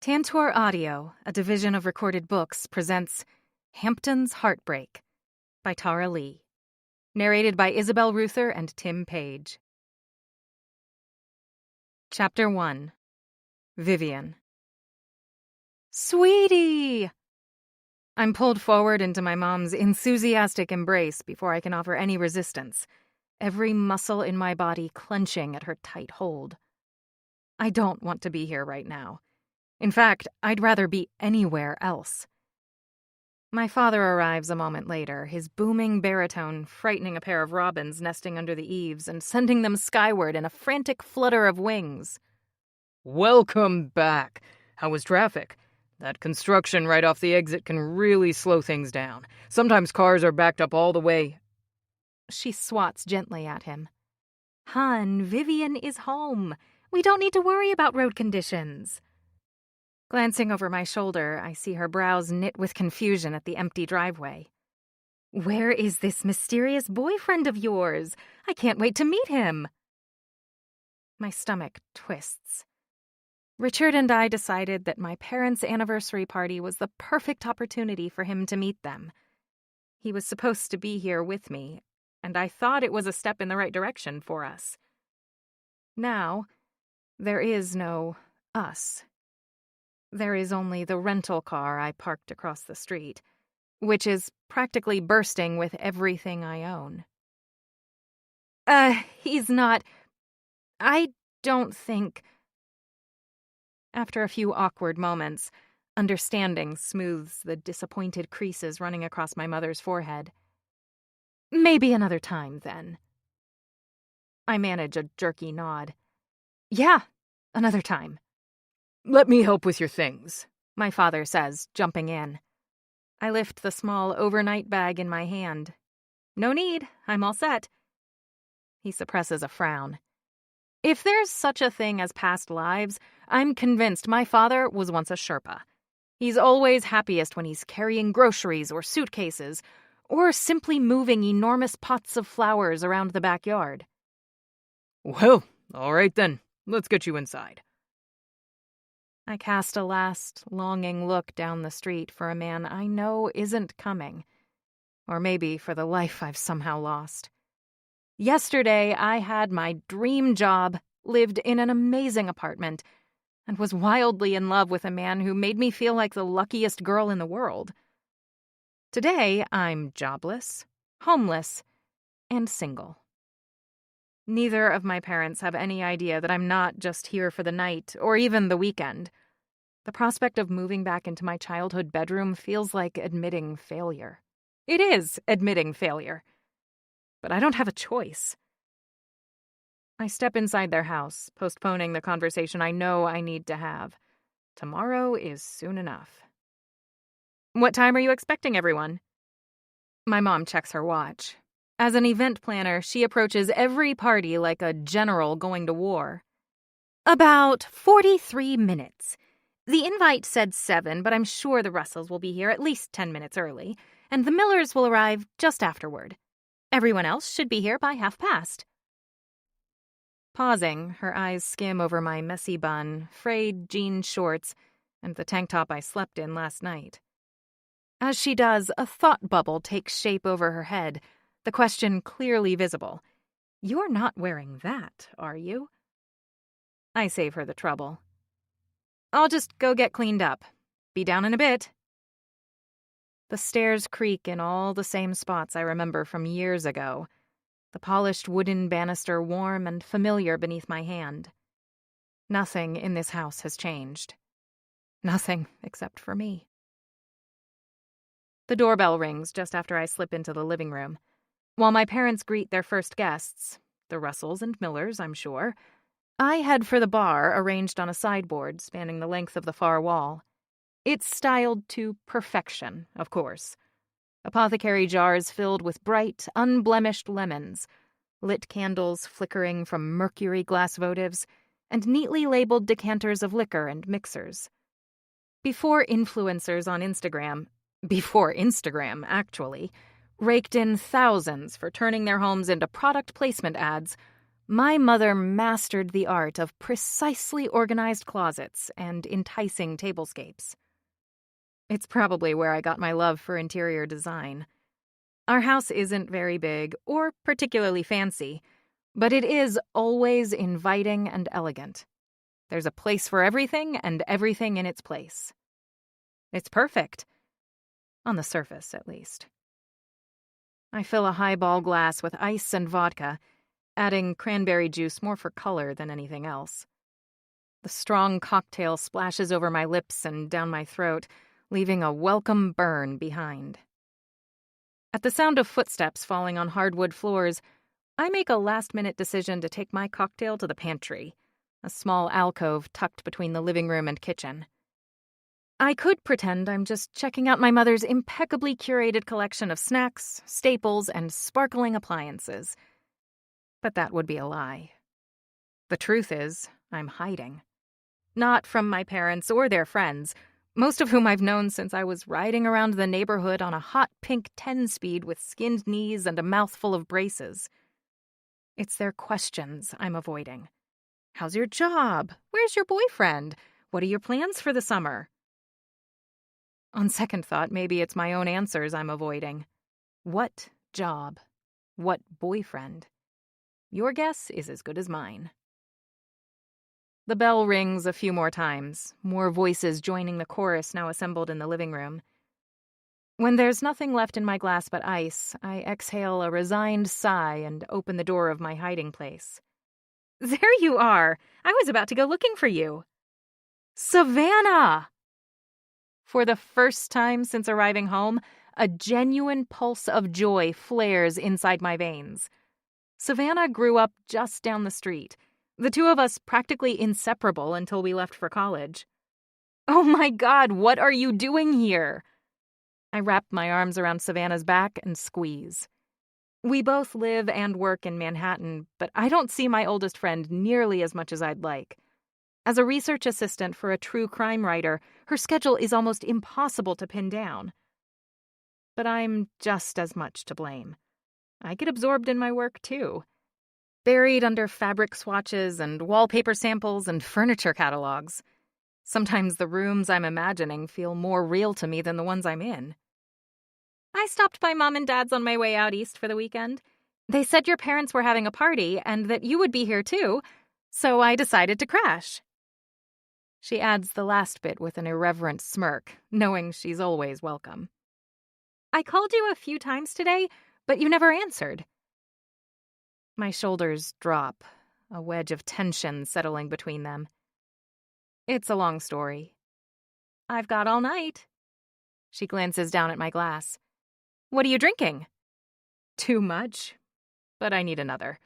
Tantor Audio, a division of Recorded Books, presents Hamptons' Heartbreak by Tara Leigh. Narrated by Isabel Ruther and Tim Page. Chapter 1. Vivian. Sweetie! I'm pulled forward into my mom's enthusiastic embrace before I can offer any resistance, every muscle in my body clenching at her tight hold. I don't want to be here right now. In fact, I'd rather be anywhere else. My father arrives a moment later, his booming baritone frightening a pair of robins nesting under the eaves and sending them skyward in a frantic flutter of wings. Welcome back. How was traffic? That construction right off the exit can really slow things down. Sometimes cars are backed up all the way. She swats gently at him. Hun, Vivian is home. We don't need to worry about road conditions. Glancing over my shoulder, I see her brows knit with confusion at the empty driveway. Where is this mysterious boyfriend of yours? I can't wait to meet him. My stomach twists. Richard and I decided that my parents' anniversary party was the perfect opportunity for him to meet them. He was supposed to be here with me, and I thought it was a step in the right direction for us. Now, there is no us. There is only the rental car I parked across the street, which is practically bursting with everything I own. He's not... I don't think... After a few awkward moments, understanding smooths the disappointed creases running across my mother's forehead. Maybe another time, then. I manage a jerky nod. Yeah, another time. Let me help with your things, my father says, jumping in. I lift the small overnight bag in my hand. No need, I'm all set. He suppresses a frown. If there's such a thing as past lives, I'm convinced my father was once a Sherpa. He's always happiest when he's carrying groceries or suitcases, or simply moving enormous pots of flowers around the backyard. Well, all right then, let's get you inside. I cast a last, longing look down the street for a man I know isn't coming. Or maybe for the life I've somehow lost. Yesterday, I had my dream job, lived in an amazing apartment, and was wildly in love with a man who made me feel like the luckiest girl in the world. Today, I'm jobless, homeless, and single. Neither of my parents have any idea that I'm not just here for the night or even the weekend. The prospect of moving back into my childhood bedroom feels like admitting failure. It is admitting failure. But I don't have a choice. I step inside their house, postponing the conversation I know I need to have. Tomorrow is soon enough. What time are you expecting everyone? My mom checks her watch. As an event planner, she approaches every party like a general going to war. About 43 minutes. The invite said 7, but I'm sure the Russells will be here at least 10 minutes early, and the Millers will arrive just afterward. Everyone else should be here by past. Pausing, her eyes skim over my messy bun, frayed jean shorts, and the tank top I slept in last night. As she does, a thought bubble takes shape over her head, the question clearly visible. You're not wearing that, are you? I save her the trouble. I'll just go get cleaned up. Be down in a bit. The stairs creak in all the same spots I remember from years ago, the polished wooden banister warm and familiar beneath my hand. Nothing in this house has changed. Nothing except for me. The doorbell rings just after I slip into the living room. While my parents greet their first guests, the Russells and Millers, I'm sure, I head for the bar arranged on a sideboard spanning the length of the far wall. It's styled to perfection, of course. Apothecary jars filled with bright, unblemished lemons, lit candles flickering from mercury glass votives, and neatly labeled decanters of liquor and mixers. Before influencers on Instagram, actually, raked in thousands for turning their homes into product placement ads, My mother mastered the art of precisely organized closets and enticing tablescapes. It's probably where I got my love for interior design. Our house isn't very big or particularly fancy, but it is always inviting and elegant. There's a place for everything and everything in its place. It's perfect. On the surface, at least. I fill a highball glass with ice and vodka, adding cranberry juice more for color than anything else. The strong cocktail splashes over my lips and down my throat, leaving a welcome burn behind. At the sound of footsteps falling on hardwood floors, I make a last-minute decision to take my cocktail to the pantry, a small alcove tucked between the living room and kitchen. I could pretend I'm just checking out my mother's impeccably curated collection of snacks, staples, and sparkling appliances. But that would be a lie. The truth is, I'm hiding. Not from my parents or their friends, most of whom I've known since I was riding around the neighborhood on a hot pink 10-speed with skinned knees and a mouthful of braces. It's their questions I'm avoiding. How's your job? Where's your boyfriend? What are your plans for the summer? On second thought, maybe it's my own answers I'm avoiding. What job? What boyfriend? Your guess is as good as mine. The bell rings a few more times, more voices joining the chorus now assembled in the living room. When there's nothing left in my glass but ice, I exhale a resigned sigh and open the door of my hiding place. There you are! I was about to go looking for you. Savannah! For the first time since arriving home, a genuine pulse of joy flares inside my veins. Savannah grew up just down the street. The two of us practically inseparable until we left for college. Oh my God, what are you doing here? I wrap my arms around Savannah's back and squeeze. We both live and work in Manhattan, but I don't see my oldest friend nearly as much as I'd like. As a research assistant for a true crime writer, her schedule is almost impossible to pin down. But I'm just as much to blame. I get absorbed in my work, too. Buried under fabric swatches and wallpaper samples and furniture catalogs. Sometimes the rooms I'm imagining feel more real to me than the ones I'm in. I stopped by Mom and Dad's on my way out east for the weekend. They said your parents were having a party and that you would be here too, so I decided to crash. She adds the last bit with an irreverent smirk, knowing she's always welcome. I called you a few times today, but you never answered. My shoulders drop, a wedge of tension settling between them. It's a long story. I've got all night. She glances down at my glass. What are you drinking? Too much, but I need another.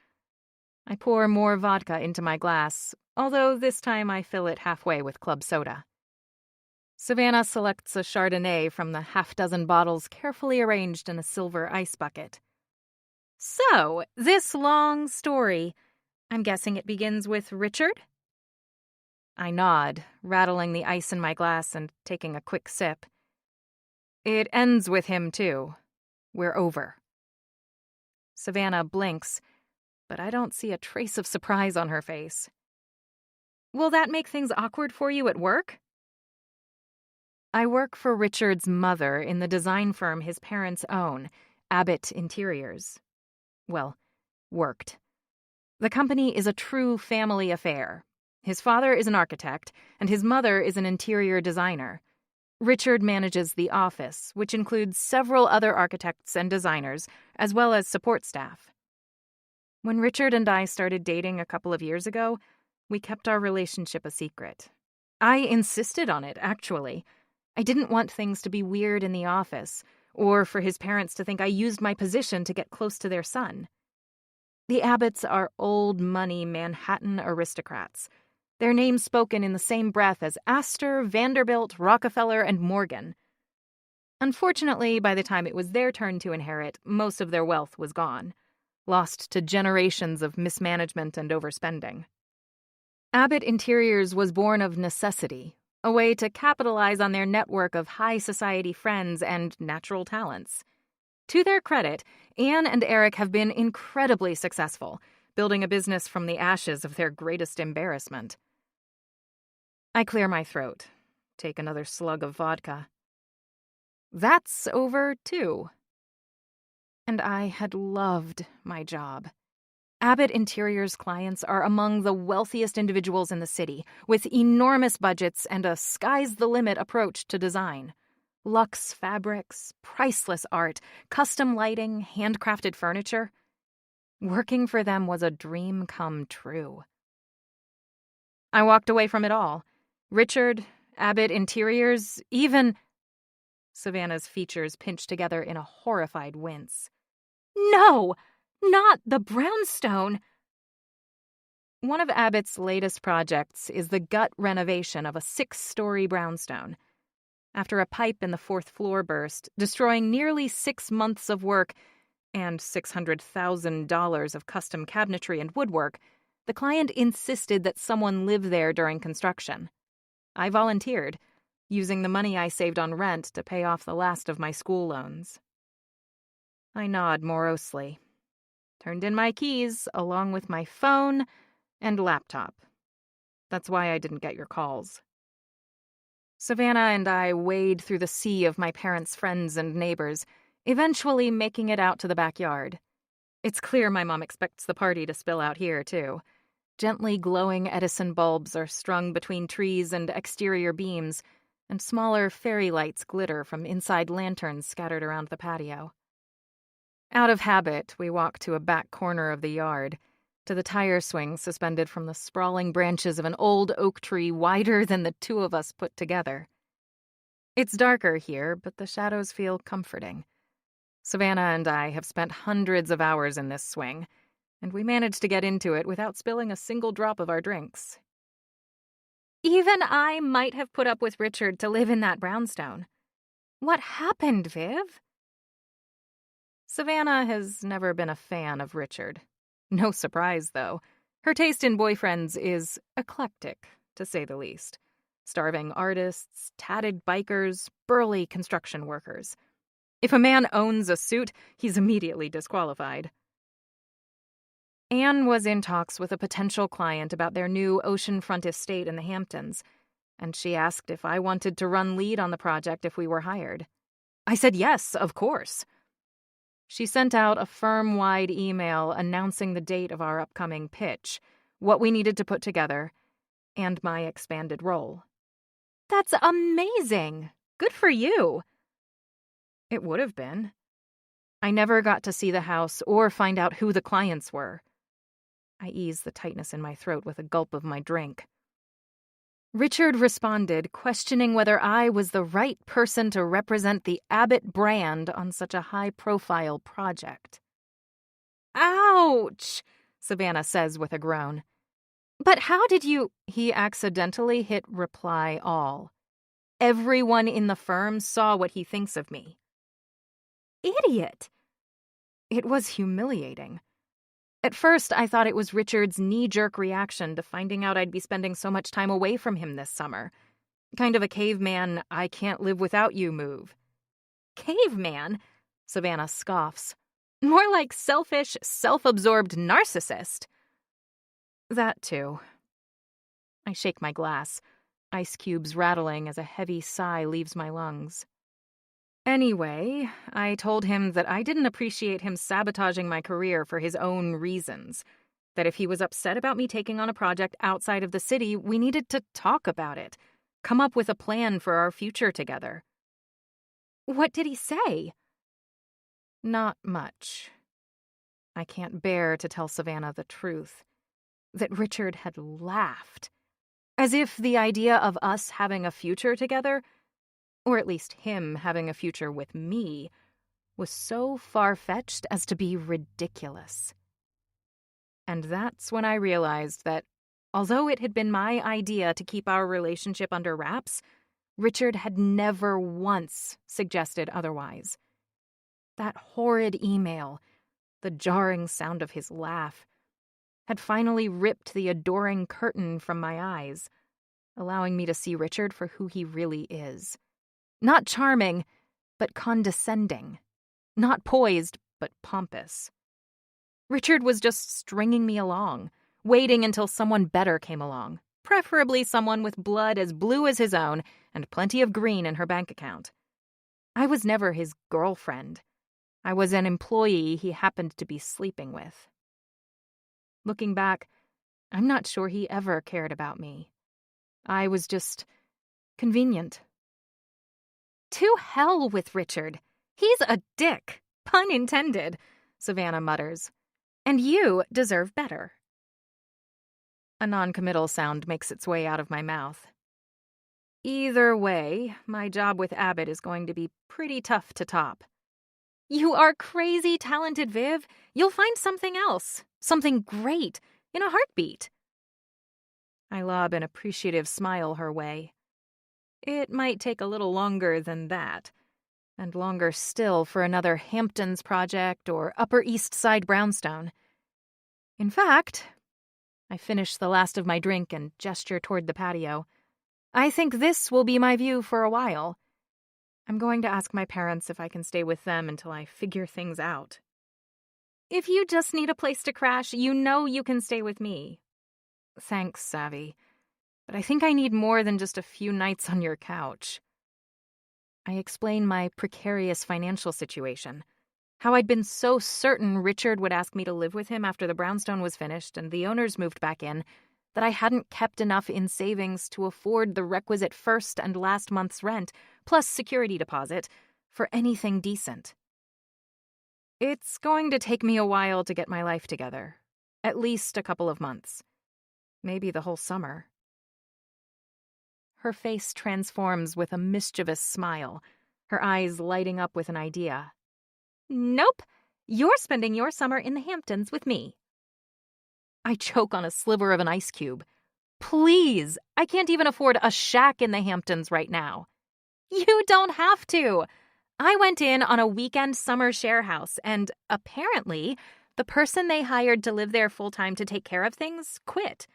I pour more vodka into my glass, although this time I fill it halfway with club soda. Savannah selects a Chardonnay from the half-dozen bottles carefully arranged in a silver ice bucket. So, this long story, I'm guessing it begins with Richard? I nod, rattling the ice in my glass and taking a quick sip. It ends with him, too. We're over. Savannah blinks, but I don't see a trace of surprise on her face. Will that make things awkward for you at work? I work for Richard's mother in the design firm his parents own, Abbott Interiors. Well, worked. The company is a true family affair. His father is an architect, and his mother is an interior designer. Richard manages the office, which includes several other architects and designers, as well as support staff. When Richard and I started dating a couple of years ago, we kept our relationship a secret. I insisted on it, actually. I didn't want things to be weird in the office, or for his parents to think I used my position to get close to their son. The Abbotts are old-money Manhattan aristocrats, their names spoken in the same breath as Astor, Vanderbilt, Rockefeller, and Morgan. Unfortunately, by the time it was their turn to inherit, most of their wealth was gone, lost to generations of mismanagement and overspending. Abbott Interiors was born of necessity, a way to capitalize on their network of high society friends and natural talents. To their credit, Anne and Eric have been incredibly successful, building a business from the ashes of their greatest embarrassment. I clear my throat, take another slug of vodka. That's over, too. And I had loved my job. Abbott Interiors clients are among the wealthiest individuals in the city, with enormous budgets and a sky's-the-limit approach to design. Luxe fabrics, priceless art, custom lighting, handcrafted furniture. Working for them was a dream come true. I walked away from it all. Richard, Abbott Interiors, even... Savannah's features pinched together in a horrified wince. No! Not the brownstone! One of Abbott's latest projects is the gut renovation of a 6-story brownstone. After a pipe in the 4th floor burst, destroying nearly 6 months of work and $600,000 of custom cabinetry and woodwork, the client insisted that someone live there during construction. I volunteered, using the money I saved on rent to pay off the last of my school loans. I nod morosely, turned in my keys along with my phone and laptop. That's why I didn't get your calls. Savannah and I wade through the sea of my parents' friends and neighbors, eventually making it out to the backyard. It's clear my mom expects the party to spill out here, too. Gently glowing Edison bulbs are strung between trees and exterior beams, and smaller fairy lights glitter from inside lanterns scattered around the patio. Out of habit, we walk to a back corner of the yard, to the tire swing suspended from the sprawling branches of an old oak tree wider than the two of us put together. It's darker here, but the shadows feel comforting. Savannah and I have spent hundreds of hours in this swing, and we managed to get into it without spilling a single drop of our drinks. Even I might have put up with Richard to live in that brownstone. What happened, Viv? Savannah has never been a fan of Richard. No surprise, though. Her taste in boyfriends is eclectic, to say the least. Starving artists, tatted bikers, burly construction workers. If a man owns a suit, he's immediately disqualified. Anne was in talks with a potential client about their new oceanfront estate in the Hamptons, and she asked if I wanted to run lead on the project if we were hired. I said yes, of course. She sent out a firm-wide email announcing the date of our upcoming pitch, what we needed to put together, and my expanded role. That's amazing! Good for you! It would have been. I never got to see the house or find out who the clients were. I eased the tightness in my throat with a gulp of my drink. Richard responded, questioning whether I was the right person to represent the Abbott brand on such a high-profile project. Ouch, Savannah says with a groan. But how did you... He accidentally hit reply all. Everyone in the firm saw what he thinks of me. Idiot! It was humiliating. At first, I thought it was Richard's knee-jerk reaction to finding out I'd be spending so much time away from him this summer. Kind of a caveman, I can't live without you move. Caveman? Savannah scoffs. More like selfish, self-absorbed narcissist. That too. I shake my glass, ice cubes rattling as a heavy sigh leaves my lungs. Anyway, I told him that I didn't appreciate him sabotaging my career for his own reasons. That if he was upset about me taking on a project outside of the city, we needed to talk about it. Come up with a plan for our future together. What did he say? Not much. I can't bear to tell Savannah the truth. That Richard had laughed. As if the idea of us having a future together, or at least him having a future with me, was so far-fetched as to be ridiculous. And that's when I realized that, although it had been my idea to keep our relationship under wraps, Richard had never once suggested otherwise. That horrid email, the jarring sound of his laugh, had finally ripped the adoring curtain from my eyes, allowing me to see Richard for who he really is. Not charming, but condescending. Not poised, but pompous. Richard was just stringing me along, waiting until someone better came along, preferably someone with blood as blue as his own and plenty of green in her bank account. I was never his girlfriend. I was an employee he happened to be sleeping with. Looking back, I'm not sure he ever cared about me. I was just convenient. To hell with Richard. He's a dick, pun intended, Savannah mutters. And you deserve better. A non-committal sound makes its way out of my mouth. Either way, my job with Abbott is going to be pretty tough to top. You are crazy talented, Viv. You'll find something else, something great, in a heartbeat. I lob an appreciative smile her way. It might take a little longer than that, and longer still for another Hamptons project or Upper East Side brownstone. In fact, I finish the last of my drink and gesture toward the patio. I think this will be my view for a while. I'm going to ask my parents if I can stay with them until I figure things out. If you just need a place to crash, you know you can stay with me. Thanks, Savvy. But I think I need more than just a few nights on your couch. I explain my precarious financial situation. How I'd been so certain Richard would ask me to live with him after the brownstone was finished and the owners moved back in, that I hadn't kept enough in savings to afford the requisite first and last month's rent, plus security deposit, for anything decent. It's going to take me a while to get my life together. At least a couple of months. Maybe the whole summer. Her face transforms with a mischievous smile, her eyes lighting up with an idea. Nope, you're spending your summer in the Hamptons with me. I choke on a sliver of an ice cube. Please, I can't even afford a shack in the Hamptons right now. You don't have to. I went in on a weekend summer share house, and apparently, the person they hired to live there full-time to take care of things quit.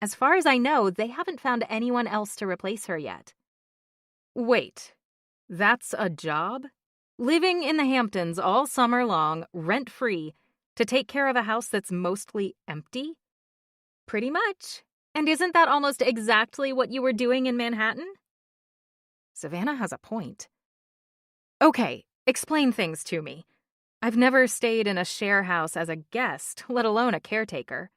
As far as I know, they haven't found anyone else to replace her yet. Wait, that's a job? Living in the Hamptons all summer long, rent-free, to take care of a house that's mostly empty? Pretty much. And isn't that almost exactly what you were doing in Manhattan? Savannah has a point. Okay, explain things to me. I've never stayed in a share house as a guest, let alone a caretaker.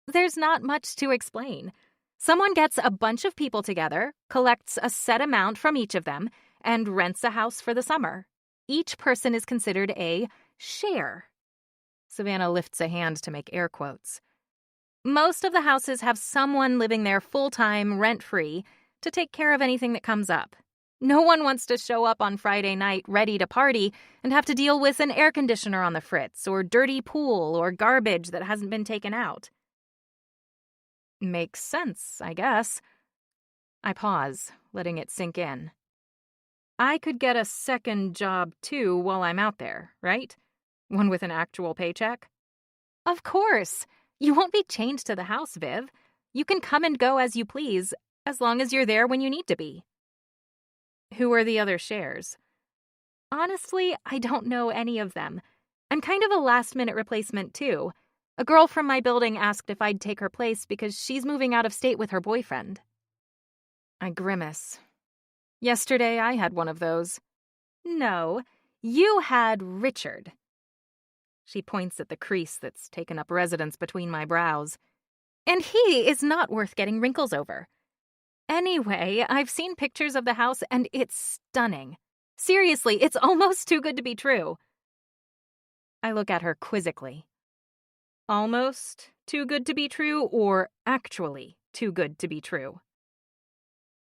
There's not much to explain. Someone gets a bunch of people together, collects a set amount from each of them, and rents a house for the summer. Each person is considered a share. Savannah lifts a hand to make air quotes. Most of the houses have someone living there full-time, rent-free, to take care of anything that comes up. No one wants to show up on Friday night ready to party and have to deal with an air conditioner on the fritz, or dirty pool, or garbage that hasn't been taken out. Makes sense, I guess. I pause, letting it sink in. I could get a second job, too, while I'm out there, right? One with an actual paycheck? Of course. You won't be chained to the house, Viv. You can come and go as you please, as long as you're there when you need to be. Who are the other shares? Honestly, I don't know any of them. I'm kind of a last-minute replacement, too. A girl from my building asked if I'd take her place because she's moving out of state with her boyfriend. I grimace. Yesterday, I had one of those. No, you had Richard. She points at the crease that's taken up residence between my brows. And he is not worth getting wrinkles over. Anyway, I've seen pictures of the house and it's stunning. Seriously, it's almost too good to be true. I look at her quizzically. Almost too good to be true, or actually too good to be true?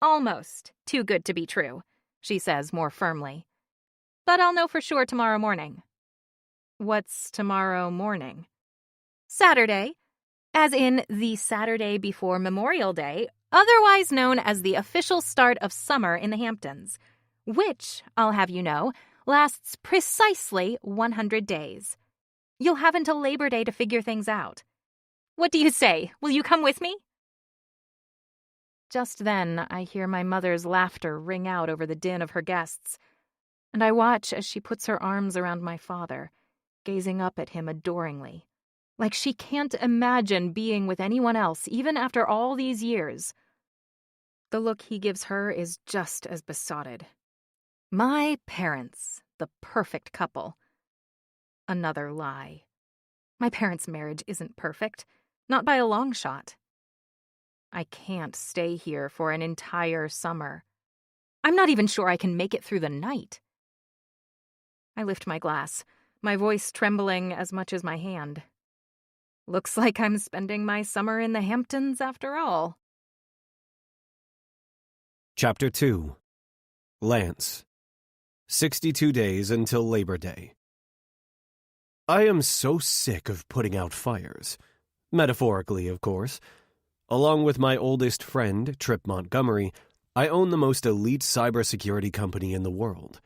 Almost too good to be true, she says more firmly. But I'll know for sure tomorrow morning. What's tomorrow morning? Saturday, as in the Saturday before Memorial Day, otherwise known as the official start of summer in the Hamptons, which, I'll have you know, lasts precisely 100 days. You'll have until Labor Day to figure things out. What do you say? Will you come with me? Just then, I hear my mother's laughter ring out over the din of her guests, and I watch as she puts her arms around my father, gazing up at him adoringly, like she can't imagine being with anyone else, even after all these years. The look he gives her is just as besotted. My parents, the perfect couple. Another lie. My parents' marriage isn't perfect, not by a long shot. I can't stay here for an entire summer. I'm not even sure I can make it through the night. I lift my glass, my voice trembling as much as my hand. Looks like I'm spending my summer in the Hamptons after all. Chapter 2. Lance. 62 days until Labor Day. I am so sick of putting out fires. Metaphorically, of course. Along with my oldest friend, Trip Montgomery, I own the most elite cybersecurity company in the world.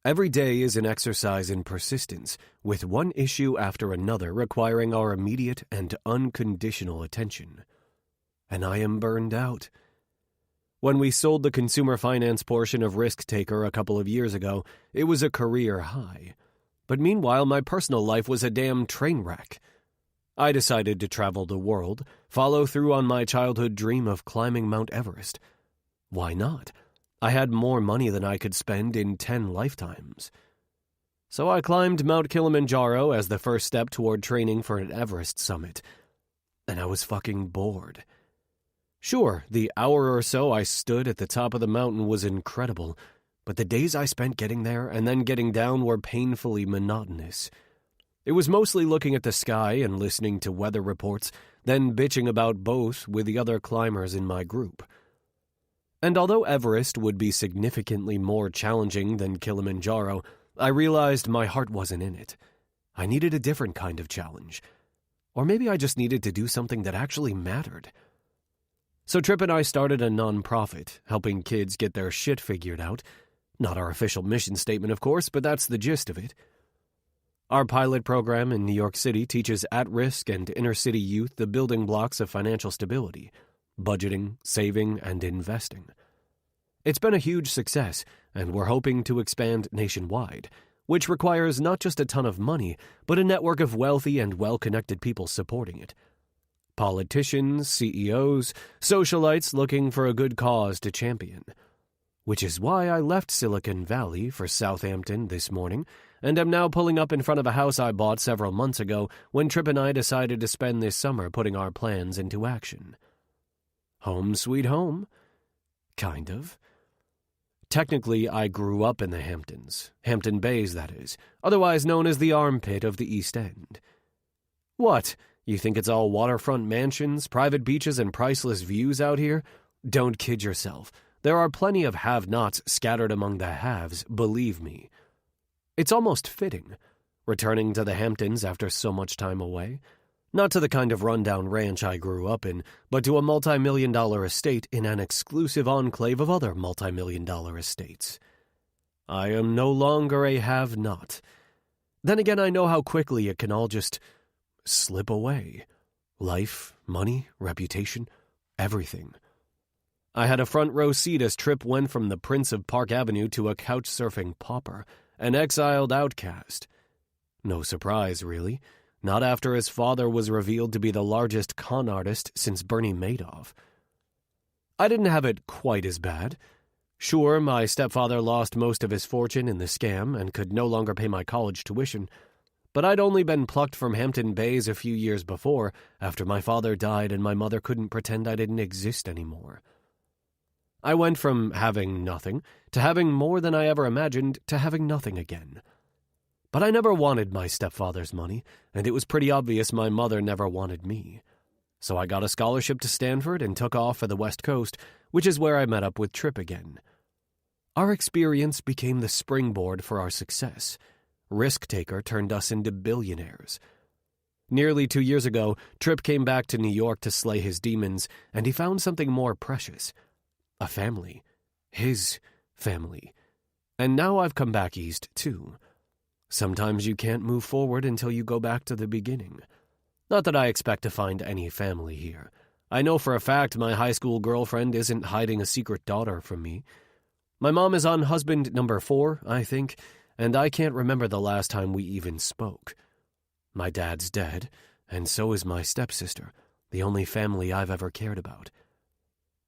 Every day is an exercise in persistence, with one issue after another requiring our immediate and unconditional attention. And I am burned out. When we sold the consumer finance portion of Risk Taker a couple of years ago, it was a career high. But meanwhile, my personal life was a damn train wreck. I decided to travel the world, follow through on my childhood dream of climbing Mount Everest. Why not? I had more money than I could spend in 10 lifetimes. So I climbed Mount Kilimanjaro as the first step toward training for an Everest summit. And I was fucking bored. Sure, the hour or so I stood at the top of the mountain was incredible, but the days I spent getting there and then getting down were painfully monotonous. It was mostly looking at the sky and listening to weather reports, then bitching about both with the other climbers in my group. And although Everest would be significantly more challenging than Kilimanjaro, I realized my heart wasn't in it. I needed a different kind of challenge. Or maybe I just needed to do something that actually mattered. So Trip and I started a nonprofit, helping kids get their shit figured out. Not our official mission statement, of course, but that's the gist of it. Our pilot program in New York City teaches at-risk and inner-city youth the building blocks of financial stability: budgeting, saving, and investing. It's been a huge success, and we're hoping to expand nationwide, which requires not just a ton of money, but a network of wealthy and well-connected people supporting it. Politicians, CEOs, socialites looking for a good cause to champion. Which is why I left Silicon Valley for Southampton this morning, and am now pulling up in front of a house I bought several months ago when Trip and I decided to spend this summer putting our plans into action. Home sweet home? Kind of. Technically, I grew up in the Hamptons. Hampton Bays, that is, otherwise known as the armpit of the East End. What? You think it's all waterfront mansions, private beaches, and priceless views out here? Don't kid yourself. There are plenty of have-nots scattered among the haves, believe me. It's almost fitting, returning to the Hamptons after so much time away. Not to the kind of rundown ranch I grew up in, but to a multi-million-dollar estate in an exclusive enclave of other multi-million-dollar estates. I am no longer a have-not. Then again, I know how quickly it can all just slip away. Life, money, reputation, everything. I had a front-row seat as Trip went from the Prince of Park Avenue to a couch-surfing pauper, an exiled outcast. No surprise, really. Not after his father was revealed to be the largest con artist since Bernie Madoff. I didn't have it quite as bad. Sure, my stepfather lost most of his fortune in the scam and could no longer pay my college tuition, but I'd only been plucked from Hampton Bays a few years before, after my father died and my mother couldn't pretend I didn't exist anymore. I went from having nothing to having more than I ever imagined to having nothing again. But I never wanted my stepfather's money, and it was pretty obvious my mother never wanted me. So I got a scholarship to Stanford and took off for the West Coast, which is where I met up with Trip again. Our experience became the springboard for our success. Risk Taker turned us into billionaires. Nearly 2 years ago, Trip came back to New York to slay his demons, and he found something more precious. A family. His family. And now I've come back east, too. Sometimes you can't move forward until you go back to the beginning. Not that I expect to find any family here. I know for a fact my high school girlfriend isn't hiding a secret daughter from me. My mom is on husband number 4, I think, and I can't remember the last time we even spoke. My dad's dead, and so is my stepsister, the only family I've ever cared about.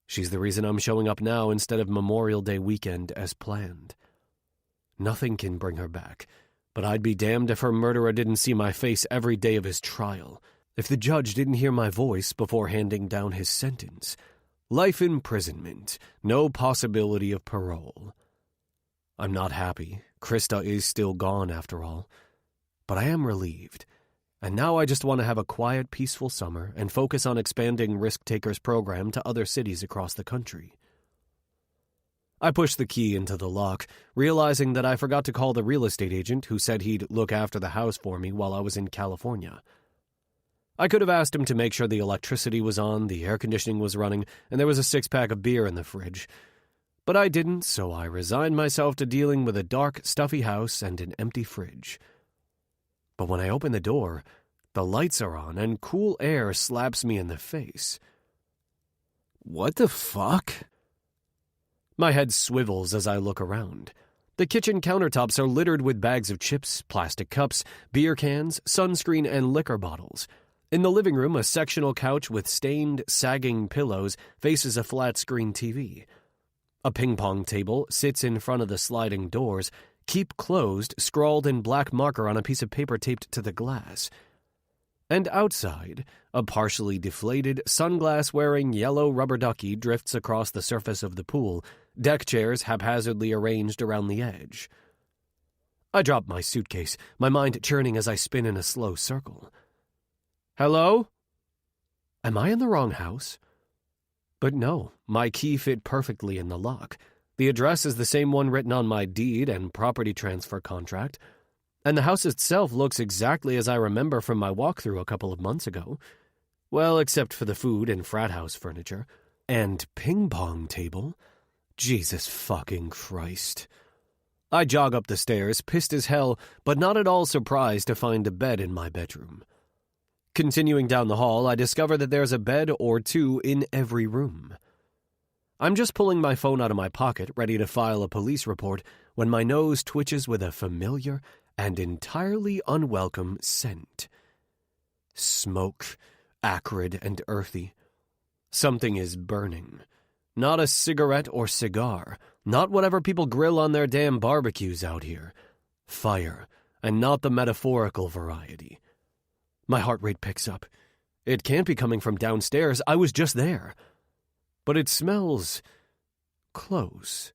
She's the reason I'm showing up now instead of Memorial Day weekend as planned. Nothing can bring her back, but I'd be damned if her murderer didn't see my face every day of his trial, if the judge didn't hear my voice before handing down his sentence. Life imprisonment, no possibility of parole. I'm not happy. Krista is still gone after all. But I am relieved. And now I just want to have a quiet, peaceful summer and focus on expanding Risk Takers program to other cities across the country. I pushed the key into the lock, realizing that I forgot to call the real estate agent who said he'd look after the house for me while I was in California. I could have asked him to make sure the electricity was on, the air conditioning was running, and there was a 6-pack of beer in the fridge. But I didn't, so I resigned myself to dealing with a dark, stuffy house and an empty fridge. But when I open the door, the lights are on and cool air slaps me in the face. What the fuck? My head swivels as I look around. The kitchen countertops are littered with bags of chips, plastic cups, beer cans, sunscreen, and liquor bottles. In the living room, a sectional couch with stained, sagging pillows faces a flat-screen TV. A ping-pong table sits in front of the sliding doors, "Keep closed," scrawled in black marker on a piece of paper taped to the glass. And outside, a partially deflated, sunglass-wearing yellow rubber ducky drifts across the surface of the pool, deck chairs haphazardly arranged around the edge. I drop my suitcase, my mind churning as I spin in a slow circle. Hello? Am I in the wrong house? But no, my key fit perfectly in the lock. The address is the same one written on my deed and property transfer contract, and the house itself looks exactly as I remember from my walkthrough a couple of months ago. Well, except for the food and frat house furniture. And ping-pong table? Jesus fucking Christ. I jog up the stairs, pissed as hell, but not at all surprised to find a bed in my bedroom. Continuing down the hall, I discover that there's a bed or two in every room. I'm just pulling my phone out of my pocket, ready to file a police report, when my nose twitches with a familiar and entirely unwelcome scent. Smoke, acrid and earthy. Something is burning. Not a cigarette or cigar, not whatever people grill on their damn barbecues out here. Fire, and not the metaphorical variety. My heart rate picks up. It can't be coming from downstairs. I was just there. But it smells close.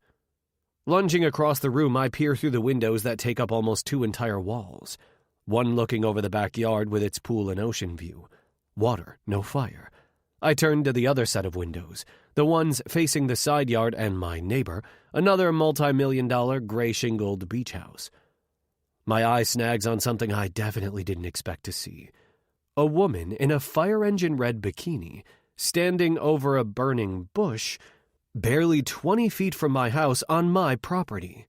Lunging across the room, I peer through the windows that take up almost 2 entire walls. One looking over the backyard with its pool and ocean view. Water, no fire. I turn to the other set of windows, the ones facing the side yard and my neighbor, another multi-million-dollar gray-shingled beach house. My eye snags on something I definitely didn't expect to see. A woman in a fire engine red bikini, standing over a burning bush, barely 20 feet from my house on my property.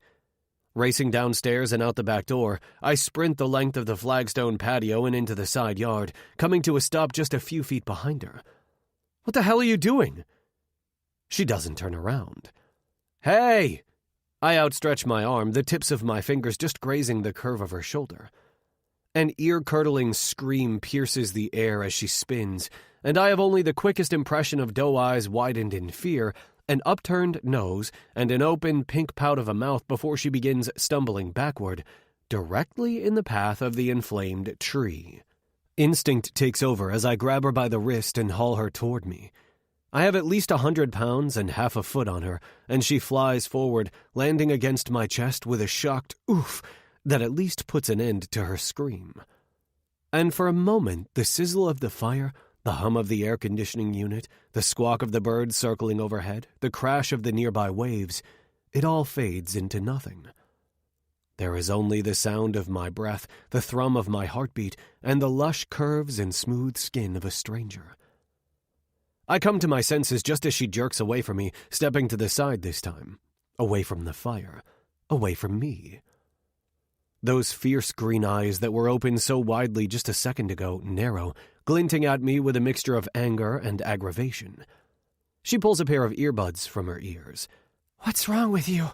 Racing downstairs and out the back door, I sprint the length of the flagstone patio and into the side yard, coming to a stop just a few feet behind her. What the hell are you doing? She doesn't turn around. Hey! I outstretch my arm, the tips of my fingers just grazing the curve of her shoulder. An ear-curdling scream pierces the air as she spins, and I have only the quickest impression of doe eyes widened in fear, an upturned nose, and an open pink pout of a mouth before she begins stumbling backward, directly in the path of the inflamed tree. Instinct takes over as I grab her by the wrist and haul her toward me. I have at least 100 pounds and half a foot on her, and she flies forward, landing against my chest with a shocked oof that at least puts an end to her scream. And for a moment, the sizzle of the fire, the hum of the air conditioning unit, the squawk of the birds circling overhead, the crash of the nearby waves, it all fades into nothing. There is only the sound of my breath, the thrum of my heartbeat, and the lush curves and smooth skin of a stranger. I come to my senses just as she jerks away from me, stepping to the side this time. Away from the fire. Away from me. Those fierce green eyes that were open so widely just a second ago narrow, glinting at me with a mixture of anger and aggravation. She pulls a pair of earbuds from her ears. "What's wrong with you?"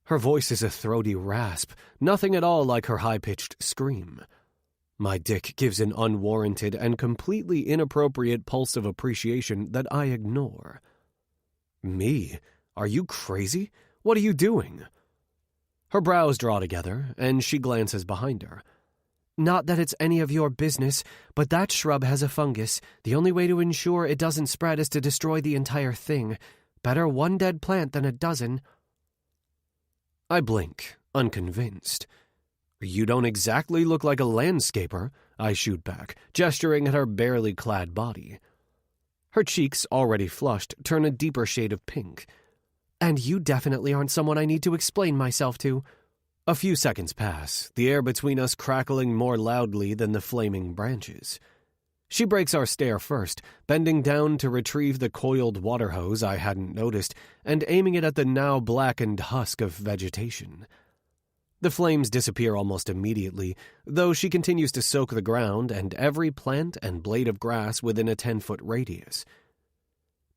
Her voice is a throaty rasp, nothing at all like her high-pitched scream. My dick gives an unwarranted and completely inappropriate pulse of appreciation that I ignore. Me? Are you crazy? What are you doing? Her brows draw together, and she glances behind her. Not that it's any of your business, but that shrub has a fungus. The only way to ensure it doesn't spread is to destroy the entire thing. Better one dead plant than a dozen. I blink, unconvinced. You don't exactly look like a landscaper, I shoot back, gesturing at her barely clad body. Her cheeks, already flushed, turn a deeper shade of pink. And you definitely aren't someone I need to explain myself to. A few seconds pass, the air between us crackling more loudly than the flaming branches. She breaks our stare first, bending down to retrieve the coiled water hose I hadn't noticed and aiming it at the now blackened husk of vegetation. The flames disappear almost immediately, though she continues to soak the ground and every plant and blade of grass within a 10-foot radius.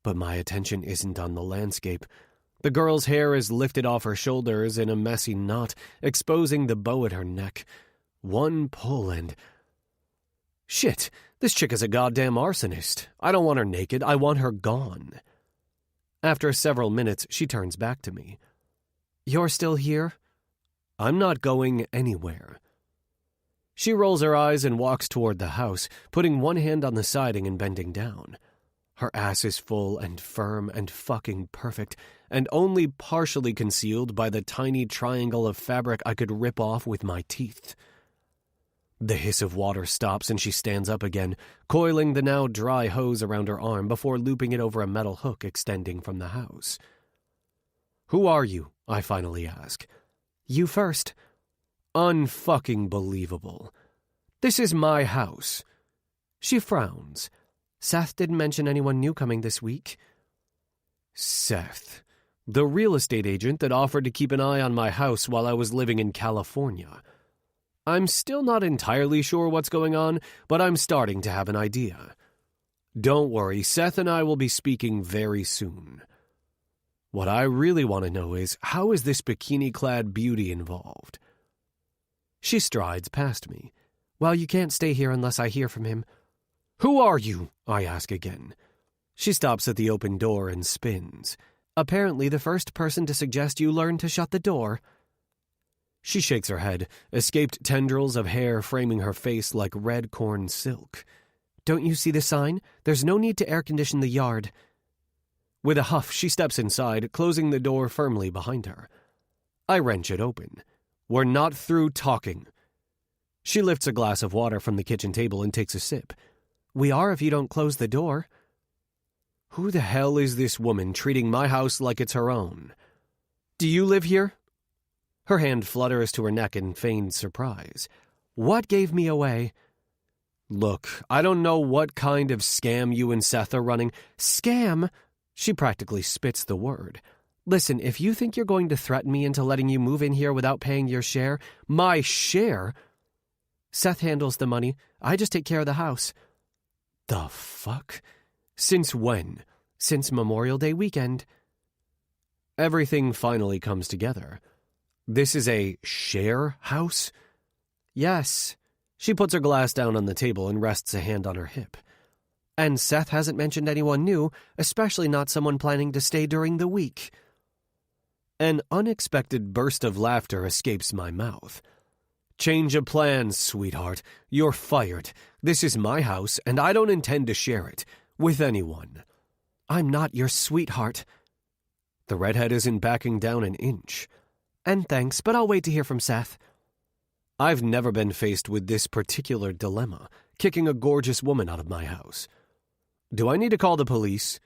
But my attention isn't on the landscape. The girl's hair is lifted off her shoulders in a messy knot, exposing the bow at her neck. One pull and... Shit, this chick is a goddamn arsonist. I don't want her naked, I want her gone. After several minutes, she turns back to me. You're still here? I'm not going anywhere. She rolls her eyes and walks toward the house, putting one hand on the siding and bending down. Her ass is full and firm and fucking perfect, and only partially concealed by the tiny triangle of fabric I could rip off with my teeth. The hiss of water stops and she stands up again, coiling the now dry hose around her arm before looping it over a metal hook extending from the house. Who are you? I finally ask. You first. Unfucking believable. This is my house. She frowns. Seth didn't mention anyone new coming this week. Seth. The real estate agent that offered to keep an eye on my house while I was living in California. I'm still not entirely sure what's going on, but I'm starting to have an idea. Don't worry, Seth and I will be speaking very soon. What I really want to know is, how is this bikini-clad beauty involved? She strides past me. Well, you can't stay here unless I hear from him. Who are you? I ask again. She stops at the open door and spins. Apparently the first person to suggest you learn to shut the door. She shakes her head, escaped tendrils of hair framing her face like red corn silk. Don't you see the sign? There's no need to air condition the yard. With a huff, she steps inside, closing the door firmly behind her. I wrench it open. We're not through talking. She lifts a glass of water from the kitchen table and takes a sip. We are if you don't close the door. Who the hell is this woman treating my house like it's her own? Do you live here? Her hand flutters to her neck in feigned surprise. What gave me away? Look, I don't know what kind of scam you and Seth are running. Scam? She practically spits the word. Listen, if you think you're going to threaten me into letting you move in here without paying your share, my share? Seth handles the money. I just take care of the house. The fuck? Since when? Since Memorial Day weekend. Everything finally comes together. This is a share house? Yes. She puts her glass down on the table and rests a hand on her hip. And Seth hasn't mentioned anyone new, especially not someone planning to stay during the week. An unexpected burst of laughter escapes my mouth. Change of plans, sweetheart. You're fired. This is my house, and I don't intend to share it with anyone. I'm not your sweetheart. The redhead isn't backing down an inch. And thanks, but I'll wait to hear from Seth. I've never been faced with this particular dilemma, kicking a gorgeous woman out of my house. Do I need to call the police?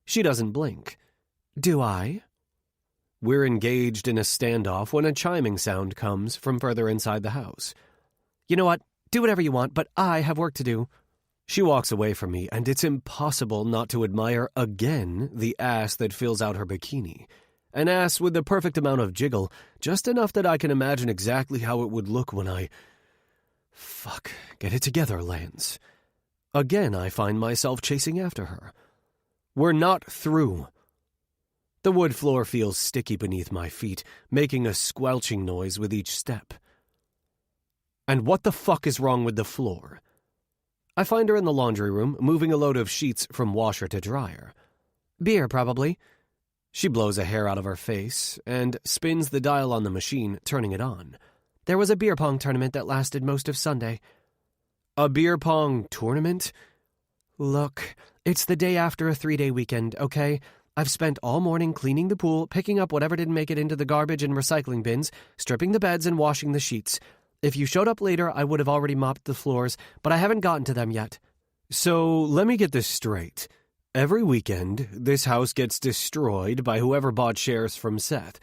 She doesn't blink. Do I? We're engaged in a standoff when a chiming sound comes from further inside the house. You know what? Do whatever you want, but I have work to do. She walks away from me, and it's impossible not to admire again the ass that fills out her bikini. An ass with the perfect amount of jiggle, just enough that I can imagine exactly how it would look when I... Fuck, get it together, Lance. Again, I find myself chasing after her. We're not through. The wood floor feels sticky beneath my feet, making a squelching noise with each step. And what the fuck is wrong with the floor? I find her in the laundry room, moving a load of sheets from washer to dryer. Beer, probably. She blows a hair out of her face and spins the dial on the machine, turning it on. There was a beer pong tournament that lasted most of Sunday. A beer pong tournament? Look, it's the day after a 3-day weekend, okay? I've spent all morning cleaning the pool, picking up whatever didn't make it into the garbage and recycling bins, stripping the beds and washing the sheets. If you showed up later, I would have already mopped the floors, but I haven't gotten to them yet. So let me get this straight. Every weekend, this house gets destroyed by whoever bought shares from Seth.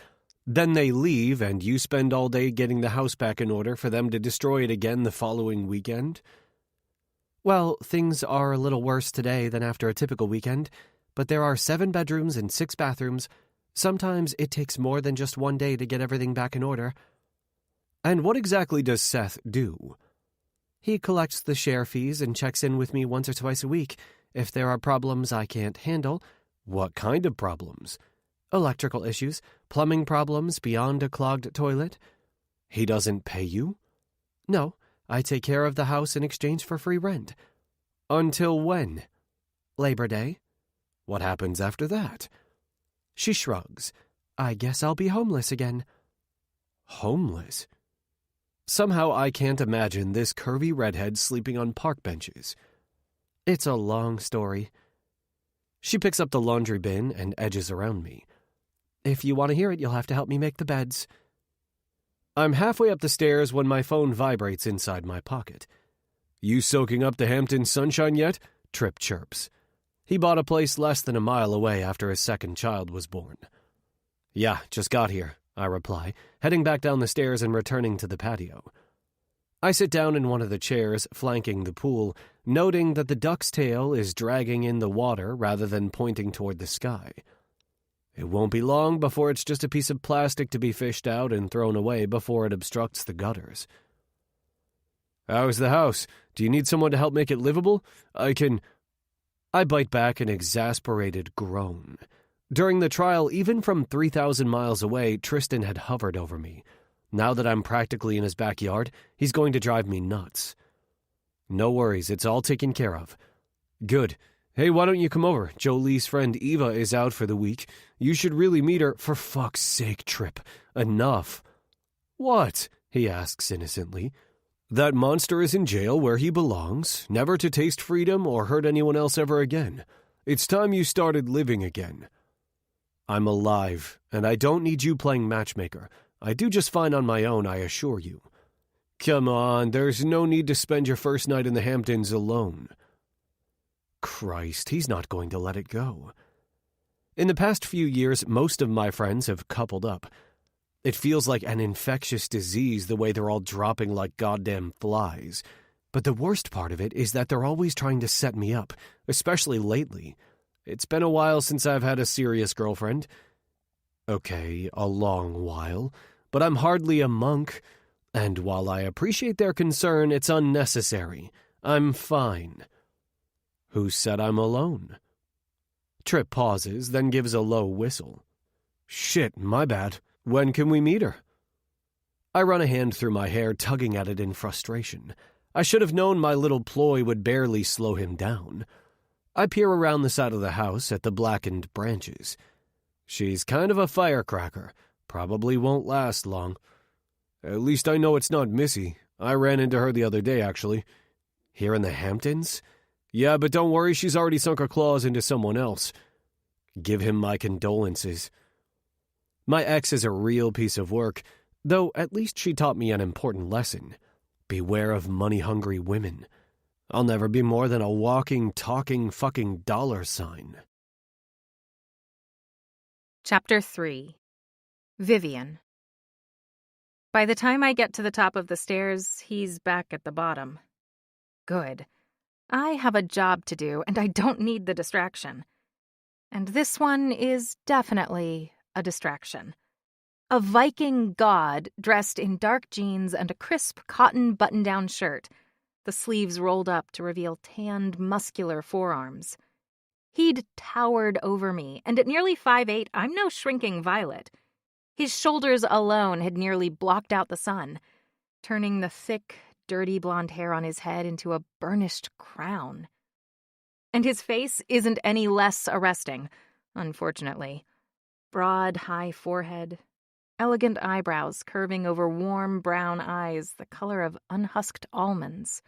Then they leave, and you spend all day getting the house back in order for them to destroy it again the following weekend? Well, things are a little worse today than after a typical weekend, but there are 7 bedrooms and 6 bathrooms. Sometimes it takes more than just one day to get everything back in order. And what exactly does Seth do? He collects the share fees and checks in with me once or twice a week. If there are problems I can't handle. What kind of problems? Electrical issues, plumbing problems beyond a clogged toilet. He doesn't pay you? No, I take care of the house in exchange for free rent. Until when? Labor Day. What happens after that? She shrugs. I guess I'll be homeless again. Homeless? Somehow I can't imagine this curvy redhead sleeping on park benches. It's a long story. She picks up the laundry bin and edges around me. If you want to hear it, you'll have to help me make the beds. I'm halfway up the stairs when my phone vibrates inside my pocket. You soaking up the Hamptons sunshine yet? Trip chirps. He bought a place less than a mile away after his second child was born. Yeah, just got here, I reply, heading back down the stairs and returning to the patio. I sit down in one of the chairs flanking the pool, noting that the duck's tail is dragging in the water rather than pointing toward the sky. It won't be long before it's just a piece of plastic to be fished out and thrown away before it obstructs the gutters. How's the house? Do you need someone to help make it livable? I bite back an exasperated groan. During the trial, even from 3,000 miles away, Tristan had hovered over me. Now that I'm practically in his backyard, he's going to drive me nuts. No worries, it's all taken care of. Good. Hey, why don't you come over? Jolie's friend Eva is out for the week. You should really meet her. For fuck's sake, Trip. Enough. What? He asks innocently. That monster is in jail where he belongs, never to taste freedom or hurt anyone else ever again. It's time you started living again. I'm alive, and I don't need you playing matchmaker. I do just fine on my own, I assure you. Come on, there's no need to spend your first night in the Hamptons alone. Christ, he's not going to let it go. In the past few years, most of my friends have coupled up. It feels like an infectious disease the way they're all dropping like goddamn flies. But the worst part of it is that they're always trying to set me up, especially lately. It's been a while since I've had a serious girlfriend. Okay, a long while, but I'm hardly a monk, and while I appreciate their concern, it's unnecessary. I'm fine. Who said I'm alone? Trip pauses, then gives a low whistle. Shit, my bad. When can we meet her? I run a hand through my hair, tugging at it in frustration. I should have known my little ploy would barely slow him down. I peer around the side of the house at the blackened branches. She's kind of a firecracker. Probably won't last long. At least I know it's not Missy. I ran into her the other day, actually. Here in the Hamptons? Yeah, but don't worry, she's already sunk her claws into someone else. Give him my condolences. My ex is a real piece of work, though at least she taught me an important lesson. Beware of money-hungry women. I'll never be more than a walking, talking, fucking dollar sign. Chapter 3. Vivian. By the time I get to the top of the stairs, he's back at the bottom. Good. I have a job to do, and I don't need the distraction. And this one is definitely a distraction. A Viking god dressed in dark jeans and a crisp cotton button-down shirt, the sleeves rolled up to reveal tanned, muscular forearms. He'd towered over me, and at nearly 5'8", I'm no shrinking violet. His shoulders alone had nearly blocked out the sun, turning the thick, dirty blonde hair on his head into a burnished crown. And his face isn't any less arresting, unfortunately. Broad, high forehead, elegant eyebrows curving over warm brown eyes the color of unhusked almonds.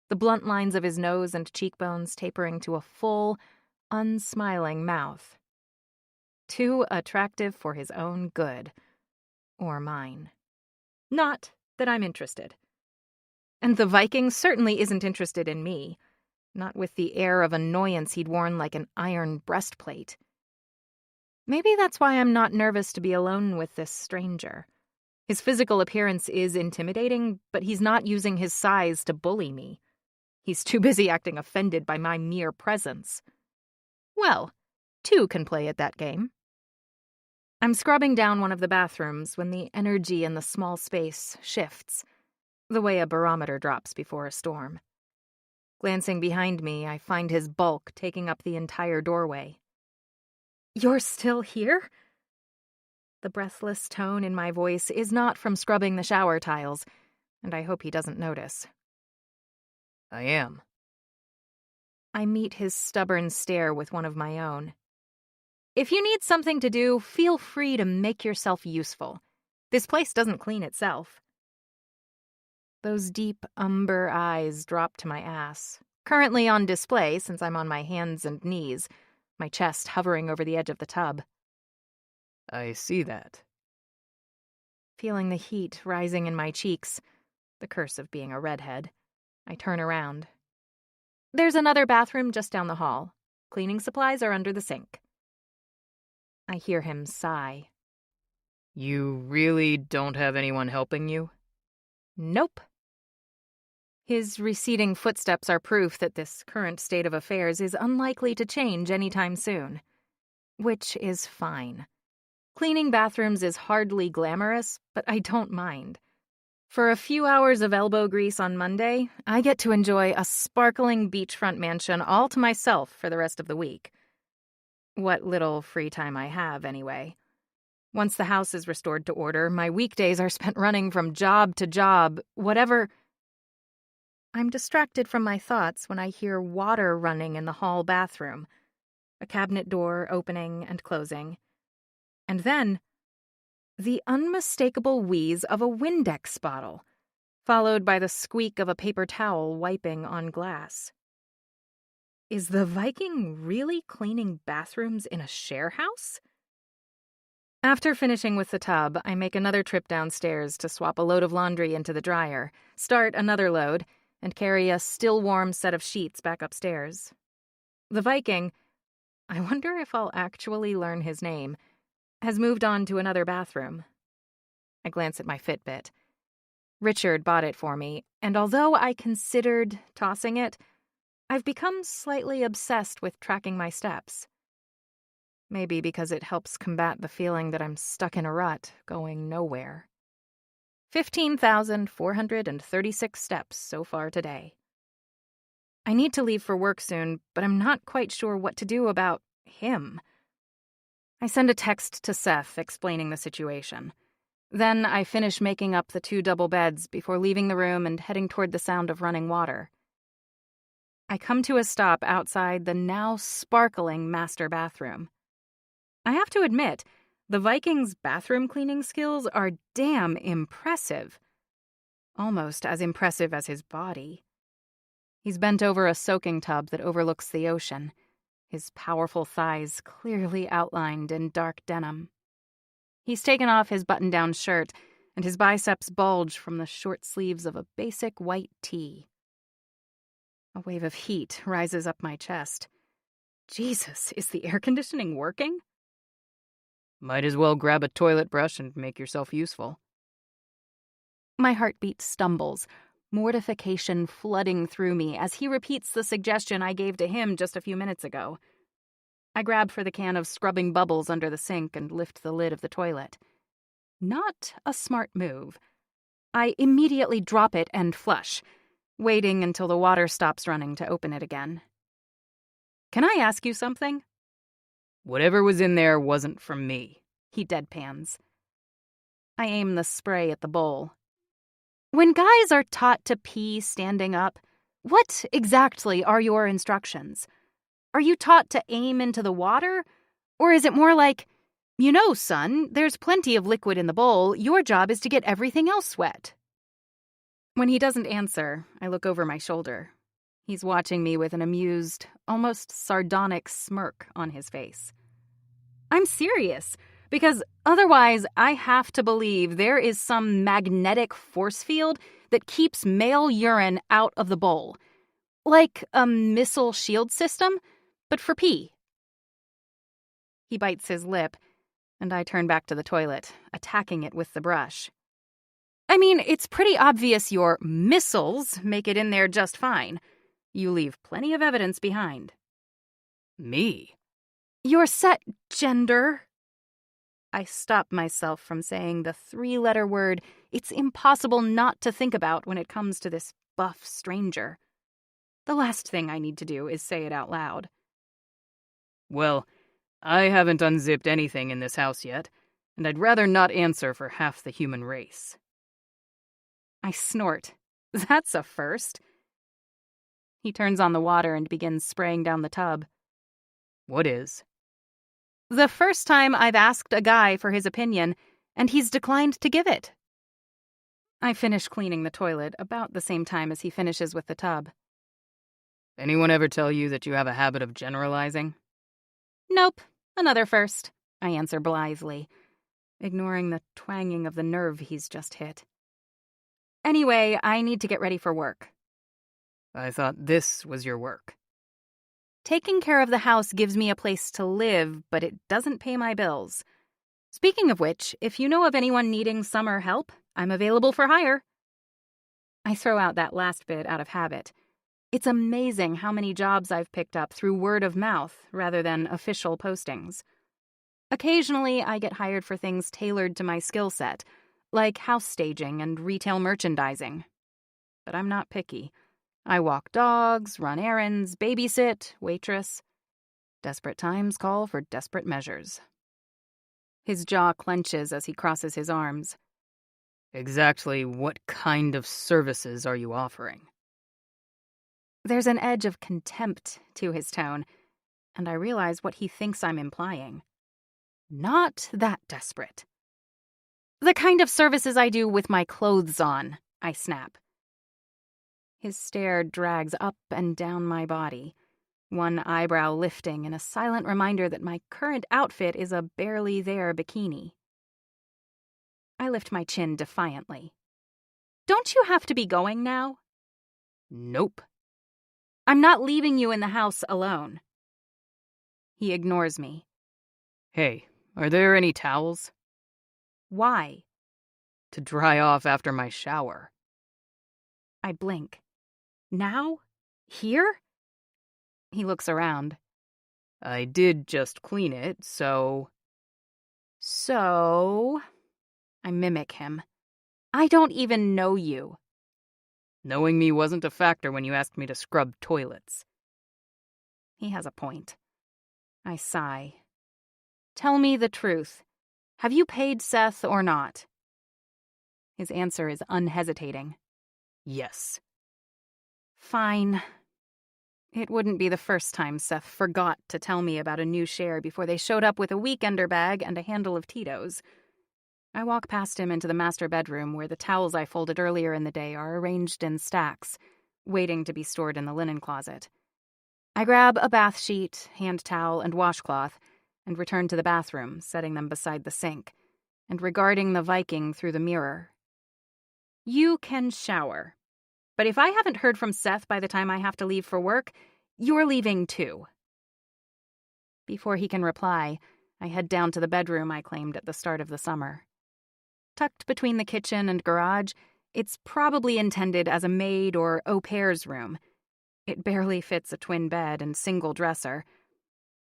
The blunt lines of his nose and cheekbones tapering to a full, unsmiling mouth. Too attractive for his own good. Or mine. Not that I'm interested. And the Viking certainly isn't interested in me. Not with the air of annoyance he'd worn like an iron breastplate. Maybe that's why I'm not nervous to be alone with this stranger. His physical appearance is intimidating, but he's not using his size to bully me. He's too busy acting offended by my mere presence. Well, two can play at that game. I'm scrubbing down one of the bathrooms when the energy in the small space shifts, the way a barometer drops before a storm. Glancing behind me, I find his bulk taking up the entire doorway. "You're still here?" The breathless tone in my voice is not from scrubbing the shower tiles, and I hope he doesn't notice. I am. I meet his stubborn stare with one of my own. If you need something to do, feel free to make yourself useful. This place doesn't clean itself. Those deep umber eyes drop to my ass, currently on display since I'm on my hands and knees, my chest hovering over the edge of the tub. I see that. Feeling the heat rising in my cheeks, the curse of being a redhead, I turn around. There's another bathroom just down the hall. Cleaning supplies are under the sink. I hear him sigh. You really don't have anyone helping you? Nope. His receding footsteps are proof that this current state of affairs is unlikely to change anytime soon. Which is fine. Cleaning bathrooms is hardly glamorous, but I don't mind. For a few hours of elbow grease on Monday, I get to enjoy a sparkling beachfront mansion all to myself for the rest of the week. What little free time I have, anyway. Once the house is restored to order, my weekdays are spent running from job to job, whatever. I'm distracted from my thoughts when I hear water running in the hall bathroom, a cabinet door opening and closing. And then, the unmistakable wheeze of a Windex bottle, followed by the squeak of a paper towel wiping on glass. Is the Viking really cleaning bathrooms in a share house? After finishing with the tub, I make another trip downstairs to swap a load of laundry into the dryer, start another load, and carry a still-warm set of sheets back upstairs. The Viking, I wonder if I'll actually learn his name, has moved on to another bathroom. I glance at my Fitbit. Richard bought it for me, and although I considered tossing it, I've become slightly obsessed with tracking my steps. Maybe because it helps combat the feeling that I'm stuck in a rut, going nowhere. 15,436 steps so far today. I need to leave for work soon, but I'm not quite sure what to do about him. I send a text to Seth explaining the situation. Then I finish making up the 2 double beds before leaving the room and heading toward the sound of running water. I come to a stop outside the now sparkling master bathroom. I have to admit, the Viking's bathroom cleaning skills are damn impressive. Almost as impressive as his body. He's bent over a soaking tub that overlooks the ocean, his powerful thighs clearly outlined in dark denim. He's taken off his button-down shirt, and his biceps bulge from the short sleeves of a basic white tee. A wave of heat rises up my chest. Jesus, is the air conditioning working? Might as well grab a toilet brush and make yourself useful. My heartbeat stumbles, mortification flooding through me as he repeats the suggestion I gave to him just a few minutes ago. I grab for the can of scrubbing bubbles under the sink and lift the lid of the toilet. Not a smart move. I immediately drop it and flush, waiting until the water stops running to open it again. Can I ask you something? Whatever was in there wasn't from me. He deadpans. I aim the spray at the bowl. When guys are taught to pee standing up, what exactly are your instructions? Are you taught to aim into the water? Or is it more like, son, there's plenty of liquid in the bowl. Your job is to get everything else wet? When he doesn't answer, I look over my shoulder. He's watching me with an amused, almost sardonic smirk on his face. I'm serious, because otherwise I have to believe there is some magnetic force field that keeps male urine out of the bowl. Like a missile shield system, but for pee. He bites his lip, and I turn back to the toilet, attacking it with the brush. I mean, it's pretty obvious your missiles make it in there just fine. You leave plenty of evidence behind. Me? Your set gender. I stop myself from saying the 3-letter word it's impossible not to think about when it comes to this buff stranger. The last thing I need to do is say it out loud. Well, I haven't unzipped anything in this house yet, and I'd rather not answer for half the human race. I snort. That's a first. He turns on the water and begins spraying down the tub. What is? The first time I've asked a guy for his opinion, and he's declined to give it. I finish cleaning the toilet about the same time as he finishes with the tub. Anyone ever tell you that you have a habit of generalizing? Nope, another first, I answer blithely, ignoring the twanging of the nerve he's just hit. Anyway, I need to get ready for work. I thought this was your work. Taking care of the house gives me a place to live, but it doesn't pay my bills. Speaking of which, if you know of anyone needing summer help, I'm available for hire. I throw out that last bit out of habit. It's amazing how many jobs I've picked up through word of mouth rather than official postings. Occasionally, I get hired for things tailored to my skill set, like house staging and retail merchandising. But I'm not picky. I walk dogs, run errands, babysit, waitress. Desperate times call for desperate measures. His jaw clenches as he crosses his arms. Exactly what kind of services are you offering? There's an edge of contempt to his tone, and I realize what he thinks I'm implying. Not that desperate. The kind of services I do with my clothes on, I snap. His stare drags up and down my body, one eyebrow lifting in a silent reminder that my current outfit is a barely there bikini. I lift my chin defiantly. Don't you have to be going now? Nope. I'm not leaving you in the house alone. He ignores me. Hey, are there any towels? Why? To dry off after my shower. I blink. Now? Here? He looks around. I did just clean it, so... So... I mimic him. I don't even know you. Knowing me wasn't a factor when you asked me to scrub toilets. He has a point. I sigh. Tell me the truth. Have you paid Seth or not? His answer is unhesitating. Yes. Fine. It wouldn't be the first time Seth forgot to tell me about a new share before they showed up with a weekender bag and a handle of Tito's. I walk past him into the master bedroom where the towels I folded earlier in the day are arranged in stacks, waiting to be stored in the linen closet. I grab a bath sheet, hand towel, and washcloth and return to the bathroom, setting them beside the sink, and regarding the Viking through the mirror. You can shower. But if I haven't heard from Seth by the time I have to leave for work, you're leaving too. Before he can reply, I head down to the bedroom I claimed at the start of the summer. Tucked between the kitchen and garage, it's probably intended as a maid or au pair's room. It barely fits a twin bed and single dresser.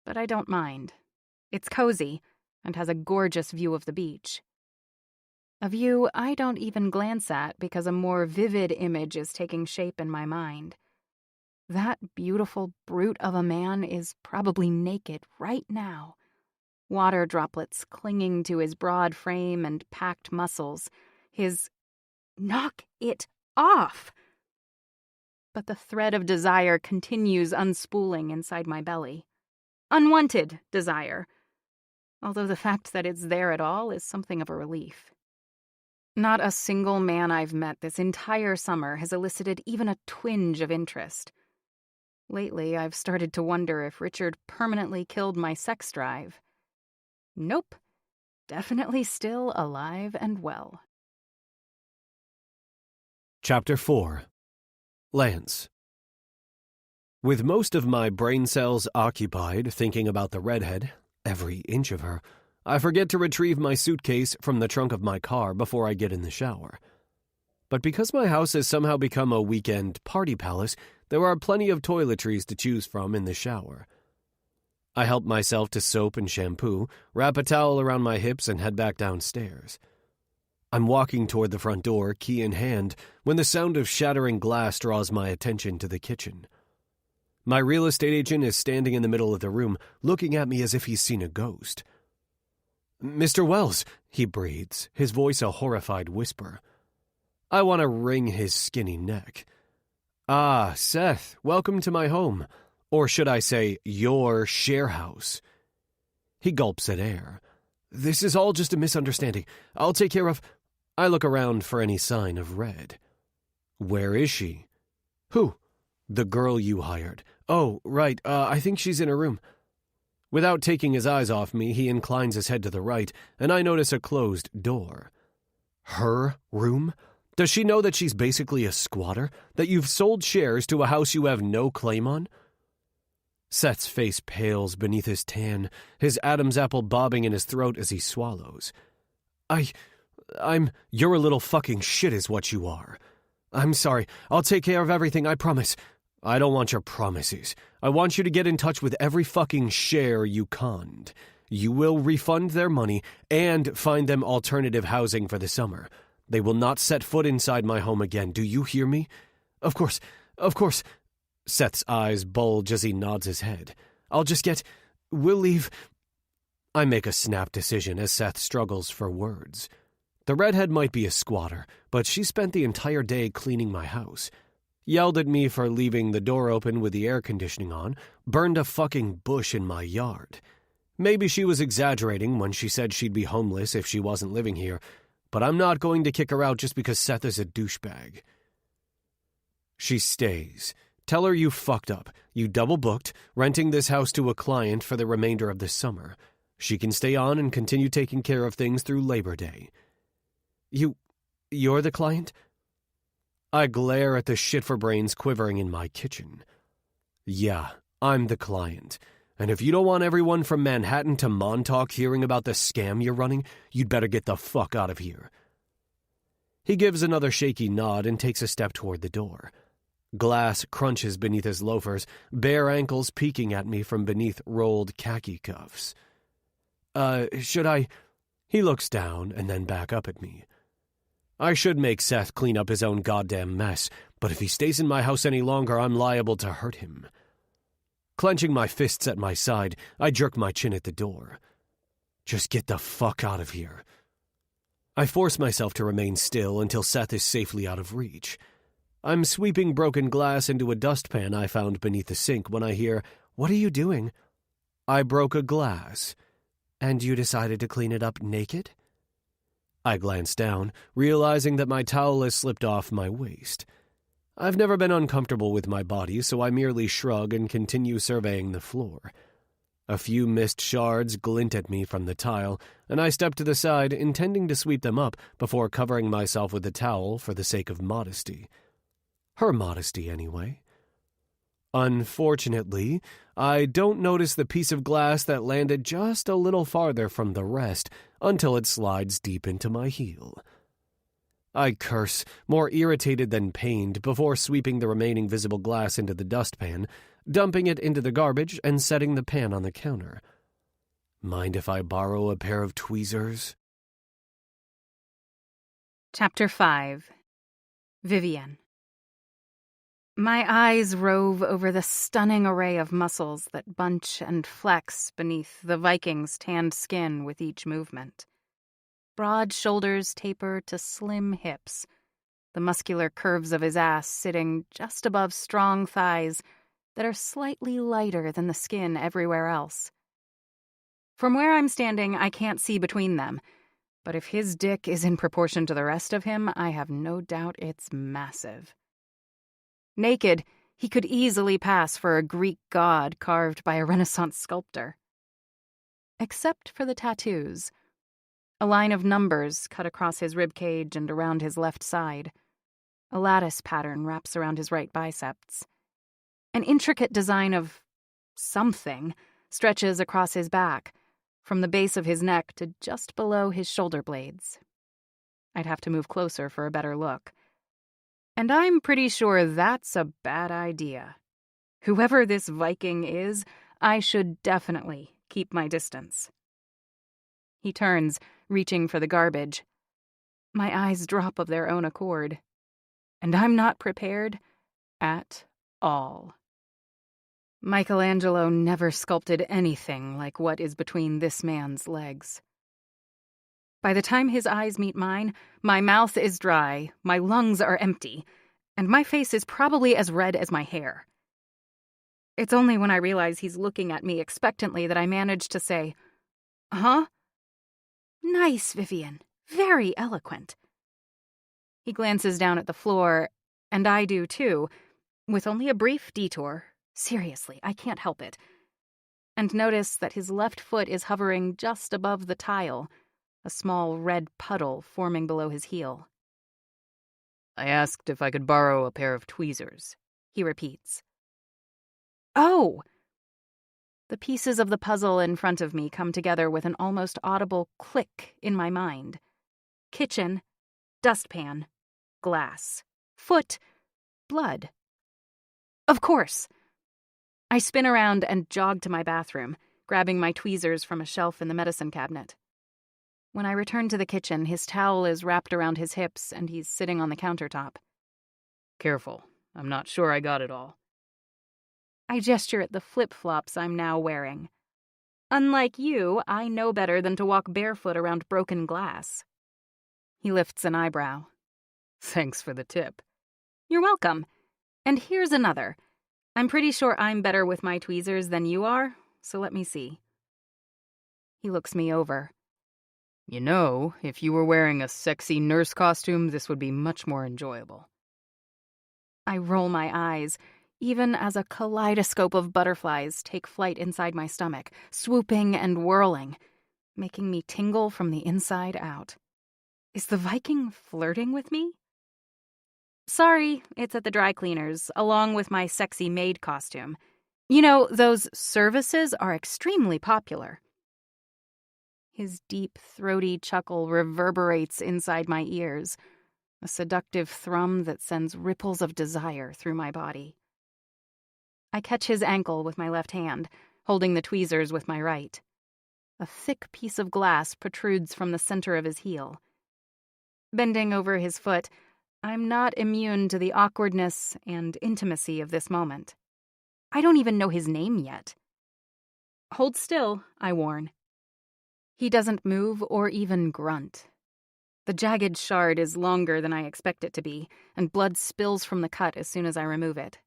But I don't mind. It's cozy and has a gorgeous view of the beach. A view I don't even glance at because a more vivid image is taking shape in my mind. That beautiful brute of a man is probably naked right now. Water droplets clinging to his broad frame and packed muscles, his Knock it off! But the thread of desire continues unspooling inside my belly. Unwanted desire. Although the fact that it's there at all is something of a relief. Not a single man I've met this entire summer has elicited even a twinge of interest. Lately, I've started to wonder if Richard permanently killed my sex drive. Nope. Definitely still alive and well. Chapter 4. Lance. With most of my brain cells occupied thinking about the redhead, every inch of her, I forget to retrieve my suitcase from the trunk of my car before I get in the shower. But because my house has somehow become a weekend party palace, there are plenty of toiletries to choose from in the shower. I help myself to soap and shampoo, wrap a towel around my hips, and head back downstairs. I'm walking toward the front door, key in hand, when the sound of shattering glass draws my attention to the kitchen. My real estate agent is standing in the middle of the room, looking at me as if he's seen a ghost. "Mr. Wells," he breathes, his voice a horrified whisper. I want to wring his skinny neck. "Ah, Seth, welcome to my home. Or should I say, your share house." He gulps at air. "This is all just a misunderstanding. I'll take care of—" I look around for any sign of Red. "Where is she?" "Who?" "The girl you hired." "Oh, right, I think she's in her room." Without taking his eyes off me, he inclines his head to the right, and I notice a closed door. Her room? Does she know that she's basically a squatter? That you've sold shares to a house you have no claim on? Seth's face pales beneath his tan, his Adam's apple bobbing in his throat as he swallows. You're a little fucking shit is what you are. I'm sorry. I'll take care of everything, I promise. I don't want your promises. I want you to get in touch with every fucking share you conned. You will refund their money and find them alternative housing for the summer. They will not set foot inside my home again. Do you hear me? Of course. Seth's eyes bulge as he nods his head. We'll leave. I make a snap decision as Seth struggles for words. The redhead might be a squatter, but she spent the entire day cleaning my house. Yelled at me for leaving the door open with the air conditioning on, burned a fucking bush in my yard. Maybe she was exaggerating when she said she'd be homeless if she wasn't living here, but I'm not going to kick her out just because Seth is a douchebag. She stays. Tell her you fucked up. You double-booked, renting this house to a client for the remainder of the summer. She can stay on and continue taking care of things through Labor Day. You're the client? I glare at the shit-for-brains quivering in my kitchen. Yeah, I'm the client. And if you don't want everyone from Manhattan to Montauk hearing about the scam you're running, you'd better get the fuck out of here. He gives another shaky nod and takes a step toward the door. Glass crunches beneath his loafers, bare ankles peeking at me from beneath rolled khaki cuffs. Should I? He looks down and then back up at me. I should make Seth clean up his own goddamn mess, but if he stays in my house any longer, I'm liable to hurt him. Clenching my fists at my side, I jerk my chin at the door. Just get the fuck out of here. I force myself to remain still until Seth is safely out of reach. I'm sweeping broken glass into a dustpan I found beneath the sink when I hear, "What are you doing?" I broke a glass. And you decided to clean it up naked? I glance down, realizing that my towel has slipped off my waist. I've never been uncomfortable with my body, so I merely shrug and continue surveying the floor. A few mist shards glint at me from the tile, and I step to the side, intending to sweep them up before covering myself with the towel for the sake of modesty. Her modesty, anyway. Unfortunately, I don't notice the piece of glass that landed just a little farther from the rest until it slides deep into my heel. I curse, more irritated than pained, before sweeping the remaining visible glass into the dustpan, dumping it into the garbage and setting the pan on the counter. Mind if I borrow a pair of tweezers? Chapter 5. Vivienne. My eyes rove over the stunning array of muscles that bunch and flex beneath the Viking's tanned skin with each movement. Broad shoulders taper to slim hips, the muscular curves of his ass sitting just above strong thighs that are slightly lighter than the skin everywhere else. From where I'm standing, I can't see between them, but if his dick is in proportion to the rest of him, I have no doubt it's massive. Naked, he could easily pass for a Greek god carved by a Renaissance sculptor. Except for the tattoos. A line of numbers cut across his ribcage and around his left side. A lattice pattern wraps around his right biceps. An intricate design of something stretches across his back, from the base of his neck to just below his shoulder blades. I'd have to move closer for a better look. And I'm pretty sure that's a bad idea. Whoever this Viking is, I should definitely keep my distance. He turns, reaching for the garbage. My eyes drop of their own accord. And I'm not prepared at all. Michelangelo never sculpted anything like what is between this man's legs. By the time his eyes meet mine, my mouth is dry, my lungs are empty, and my face is probably as red as my hair. It's only when I realize he's looking at me expectantly that I manage to say, "Huh?" "Nice, Vivian. Very eloquent." He glances down at the floor, and I do too, with only a brief detour. Seriously, I can't help it. And notice that his left foot is hovering just above the tile, a small red puddle forming below his heel. I asked if I could borrow a pair of tweezers, he repeats. Oh! The pieces of the puzzle in front of me come together with an almost audible click in my mind. Kitchen, dustpan, glass, foot, blood. Of course! I spin around and jog to my bathroom, grabbing my tweezers from a shelf in the medicine cabinet. When I return to the kitchen, his towel is wrapped around his hips and he's sitting on the countertop. Careful, I'm not sure I got it all. I gesture at the flip-flops I'm now wearing. Unlike you, I know better than to walk barefoot around broken glass. He lifts an eyebrow. Thanks for the tip. You're welcome. And here's another. I'm pretty sure I'm better with my tweezers than you are, so let me see. He looks me over. You know, if you were wearing a sexy nurse costume, this would be much more enjoyable. I roll my eyes, even as a kaleidoscope of butterflies take flight inside my stomach, swooping and whirling, making me tingle from the inside out. Is the Viking flirting with me? Sorry, it's at the dry cleaners, along with my sexy maid costume. You know, those services are extremely popular. His deep, throaty chuckle reverberates inside my ears, a seductive thrum that sends ripples of desire through my body. I catch his ankle with my left hand, holding the tweezers with my right. A thick piece of glass protrudes from the center of his heel. Bending over his foot, I'm not immune to the awkwardness and intimacy of this moment. I don't even know his name yet. Hold still, I warn. He doesn't move or even grunt. The jagged shard is longer than I expect it to be, and blood spills from the cut as soon as I remove it.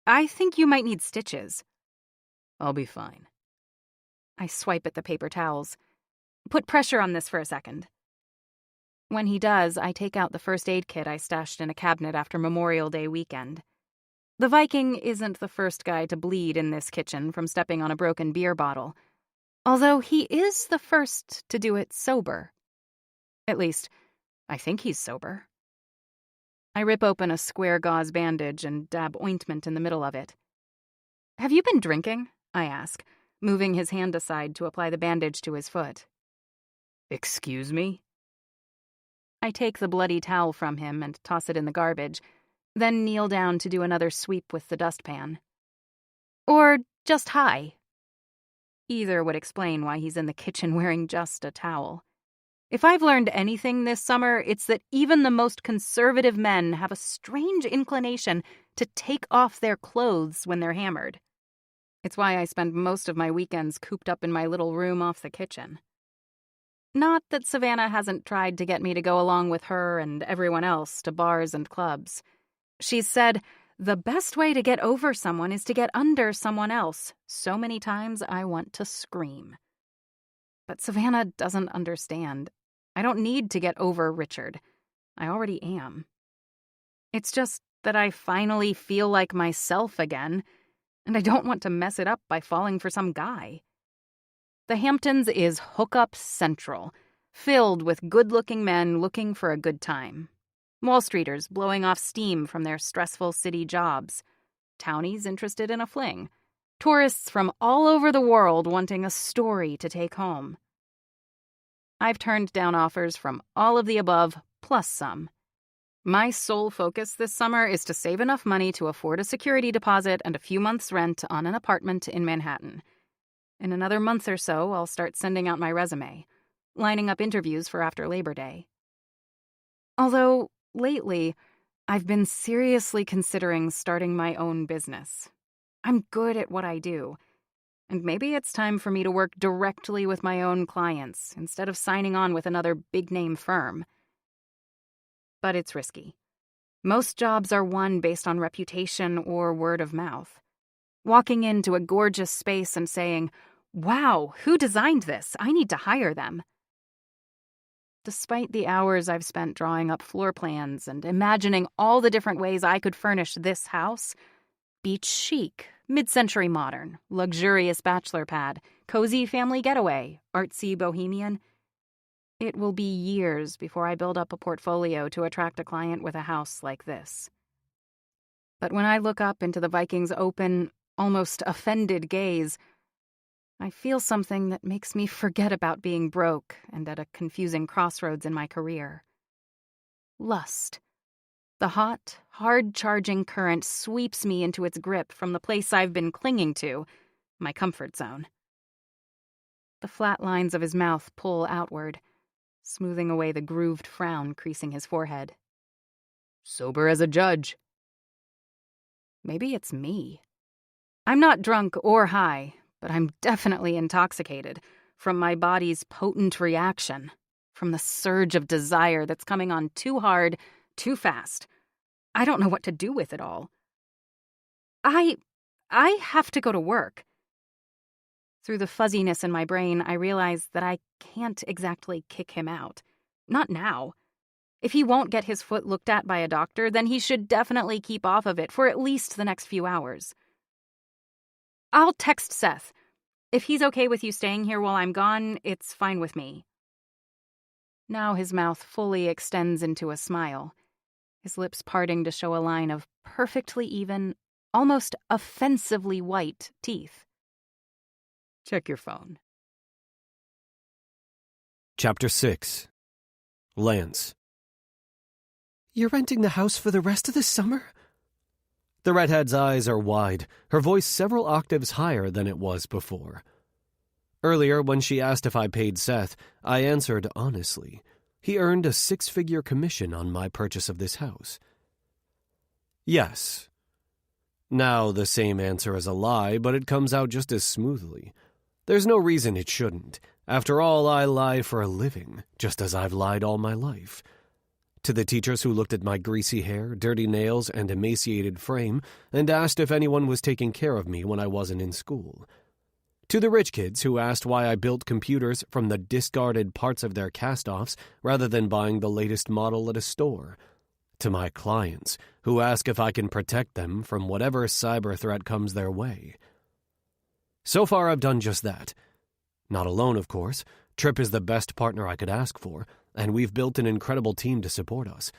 I think you might need stitches. I'll be fine. I swipe at the paper towels. Put pressure on this for a second. When he does, I take out the first aid kit I stashed in a cabinet after Memorial Day weekend. The Viking isn't the first guy to bleed in this kitchen from stepping on a broken beer bottle, although he is the first to do it sober. At least, I think he's sober. I rip open a square gauze bandage and dab ointment in the middle of it. Have you been drinking? I ask, moving his hand aside to apply the bandage to his foot. Excuse me? I take the bloody towel from him and toss it in the garbage, then kneel down to do another sweep with the dustpan. Or just hi. Either would explain why he's in the kitchen wearing just a towel. If I've learned anything this summer, it's that even the most conservative men have a strange inclination to take off their clothes when they're hammered. It's why I spend most of my weekends cooped up in my little room off the kitchen. Not that Savannah hasn't tried to get me to go along with her and everyone else to bars and clubs. She's said, the best way to get over someone is to get under someone else. So many times I want to scream. But Savannah doesn't understand. I don't need to get over Richard. I already am. It's just that I finally feel like myself again, and I don't want to mess it up by falling for some guy. The Hamptons is hookup central, filled with good-looking men looking for a good time. Wall Streeters blowing off steam from their stressful city jobs. Townies interested in a fling. Tourists from all over the world wanting a story to take home. I've turned down offers from all of the above, plus some. My sole focus this summer is to save enough money to afford a security deposit and a few months' rent on an apartment in Manhattan. In another month or so, I'll start sending out my resume, lining up interviews for after Labor Day. Although, lately, I've been seriously considering starting my own business. I'm good at what I do, and maybe it's time for me to work directly with my own clients instead of signing on with another big-name firm. But it's risky. Most jobs are won based on reputation or word of mouth. Walking into a gorgeous space and saying, "Wow, who designed this? I need to hire them." Despite the hours I've spent drawing up floor plans and imagining all the different ways I could furnish this house, beach chic, mid-century modern, luxurious bachelor pad, cozy family getaway, artsy bohemian, it will be years before I build up a portfolio to attract a client with a house like this. But when I look up into the Vikings' open, almost offended gaze, I feel something that makes me forget about being broke and at a confusing crossroads in my career. Lust. The hot, hard-charging current sweeps me into its grip from the place I've been clinging to, my comfort zone. The flat lines of his mouth pull outward, smoothing away the grooved frown creasing his forehead. Sober as a judge. Maybe it's me. I'm not drunk or high, but I'm definitely intoxicated from my body's potent reaction, from the surge of desire that's coming on too hard, too fast. I don't know what to do with it all. I have to go to work. Through the fuzziness in my brain, I realize that I can't exactly kick him out. Not now. If he won't get his foot looked at by a doctor, then he should definitely keep off of it for at least the next few hours. I'll text Seth. If he's okay with you staying here while I'm gone, it's fine with me. Now his mouth fully extends into a smile, his lips parting to show a line of perfectly even, almost offensively white teeth. Check your phone. Chapter 6. Lance. You're renting the house for the rest of the summer? The redhead's eyes are wide, her voice several octaves higher than it was before. Earlier, when she asked if I paid Seth, I answered honestly. He earned a 6-figure commission on my purchase of this house. Yes. Now the same answer is a lie, but it comes out just as smoothly. There's no reason it shouldn't. After all, I lie for a living, just as I've lied all my life. To the teachers who looked at my greasy hair, dirty nails, and emaciated frame, and asked if anyone was taking care of me when I wasn't in school. To the rich kids who asked why I built computers from the discarded parts of their cast-offs rather than buying the latest model at a store. To my clients, who ask if I can protect them from whatever cyber threat comes their way. So far, I've done just that. Not alone, of course. Tripp is the best partner I could ask for, and we've built an incredible team to support us.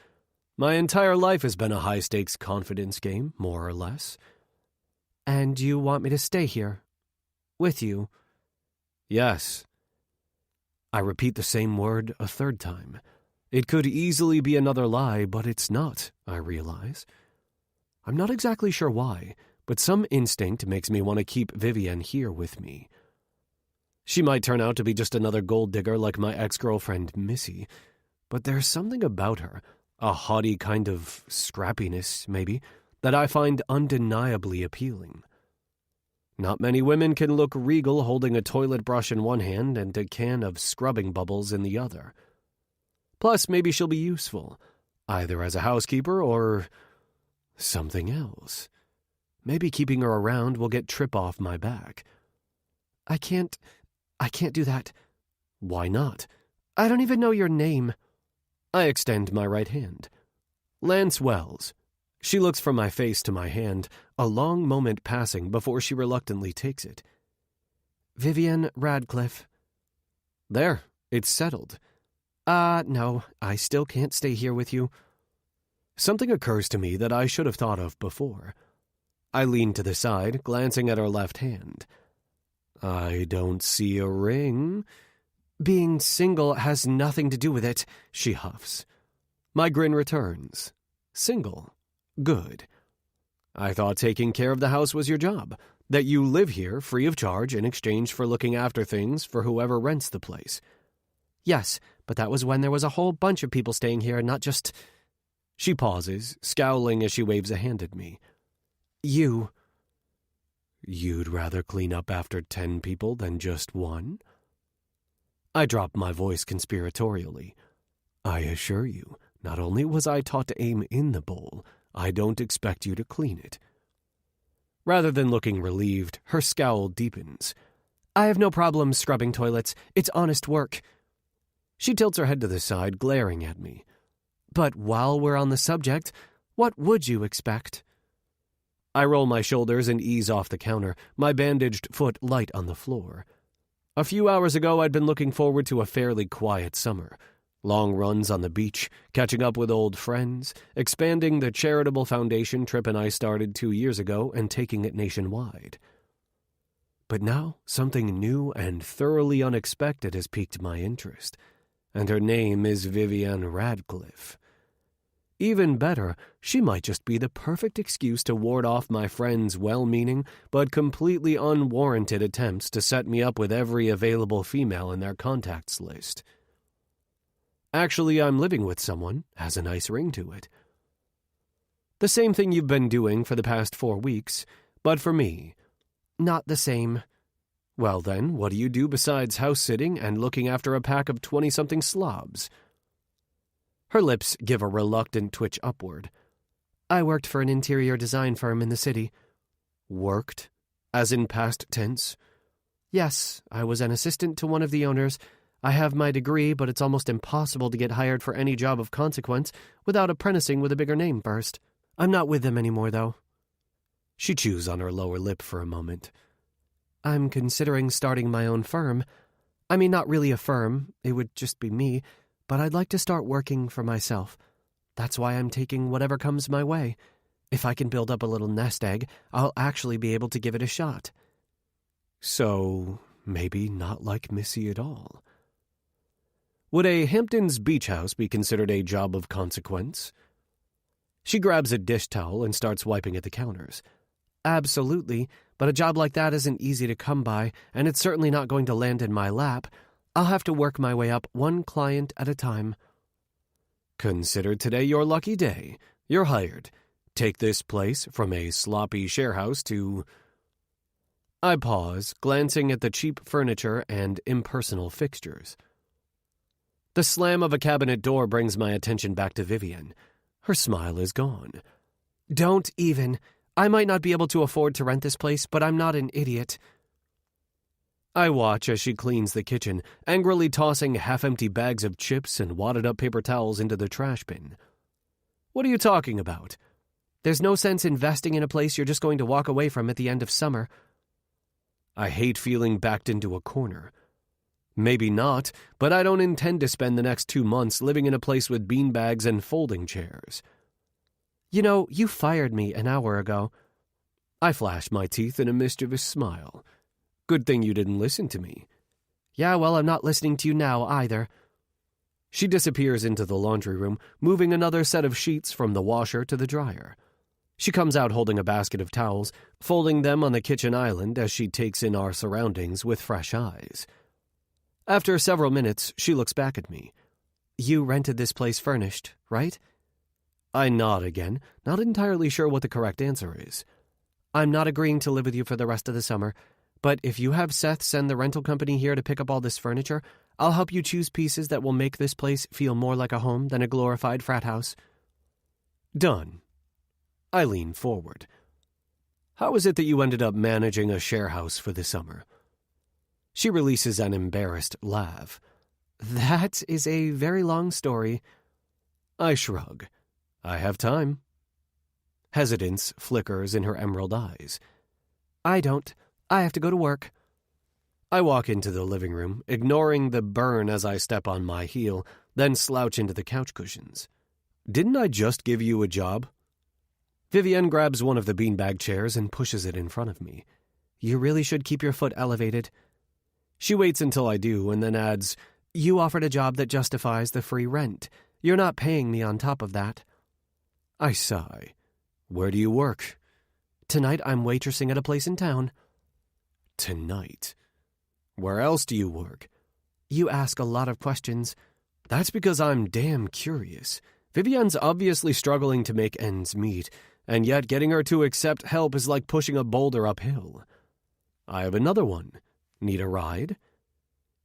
My entire life has been a high-stakes confidence game, more or less. And you want me to stay here? With you? Yes. I repeat the same word a third time. It could easily be another lie, but it's not, I realize. I'm not exactly sure why, but some instinct makes me want to keep Vivienne here with me. She might turn out to be just another gold digger like my ex-girlfriend Missy, but there's something about her, a haughty kind of scrappiness, maybe, that I find undeniably appealing. Not many women can look regal holding a toilet brush in one hand and a can of scrubbing bubbles in the other. Plus, maybe she'll be useful, either as a housekeeper or something else. Maybe keeping her around will get Trip off my back. I can't do that. Why not? I don't even know your name. I extend my right hand. Lance Wells. She looks from my face to my hand, a long moment passing before she reluctantly takes it. Vivian Radcliffe. There, it's settled. No, I still can't stay here with you. Something occurs to me that I should have thought of before. I lean to the side, glancing at her left hand. I don't see a ring. Being single has nothing to do with it, she huffs. My grin returns. Single. Good. I thought taking care of the house was your job, that you live here free of charge in exchange for looking after things for whoever rents the place. Yes, but that was when there was a whole bunch of people staying here, not just... She pauses, scowling as she waves a hand at me. You. You'd rather clean up after 10 people than just one? I drop my voice conspiratorially. I assure you, not only was I taught to aim in the bowl, I don't expect you to clean it. Rather than looking relieved, her scowl deepens. I have no problem scrubbing toilets. It's honest work. She tilts her head to the side, glaring at me. But while we're on the subject, what would you expect? I roll my shoulders and ease off the counter, my bandaged foot light on the floor. A few hours ago, I'd been looking forward to a fairly quiet summer. Long runs on the beach, catching up with old friends, expanding the charitable foundation Trip and I started 2 years ago and taking it nationwide. But now, something new and thoroughly unexpected has piqued my interest, and her name is Vivian Radcliffe. Even better, she might just be the perfect excuse to ward off my friend's well-meaning but completely unwarranted attempts to set me up with every available female in their contacts list. Actually, I'm living with someone, has a nice ring to it. The same thing you've been doing for the past 4 weeks, but for me, not the same. Well then, what do you do besides house-sitting and looking after a pack of 20-something slobs? Her lips give a reluctant twitch upward. I worked for an interior design firm in the city. Worked? As in past tense? Yes, I was an assistant to one of the owners. I have my degree, but it's almost impossible to get hired for any job of consequence without apprenticing with a bigger name first. I'm not with them anymore, though. She chews on her lower lip for a moment. I'm considering starting my own firm. I mean, not really a firm. It would just be me. But I'd like to start working for myself. That's why I'm taking whatever comes my way. If I can build up a little nest egg, I'll actually be able to give it a shot. So, maybe not like Missy at all. Would a Hamptons beach house be considered a job of consequence? She grabs a dish towel and starts wiping at the counters. Absolutely, but a job like that isn't easy to come by, and it's certainly not going to land in my lap. I'll have to work my way up one client at a time. Consider today your lucky day. You're hired. Take this place from a sloppy sharehouse to... I pause, glancing at the cheap furniture and impersonal fixtures. The slam of a cabinet door brings my attention back to Vivian. Her smile is gone. Don't even. I might not be able to afford to rent this place, but I'm not an idiot. I watch as she cleans the kitchen, angrily tossing half-empty bags of chips and wadded-up paper towels into the trash bin. What are you talking about? There's no sense investing in a place you're just going to walk away from at the end of summer. I hate feeling backed into a corner. Maybe not, but I don't intend to spend the next 2 months living in a place with beanbags and folding chairs. You know, you fired me an hour ago. I flash my teeth in a mischievous smile. Good thing you didn't listen to me. Yeah, well, I'm not listening to you now either. She disappears into the laundry room, moving another set of sheets from the washer to the dryer. She comes out holding a basket of towels, folding them on the kitchen island as she takes in our surroundings with fresh eyes. After several minutes, she looks back at me. You rented this place furnished, right? I nod again, not entirely sure what the correct answer is. I'm not agreeing to live with you for the rest of the summer, but if you have Seth send the rental company here to pick up all this furniture, I'll help you choose pieces that will make this place feel more like a home than a glorified frat house. Done. I lean forward. How is it that you ended up managing a share house for the summer? She releases an embarrassed laugh. That is a very long story. I shrug. I have time. Hesitance flickers in her emerald eyes. I don't. I have to go to work. I walk into the living room, ignoring the burn as I step on my heel, then slouch into the couch cushions. Didn't I just give you a job? Vivienne grabs one of the beanbag chairs and pushes it in front of me. You really should keep your foot elevated. She waits until I do and then adds, You offered a job that justifies the free rent. You're not paying me on top of that. I sigh. Where do you work? Tonight I'm waitressing at a place in town. Tonight? Where else do you work? You ask a lot of questions. That's because I'm damn curious. Vivienne's obviously struggling to make ends meet, and yet getting her to accept help is like pushing a boulder uphill. I have another one. Need a ride?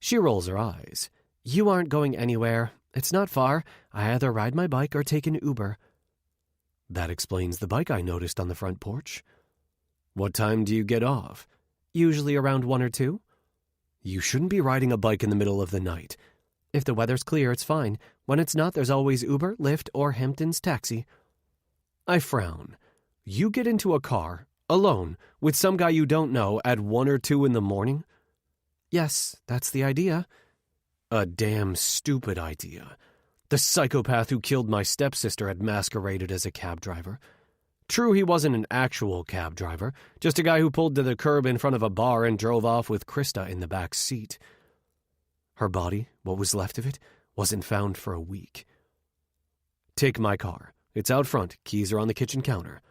She rolls her eyes. You aren't going anywhere. It's not far. I either ride my bike or take an Uber. That explains the bike I noticed on the front porch. What time do you get off? Usually around 1 or 2. You shouldn't be riding a bike in the middle of the night. If the weather's clear, it's fine. When it's not, there's always Uber, Lyft, or Hamptons taxi. I frown. You get into a car, alone, with some guy you don't know at 1 or 2 in the morning? Yes, that's the idea. A damn stupid idea. The psychopath who killed my stepsister had masqueraded as a cab driver. True, he wasn't an actual cab driver, just a guy who pulled to the curb in front of a bar and drove off with Krista in the back seat. Her body, what was left of it, wasn't found for a week. Take my car. It's out front. Keys are on the kitchen counter.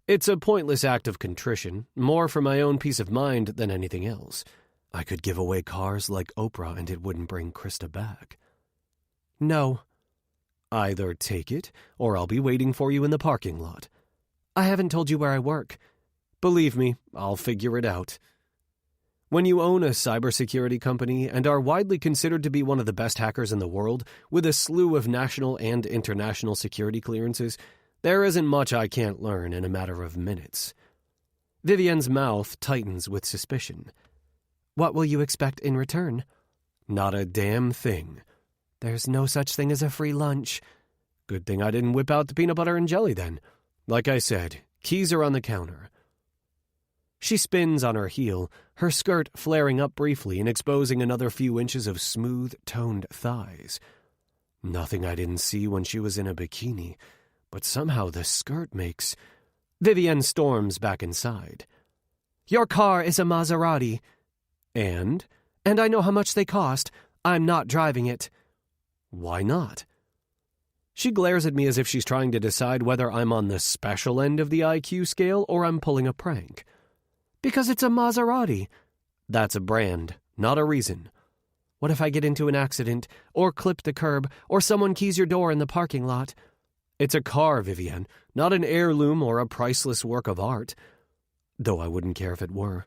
It's a pointless act of contrition, more for my own peace of mind than anything else. I could give away cars like Oprah and it wouldn't bring Krista back. No. Either take it, or I'll be waiting for you in the parking lot. I haven't told you where I work. Believe me, I'll figure it out. When you own a cybersecurity company and are widely considered to be one of the best hackers in the world, with a slew of national and international security clearances, there isn't much I can't learn in a matter of minutes. Vivienne's mouth tightens with suspicion. What will you expect in return? Not a damn thing. There's no such thing as a free lunch. Good thing I didn't whip out the peanut butter and jelly then. Like I said, keys are on the counter. She spins on her heel, her skirt flaring up briefly and exposing another few inches of smooth, toned thighs. Nothing I didn't see when she was in a bikini, but somehow the skirt makes... Vivienne storms back inside. Your car is a Maserati. And I know how much they cost. I'm not driving it. Why not? She glares at me as if she's trying to decide whether I'm on the special end of the IQ scale or I'm pulling a prank. Because it's a Maserati. That's a brand, not a reason. What if I get into an accident, or clip the curb, or someone keys your door in the parking lot? It's a car, Vivienne, not an heirloom or a priceless work of art. Though I wouldn't care if it were.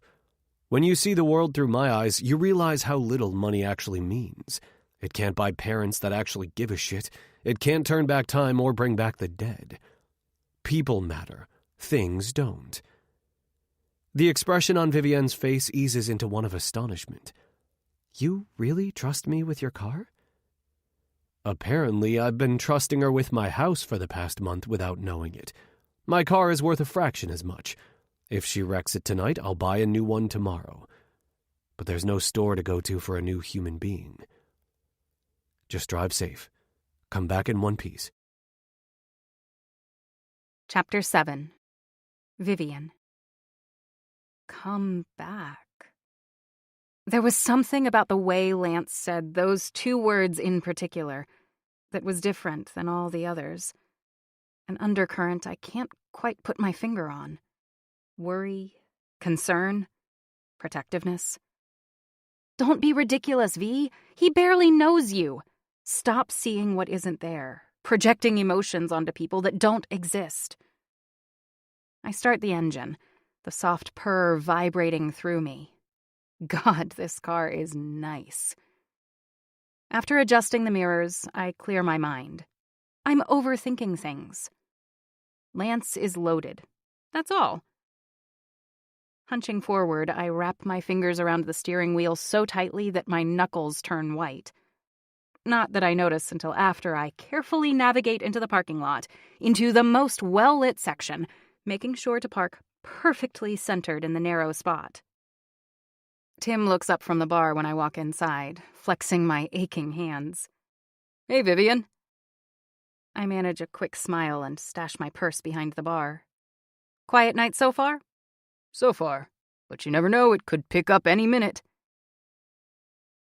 When you see the world through my eyes, you realize how little money actually means. It can't buy parents that actually give a shit. It can't turn back time or bring back the dead. People matter. Things don't. The expression on Vivienne's face eases into one of astonishment. You really trust me with your car? Apparently, I've been trusting her with my house for the past month without knowing it. My car is worth a fraction as much. If she wrecks it tonight, I'll buy a new one tomorrow. But there's no store to go to for a new human being. Just drive safe. Come back in one piece. Chapter 7. Vivienne. Come back. There was something about the way Lance said those 2 words in particular that was different than all the others. An undercurrent I can't quite put my finger on. Worry, concern, protectiveness. Don't be ridiculous, V. He barely knows you. Stop seeing what isn't there, projecting emotions onto people that don't exist. I start the engine, the soft purr vibrating through me. God, this car is nice. After adjusting the mirrors, I clear my mind. I'm overthinking things. Lance is loaded. That's all. Hunching forward, I wrap my fingers around the steering wheel so tightly that my knuckles turn white. Not that I notice until after I carefully navigate into the parking lot, into the most well-lit section, making sure to park perfectly centered in the narrow spot. Tim looks up from the bar when I walk inside, flexing my aching hands. Hey, Vivian. I manage a quick smile and stash my purse behind the bar. Quiet night so far? So far. But you never know, it could pick up any minute.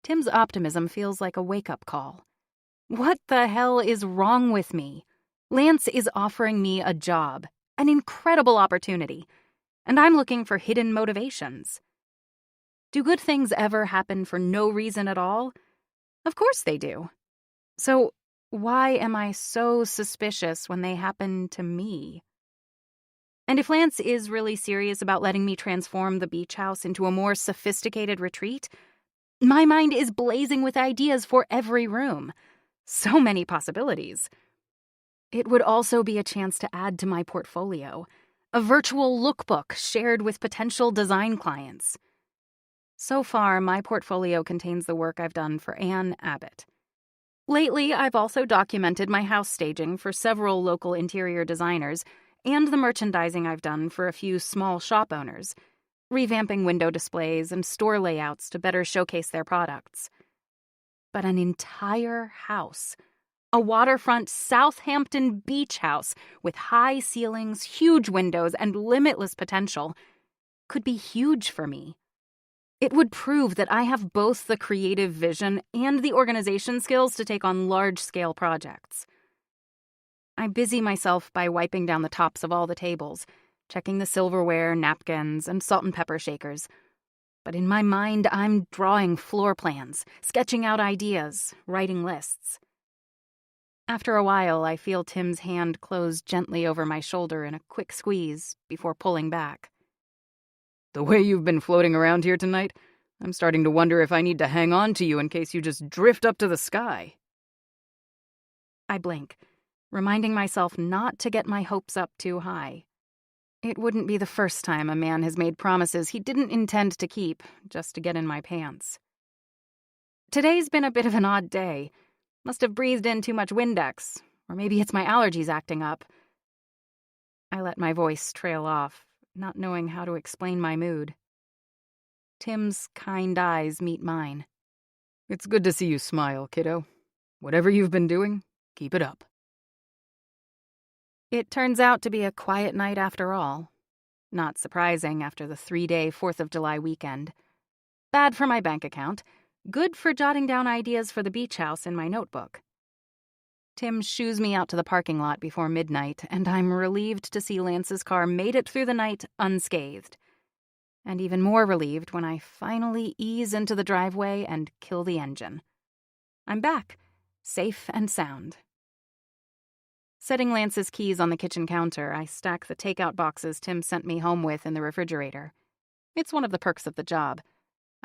Tim's optimism feels like a wake-up call. What the hell is wrong with me? Lance is offering me a job, an incredible opportunity, and I'm looking for hidden motivations. Do good things ever happen for no reason at all? Of course they do. So why am I so suspicious when they happen to me? And if Lance is really serious about letting me transform the beach house into a more sophisticated retreat, my mind is blazing with ideas for every room. So many possibilities. It would also be a chance to add to my portfolio, a virtual lookbook shared with potential design clients. So far, my portfolio contains the work I've done for Anne Abbott. Lately, I've also documented my house staging for several local interior designers and the merchandising I've done for a few small shop owners, revamping window displays and store layouts to better showcase their products. But an entire house, a waterfront Southampton beach house with high ceilings, huge windows, and limitless potential, could be huge for me. It would prove that I have both the creative vision and the organization skills to take on large-scale projects. I busy myself by wiping down the tops of all the tables, checking the silverware, napkins, and salt and pepper shakers. But in my mind, I'm drawing floor plans, sketching out ideas, writing lists. After a while, I feel Tim's hand close gently over my shoulder in a quick squeeze before pulling back. The way you've been floating around here tonight, I'm starting to wonder if I need to hang on to you in case you just drift up to the sky. I blink, reminding myself not to get my hopes up too high. It wouldn't be the first time a man has made promises he didn't intend to keep just to get in my pants. Today's been a bit of an odd day. Must have breathed in too much Windex, or maybe it's my allergies acting up. I let my voice trail off, not knowing how to explain my mood. Tim's kind eyes meet mine. It's good to see you smile, kiddo. Whatever you've been doing, keep it up. It turns out to be a quiet night after all. Not surprising after the 3-day 4th of July weekend. Bad for my bank account. Good for jotting down ideas for the beach house in my notebook. Tim shoos me out to the parking lot before midnight, and I'm relieved to see Lance's car made it through the night unscathed. And even more relieved when I finally ease into the driveway and kill the engine. I'm back, safe and sound. Setting Lance's keys on the kitchen counter, I stack the takeout boxes Tim sent me home with in the refrigerator. It's one of the perks of the job.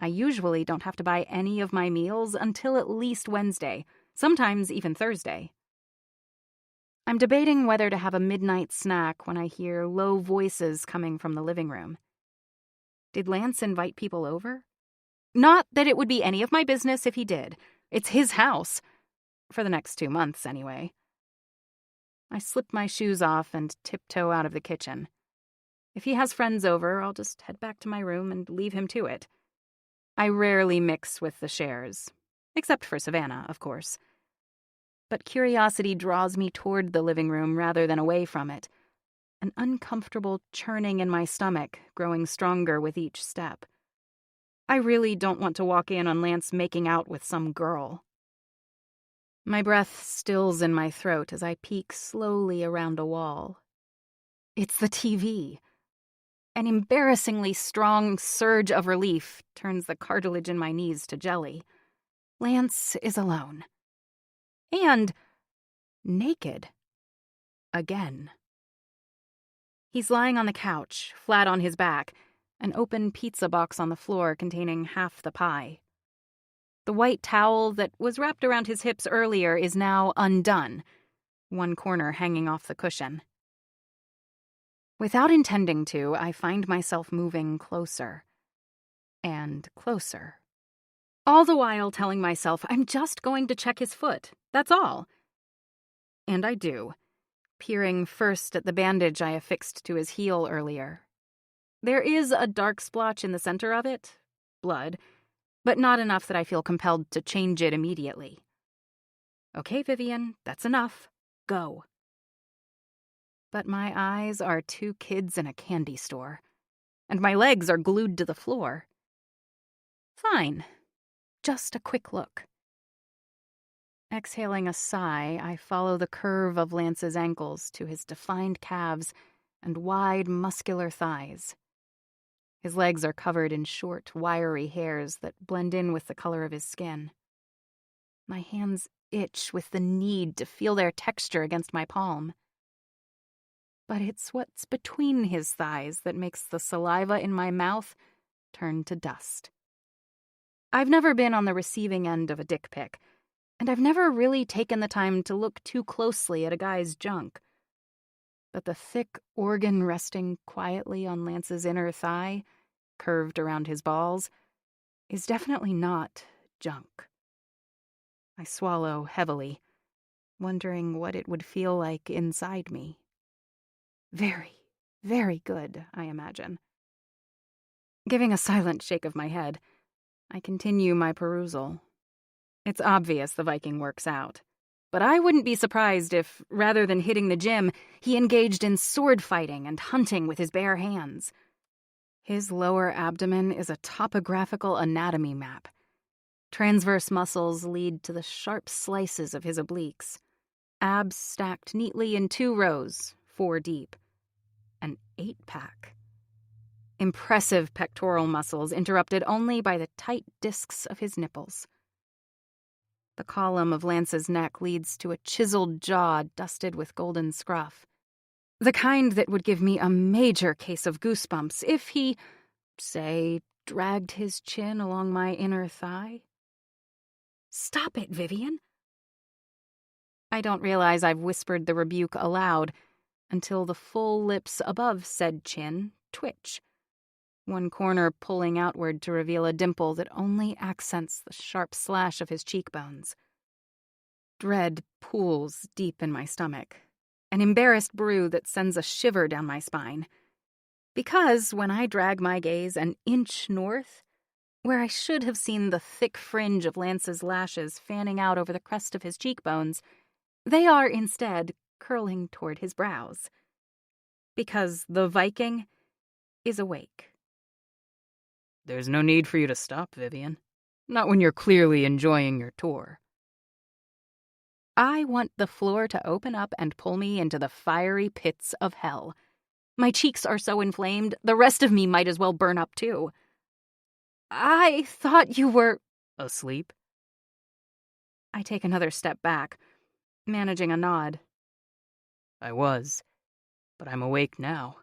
I usually don't have to buy any of my meals until at least Wednesday, sometimes even Thursday. I'm debating whether to have a midnight snack when I hear low voices coming from the living room. Did Lance invite people over? Not that it would be any of my business if he did. It's his house. For the next 2 months, anyway. I slip my shoes off and tiptoe out of the kitchen. If he has friends over, I'll just head back to my room and leave him to it. I rarely mix with the shares. Except for Savannah, of course. But curiosity draws me toward the living room rather than away from it. An uncomfortable churning in my stomach, growing stronger with each step. I really don't want to walk in on Lance making out with some girl. My breath stills in my throat as I peek slowly around a wall. It's the TV. An embarrassingly strong surge of relief turns the cartilage in my knees to jelly. Lance is alone. And naked. Again. He's lying on the couch, flat on his back, an open pizza box on the floor containing half the pie. The white towel that was wrapped around his hips earlier is now undone, one corner hanging off the cushion. Without intending to, I find myself moving closer and closer, all the while telling myself I'm just going to check his foot, that's all. And I do, peering first at the bandage I affixed to his heel earlier. There is a dark splotch in the center of it, blood, but not enough that I feel compelled to change it immediately. Okay, Vivian, that's enough. Go. But my eyes are two kids in a candy store, and my legs are glued to the floor. Fine. Just a quick look. Exhaling a sigh, I follow the curve of Lance's ankles to his defined calves and wide, muscular thighs. His legs are covered in short, wiry hairs that blend in with the color of his skin. My hands itch with the need to feel their texture against my palm. But it's what's between his thighs that makes the saliva in my mouth turn to dust. I've never been on the receiving end of a dick pic, and I've never really taken the time to look too closely at a guy's junk. But the thick organ resting quietly on Lance's inner thigh, curved around his balls, is definitely not junk. I swallow heavily, wondering what it would feel like inside me. Very, very good, I imagine. Giving a silent shake of my head, I continue my perusal. It's obvious the Viking works out, but I wouldn't be surprised if, rather than hitting the gym, he engaged in sword fighting and hunting with his bare hands. His lower abdomen is a topographical anatomy map. Transverse muscles lead to the sharp slices of his obliques. Abs stacked neatly in 2 rows, 4 deep. An 8-pack. Impressive pectoral muscles interrupted only by the tight discs of his nipples. The column of Lance's neck leads to a chiseled jaw dusted with golden scruff. The kind that would give me a major case of goosebumps if he, say, dragged his chin along my inner thigh. Stop it, Vivian. I don't realize I've whispered the rebuke aloud until the full lips above said chin twitch, one corner pulling outward to reveal a dimple that only accents the sharp slash of his cheekbones. Dread pools deep in my stomach, an embarrassed brew that sends a shiver down my spine. Because when I drag my gaze an inch north, where I should have seen the thick fringe of Lance's lashes fanning out over the crest of his cheekbones, they are instead curling toward his brows. Because the Viking is awake. There's no need for you to stop, Vivian. Not when you're clearly enjoying your tour. I want the floor to open up and pull me into the fiery pits of hell. My cheeks are so inflamed, the rest of me might as well burn up too. I thought you were... Asleep? I take another step back, managing a nod. I was, but I'm awake now.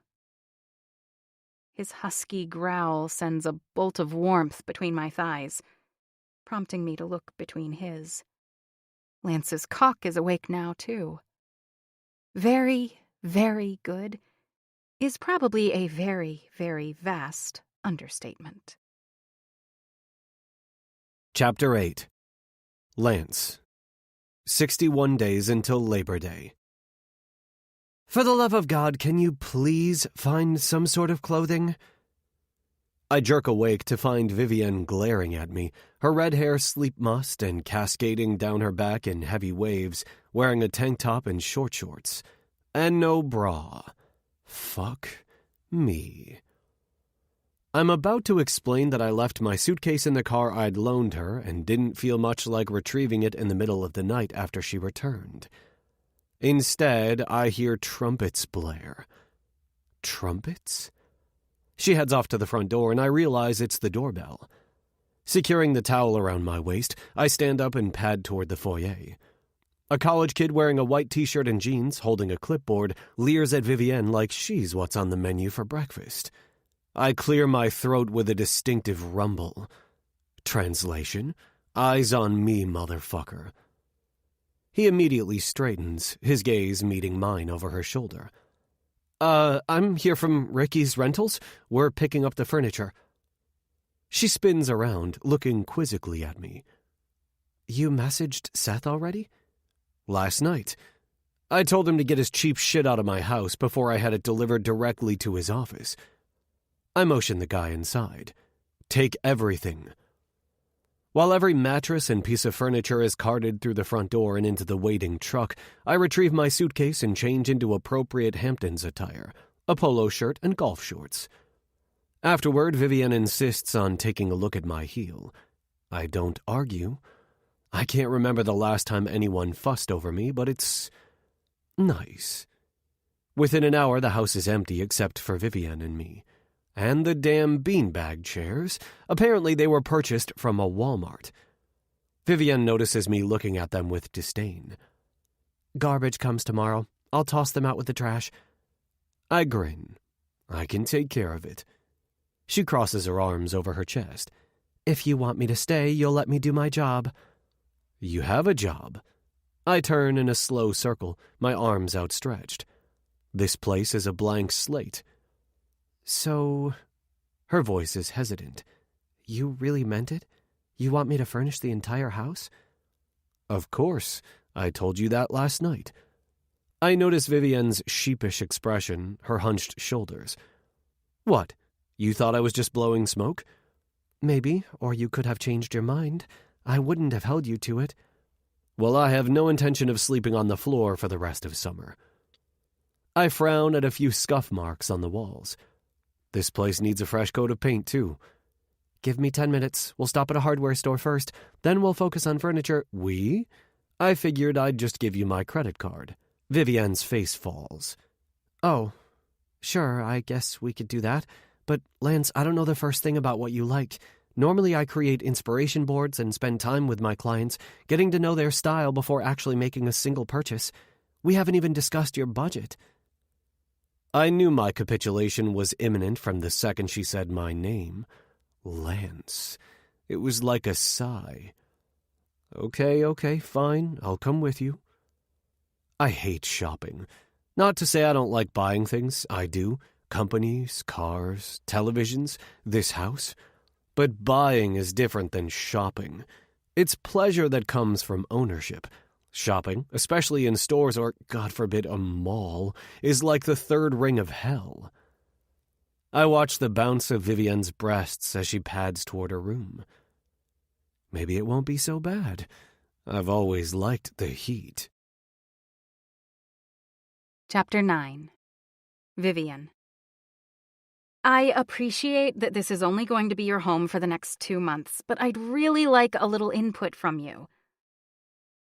His husky growl sends a bolt of warmth between my thighs, prompting me to look between his. Lance's cock is awake now, too. Very, very good is probably a very, very vast understatement. Chapter 8. Lance. 61 days until Labor Day. For the love of God, can you please find some sort of clothing? I jerk awake to find Vivienne glaring at me, her red hair sleep-mussed and cascading down her back in heavy waves, wearing a tank top and short shorts. And no bra. Fuck me. I'm about to explain that I left my suitcase in the car I'd loaned her and didn't feel much like retrieving it in the middle of the night after she returned. Instead, I hear trumpets blare. Trumpets? She heads off to the front door, and I realize it's the doorbell. Securing the towel around my waist, I stand up and pad toward the foyer. A college kid wearing a white t-shirt and jeans, holding a clipboard, leers at Vivienne like she's what's on the menu for breakfast. I clear my throat with a distinctive rumble. Translation: eyes on me, motherfucker. He immediately straightens, his gaze meeting mine over her shoulder. I'm here from Ricky's Rentals. We're picking up the furniture. She spins around, looking quizzically at me. You messaged Seth already? Last night. I told him to get his cheap shit out of my house before I had it delivered directly to his office. I motion the guy inside. Take everything. While every mattress and piece of furniture is carted through the front door and into the waiting truck, I retrieve my suitcase and change into appropriate Hamptons attire, a polo shirt and golf shorts. Afterward, Vivienne insists on taking a look at my heel. I don't argue. I can't remember the last time anyone fussed over me, but it's nice. Within an hour, the house is empty except for Vivienne and me. And the damn beanbag chairs. Apparently they were purchased from a Walmart. Vivienne notices me looking at them with disdain. Garbage comes tomorrow. I'll toss them out with the trash. I grin. I can take care of it. She crosses her arms over her chest. If you want me to stay, you'll let me do my job. You have a job. I turn in a slow circle, my arms outstretched. This place is a blank slate. So, her voice is hesitant. You really meant it? You want me to furnish the entire house? Of course. I told you that last night. I notice Vivienne's sheepish expression, her hunched shoulders. What? You thought I was just blowing smoke? Maybe, or you could have changed your mind. I wouldn't have held you to it. Well, I have no intention of sleeping on the floor for the rest of summer. I frown at a few scuff marks on the walls. This place needs a fresh coat of paint, too. Give me 10 minutes. We'll stop at a hardware store first. Then we'll focus on furniture. We? I figured I'd just give you my credit card. Vivienne's face falls. Oh, sure, I guess we could do that. But, Lance, I don't know the first thing about what you like. Normally I create inspiration boards and spend time with my clients, getting to know their style before actually making a single purchase. We haven't even discussed your budget. I knew my capitulation was imminent from the second she said my name. Lance. It was like a sigh. Okay, fine. I'll come with you. I hate shopping. Not to say I don't like buying things. I do. Companies, cars, televisions, this house. But buying is different than shopping. It's pleasure that comes from ownership. Shopping, especially in stores or, God forbid, a mall, is like the third ring of hell. I watch the bounce of Vivienne's breasts as she pads toward her room. Maybe it won't be so bad. I've always liked the heat. Chapter 9. Vivienne. I appreciate that this is only going to be your home for the next 2 months, but I'd really like a little input from you.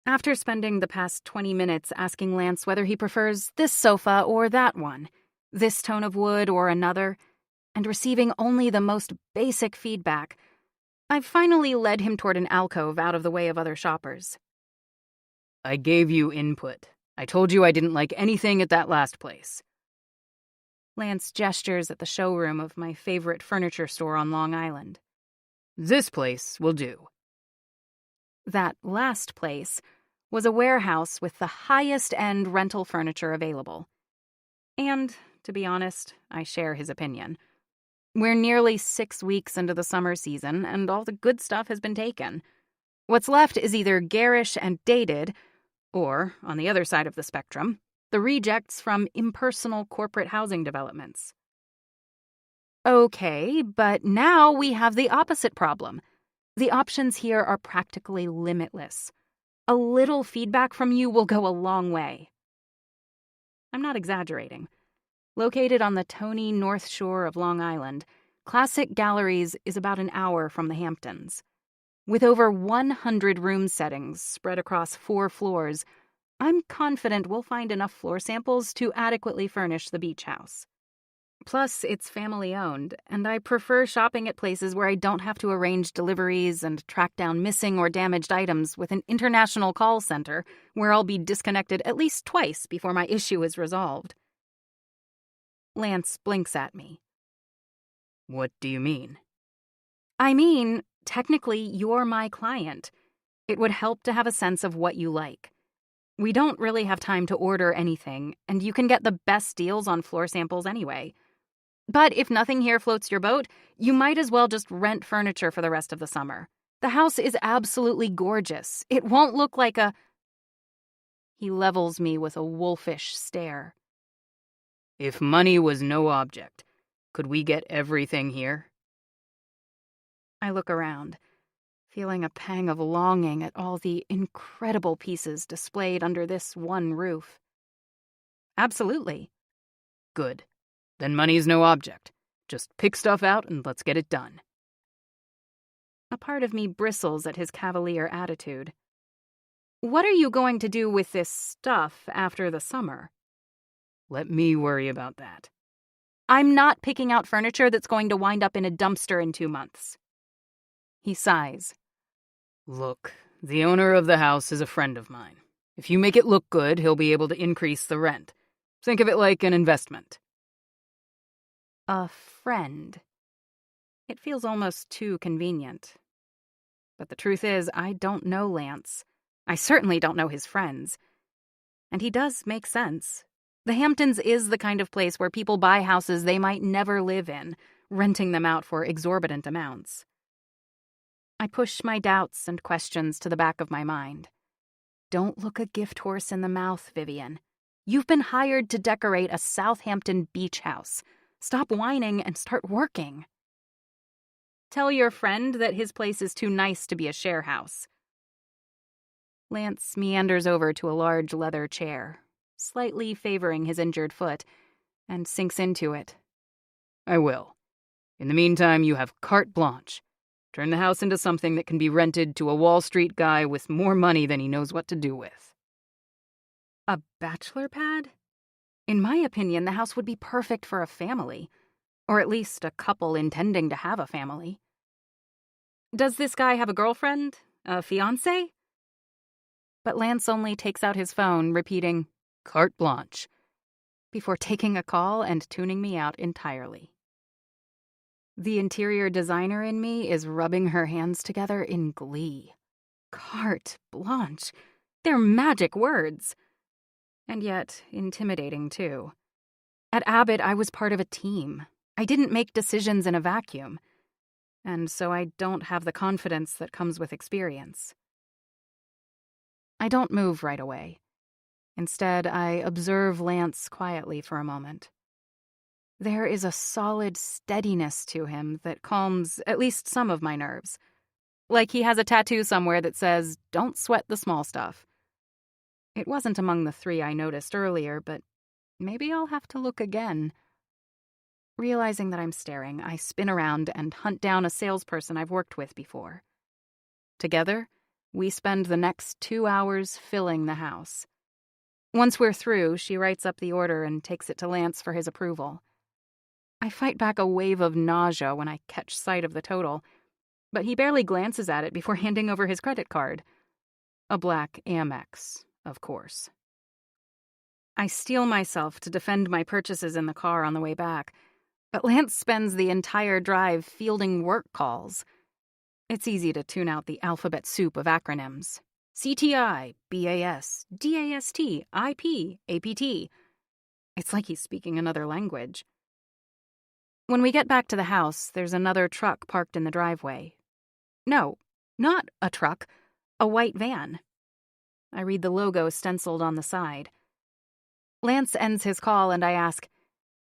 After spending the past 20 minutes asking Lance whether he prefers this sofa or that one, this tone of wood or another, and receiving only the most basic feedback, I've finally led him toward an alcove out of the way of other shoppers. I gave you input. I told you I didn't like anything at that last place. Lance gestures at the showroom of my favorite furniture store on Long Island. This place will do. That last place was a warehouse with the highest-end rental furniture available. And, to be honest, I share his opinion. We're nearly 6 weeks into the summer season, and all the good stuff has been taken. What's left is either garish and dated, or, on the other side of the spectrum, the rejects from impersonal corporate housing developments. Okay, but now we have the opposite problem. The options here are practically limitless. A little feedback from you will go a long way. I'm not exaggerating. Located on the Tony North Shore of Long Island, Classic Galleries is about an hour from the Hamptons. With over 100 room settings spread across 4 floors, I'm confident we'll find enough floor samples to adequately furnish the beach house. Plus, it's family-owned, and I prefer shopping at places where I don't have to arrange deliveries and track down missing or damaged items with an international call center where I'll be disconnected at least twice before my issue is resolved. Lance blinks at me. What do you mean? I mean, technically, you're my client. It would help to have a sense of what you like. We don't really have time to order anything, and you can get the best deals on floor samples anyway. But if nothing here floats your boat, you might as well just rent furniture for the rest of the summer. The house is absolutely gorgeous. It won't look like a... He levels me with a wolfish stare. If money was no object, could we get everything here? I look around, feeling a pang of longing at all the incredible pieces displayed under this one roof. Absolutely. Good. Then money's no object. Just pick stuff out and let's get it done. A part of me bristles at his cavalier attitude. What are you going to do with this stuff after the summer? Let me worry about that. I'm not picking out furniture that's going to wind up in a dumpster in 2 months. He sighs. Look, the owner of the house is a friend of mine. If you make it look good, he'll be able to increase the rent. Think of it like an investment. A friend. It feels almost too convenient. But the truth is, I don't know Lance. I certainly don't know his friends. And he does make sense. The Hamptons is the kind of place where people buy houses they might never live in, renting them out for exorbitant amounts. I push my doubts and questions to the back of my mind. Don't look a gift horse in the mouth, Vivian. You've been hired to decorate a Southampton beach house. Stop whining and start working. Tell your friend that his place is too nice to be a share house. Lance meanders over to a large leather chair, slightly favoring his injured foot, and sinks into it. I will. In the meantime, you have carte blanche. Turn the house into something that can be rented to a Wall Street guy with more money than he knows what to do with. A bachelor pad? In my opinion, the house would be perfect for a family, or at least a couple intending to have a family. Does this guy have a girlfriend? A fiancé? But Lance only takes out his phone, repeating, Carte blanche, before taking a call and tuning me out entirely. The interior designer in me is rubbing her hands together in glee. Carte blanche. They're magic words. And yet, intimidating, too. At Abbott, I was part of a team. I didn't make decisions in a vacuum. And so I don't have the confidence that comes with experience. I don't move right away. Instead, I observe Lance quietly for a moment. There is a solid steadiness to him that calms at least some of my nerves. Like he has a tattoo somewhere that says, "Don't sweat the small stuff." It wasn't among the 3 I noticed earlier, but maybe I'll have to look again. Realizing that I'm staring, I spin around and hunt down a salesperson I've worked with before. Together, we spend the next 2 hours filling the house. Once we're through, she writes up the order and takes it to Lance for his approval. I fight back a wave of nausea when I catch sight of the total, but he barely glances at it before handing over his credit card. A black Amex, of course. I steel myself to defend my purchases in the car on the way back, but Lance spends the entire drive fielding work calls. It's easy to tune out the alphabet soup of acronyms. CTI, BAS, DAST, IP, APT. It's like he's speaking another language. When we get back to the house, there's another truck parked in the driveway. No, not a truck, a white van. I read the logo stenciled on the side. Lance ends his call and I ask,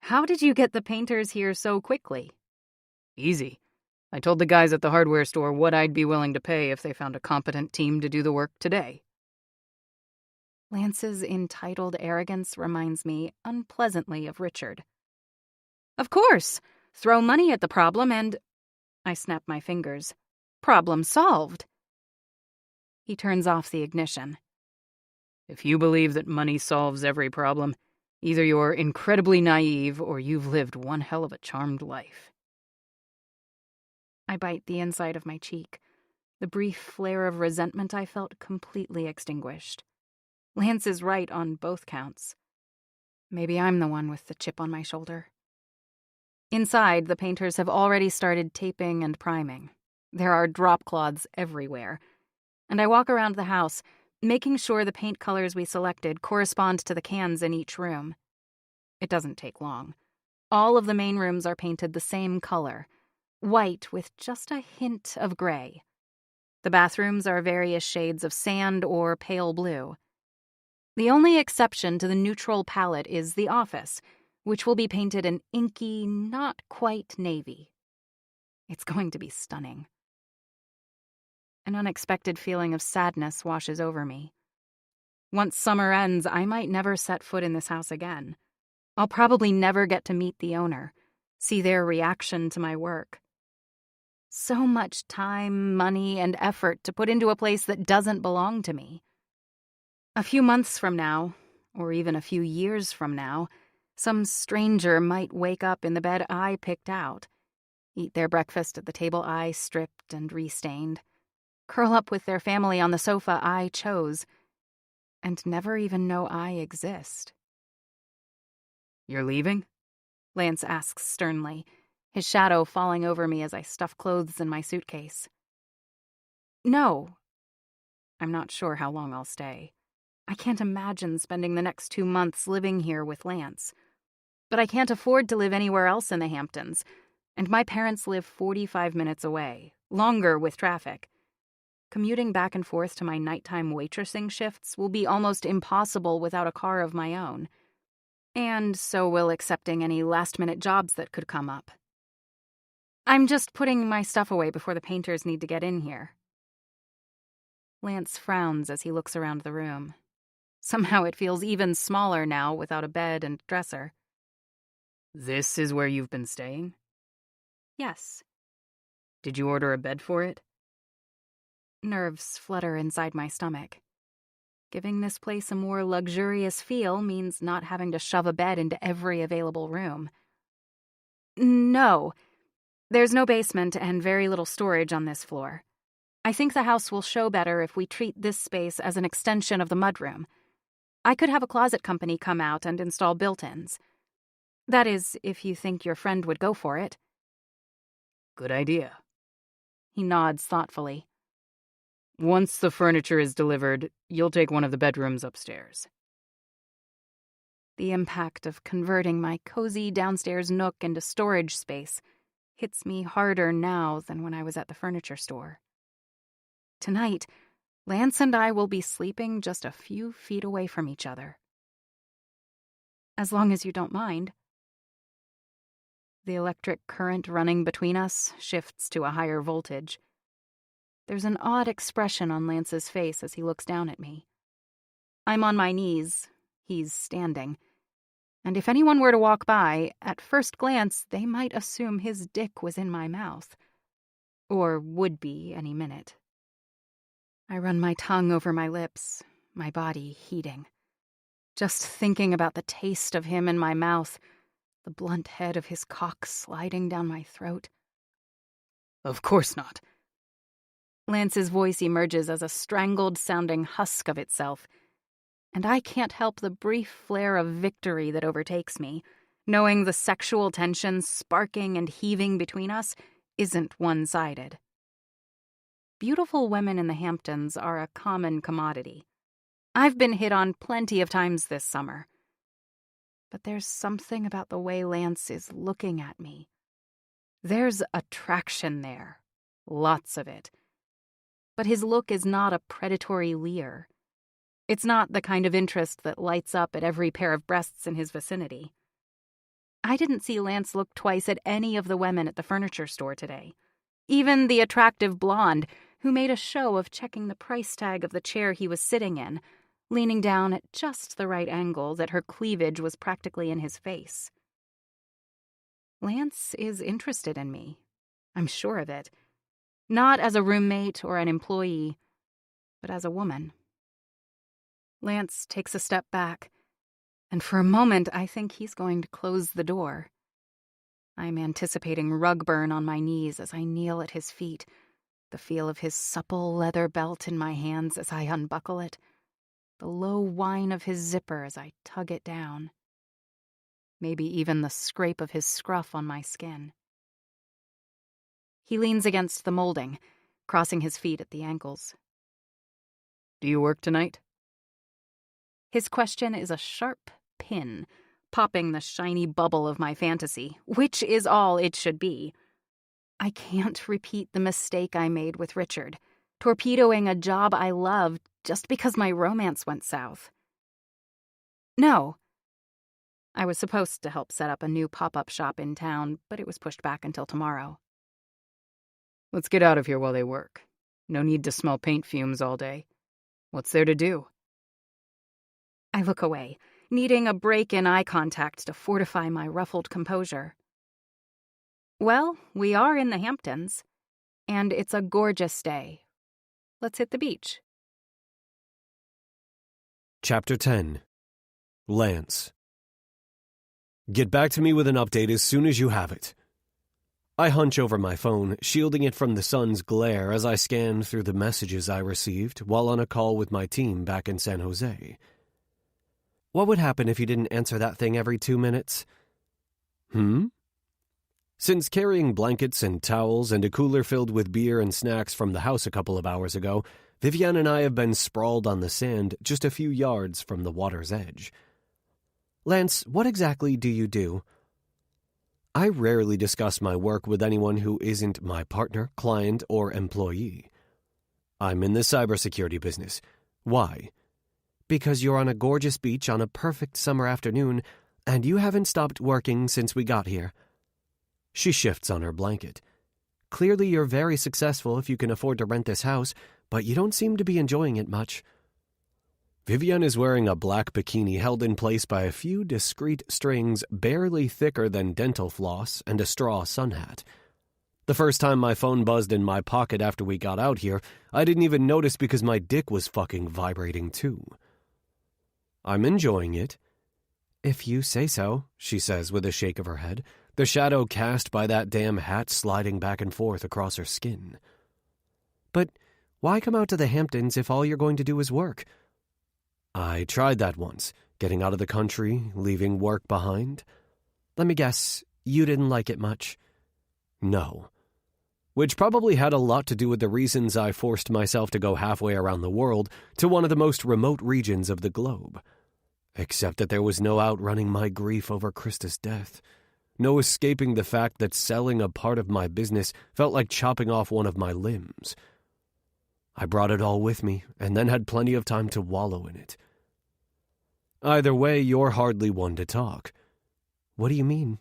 "How did you get the painters here so quickly?" Easy. I told the guys at the hardware store what I'd be willing to pay if they found a competent team to do the work today. Lance's entitled arrogance reminds me unpleasantly of Richard. Of course, throw money at the problem and... I snap my fingers. Problem solved. He turns off the ignition. If you believe that money solves every problem, Either you're incredibly naive or you've lived one hell of a charmed life. I bite the inside of my cheek. The brief flare of resentment I felt completely extinguished. Lance is right on both counts. Maybe I'm the one with the chip on my shoulder. Inside, the painters have already started taping and priming. There are drop cloths everywhere. And I walk around the house, making sure the paint colors we selected correspond to the cans in each room. It doesn't take long. All of the main rooms are painted the same color, white with just a hint of gray. The bathrooms are various shades of sand or pale blue. The only exception to the neutral palette is the office, which will be painted an inky, not quite navy. It's going to be stunning. An unexpected feeling of sadness washes over me. Once summer ends, I might never set foot in this house again. I'll probably never get to meet the owner, see their reaction to my work. So much time, money, and effort to put into a place that doesn't belong to me. A few months from now, or even a few years from now, some stranger might wake up in the bed I picked out, eat their breakfast at the table I stripped and restained, curl up with their family on the sofa I chose, and never even know I exist. You're leaving? Lance asks sternly, his shadow falling over me as I stuff clothes in my suitcase. No. I'm not sure how long I'll stay. I can't imagine spending the next 2 months living here with Lance. But I can't afford to live anywhere else in the Hamptons, and my parents live 45 minutes away, longer with traffic. Commuting back and forth to my nighttime waitressing shifts will be almost impossible without a car of my own. And so will accepting any last-minute jobs that could come up. I'm just putting my stuff away before the painters need to get in here. Lance frowns as he looks around the room. Somehow it feels even smaller now without a bed and dresser. This is where you've been staying? Yes. Did you order a bed for it? Nerves flutter inside my stomach. Giving this place a more luxurious feel means not having to shove a bed into every available room. No. There's no basement and very little storage on this floor. I think the house will show better if we treat this space as an extension of the mudroom. I could have a closet company come out and install built-ins. That is, if you think your friend would go for it. Good idea. He nods thoughtfully. Once the furniture is delivered, you'll take one of the bedrooms upstairs. The impact of converting my cozy downstairs nook into storage space hits me harder now than when I was at the furniture store. Tonight, Lance and I will be sleeping just a few feet away from each other. As long as you don't mind. The electric current running between us shifts to a higher voltage. There's an odd expression on Lance's face as he looks down at me. I'm on my knees, he's standing. And if anyone were to walk by, at first glance, they might assume his dick was in my mouth. Or would be any minute. I run my tongue over my lips, my body heating. Just thinking about the taste of him in my mouth, the blunt head of his cock sliding down my throat. Of course not. Lance's voice emerges as a strangled-sounding husk of itself, and I can't help the brief flare of victory that overtakes me, knowing the sexual tension sparking and heaving between us isn't one-sided. Beautiful women in the Hamptons are a common commodity. I've been hit on plenty of times this summer. But there's something about the way Lance is looking at me. There's attraction there. Lots of it. But his look is not a predatory leer. It's not the kind of interest that lights up at every pair of breasts in his vicinity. I didn't see Lance look twice at any of the women at the furniture store today. Even the attractive blonde, who made a show of checking the price tag of the chair he was sitting in, leaning down at just the right angle that her cleavage was practically in his face. Lance is interested in me. I'm sure of it. Not as a roommate or an employee, but as a woman. Lance takes a step back, And for a moment, I think he's going to close the door. I'm anticipating rug burn on my knees as I kneel at his feet, the feel of his supple leather belt in my hands as I unbuckle it, the low whine of his zipper as I tug it down. Maybe even the scrape of his scruff on my skin. He leans against the molding, crossing his feet at the ankles. Do you work tonight? His question is a sharp pin, popping the shiny bubble of my fantasy, which is all it should be. I can't repeat the mistake I made with Richard, torpedoing a job I loved just because my romance went south. No. I was supposed to help set up a new pop-up shop in town, but it was pushed back until tomorrow. Let's get out of here while they work. No need to smell paint fumes all day. What's there to do? I look away, needing a break in eye contact to fortify my ruffled composure. Well, we are in the Hamptons, and it's a gorgeous day. Let's hit the beach. Chapter 10. Lance. Get back to me with an update as soon as you have it. I hunch over my phone, shielding it from the sun's glare as I scan through the messages I received while on a call with my team back in San Jose. What would happen if you didn't answer that thing every 2 minutes? Since carrying blankets and towels and a cooler filled with beer and snacks from the house a couple of hours ago, Vivian and I have been sprawled on the sand just a few yards from the water's edge. Lance, what exactly do you do? I rarely discuss my work with anyone who isn't my partner, client, or employee. I'm in the cybersecurity business. Why? Because you're on a gorgeous beach on a perfect summer afternoon, and you haven't stopped working since we got here. She shifts on her blanket. Clearly you're very successful if you can afford to rent this house, but you don't seem to be enjoying it much. Vivian is wearing a black bikini held in place by a few discreet strings barely thicker than dental floss and a straw sun hat. The first time my phone buzzed in my pocket after we got out here, I didn't even notice because my dick was fucking vibrating too. I'm enjoying it. If you say so, she says with a shake of her head, the shadow cast by that damn hat sliding back and forth across her skin. But why come out to the Hamptons if all you're going to do is work? I tried that once, getting out of the country, leaving work behind. Let me guess, you didn't like it much? No. Which probably had a lot to do with the reasons I forced myself to go halfway around the world to one of the most remote regions of the globe. Except that there was no outrunning my grief over Krista's death. No escaping the fact that selling a part of my business felt like chopping off one of my limbs. I brought it all with me, and then had plenty of time to wallow in it. Either way, you're hardly one to talk. What do you mean?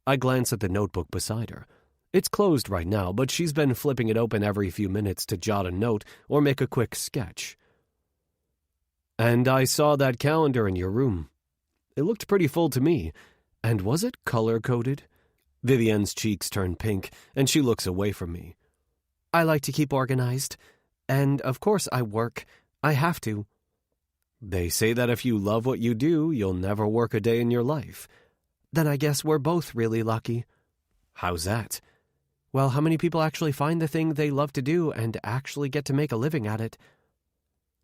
I glance at the notebook beside her. It's closed right now, but she's been flipping it open every few minutes to jot a note or make a quick sketch. And I saw that calendar in your room. It looked pretty full to me. And was it color-coded? Vivian's cheeks turn pink, and she looks away from me. I like to keep organized. And, of course, I work. I have to. They say that if you love what you do, you'll never work a day in your life. Then I guess we're both really lucky. How's that? Well, how many people actually find the thing they love to do and actually get to make a living at it?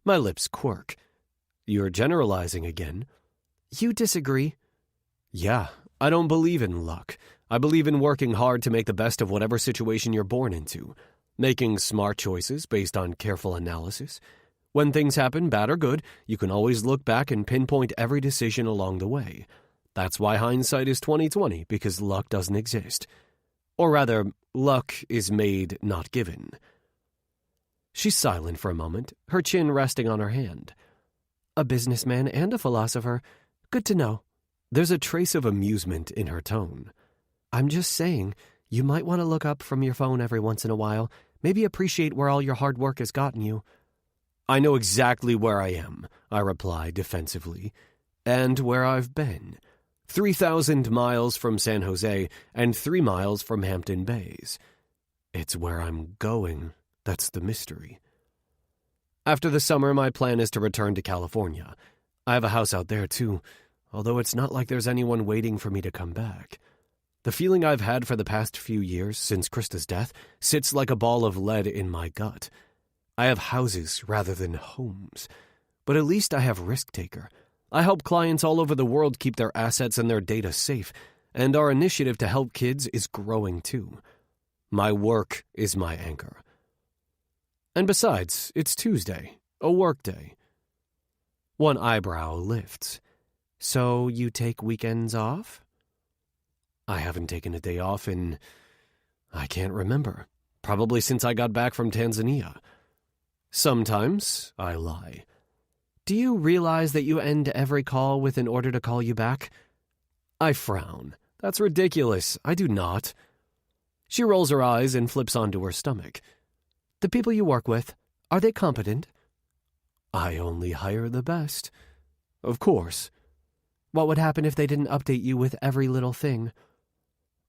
My lips quirk. You're generalizing again. You disagree? Yeah, I don't believe in luck. I believe in working hard to make the best of whatever situation you're born into, making smart choices based on careful analysis. When things happen, bad or good, you can always look back and pinpoint every decision along the way. That's why hindsight is 20/20, because luck doesn't exist. Or rather, luck is made, not given. She's silent for a moment, her chin resting on her hand. A businessman and a philosopher. Good to know. There's a trace of amusement in her tone. I'm just saying, you might want to look up from your phone every once in a while, maybe appreciate where all your hard work has gotten you. I know exactly where I am, I reply defensively, and where I've been. 3,000 miles from San Jose and 3 miles from Hampton Bays. It's where I'm going. That's the mystery. After the summer, my plan is to return to California. I have a house out there, too, although it's not like there's anyone waiting for me to come back. The feeling I've had for the past few years since Krista's death sits like a ball of lead in my gut. I have houses rather than homes, but at least I have Risk-Taker. I help clients all over the world keep their assets and their data safe, and our initiative to help kids is growing too. My work is my anchor. And besides, it's Tuesday, a work day. One eyebrow lifts. So you take weekends off? I haven't taken a day off I can't remember. Probably since I got back from Tanzania. Sometimes I lie. Do you realize that you end every call with an order to call you back? I frown. That's ridiculous. I do not. She rolls her eyes and flips onto her stomach. The people you work with, are they competent? I only hire the best. Of course. What would happen if they didn't update you with every little thing?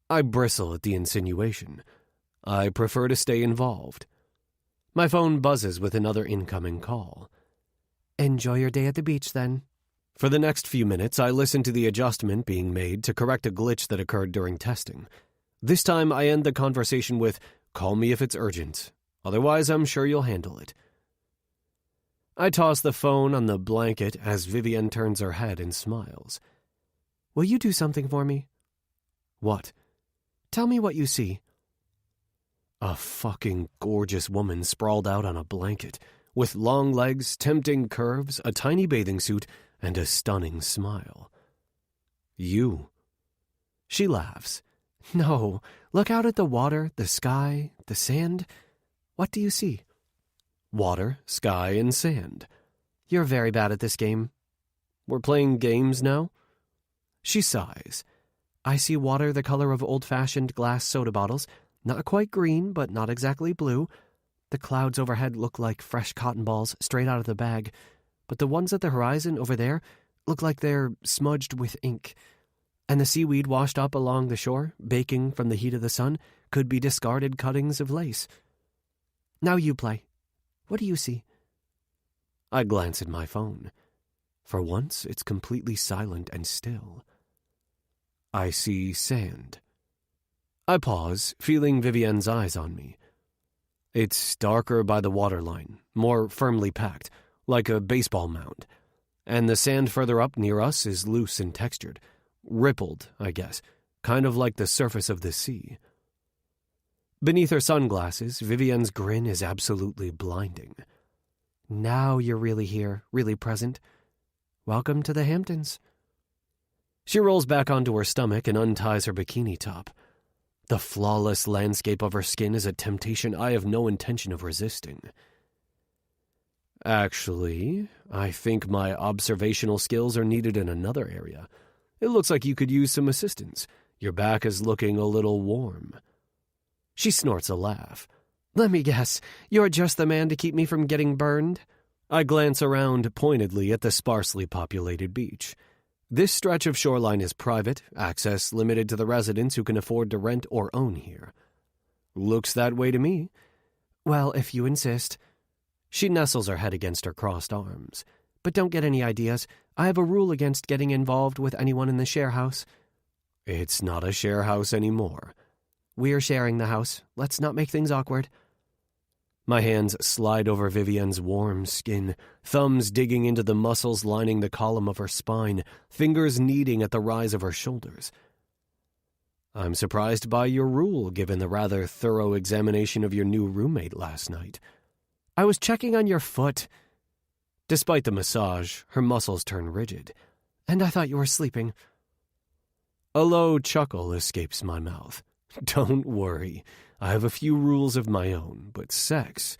I bristle at the insinuation. I prefer to stay involved. My phone buzzes with another incoming call. Enjoy your day at the beach, then. For the next few minutes, I listen to the adjustment being made to correct a glitch that occurred during testing. This time, I end the conversation with, "Call me if it's urgent. Otherwise, I'm sure you'll handle it." I toss the phone on the blanket as Vivienne turns her head and smiles. Will you do something for me? What? Tell me what you see. A fucking gorgeous woman sprawled out on a blanket, with long legs, tempting curves, a tiny bathing suit, and a stunning smile. You. She laughs. No, look out at the water, the sky, the sand. What do you see? Water, sky, and sand. You're very bad at this game. We're playing games now? She sighs. I see water the color of old-fashioned glass soda bottles, not quite green, but not exactly blue. The clouds overhead look like fresh cotton balls straight out of the bag, but the ones at the horizon over there look like they're smudged with ink. And the seaweed washed up along the shore, baking from the heat of the sun, could be discarded cuttings of lace. Now you play. What do you see? I glance at my phone. For once, it's completely silent and still. I see sand. I pause, feeling Vivienne's eyes on me. It's darker by the waterline, more firmly packed, like a baseball mound. And the sand further up near us is loose and textured. Rippled, I guess, kind of like the surface of the sea. Beneath her sunglasses, Vivienne's grin is absolutely blinding. Now you're really here, really present. Welcome to the Hamptons. She rolls back onto her stomach and unties her bikini top. The flawless landscape of her skin is a temptation I have no intention of resisting. Actually, I think my observational skills are needed in another area. It looks like you could use some assistance. Your back is looking a little warm. She snorts a laugh. Let me guess, you're just the man to keep me from getting burned? I glance around pointedly at the sparsely populated beach. This stretch of shoreline is private, access limited to the residents who can afford to rent or own here. Looks that way to me. Well, if you insist. She nestles her head against her crossed arms. But don't get any ideas. I have a rule against getting involved with anyone in the share house. It's not a share house anymore. We're sharing the house. Let's not make things awkward. My hands slide over Vivienne's warm skin, thumbs digging into the muscles lining the column of her spine, fingers kneading at the rise of her shoulders. I'm surprised by your rule, given the rather thorough examination of your new roommate last night. I was checking on your foot. Despite the massage, her muscles turn rigid. And I thought you were sleeping. A low chuckle escapes my mouth. Don't worry. I have a few rules of my own, but sex...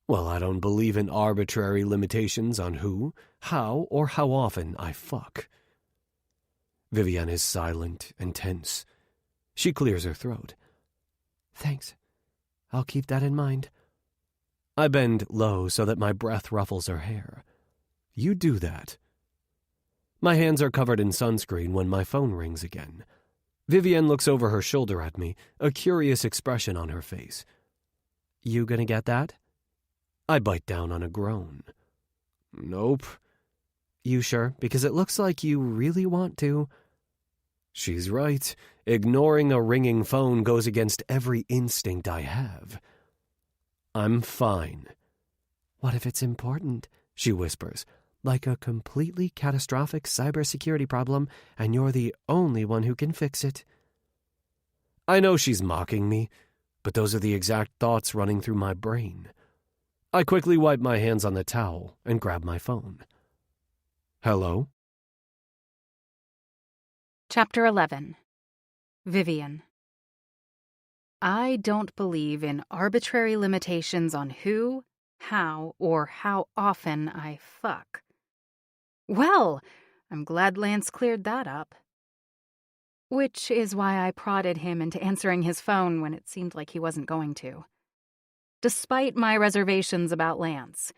Well, I don't believe in arbitrary limitations on who, how, or how often I fuck. Vivienne is silent and tense. She clears her throat. Thanks. I'll keep that in mind. I bend low so that my breath ruffles her hair. You do that. My hands are covered in sunscreen when my phone rings again. Vivienne looks over her shoulder at me, a curious expression on her face. You gonna get that? I bite down on a groan. Nope. You sure? Because it looks like you really want to. She's right. Ignoring a ringing phone goes against every instinct I have. I'm fine. What if it's important? She whispers, like a completely catastrophic cybersecurity problem, and you're the only one who can fix it. I know she's mocking me, but those are the exact thoughts running through my brain. I quickly wipe my hands on the towel and grab my phone. Hello? Chapter 11. Vivian. I don't believe in arbitrary limitations on who, how, or how often I fuck. Well, I'm glad Lance cleared that up. Which is why I prodded him into answering his phone when it seemed like he wasn't going to. Despite my reservations about Lance,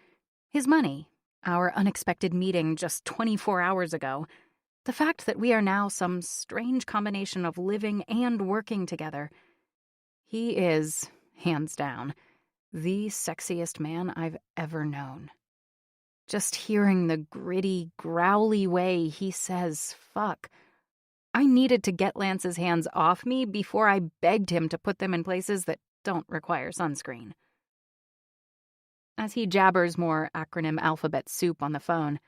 his money, our unexpected meeting just 24 hours ago, the fact that we are now some strange combination of living and working together, he is, hands down, the sexiest man I've ever known. Just hearing the gritty, growly way he says fuck, I needed to get Lance's hands off me before I begged him to put them in places that don't require sunscreen. As he jabbers more acronym alphabet soup on the phone,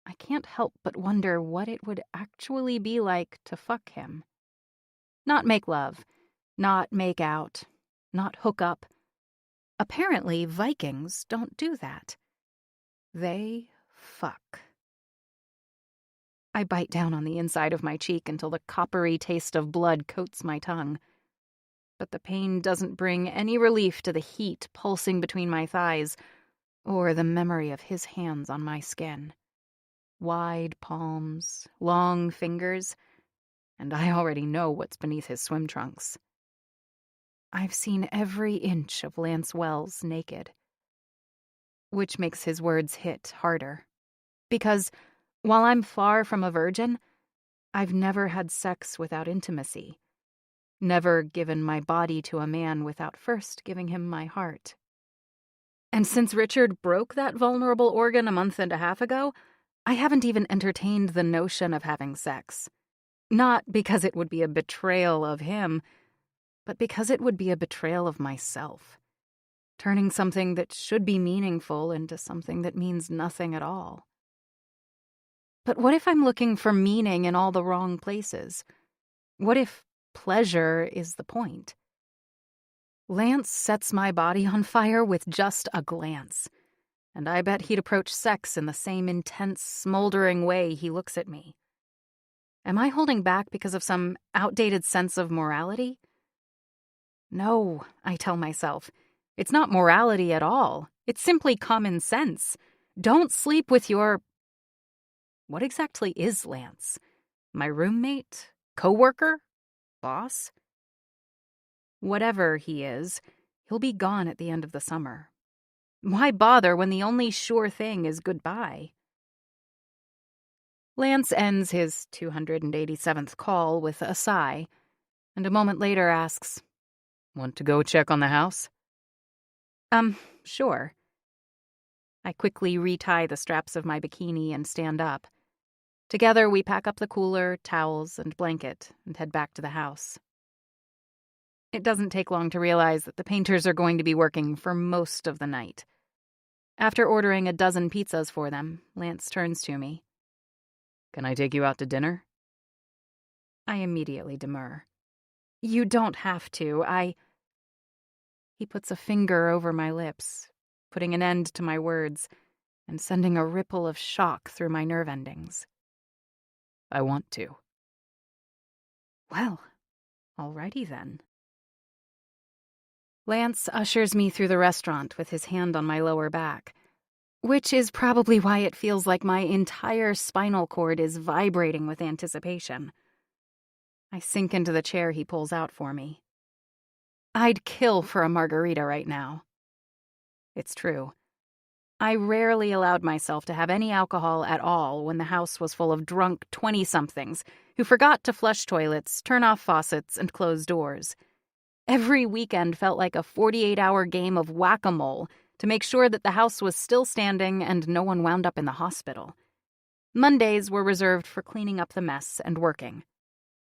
I can't help but wonder what it would actually be like to fuck him. Not make love, not make out, not hook up. Apparently, Vikings don't do that. They fuck. I bite down on the inside of my cheek until the coppery taste of blood coats my tongue. But the pain doesn't bring any relief to the heat pulsing between my thighs or the memory of his hands on my skin. Wide palms, long fingers, and I already know what's beneath his swim trunks. I've seen every inch of Lance Wells naked. Which makes his words hit harder. Because while I'm far from a virgin, I've never had sex without intimacy. Never given my body to a man without first giving him my heart. And since Richard broke that vulnerable organ a month and a half ago, I haven't even entertained the notion of having sex. Not because it would be a betrayal of him, but because it would be a betrayal of myself. Turning something that should be meaningful into something that means nothing at all. But what if I'm looking for meaning in all the wrong places? What if pleasure is the point? Lance sets my body on fire with just a glance, and I bet he'd approach sex in the same intense, smoldering way he looks at me. Am I holding back because of some outdated sense of morality? No, I tell myself. It's not morality at all. It's simply common sense. Don't sleep with your... What exactly is Lance? My roommate? Co-worker? Boss? Whatever he is, he'll be gone at the end of the summer. Why bother when the only sure thing is goodbye? Lance ends his 287th call with a sigh, and a moment later asks, "Want to go check on the house?" Sure. I quickly retie the straps of my bikini and stand up. Together, we pack up the cooler, towels, and blanket and head back to the house. It doesn't take long to realize that the painters are going to be working for most of the night. After ordering a dozen pizzas for them, Lance turns to me. "Can I take you out to dinner?" I immediately demur. You don't have to. He puts a finger over my lips, putting an end to my words and sending a ripple of shock through my nerve endings. "I want to." Well, alrighty then. Lance ushers me through the restaurant with his hand on my lower back, which is probably why it feels like my entire spinal cord is vibrating with anticipation. I sink into the chair he pulls out for me. I'd kill for a margarita right now. It's true. I rarely allowed myself to have any alcohol at all when the house was full of drunk 20-somethings who forgot to flush toilets, turn off faucets, and close doors. Every weekend felt like a 48-hour game of whack-a-mole to make sure that the house was still standing and no one wound up in the hospital. Mondays were reserved for cleaning up the mess and working.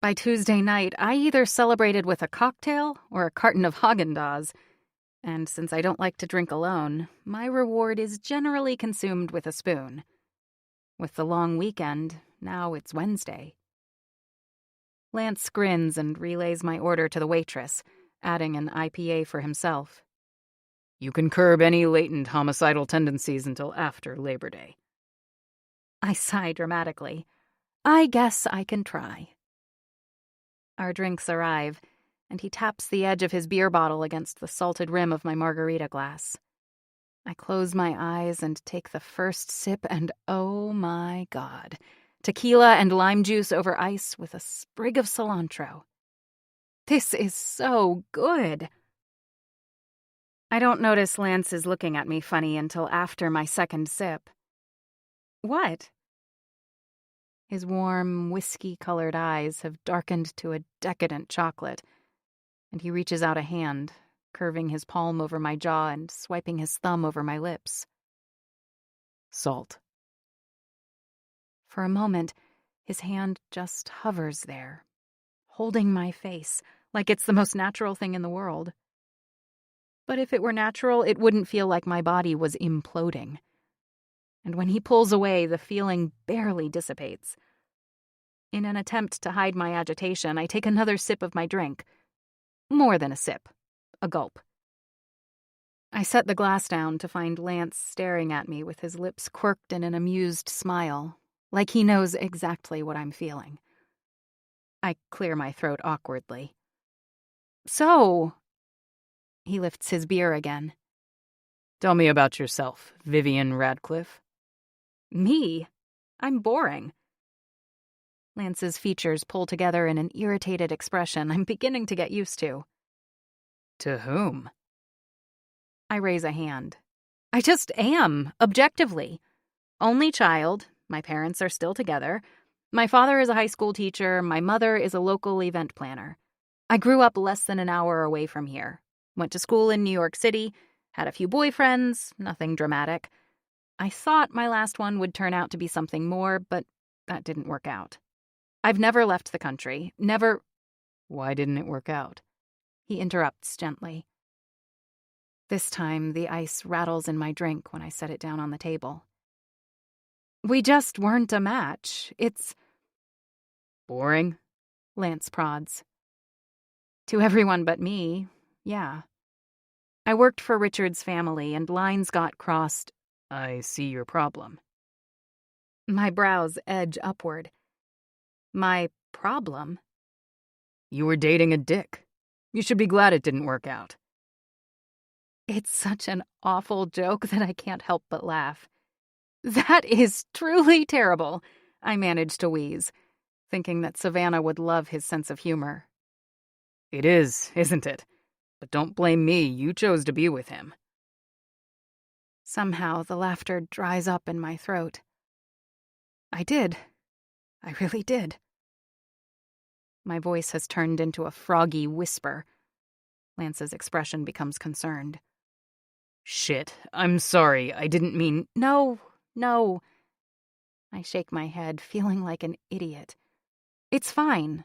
By Tuesday night, I either celebrated with a cocktail or a carton of Haagen-Dazs. And since I don't like to drink alone, my reward is generally consumed with a spoon. With the long weekend, now it's Wednesday. Lance grins and relays my order to the waitress, adding an IPA for himself. You can curb any latent homicidal tendencies until after Labor Day. I sigh dramatically. I guess I can try. Our drinks arrive, and he taps the edge of his beer bottle against the salted rim of my margarita glass. I close my eyes and take the first sip, and oh my God, tequila and lime juice over ice with a sprig of cilantro. This is so good. I don't notice Lance is looking at me funny until after my second sip. What? His warm, whiskey-colored eyes have darkened to a decadent chocolate, and he reaches out a hand, curving his palm over my jaw and swiping his thumb over my lips. Salt. For a moment, his hand just hovers there, holding my face like it's the most natural thing in the world. But if it were natural, it wouldn't feel like my body was imploding. And when he pulls away, the feeling barely dissipates. In an attempt to hide my agitation, I take another sip of my drink. More than a sip. A gulp. I set the glass down to find Lance staring at me with his lips quirked in an amused smile, like he knows exactly what I'm feeling. I clear my throat awkwardly. So... He lifts his beer again. Tell me about yourself, Vivian Radcliffe. Me? I'm boring. Lance's features pull together in an irritated expression I'm beginning to get used to. To whom? I raise a hand. I just am, objectively. Only child. My parents are still together. My father is a high school teacher. My mother is a local event planner. I grew up less than an hour away from here. Went to school in New York City. Had a few boyfriends. Nothing dramatic. I thought my last one would turn out to be something more, but that didn't work out. I've never left the country. Never... Why didn't it work out? He interrupts gently. This time, the ice rattles in my drink when I set it down on the table. We just weren't a match. It's... Boring? Lance prods. To everyone but me, yeah. I worked for Richard's family, and lines got crossed. I see your problem. My brows edge upward. My problem? You were dating a dick. You should be glad it didn't work out. It's such an awful joke that I can't help but laugh. That is truly terrible, I managed to wheeze, thinking that Savannah would love his sense of humor. It is, isn't it? But don't blame me, you chose to be with him. Somehow the laughter dries up in my throat. I did. I really did. My voice has turned into a froggy whisper. Lance's expression becomes concerned. Shit, I'm sorry, I didn't mean... No. I shake my head, feeling like an idiot. It's fine.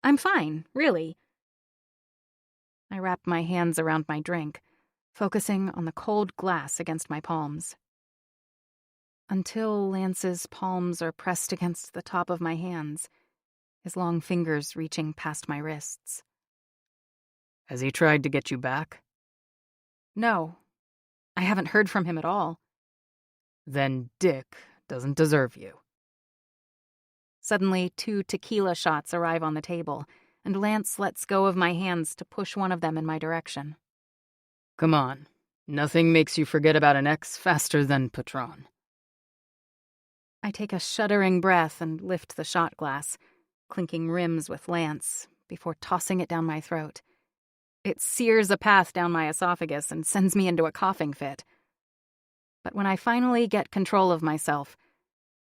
I'm fine, really. I wrap my hands around my drink, focusing on the cold glass against my palms. Until Lance's palms are pressed against the top of my hands, his long fingers reaching past my wrists. Has he tried to get you back? No. I haven't heard from him at all. Then Dick doesn't deserve you. Suddenly, 2 tequila shots arrive on the table, and Lance lets go of my hands to push one of them in my direction. Come on. Nothing makes you forget about an ex faster than Patron. I take a shuddering breath and lift the shot glass, clinking rims with Lance, before tossing it down my throat. It sears a path down my esophagus and sends me into a coughing fit. But when I finally get control of myself,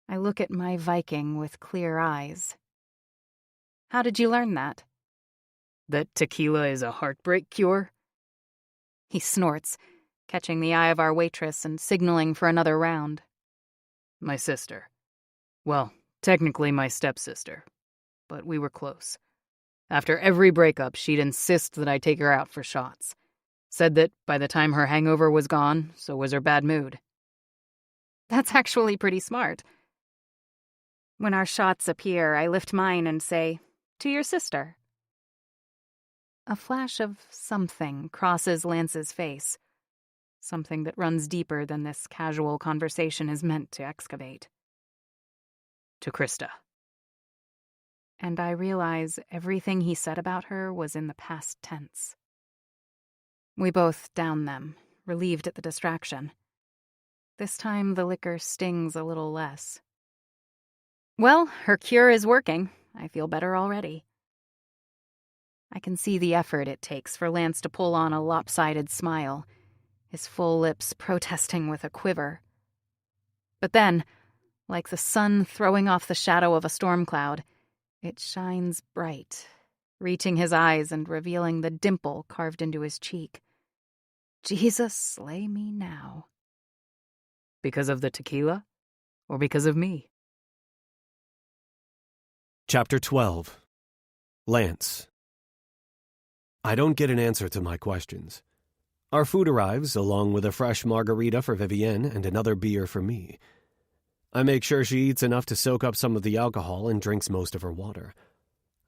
I look at my Viking with clear eyes. How did you learn that? That tequila is a heartbreak cure? He snorts, catching the eye of our waitress and signaling for another round. My sister. Well, technically my stepsister, but we were close. After every breakup, she'd insist that I take her out for shots. Said that by the time her hangover was gone, so was her bad mood. That's actually pretty smart. When our shots appear, I lift mine and say, "To your sister." A flash of something crosses Lance's face. Something that runs deeper than this casual conversation is meant to excavate. To Krista. And I realize everything he said about her was in the past tense. We both down them, relieved at the distraction. This time the liquor stings a little less. Well, her cure is working. I feel better already. I can see the effort it takes for Lance to pull on a lopsided smile, his full lips protesting with a quiver. But then, like the sun throwing off the shadow of a storm cloud, it shines bright, reaching his eyes and revealing the dimple carved into his cheek. Jesus, slay me now. Because of the tequila? Or because of me? Chapter 12. Lance. I don't get an answer to my questions. Our food arrives, along with a fresh margarita for Vivienne and another beer for me. I make sure she eats enough to soak up some of the alcohol and drinks most of her water.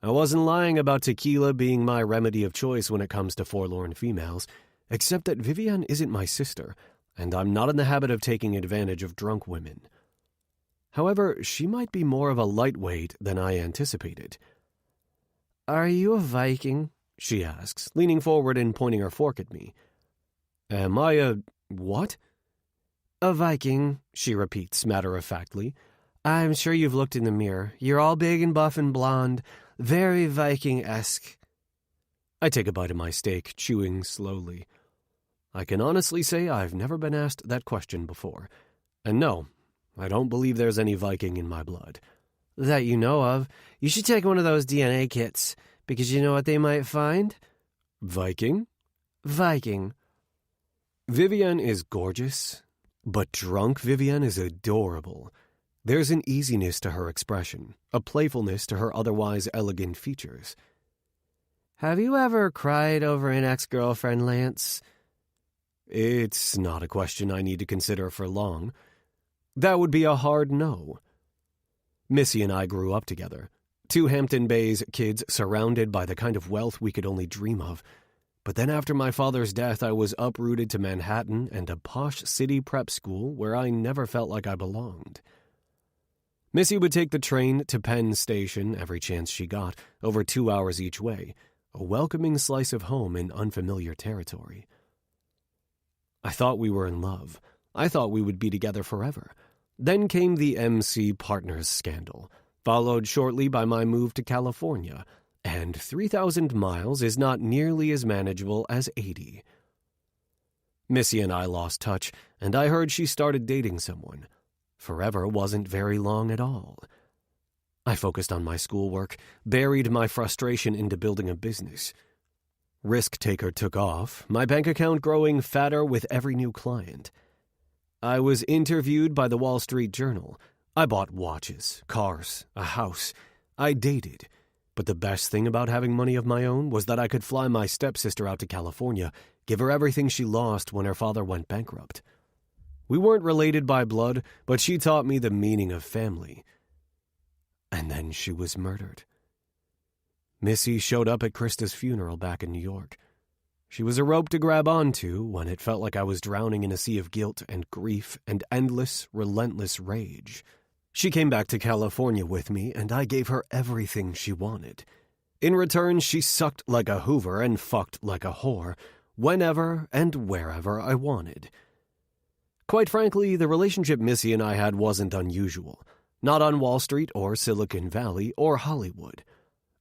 I wasn't lying about tequila being my remedy of choice when it comes to forlorn females, except that Vivienne isn't my sister, and I'm not in the habit of taking advantage of drunk women. However, she might be more of a lightweight than I anticipated. "Are you a Viking?" she asks, leaning forward and pointing her fork at me. "Am I a what?" "A Viking," she repeats matter-of-factly. "I'm sure you've looked in the mirror. You're all big and buff and blonde. Very Viking-esque." I take a bite of my steak, chewing slowly. I can honestly say I've never been asked that question before. And no, I don't believe there's any Viking in my blood. "That you know of. You should take one of those DNA kits, because you know what they might find?" "Viking?" "Viking." Vivienne is gorgeous, but drunk Vivienne is adorable. There's an easiness to her expression, a playfulness to her otherwise elegant features. "Have you ever cried over an ex-girlfriend, Lance?" It's not a question I need to consider for long. That would be a hard no. Missy and I grew up together, two Hampton Bays kids surrounded by the kind of wealth we could only dream of. But then after my father's death, I was uprooted to Manhattan and a posh city prep school where I never felt like I belonged. Missy would take the train to Penn Station every chance she got, over 2 hours each way, a welcoming slice of home in unfamiliar territory. I thought we were in love. I thought we would be together forever. Then came the MC Partners scandal, followed shortly by my move to California, and 3,000 miles is not nearly as manageable as 80. Missy and I lost touch, and I heard she started dating someone. Forever wasn't very long at all. I focused on my schoolwork, buried my frustration into building a business. Risk Taker took off, my bank account growing fatter with every new client. I was interviewed by the Wall Street Journal. I bought watches, cars, a house. I dated. But the best thing about having money of my own was that I could fly my stepsister out to California, give her everything she lost when her father went bankrupt. We weren't related by blood, but she taught me the meaning of family. And then she was murdered. Missy showed up at Krista's funeral back in New York. She was a rope to grab onto when it felt like I was drowning in a sea of guilt and grief and endless, relentless rage. She came back to California with me, and I gave her everything she wanted. In return, she sucked like a Hoover and fucked like a whore, whenever and wherever I wanted. Quite frankly, the relationship Missy and I had wasn't unusual. Not on Wall Street or Silicon Valley or Hollywood.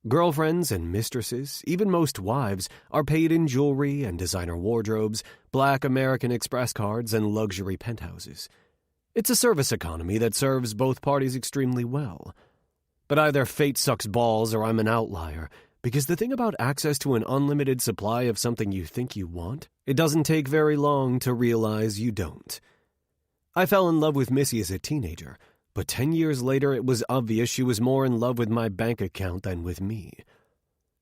Girlfriends and mistresses, even most wives, are paid in jewelry and designer wardrobes, black American Express cards, and luxury penthouses. It's a service economy that serves both parties extremely well. But either fate sucks balls or I'm an outlier, because the thing about access to an unlimited supply of something you think you want, it doesn't take very long to realize you don't. I fell in love with Missy as a teenager, But 10 years later, it was obvious she was more in love with my bank account than with me.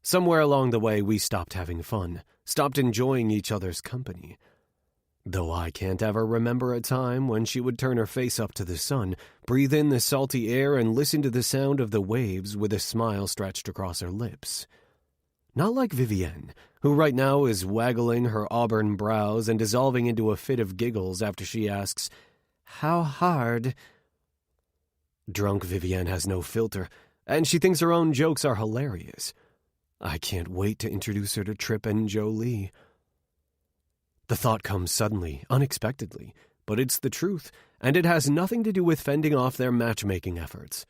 Somewhere along the way, we stopped having fun, stopped enjoying each other's company. Though I can't ever remember a time when she would turn her face up to the sun, breathe in the salty air, and listen to the sound of the waves with a smile stretched across her lips. Not like Vivienne, who right now is waggling her auburn brows and dissolving into a fit of giggles after she asks, "How hard?" Drunk Vivienne has no filter, and she thinks her own jokes are hilarious. I can't wait to introduce her to Trip and Jolie. The thought comes suddenly, unexpectedly, but it's the truth, and it has nothing to do with fending off their matchmaking efforts.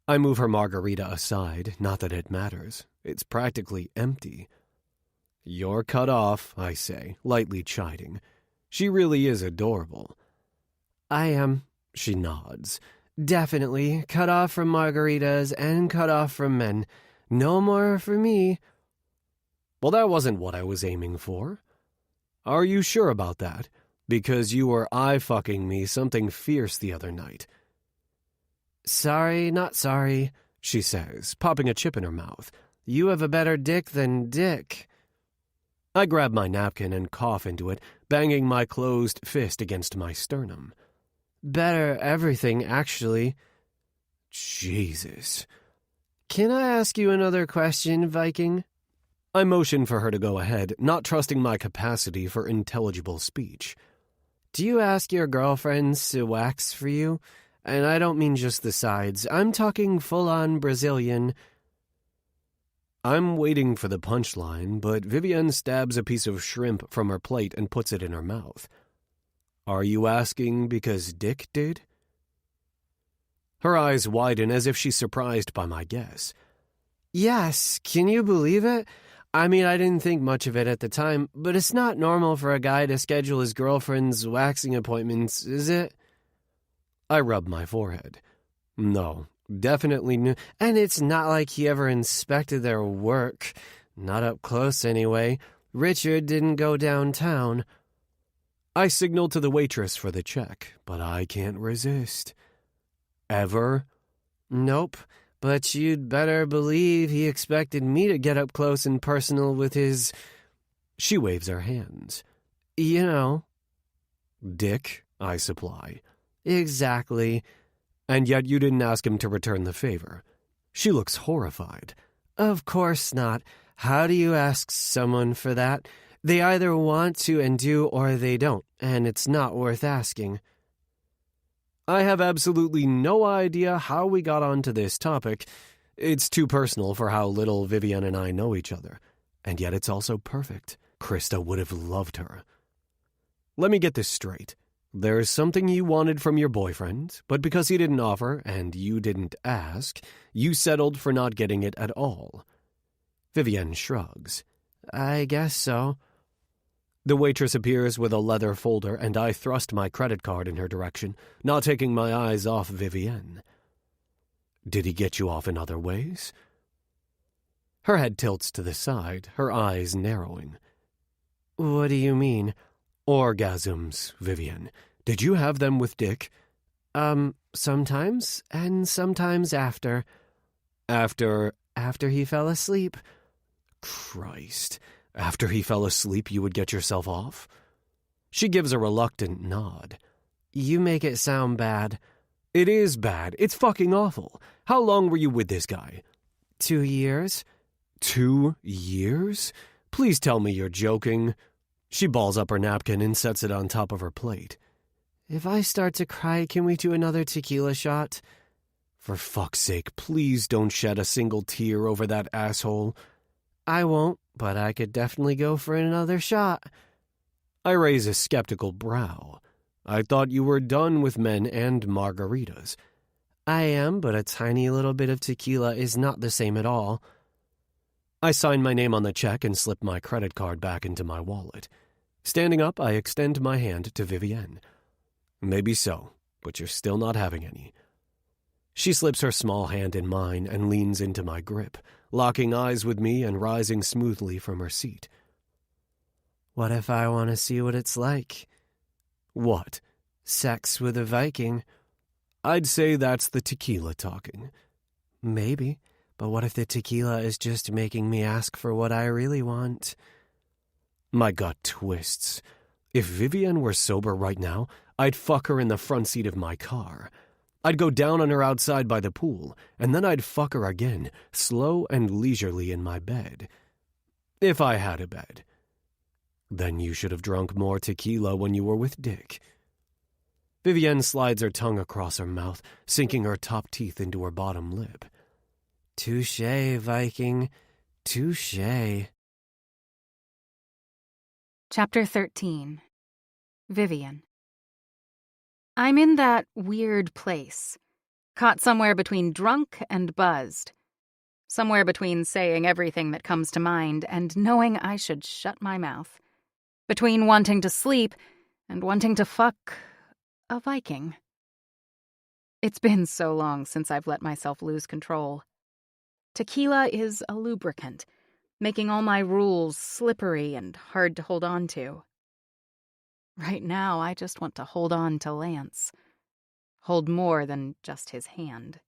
I move her margarita aside, not that it matters. It's practically empty. "You're cut off," I say, lightly chiding. She really is adorable. "I am," she nods. "Definitely cut off from margaritas and cut off from men. No more for me." Well, that wasn't what I was aiming for. Are you sure about that? Because you were eye-fucking me something fierce the other night. "Sorry, not sorry," she says, popping a chip in her mouth. "You have a better dick than Dick." I grab my napkin and cough into it, banging my closed fist against my sternum. "Better everything, actually." Jesus. "Can I ask you another question, Viking?" I motion for her to go ahead, not trusting my capacity for intelligible speech. "Do you ask your girlfriends to wax for you? And I don't mean just the sides. I'm talking full-on Brazilian." I'm waiting for the punchline, but Vivienne stabs a piece of shrimp from her plate and puts it in her mouth. "Are you asking because Dick did?" Her eyes widen as if she's surprised by my guess. "Yes, can you believe it? I mean, I didn't think much of it at the time, but it's not normal for a guy to schedule his girlfriend's waxing appointments, is it?" I rub my forehead. "No, definitely no." "And it's not like he ever inspected their work. Not up close, anyway. Richard didn't go downtown." I signal to the waitress for the check, but I can't resist. "Ever?" "Nope. But you'd better believe he expected me to get up close and personal with his..." She waves her hands. "You know." "Dick," I supply. "Exactly." "And yet you didn't ask him to return the favor." She looks horrified. "Of course not. How do you ask someone for that? They either want to and do, or they don't, and it's not worth asking." I have absolutely no idea how we got onto this topic. It's too personal for how little Vivienne and I know each other. And yet it's also perfect. Krista would have loved her. Let me get this straight. There's something you wanted from your boyfriend, but because he didn't offer and you didn't ask, you settled for not getting it at all. Vivienne shrugs. "I guess so." The waitress appears with a leather folder, and I thrust my credit card in her direction, not taking my eyes off Vivienne. "Did he get you off in other ways?" Her head tilts to the side, her eyes narrowing. "What do you mean?" "Orgasms, Vivienne. Did you have them with Dick?" Sometimes, and sometimes after." After he fell asleep." "Christ. After he fell asleep, you would get yourself off?" She gives a reluctant nod. "You make it sound bad." "It is bad. It's fucking awful. How long were you with this guy?" 2 years. 2 years? Please tell me you're joking." She balls up her napkin and sets it on top of her plate. "If I start to cry, can we do another tequila shot?" "For fuck's sake, please don't shed a single tear over that asshole." "I won't, but I could definitely go for another shot." I raise a skeptical brow. I thought you were done with men and margaritas. "I am, but a tiny little bit of tequila is not the same at all." I sign my name on the check and slip my credit card back into my wallet. Standing up, I extend my hand to Vivienne. "Maybe so, but you're still not having any." She slips her small hand in mine and leans into my grip, locking eyes with me and rising smoothly from her seat. "What if I want to see what it's like?" "What?" "Sex with a Viking." I'd say that's the tequila talking. Maybe, but what if the tequila is just making me ask for what I really want? My gut twists. If Vivienne were sober right now, I'd fuck her in the front seat of my car. I'd go down on her outside by the pool, and then I'd fuck her again, slow and leisurely in my bed. If I had a bed. Then you should have drunk more tequila when you were with Dick. Vivienne slides her tongue across her mouth, sinking her top teeth into her bottom lip. Touché, Viking. Touché. Chapter 13. Vivian. I'm in that weird place, caught somewhere between drunk and buzzed, somewhere between saying everything that comes to mind and knowing I should shut my mouth, between wanting to sleep and wanting to fuck a Viking. It's been so long since I've let myself lose control. Tequila is a lubricant, making all my rules slippery and hard to hold on to. Right now, I just want to hold on to Lance. Hold more than just his hand.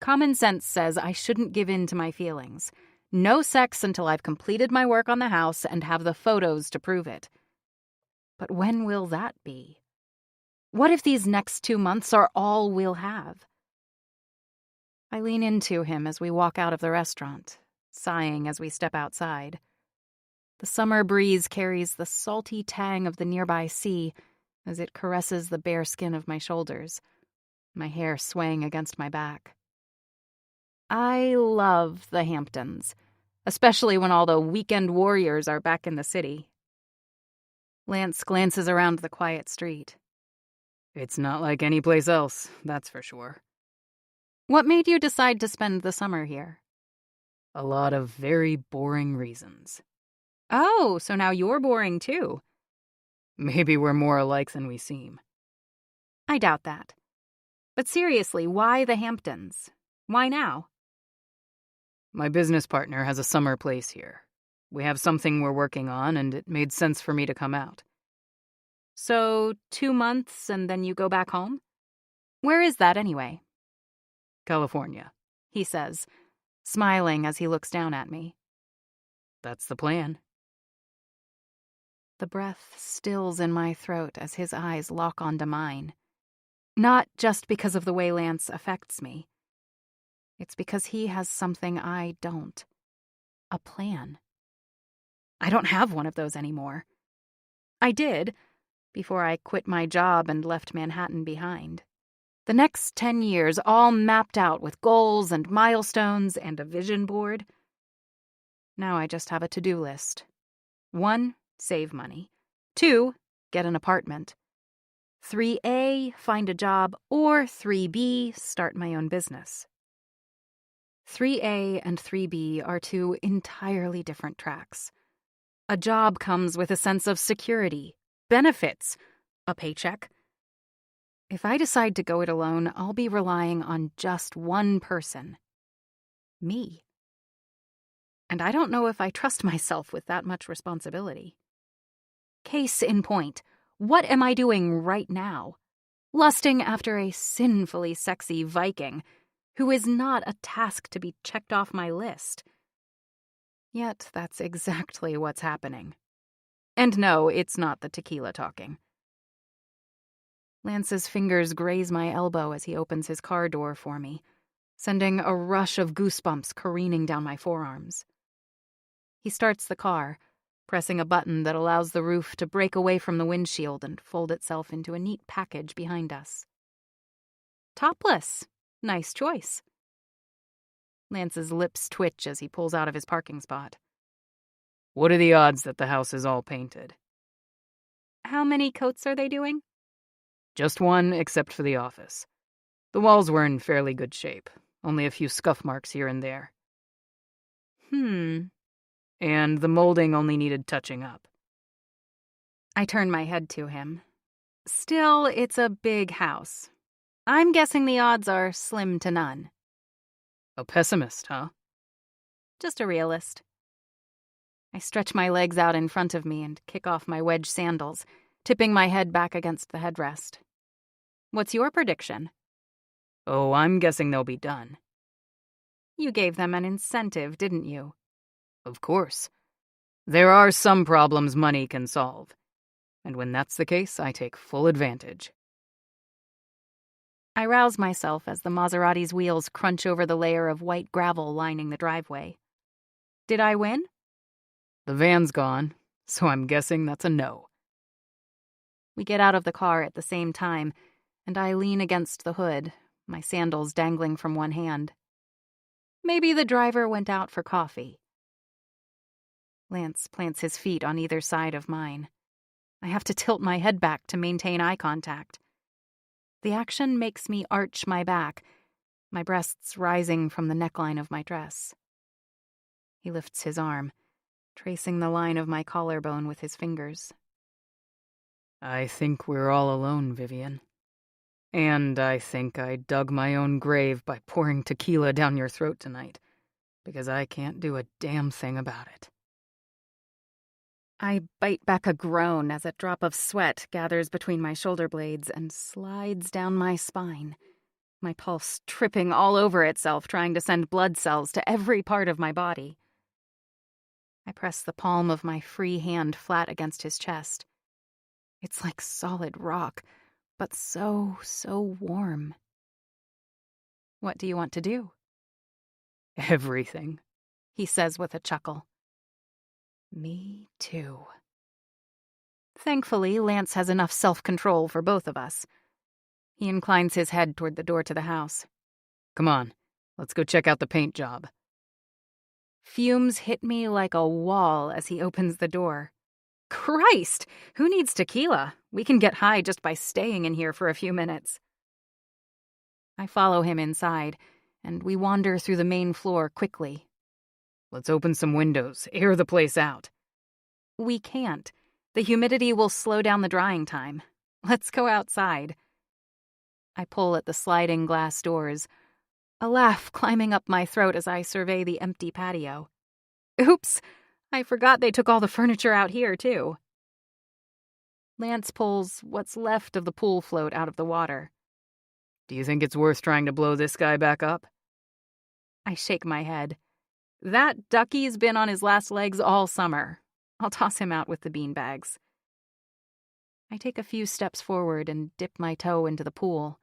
Common sense says I shouldn't give in to my feelings. No sex until I've completed my work on the house and have the photos to prove it. But when will that be? What if these next 2 months are all we'll have? I lean into him as we walk out of the restaurant, sighing as we step outside. The summer breeze carries the salty tang of the nearby sea as it caresses the bare skin of my shoulders, my hair swaying against my back. I love the Hamptons, especially when all the weekend warriors are back in the city. Lance glances around the quiet street. It's not like any place else, that's for sure. What made you decide to spend the summer here? A lot of very boring reasons. Oh, so now you're boring too. Maybe we're more alike than we seem. I doubt that. But seriously, why the Hamptons? Why now? My business partner has a summer place here. We have something we're working on, and it made sense for me to come out. So 2 months and then you go back home? Where is that anyway? California, he says, smiling as he looks down at me. That's the plan. The breath stills in my throat as his eyes lock onto mine. Not just because of the way Lance affects me. It's because he has something I don't. A plan. I don't have one of those anymore. I did, before I quit my job and left Manhattan behind. The next 10 years all mapped out with goals and milestones and a vision board. Now I just have a to-do list. 1, save money. 2, get an apartment. 3A, find a job. Or 3B, start my own business. 3A and 3B are 2 entirely different tracks. A job comes with a sense of security, benefits, a paycheck. If I decide to go it alone, I'll be relying on just one person. Me. And I don't know if I trust myself with that much responsibility. Case in point, what am I doing right now? Lusting after a sinfully sexy Viking who is not a task to be checked off my list. Yet that's exactly what's happening. And no, it's not the tequila talking. Lance's fingers graze my elbow as he opens his car door for me, sending a rush of goosebumps careening down my forearms. He starts the car, pressing a button that allows the roof to break away from the windshield and fold itself into a neat package behind us. Topless. Nice choice. Lance's lips twitch as he pulls out of his parking spot. What are the odds that the house is all painted? How many coats are they doing? Just one, except for the office. The walls were in fairly good shape, only a few scuff marks here and there. And the molding only needed touching up. I turn my head to him. Still, it's a big house. I'm guessing the odds are slim to none. A pessimist, huh? Just a realist. I stretch my legs out in front of me and kick off my wedge sandals, tipping my head back against the headrest. What's your prediction? Oh, I'm guessing they'll be done. You gave them an incentive, didn't you? Of course. There are some problems money can solve. And when that's the case, I take full advantage. I rouse myself as the Maserati's wheels crunch over the layer of white gravel lining the driveway. Did I win? The van's gone, so I'm guessing that's a no. We get out of the car at the same time, and I lean against the hood, my sandals dangling from one hand. Maybe the driver went out for coffee. Lance plants his feet on either side of mine. I have to tilt my head back to maintain eye contact. The action makes me arch my back, my breasts rising from the neckline of my dress. He lifts his arm, tracing the line of my collarbone with his fingers. I think we're all alone, Vivian. And I think I dug my own grave by pouring tequila down your throat tonight, because I can't do a damn thing about it. I bite back a groan as a drop of sweat gathers between my shoulder blades and slides down my spine, my pulse tripping all over itself, trying to send blood cells to every part of my body. I press the palm of my free hand flat against his chest. It's like solid rock, but so warm. What do you want to do? Everything, he says with a chuckle. Me too. Thankfully, Lance has enough self-control for both of us. He inclines his head toward the door to the house. Come on, let's go check out the paint job. Fumes hit me like a wall as he opens the door. Christ! Who needs tequila? We can get high just by staying in here for a few minutes. I follow him inside, and we wander through the main floor quickly. Let's open some windows, air the place out. We can't. The humidity will slow down the drying time. Let's go outside. I pull at the sliding glass doors, a laugh climbing up my throat as I survey the empty patio. Oops! I forgot they took all the furniture out here, too. Lance pulls what's left of the pool float out of the water. Do you think it's worth trying to blow this guy back up? I shake my head. That ducky's been on his last legs all summer. I'll toss him out with the beanbags. I take a few steps forward and dip my toe into the pool.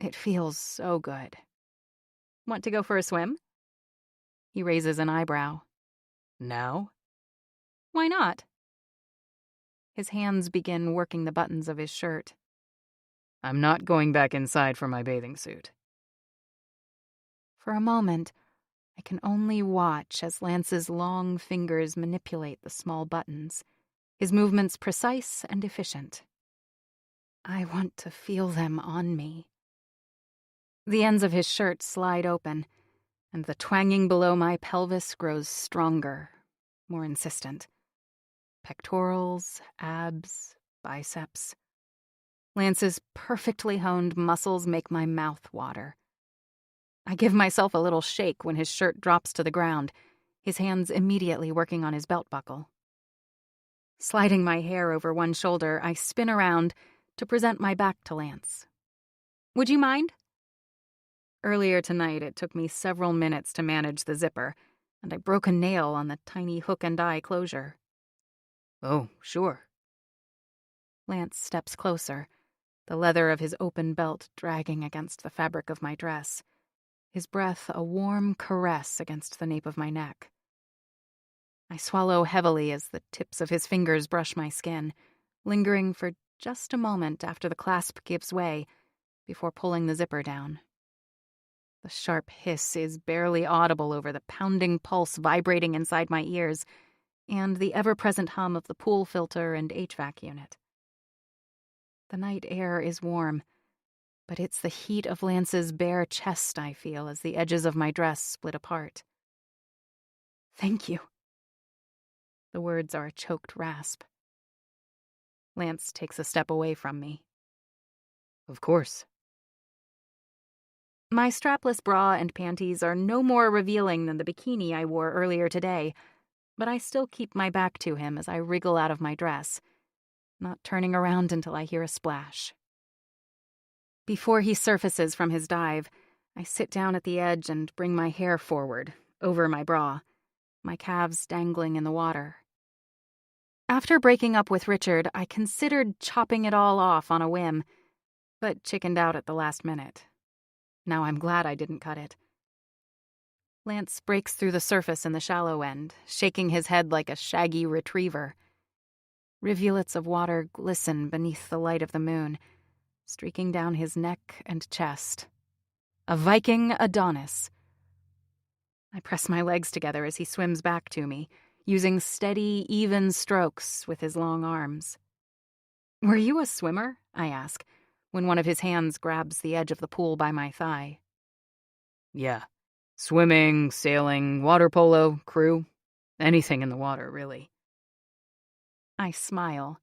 It feels so good. Want to go for a swim? He raises an eyebrow. Now? Why not? His hands begin working the buttons of his shirt. I'm not going back inside for my bathing suit. For a moment, I can only watch as Lance's long fingers manipulate the small buttons, his movements precise and efficient. I want to feel them on me. The ends of his shirt slide open, and the twanging below my pelvis grows stronger, more insistent. Pectorals, abs, biceps. Lance's perfectly honed muscles make my mouth water. I give myself a little shake when his shirt drops to the ground, his hands immediately working on his belt buckle. Sliding my hair over one shoulder, I spin around to present my back to Lance. Would you mind? Earlier tonight, it took me several minutes to manage the zipper, and I broke a nail on the tiny hook and eye closure. Oh, sure. Lance steps closer, the leather of his open belt dragging against the fabric of my dress, his breath a warm caress against the nape of my neck. I swallow heavily as the tips of his fingers brush my skin, lingering for just a moment after the clasp gives way, before pulling the zipper down. The sharp hiss is barely audible over the pounding pulse vibrating inside my ears and the ever-present hum of the pool filter and HVAC unit. The night air is warm, but it's the heat of Lance's bare chest I feel as the edges of my dress split apart. Thank you. The words are a choked rasp. Lance takes a step away from me. Of course. My strapless bra and panties are no more revealing than the bikini I wore earlier today, but I still keep my back to him as I wriggle out of my dress, not turning around until I hear a splash. Before he surfaces from his dive, I sit down at the edge and bring my hair forward, over my bra, my calves dangling in the water. After breaking up with Richard, I considered chopping it all off on a whim, but chickened out at the last minute. Now I'm glad I didn't cut it. Lance breaks through the surface in the shallow end, shaking his head like a shaggy retriever. Rivulets of water glisten beneath the light of the moon, streaking down his neck and chest. A Viking Adonis. I press my legs together as he swims back to me, using steady, even strokes with his long arms. "Were you a swimmer?" I ask, when one of his hands grabs the edge of the pool by my thigh. Yeah. Swimming, sailing, water polo, crew. Anything in the water, really. I smile.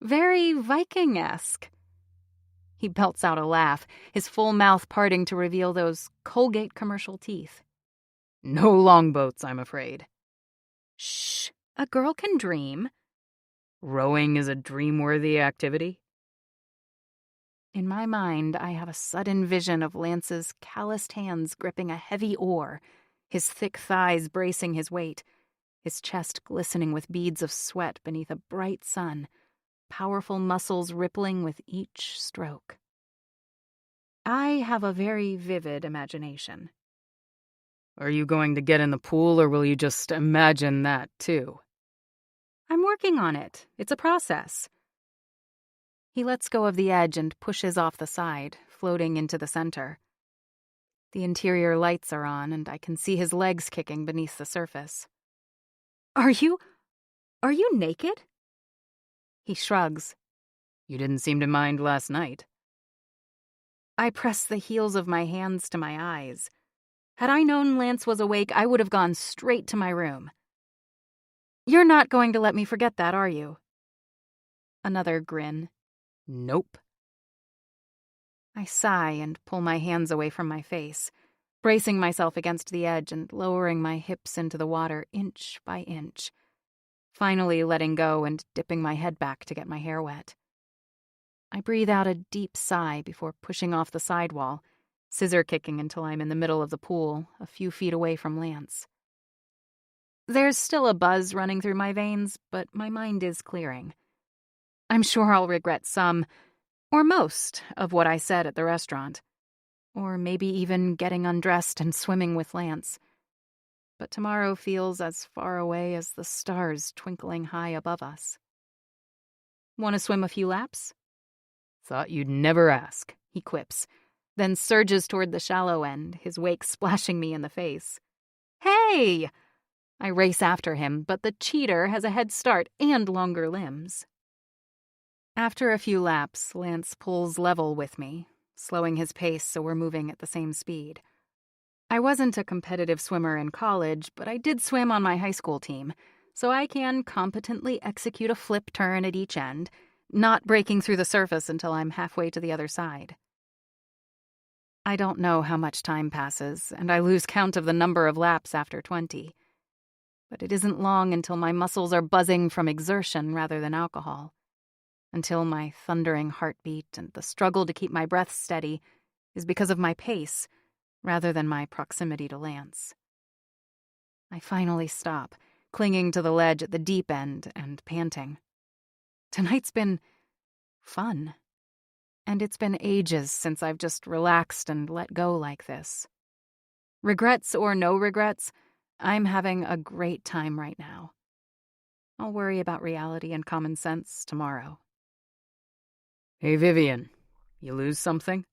Very Viking-esque. He belts out a laugh, his full mouth parting to reveal those Colgate commercial teeth. No longboats, I'm afraid. Shh, a girl can dream. Rowing is a dream-worthy activity? In my mind, I have a sudden vision of Lance's calloused hands gripping a heavy oar, his thick thighs bracing his weight, his chest glistening with beads of sweat beneath a bright sun, powerful muscles rippling with each stroke. I have a very vivid imagination. Are you going to get in the pool, or will you just imagine that, too? I'm working on it. It's a process. He lets go of the edge and pushes off the side, floating into the center. The interior lights are on, and I can see his legs kicking beneath the surface. Are you naked?" He shrugs. You didn't seem to mind last night. I press the heels of my hands to my eyes. Had I known Lance was awake, I would have gone straight to my room. "You're not going to let me forget that, are you?" Another grin. Nope. I sigh and pull my hands away from my face, bracing myself against the edge and lowering my hips into the water inch by inch, finally letting go and dipping my head back to get my hair wet. I breathe out a deep sigh before pushing off the sidewall, scissor kicking until I'm in the middle of the pool, a few feet away from Lance. There's still a buzz running through my veins, but my mind is clearing. I'm sure I'll regret some, or most, of what I said at the restaurant. Or maybe even getting undressed and swimming with Lance. But tomorrow feels as far away as the stars twinkling high above us. "Want to swim a few laps?" Thought you'd never ask. He quips, then surges toward the shallow end, his wake splashing me in the face. "Hey!" I race after him, but the cheater has a head start and longer limbs. After a few laps, Lance pulls level with me, slowing his pace so we're moving at the same speed. I wasn't a competitive swimmer in college, but I did swim on my high school team, so I can competently execute a flip turn at each end, not breaking through the surface until I'm halfway to the other side. I don't know how much time passes, and I lose count of the number of laps after 20. But it isn't long until my muscles are buzzing from exertion rather than alcohol. Until my thundering heartbeat and the struggle to keep my breath steady is because of my pace rather than my proximity to Lance. I finally stop, clinging to the ledge at the deep end and panting. Tonight's been fun, and it's been ages since I've just relaxed and let go like this. Regrets or no regrets, I'm having a great time right now. I'll worry about reality and common sense tomorrow. Hey, Vivian, you lose something?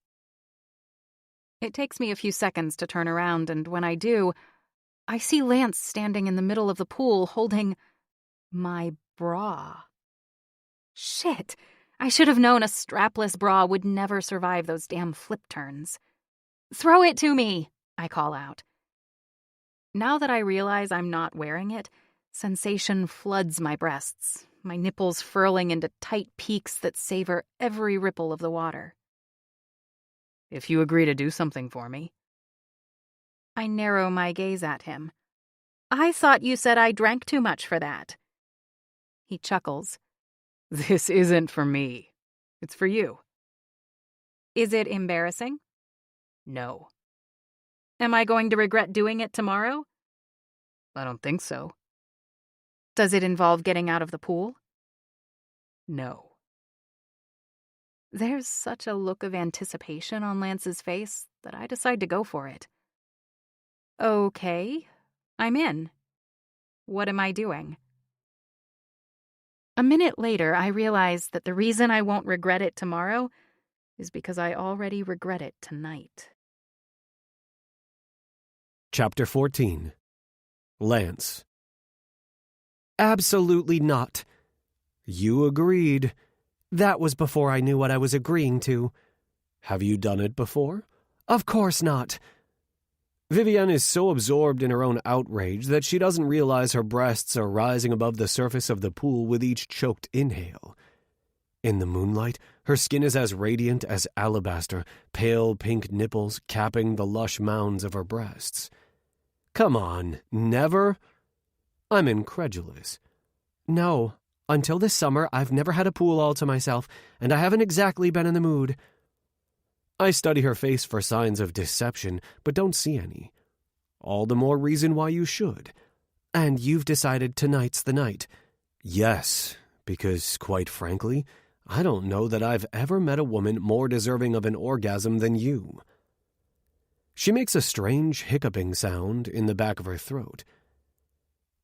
It takes me a few seconds to turn around, and when I do, I see Lance standing in the middle of the pool holding my bra. Shit! I should have known a strapless bra would never survive those damn flip turns. "Throw it to me!" I call out. Now that I realize I'm not wearing it, sensation floods my breasts, my nipples furling into tight peaks that savor every ripple of the water. If you agree to do something for me. I narrow my gaze at him. "I thought you said I drank too much for that." He chuckles. This isn't for me. It's for you. Is it embarrassing? No, Am I going to regret doing it tomorrow? I don't think so. Does it involve getting out of the pool? No. There's such a look of anticipation on Lance's face that I decide to go for it. Okay, I'm in. What am I doing? A minute later, I realize that the reason I won't regret it tomorrow is because I already regret it tonight. Chapter 14. Lance. Absolutely not. You agreed. That was before I knew what I was agreeing to. Have you done it before? Of course not. Vivienne is so absorbed in her own outrage that she doesn't realize her breasts are rising above the surface of the pool with each choked inhale. In the moonlight, her skin is as radiant as alabaster, pale pink nipples capping the lush mounds of her breasts. Come on, never? I'm incredulous. No, until this summer, I've never had a pool all to myself, and I haven't exactly been in the mood. I study her face for signs of deception, but don't see any. All the more reason why you should. And you've decided tonight's the night. Yes, because, quite frankly, I don't know that I've ever met a woman more deserving of an orgasm than you. She makes a strange hiccuping sound in the back of her throat.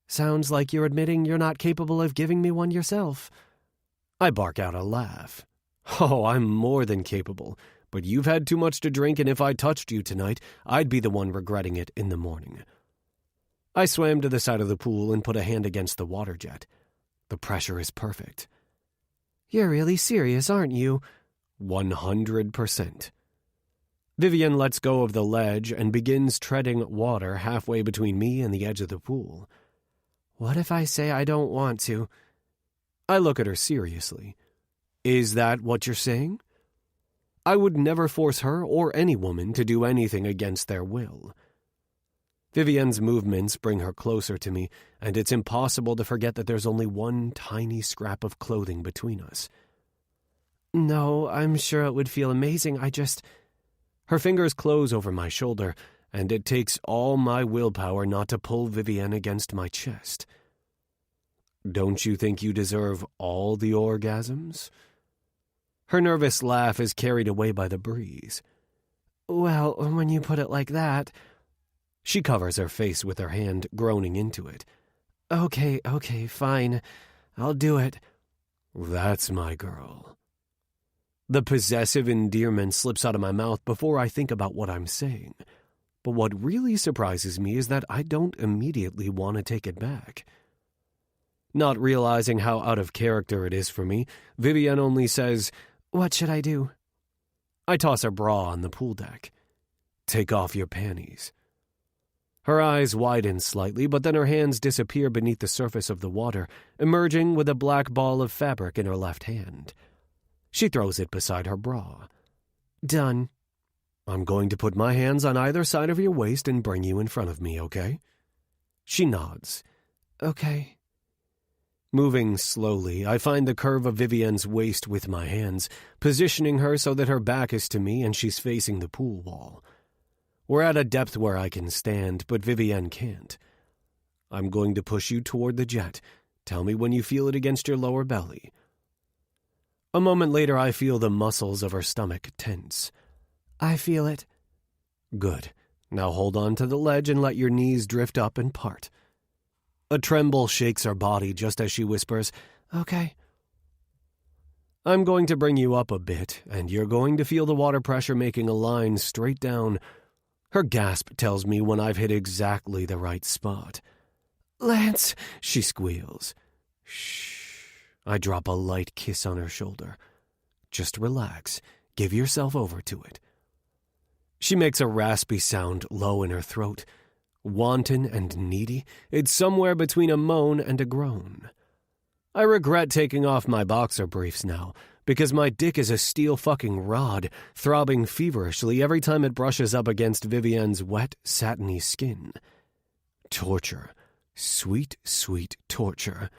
Sounds like you're admitting you're not capable of giving me one yourself. I bark out a laugh. Oh, I'm more than capable. But you've had too much to drink, and if I touched you tonight, I'd be the one regretting it in the morning. I swam to the side of the pool and put a hand against the water jet. The pressure is perfect. You're really serious, aren't you? 100%. Vivienne lets go of the ledge and begins treading water halfway between me and the edge of the pool. What if I say I don't want to? I look at her seriously. Is that what you're saying? I would never force her or any woman to do anything against their will. Vivienne's movements bring her closer to me, and it's impossible to forget that there's only one tiny scrap of clothing between us. No, I'm sure it would feel amazing, Her fingers close over my shoulder, and it takes all my willpower not to pull Vivienne against my chest. Don't you think you deserve all the orgasms? Her nervous laugh is carried away by the breeze. Well, when you put it like that... She covers her face with her hand, groaning into it. Okay, fine. I'll do it. That's my girl. The possessive endearment slips out of my mouth before I think about what I'm saying. But what really surprises me is that I don't immediately want to take it back. Not realizing how out of character it is for me, Vivienne only says, What should I do? I toss her bra on the pool deck. Take off your panties. Her eyes widen slightly, but then her hands disappear beneath the surface of the water, emerging with a black ball of fabric in her left hand. She throws it beside her bra. Done. I'm going to put my hands on either side of your waist and bring you in front of me, okay? She nods. Okay. Moving slowly, I find the curve of Vivienne's waist with my hands, positioning her so that her back is to me and she's facing the pool wall. We're at a depth where I can stand, but Vivienne can't. I'm going to push you toward the jet. Tell me when you feel it against your lower belly. A moment later, I feel the muscles of her stomach tense. I feel it. Good. Now hold on to the ledge and let your knees drift up and part. A tremble shakes her body just as she whispers, Okay. I'm going to bring you up a bit, and you're going to feel the water pressure making a line straight down. Her gasp tells me when I've hit exactly the right spot. Lance, she squeals. Shh. I drop a light kiss on her shoulder. Just relax. Give yourself over to it. She makes a raspy sound low in her throat. Wanton and needy, it's somewhere between a moan and a groan. I regret taking off my boxer briefs now, because my dick is a steel fucking rod, throbbing feverishly every time it brushes up against Vivienne's wet, satiny skin. Torture. Sweet, sweet torture.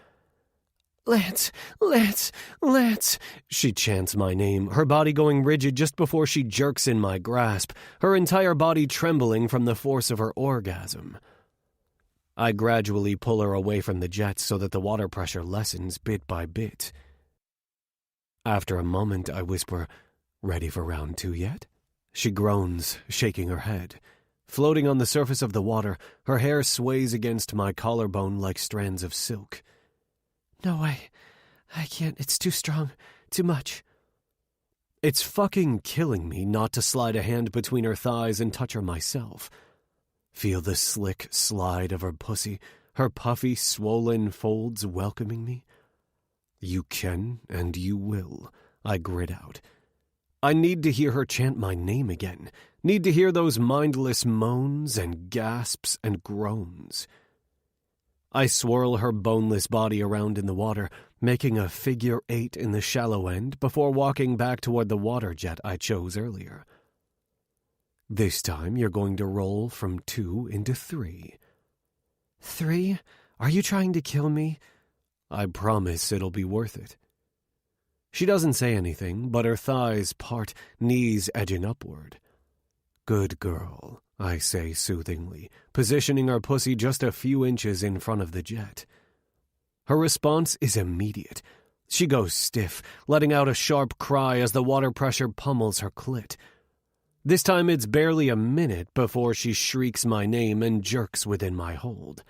Lance, Lance, Lance. She chants my name, her body going rigid just before she jerks in my grasp, her entire body trembling from the force of her orgasm. I gradually pull her away from the jet so that the water pressure lessens bit by bit. After a moment, I whisper, "Ready for round 2 yet?" She groans, shaking her head. Floating on the surface of the water, her hair sways against my collarbone like strands of silk. "No, I can't. It's too strong. Too much." It's fucking killing me not to slide a hand between her thighs and touch her myself. Feel the slick slide of her pussy, her puffy, swollen folds welcoming me. "You can, and you will," I grit out. I need to hear her chant my name again. Need to hear those mindless moans and gasps and groans. I swirl her boneless body around in the water, making a figure 8 in the shallow end before walking back toward the water jet I chose earlier. This time you're going to roll from 2 into 3. 3? Are you trying to kill me? I promise it'll be worth it. She doesn't say anything, but her thighs part, knees edging upward. "Good girl," I say soothingly, positioning her pussy just a few inches in front of the jet. Her response is immediate. She goes stiff, letting out a sharp cry as the water pressure pummels her clit. This time it's barely a minute before she shrieks my name and jerks within my hold.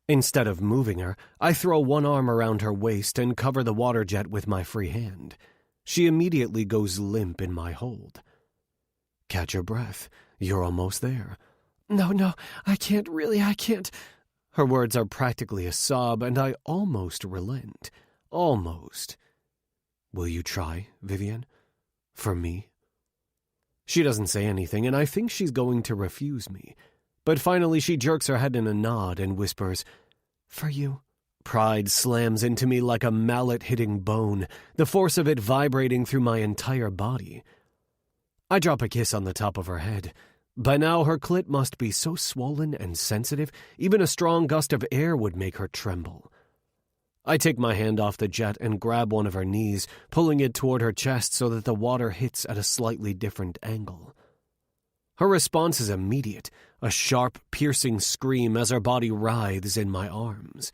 Instead of moving her, I throw one arm around her waist and cover the water jet with my free hand. She immediately goes limp in my hold. Catch your breath. You're almost there. No, I can't. Her words are practically a sob, and I almost relent. Almost. "Will you try, Vivian? For me?" She doesn't say anything, and I think she's going to refuse me. But finally she jerks her head in a nod and whispers, "For you." Pride slams into me like a mallet hitting bone, the force of it vibrating through my entire body. I drop a kiss on the top of her head. By now her clit must be so swollen and sensitive, even a strong gust of air would make her tremble. I take my hand off the jet and grab one of her knees, pulling it toward her chest so that the water hits at a slightly different angle. Her response is immediate, a sharp, piercing scream as her body writhes in my arms.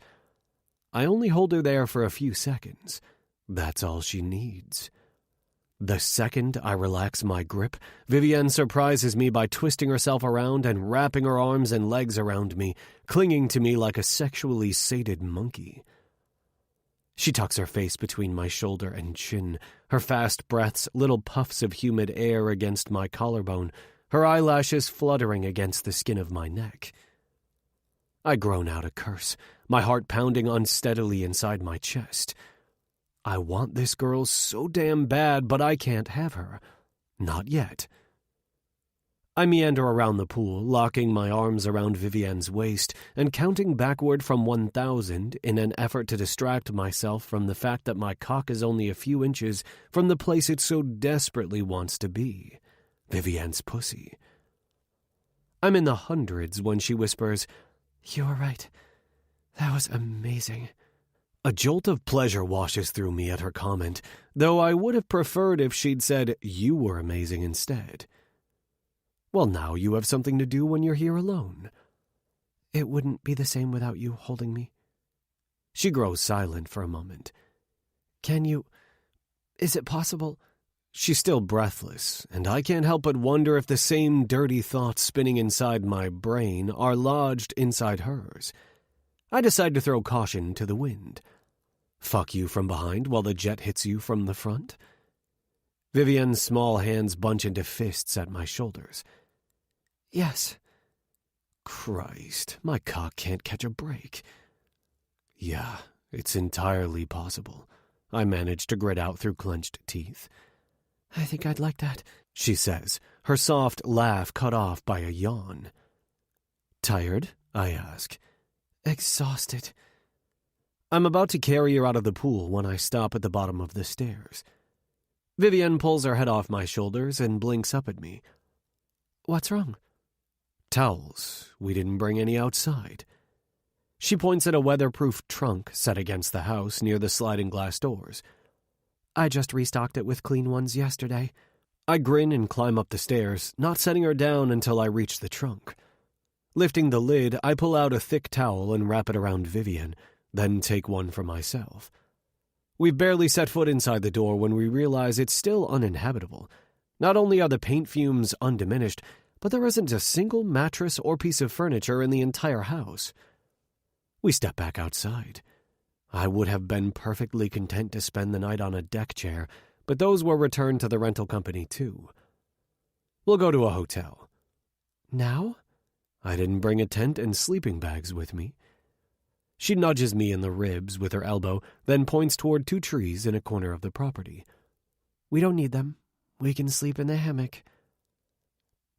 I only hold her there for a few seconds. That's all she needs. The second I relax my grip, Vivienne surprises me by twisting herself around and wrapping her arms and legs around me, clinging to me like a sexually sated monkey. She tucks her face between my shoulder and chin, her fast breaths little puffs of humid air against my collarbone, her eyelashes fluttering against the skin of my neck. I groan out a curse, my heart pounding unsteadily inside my chest. I want this girl so damn bad, but I can't have her. Not yet. I meander around the pool, locking my arms around Vivienne's waist and counting backward from 1,000 in an effort to distract myself from the fact that my cock is only a few inches from the place it so desperately wants to be. Vivienne's pussy. I'm in the hundreds when she whispers, "You were right. That was amazing." A jolt of pleasure washes through me at her comment, though I would have preferred if she'd said, "You were amazing" instead. Well, now you have something to do when you're here alone. It wouldn't be the same without you holding me. She grows silent for a moment. Is it possible? She's still breathless, and I can't help but wonder if the same dirty thoughts spinning inside my brain are lodged inside hers. I decide to throw caution to the wind. Fuck you from behind while the jet hits you from the front? Vivienne's small hands bunch into fists at my shoulders. Yes. Christ, my cock can't catch a break. Yeah, it's entirely possible. I manage to grit out through clenched teeth. I think I'd like that, she says, her soft laugh cut off by a yawn. Tired? I ask. Exhausted. I'm about to carry her out of the pool when I stop at the bottom of the stairs. Vivienne pulls her head off my shoulders and blinks up at me. What's wrong? Towels. We didn't bring any outside. She points at a weatherproof trunk set against the house near the sliding glass doors. I just restocked it with clean ones yesterday. I grin and climb up the stairs, not setting her down until I reach the trunk. Lifting the lid, I pull out a thick towel and wrap it around Vivian, then take one for myself. We've barely set foot inside the door when we realize it's still uninhabitable. Not only are the paint fumes undiminished, but there isn't a single mattress or piece of furniture in the entire house. We step back outside. I would have been perfectly content to spend the night on a deck chair, but those were returned to the rental company too. We'll go to a hotel. Now? I didn't bring a tent and sleeping bags with me. She nudges me in the ribs with her elbow, then points toward 2 trees in a corner of the property. We don't need them. We can sleep in the hammock.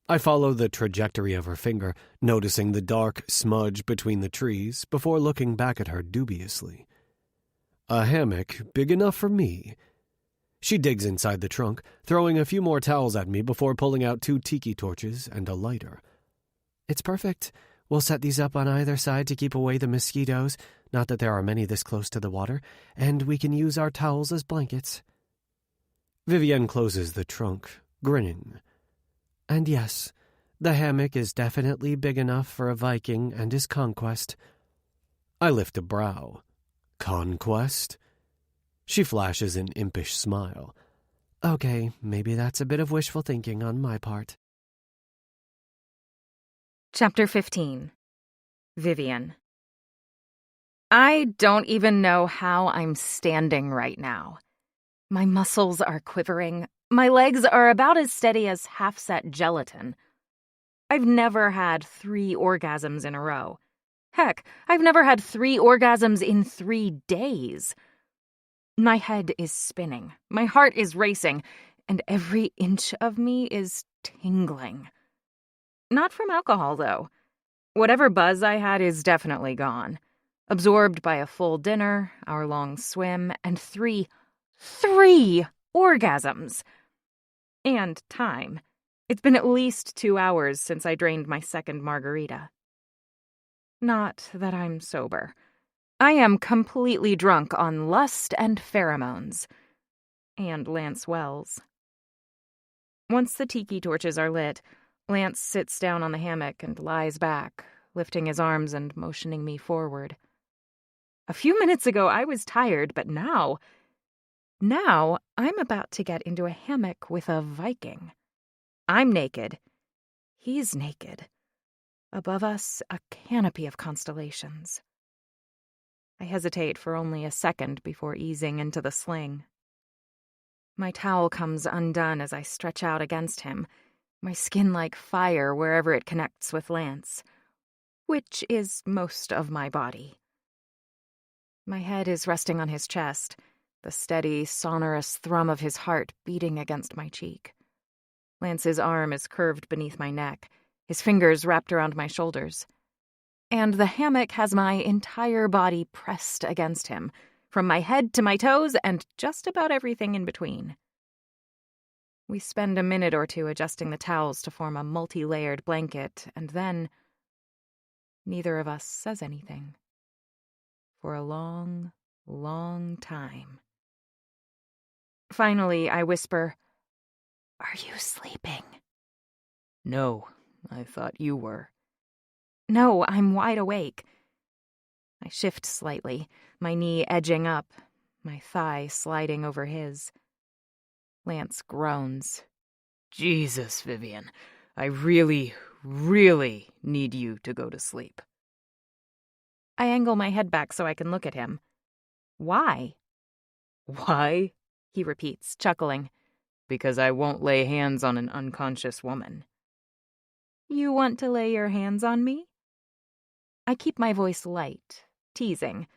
I follow the trajectory of her finger, noticing the dark smudge between the trees, before looking back at her dubiously. A hammock big enough for me. She digs inside the trunk, throwing a few more towels at me before pulling out 2 tiki torches and a lighter. It's perfect. We'll set these up on either side to keep away the mosquitoes, not that there are many this close to the water, and we can use our towels as blankets. Vivienne closes the trunk, grinning. And yes, the hammock is definitely big enough for a Viking and his conquest. I lift a brow. Conquest? She flashes an impish smile. Okay, maybe that's a bit of wishful thinking on my part. Chapter 15. Vivian. I don't even know how I'm standing right now. My muscles are quivering. My legs are about as steady as half-set gelatin. I've never had 3 orgasms in a row. Heck, I've never had 3 orgasms in 3 days. My head is spinning, my heart is racing, and every inch of me is tingling. Not from alcohol, though. Whatever buzz I had is definitely gone. Absorbed by a full dinner, hour-long swim, and 3 orgasms. And time. It's been at least 2 hours since I drained my second margarita. Not that I'm sober. I am completely drunk on lust and pheromones. And Lance Wells. Once the tiki torches are lit, Lance sits down on the hammock and lies back, lifting his arms and motioning me forward. A few minutes ago, I was tired, but now I'm about to get into a hammock with a Viking. I'm naked. He's naked. Above us, a canopy of constellations. I hesitate for only a second before easing into the sling. My towel comes undone as I stretch out against him, my skin like fire wherever it connects with Lance, which is most of my body. My head is resting on his chest, the steady, sonorous thrum of his heart beating against my cheek. Lance's arm is curved beneath my neck, his fingers wrapped around my shoulders. And the hammock has my entire body pressed against him, from my head to my toes and just about everything in between. We spend a minute or two adjusting the towels to form a multi-layered blanket, and then neither of us says anything. For a long, long time. Finally, I whisper, "Are you sleeping?" No, I thought you were. No, I'm wide awake. I shift slightly, my knee edging up, my thigh sliding over his. Lance groans. Jesus, Vivian, I really, really need you to go to sleep. I angle my head back so I can look at him. Why? Why? He repeats, chuckling. Because I won't lay hands on an unconscious woman. You want to lay your hands on me? I keep my voice light, teasing.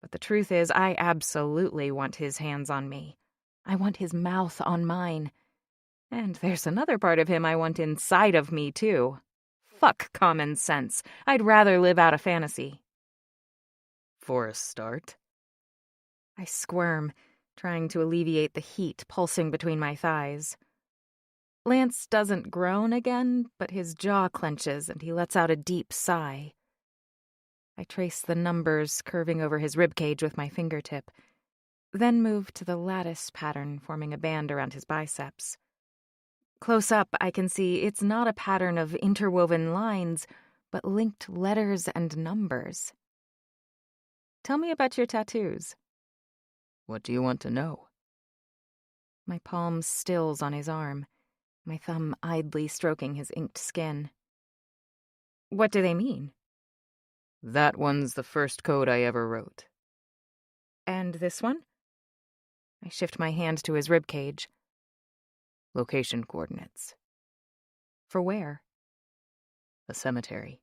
But the truth is, I absolutely want his hands on me. I want his mouth on mine. And there's another part of him I want inside of me, too. Fuck common sense. I'd rather live out a fantasy. For a start? I squirm, trying to alleviate the heat pulsing between my thighs. Lance doesn't groan again, but his jaw clenches and he lets out a deep sigh. I trace the numbers curving over his ribcage with my fingertip, then move to the lattice pattern forming a band around his biceps. Close up, I can see it's not a pattern of interwoven lines, but linked letters and numbers. Tell me about your tattoos. What do you want to know? My palm stills on his arm, my thumb idly stroking his inked skin. What do they mean? That one's the first code I ever wrote. And this one? I shift my hand to his ribcage. Location coordinates. For where? A cemetery.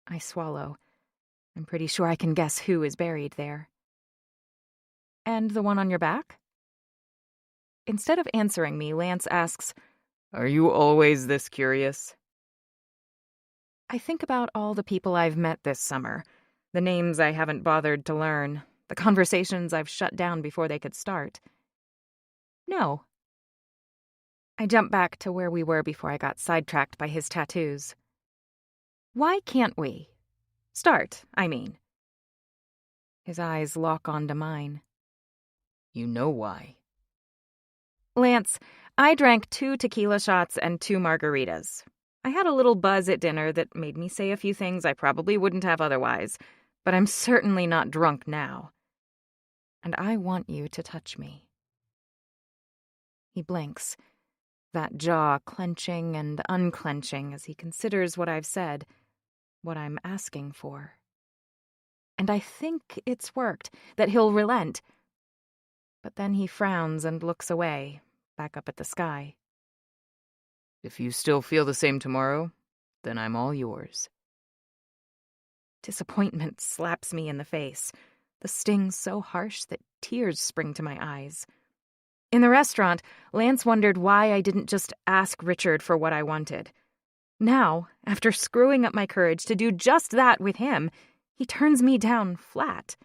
I swallow. I'm pretty sure I can guess who is buried there. And the one on your back? Instead of answering me, Lance asks, Are you always this curious? I think about all the people I've met this summer, the names I haven't bothered to learn, the conversations I've shut down before they could start. No. I jump back to where we were before I got sidetracked by his tattoos. Why can't we? Start, I mean. His eyes lock onto mine. You know why. Lance, I drank 2 tequila shots and 2 margaritas. I had a little buzz at dinner that made me say a few things I probably wouldn't have otherwise, but I'm certainly not drunk now. And I want you to touch me. He blinks, that jaw clenching and unclenching as he considers what I've said, what I'm asking for. And I think it's worked, that he'll relent. But then he frowns and looks away, back up at the sky. If you still feel the same tomorrow, then I'm all yours. Disappointment slaps me in the face, the sting so harsh that tears spring to my eyes. In the restaurant, Lance wondered why I didn't just ask Richard for what I wanted. Now, after screwing up my courage to do just that with him, he turns me down flat.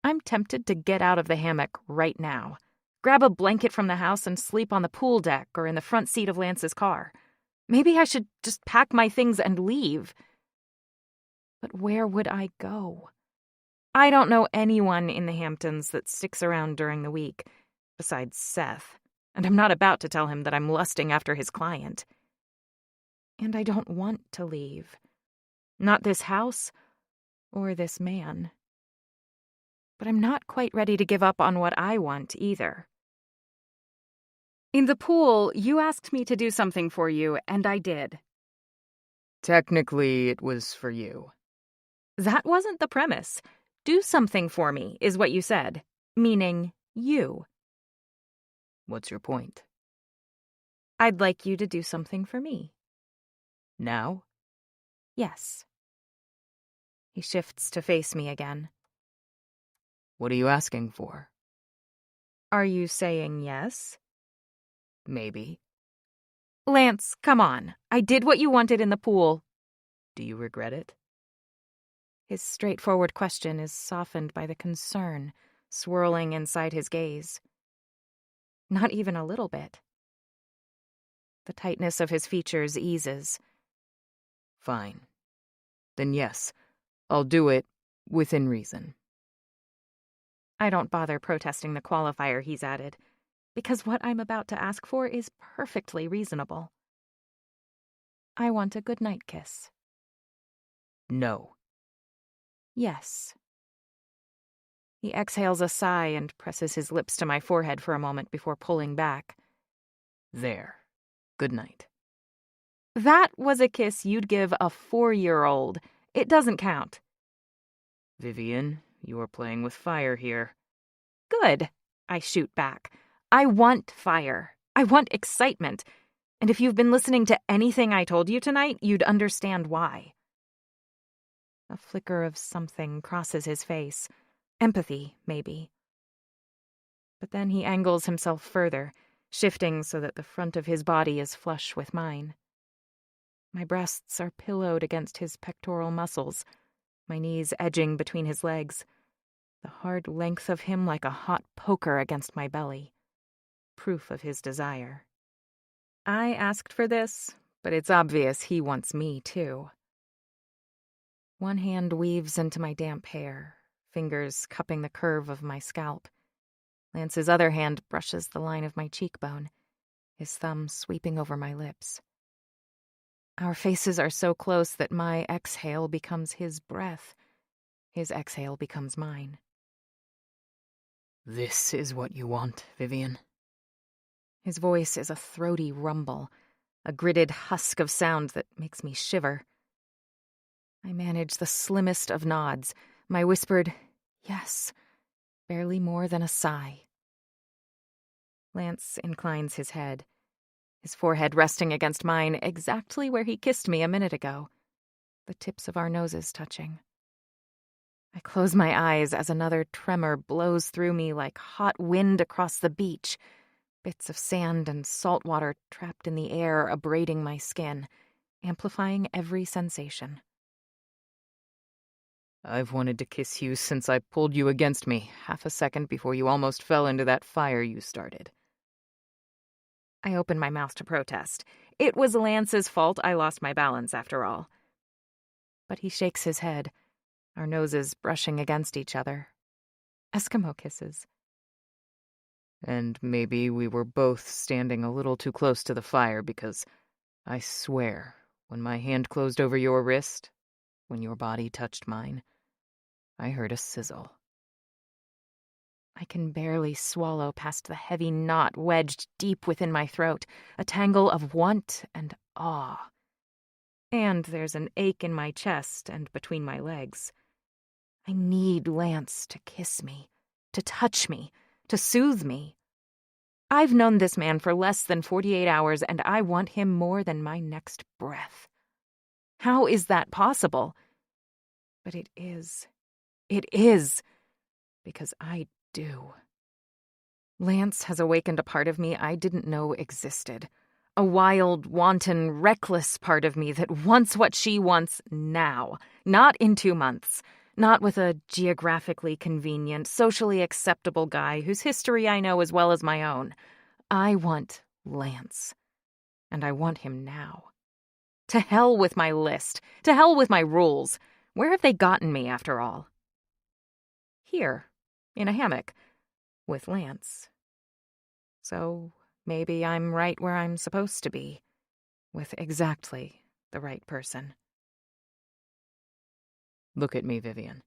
I'm tempted to get out of the hammock right now. Grab a blanket from the house and sleep on the pool deck or in the front seat of Lance's car. Maybe I should just pack my things and leave. But where would I go? I don't know anyone in the Hamptons that sticks around during the week, besides Seth, and I'm not about to tell him that I'm lusting after his client. And I don't want to leave. Not this house or this man. But I'm not quite ready to give up on what I want either. In the pool, you asked me to do something for you, and I did. Technically, it was for you. That wasn't the premise. Do something for me, is what you said. Meaning you. What's your point? I'd like you to do something for me. Now? Yes. He shifts to face me again. What are you asking for? Are you saying yes? Maybe. Lance, come on. I did what you wanted in the pool. Do you regret it? His straightforward question is softened by the concern swirling inside his gaze. Not even a little bit. The tightness of his features eases. Fine. Then yes, I'll do it within reason. I don't bother protesting the qualifier he's added, because what I'm about to ask for is perfectly reasonable. I want a goodnight kiss. No. Yes. He exhales a sigh and presses his lips to my forehead for a moment before pulling back. There. Good night. That was a kiss you'd give a 4-year-old. It doesn't count. Vivian, you are playing with fire here. Good, I shoot back. I want fire. I want excitement. And if you've been listening to anything I told you tonight, you'd understand why. A flicker of something crosses his face. Empathy, maybe. But then he angles himself further, shifting so that the front of his body is flush with mine. My breasts are pillowed against his pectoral muscles, my knees edging between his legs, the hard length of him like a hot poker against my belly. Proof of his desire. I asked for this, but it's obvious he wants me too. One hand weaves into my damp hair, fingers cupping the curve of my scalp. Lance's other hand brushes the line of my cheekbone, his thumb sweeping over my lips. Our faces are so close that my exhale becomes his breath. His exhale becomes mine. This is what you want, Vivian. His voice is a throaty rumble, a gritted husk of sound that makes me shiver. I manage the slimmest of nods, my whispered, yes, barely more than a sigh. Lance inclines his head, his forehead resting against mine exactly where he kissed me a minute ago, the tips of our noses touching. I close my eyes as another tremor blows through me like hot wind across the beach, bits of sand and salt water trapped in the air abrading my skin, amplifying every sensation. I've wanted to kiss you since I pulled you against me half a second before you almost fell into that fire you started. I open my mouth to protest. It was Lance's fault I lost my balance, after all. But he shakes his head, our noses brushing against each other. Eskimo kisses. And maybe we were both standing a little too close to the fire because, I swear, when my hand closed over your wrist, when your body touched mine, I heard a sizzle. I can barely swallow past the heavy knot wedged deep within my throat, a tangle of want and awe. And there's an ache in my chest and between my legs. I need Lance to kiss me, to touch me, to soothe me. I've known this man for less than 48 hours, and I want him more than my next breath. How is that possible? But it is. It is. Because I do. Lance has awakened a part of me I didn't know existed. A wild, wanton, reckless part of me that wants what she wants now, not in 2 months. Not with a geographically convenient, socially acceptable guy whose history I know as well as my own. I want Lance. And I want him now. To hell with my list. To hell with my rules. Where have they gotten me, after all? Here, in a hammock, with Lance. So maybe I'm right where I'm supposed to be, with exactly the right person. Look at me, Vivian.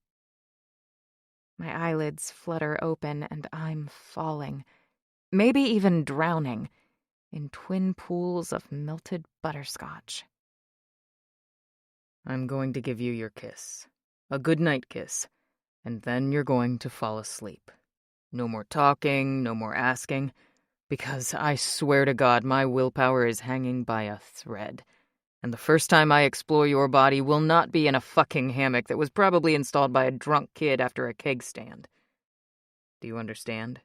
My eyelids flutter open and I'm falling, maybe even drowning, in twin pools of melted butterscotch. I'm going to give you your kiss. A goodnight kiss. And then you're going to fall asleep. No more talking, no more asking. Because I swear to God, my willpower is hanging by a thread. And the first time I explore your body will not be in a fucking hammock that was probably installed by a drunk kid after a keg stand. Do you understand?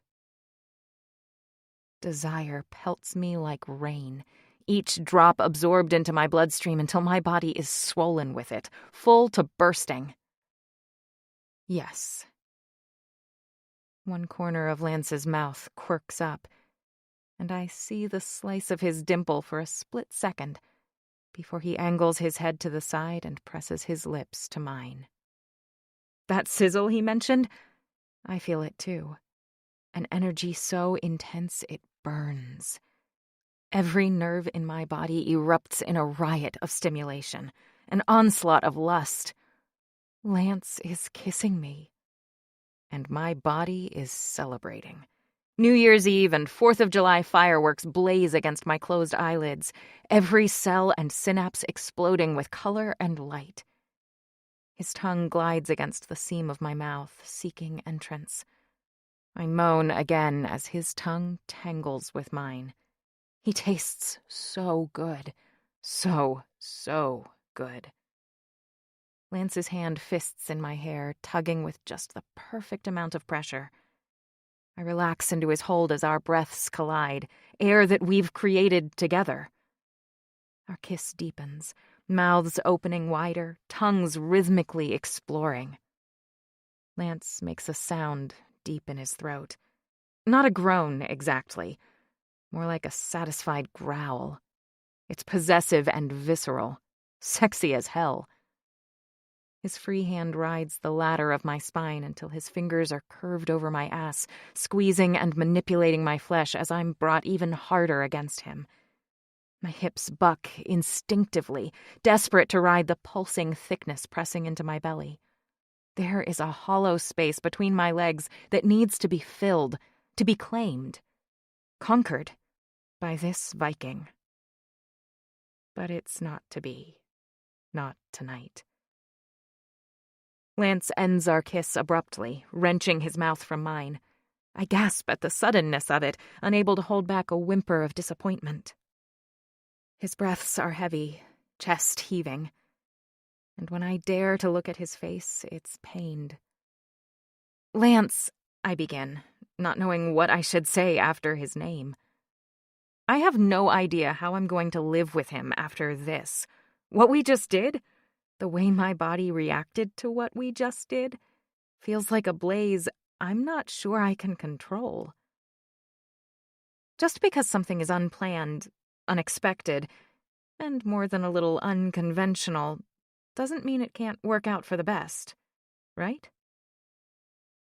Desire pelts me like rain, each drop absorbed into my bloodstream until my body is swollen with it, full to bursting. Yes. One corner of Lance's mouth quirks up, and I see the slice of his dimple for a split second before he angles his head to the side and presses his lips to mine. That sizzle he mentioned, I feel it too. An energy so intense it burns. Every nerve in my body erupts in a riot of stimulation, an onslaught of lust. Lance is kissing me, and my body is celebrating. New Year's Eve and 4th of July fireworks blaze against my closed eyelids, every cell and synapse exploding with color and light. His tongue glides against the seam of my mouth, seeking entrance. I moan again as his tongue tangles with mine. He tastes so good. So good. Lance's hand fists in my hair, tugging with just the perfect amount of pressure. I relax into his hold as our breaths collide, air that we've created together. Our kiss deepens, mouths opening wider, tongues rhythmically exploring. Lance makes a sound deep in his throat. Not a groan, exactly. More like a satisfied growl. It's possessive and visceral. Sexy as hell. His free hand rides the ladder of my spine until his fingers are curved over my ass, squeezing and manipulating my flesh as I'm brought even harder against him. My hips buck instinctively, desperate to ride the pulsing thickness pressing into my belly. There is a hollow space between my legs that needs to be filled, to be claimed, conquered by this Viking. But it's not to be. Not tonight. Lance ends our kiss abruptly, wrenching his mouth from mine. I gasp at the suddenness of it, unable to hold back a whimper of disappointment. His breaths are heavy, chest heaving, and when I dare to look at his face, it's pained. Lance, I begin, not knowing what I should say after his name. I have no idea how I'm going to live with him after this. What we just did, the way my body reacted to what we just did, feels like a blaze I'm not sure I can control. Just because something is unplanned, unexpected, and more than a little unconventional, doesn't mean it can't work out for the best, right?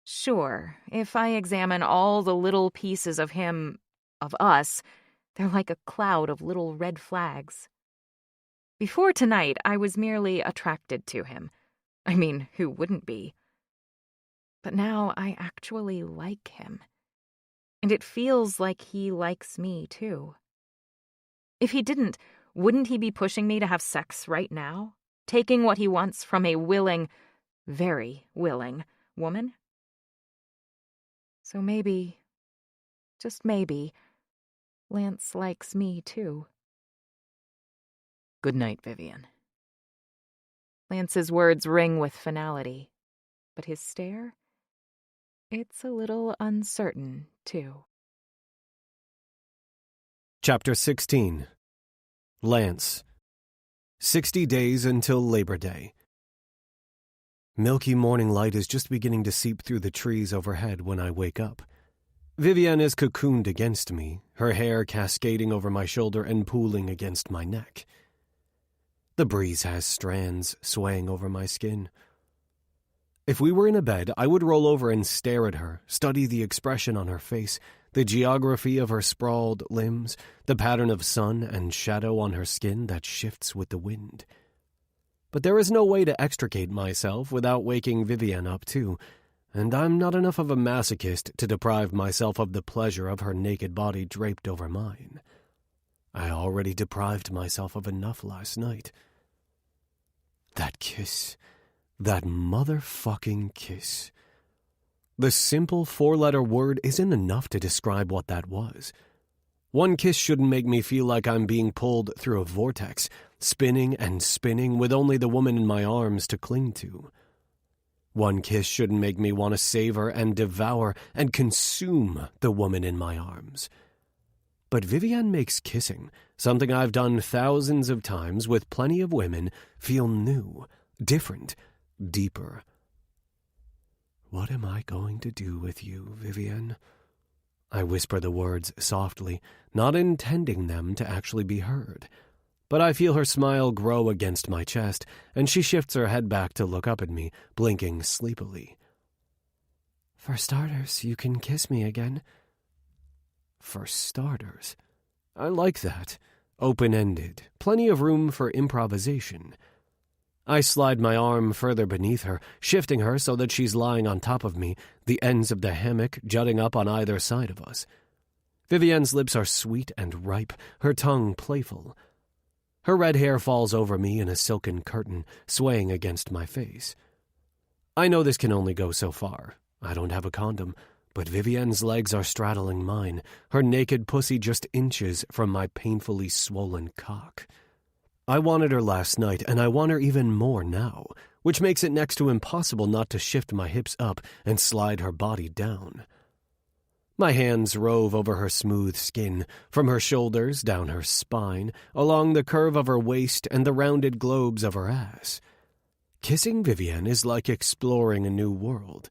Sure, if I examine all the little pieces of him, of us, they're like a cloud of little red flags. Before tonight, I was merely attracted to him. I mean, who wouldn't be? But now I actually like him. And it feels like he likes me, too. If he didn't, wouldn't he be pushing me to have sex right now? Taking what he wants from a willing, very willing woman? So maybe, just maybe, Lance likes me, too. Good night, Vivian. Lance's words ring with finality, but his stare? It's a little uncertain, too. Chapter 16. Lance. 60 days until Labor Day. Milky morning light is just beginning to seep through the trees overhead when I wake up. Vivian is cocooned against me, her hair cascading over my shoulder and pooling against my neck. The breeze has strands swaying over my skin. If we were in a bed, I would roll over and stare at her, study the expression on her face, the geography of her sprawled limbs, the pattern of sun and shadow on her skin that shifts with the wind. But there is no way to extricate myself without waking Vivian up too, and I'm not enough of a masochist to deprive myself of the pleasure of her naked body draped over mine. I already deprived myself of enough last night. That kiss. That motherfucking kiss. The simple four-letter word isn't enough to describe what that was. One kiss shouldn't make me feel like I'm being pulled through a vortex, spinning and spinning with only the woman in my arms to cling to. One kiss shouldn't make me want to savor and devour and consume the woman in my arms. But Vivian makes kissing, something I've done thousands of times with plenty of women, feel new, different, deeper. What am I going to do with you, Vivian? I whisper the words softly, not intending them to actually be heard. But I feel her smile grow against my chest, and she shifts her head back to look up at me, blinking sleepily. For starters, you can kiss me again. For starters. I like that. Open-ended. Plenty of room for improvisation. I slide my arm further beneath her, shifting her so that she's lying on top of me, the ends of the hammock jutting up on either side of us. Vivian's lips are sweet and ripe, her tongue playful. Her red hair falls over me in a silken curtain, swaying against my face. I know this can only go so far. I don't have a condom, but Vivian's legs are straddling mine, her naked pussy just inches from my painfully swollen cock. I wanted her last night, and I want her even more now, which makes it next to impossible not to shift my hips up and slide her body down. My hands rove over her smooth skin, from her shoulders down her spine, along the curve of her waist and the rounded globes of her ass. Kissing Vivian is like exploring a new world.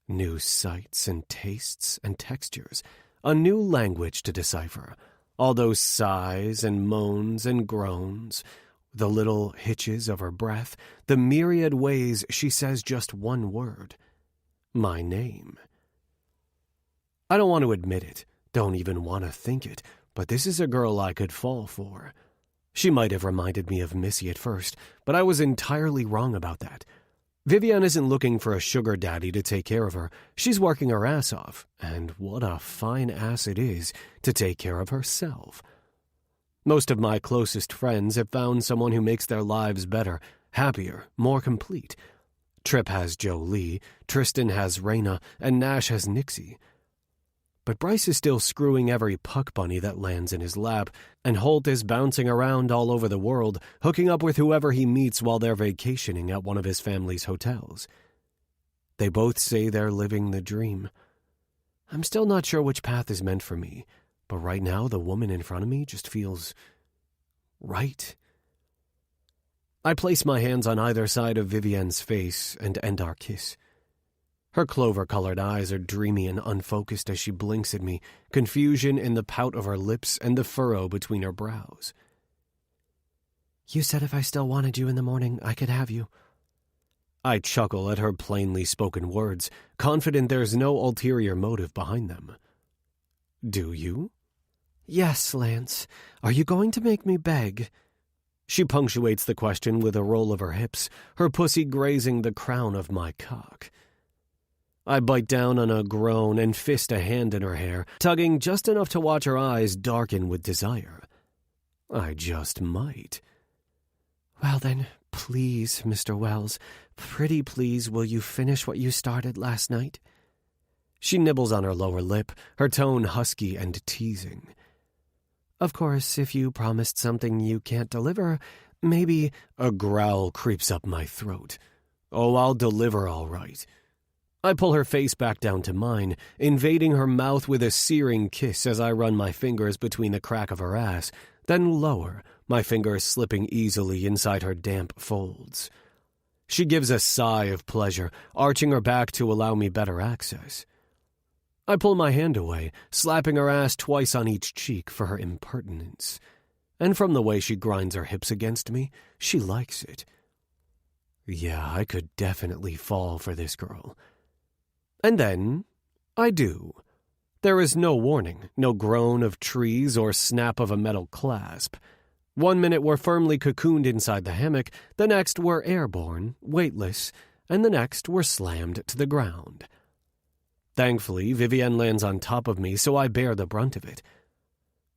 New sights and tastes and textures, a new language to decipher. All those sighs and moans and groans. The little hitches of her breath, the myriad ways she says just one word. My name. I don't want to admit it, don't even want to think it, but this is a girl I could fall for. She might have reminded me of Missy at first, but I was entirely wrong about that. Vivienne isn't looking for a sugar daddy to take care of her. She's working her ass off, and what a fine ass it is to take care of herself. Most of my closest friends have found someone who makes their lives better, happier, more complete. Tripp has Jolie, Tristan has Raina, and Nash has Nixie. But Bryce is still screwing every puck bunny that lands in his lap, and Holt is bouncing around all over the world, hooking up with whoever he meets while they're vacationing at one of his family's hotels. They both say they're living the dream. I'm still not sure which path is meant for me, but right now the woman in front of me just feels right. I place my hands on either side of Vivienne's face and end our kiss. Her clover-colored eyes are dreamy and unfocused as she blinks at me, confusion in the pout of her lips and the furrow between her brows. You said if I still wanted you in the morning, I could have you. I chuckle at her plainly spoken words, confident there's no ulterior motive behind them. Do you? Yes, Lance. Are you going to make me beg? She punctuates the question with a roll of her hips, her pussy grazing the crown of my cock. I bite down on a groan and fist a hand in her hair, tugging just enough to watch her eyes darken with desire. I just might. Well then, please, Mr. Wells, pretty please will you finish what you started last night? She nibbles on her lower lip, her tone husky and teasing. Of course, if you promised something you can't deliver, maybe... A growl creeps up my throat. Oh, I'll deliver all right. I pull her face back down to mine, invading her mouth with a searing kiss as I run my fingers between the crack of her ass, then lower, my fingers slipping easily inside her damp folds. She gives a sigh of pleasure, arching her back to allow me better access. I pull my hand away, slapping her ass twice on each cheek for her impertinence. And from the way she grinds her hips against me, she likes it. Yeah, I could definitely fall for this girl. And then, I do. There is no warning, no groan of trees or snap of a metal clasp. 1 minute we're firmly cocooned inside the hammock, the next we're airborne, weightless, and the next we're slammed to the ground. Thankfully, Vivienne lands on top of me, so I bear the brunt of it.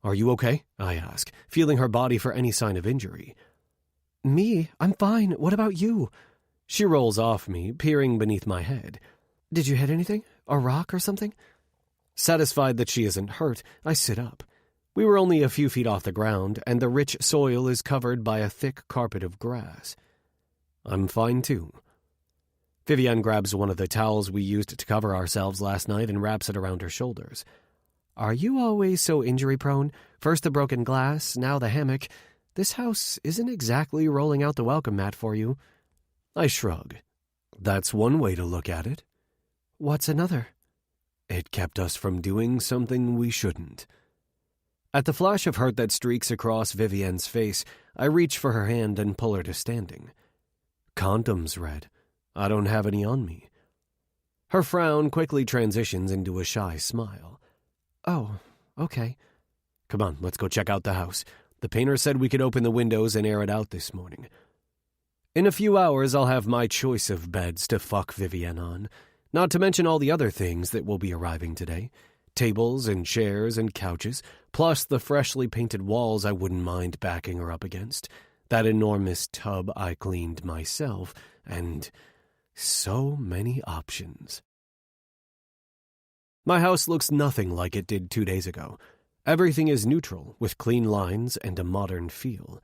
Are you okay? I ask, feeling her body for any sign of injury. Me? I'm fine. What about you? She rolls off me, peering beneath my head. Did you hit anything? A rock or something? Satisfied that she isn't hurt, I sit up. We were only a few feet off the ground, and the rich soil is covered by a thick carpet of grass. I'm fine, too. Vivienne grabs one of the towels we used to cover ourselves last night and wraps it around her shoulders. Are you always so injury-prone? First the broken glass, now the hammock. This house isn't exactly rolling out the welcome mat for you. I shrug. That's one way to look at it. What's another? It kept us from doing something we shouldn't. At the flash of hurt that streaks across Vivienne's face, I reach for her hand and pull her to standing. Condoms, Red. I don't have any on me. Her frown quickly transitions into a shy smile. Oh, okay. Come on, let's go check out the house. The painter said we could open the windows and air it out this morning. In a few hours, I'll have my choice of beds to fuck Vivienne on. Not to mention all the other things that will be arriving today. Tables and chairs and couches, plus the freshly painted walls I wouldn't mind backing her up against. That enormous tub I cleaned myself, and so many options. My house looks nothing like it did 2 days ago. Everything is neutral, with clean lines and a modern feel.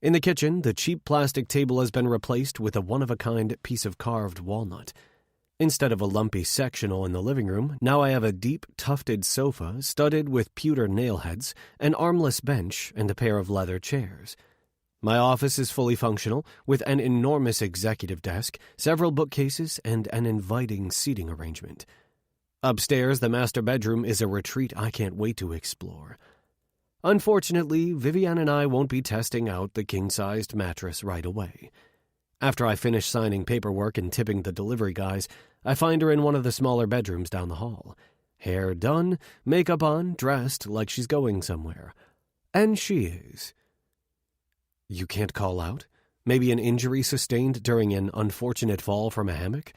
In the kitchen, the cheap plastic table has been replaced with a one-of-a-kind piece of carved walnut. Instead of a lumpy sectional in the living room, now I have a deep, tufted sofa studded with pewter nailheads, an armless bench, and a pair of leather chairs. My office is fully functional, with an enormous executive desk, several bookcases, and an inviting seating arrangement. Upstairs, the master bedroom is a retreat I can't wait to explore. Unfortunately, Vivian and I won't be testing out the king-sized mattress right away. After I finish signing paperwork and tipping the delivery guys, I find her in one of the smaller bedrooms down the hall. Hair done, makeup on, dressed like she's going somewhere. And she is. You can't call out? Maybe an injury sustained during an unfortunate fall from a hammock?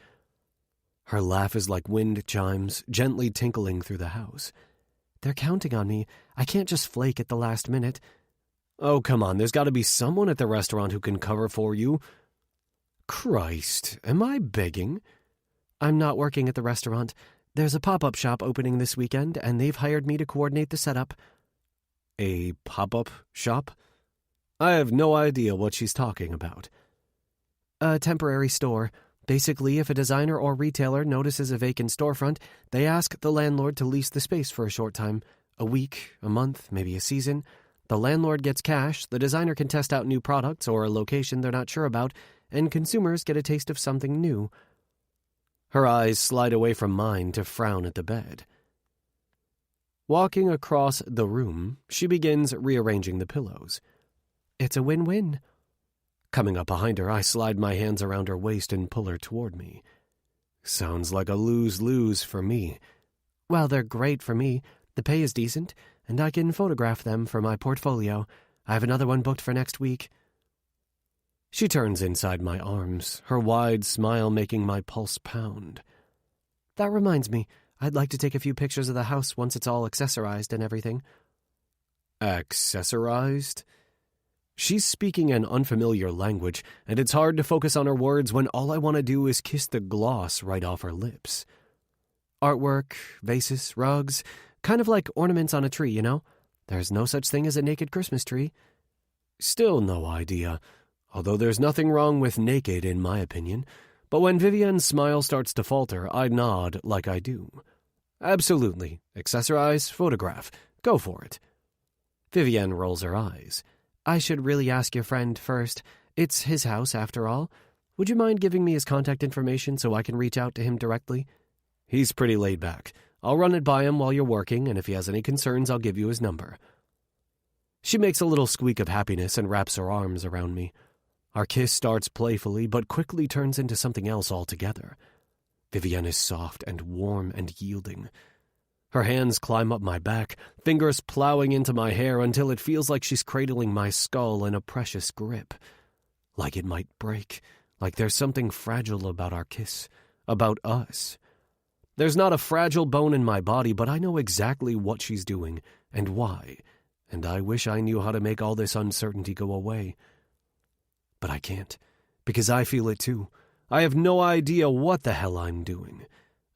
Her laugh is like wind chimes, gently tinkling through the house. They're counting on me. I can't just flake at the last minute. Oh, come on, there's got to be someone at the restaurant who can cover for you. Christ, am I begging? I'm not working at the restaurant. There's a pop-up shop opening this weekend, and they've hired me to coordinate the setup. A pop-up shop? I have no idea what she's talking about. A temporary store. Basically, if a designer or retailer notices a vacant storefront, they ask the landlord to lease the space for a short time. A week, a month, maybe a season. The landlord gets cash, the designer can test out new products or a location they're not sure about, and consumers get a taste of something new. Her eyes slide away from mine to frown at the bed. Walking across the room, she begins rearranging the pillows. It's a win-win. Coming up behind her, I slide my hands around her waist and pull her toward me. Sounds like a lose-lose for me. Well, they're great for me. The pay is decent, and I can photograph them for my portfolio. I have another one booked for next week. She turns inside my arms, her wide smile making my pulse pound. That reminds me, I'd like to take a few pictures of the house once it's all accessorized and everything. Accessorized? She's speaking an unfamiliar language, and it's hard to focus on her words when all I want to do is kiss the gloss right off her lips. Artwork, vases, rugs, kind of like ornaments on a tree, you know? There's no such thing as a naked Christmas tree. Still no idea, although there's nothing wrong with naked in my opinion. But when Vivian's smile starts to falter, I nod like I do. Absolutely. Accessorize, photograph. Go for it. Vivian rolls her eyes. I should really ask your friend first. It's his house, after all. Would you mind giving me his contact information so I can reach out to him directly? He's pretty laid back. I'll run it by him while you're working, and if he has any concerns, I'll give you his number. She makes a little squeak of happiness and wraps her arms around me. Our kiss starts playfully, but quickly turns into something else altogether. Vivian is soft and warm and yielding. Her hands climb up my back, fingers plowing into my hair until it feels like she's cradling my skull in a precious grip. Like it might break, like there's something fragile about our kiss, about us. There's not a fragile bone in my body, but I know exactly what she's doing and why, and I wish I knew how to make all this uncertainty go away. But I can't, because I feel it too. I have no idea what the hell I'm doing.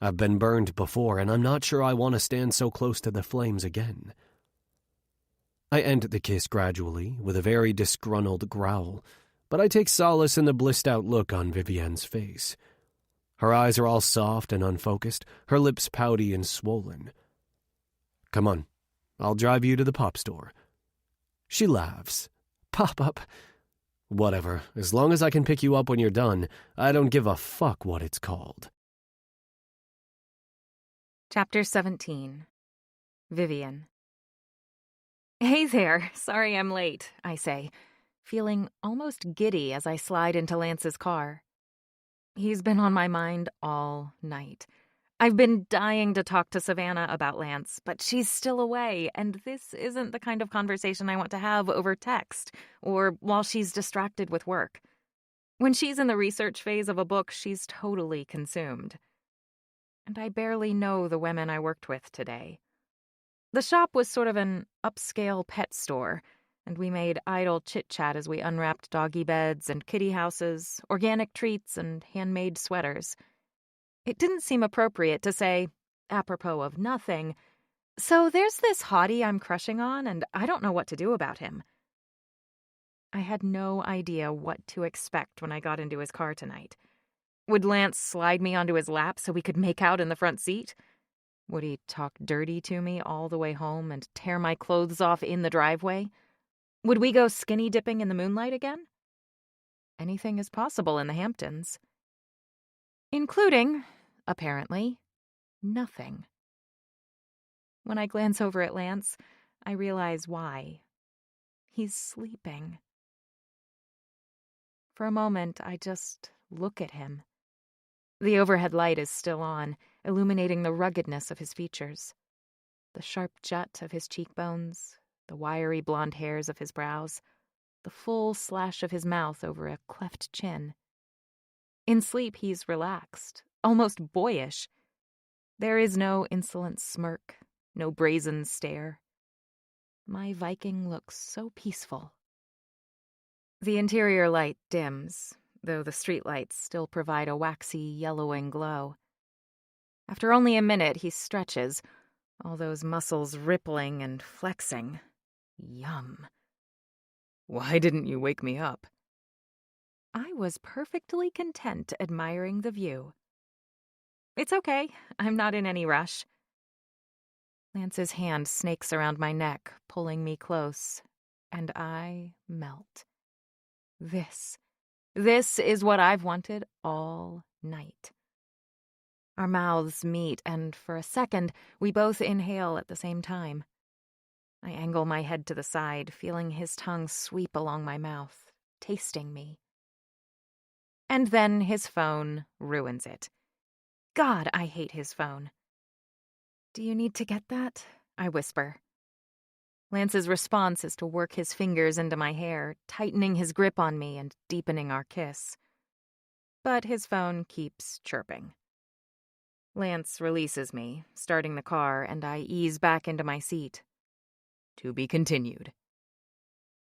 I've been burned before, and I'm not sure I want to stand so close to the flames again. I end the kiss gradually, with a very disgruntled growl, but I take solace in the blissed-out look on Vivian's face. Her eyes are all soft and unfocused, her lips pouty and swollen. Come on, I'll drive you to the pop store. She laughs. Pop-up? Whatever, as long as I can pick you up when you're done, I don't give a fuck what it's called. Chapter 17. Vivian. Hey there, sorry I'm late, I say, feeling almost giddy as I slide into Lance's car. He's been on my mind all night. I've been dying to talk to Savannah about Lance, but she's still away, and this isn't the kind of conversation I want to have over text or while she's distracted with work. When she's in the research phase of a book, she's totally consumed. And I barely know the women I worked with today. The shop was sort of an upscale pet store, and we made idle chit-chat as we unwrapped doggy beds and kitty houses, organic treats, and handmade sweaters. It didn't seem appropriate to say, apropos of nothing, so there's this hottie I'm crushing on, and I don't know what to do about him. I had no idea what to expect when I got into his car tonight. Would Lance slide me onto his lap so we could make out in the front seat? Would he talk dirty to me all the way home and tear my clothes off in the driveway? Would we go skinny dipping in the moonlight again? Anything is possible in the Hamptons. Including, apparently, nothing. When I glance over at Lance, I realize why. He's sleeping. For a moment, I just look at him. The overhead light is still on, illuminating the ruggedness of his features. The sharp jut of his cheekbones, the wiry blonde hairs of his brows, the full slash of his mouth over a cleft chin. In sleep, he's relaxed, almost boyish. There is no insolent smirk, no brazen stare. My Viking looks so peaceful. The interior light dims, though the streetlights still provide a waxy, yellowing glow. After only a minute, he stretches, all those muscles rippling and flexing. Yum. Why didn't you wake me up? I was perfectly content admiring the view. It's okay. I'm not in any rush. Lance's hand snakes around my neck, pulling me close, and I melt. This is what I've wanted all night. Our mouths meet, and for a second, we both inhale at the same time. I angle my head to the side, feeling his tongue sweep along my mouth, tasting me. And then his phone ruins it. God, I hate his phone. Do you need to get that? I whisper. Lance's response is to work his fingers into my hair, tightening his grip on me and deepening our kiss. But his phone keeps chirping. Lance releases me, starting the car, and I ease back into my seat. To be continued.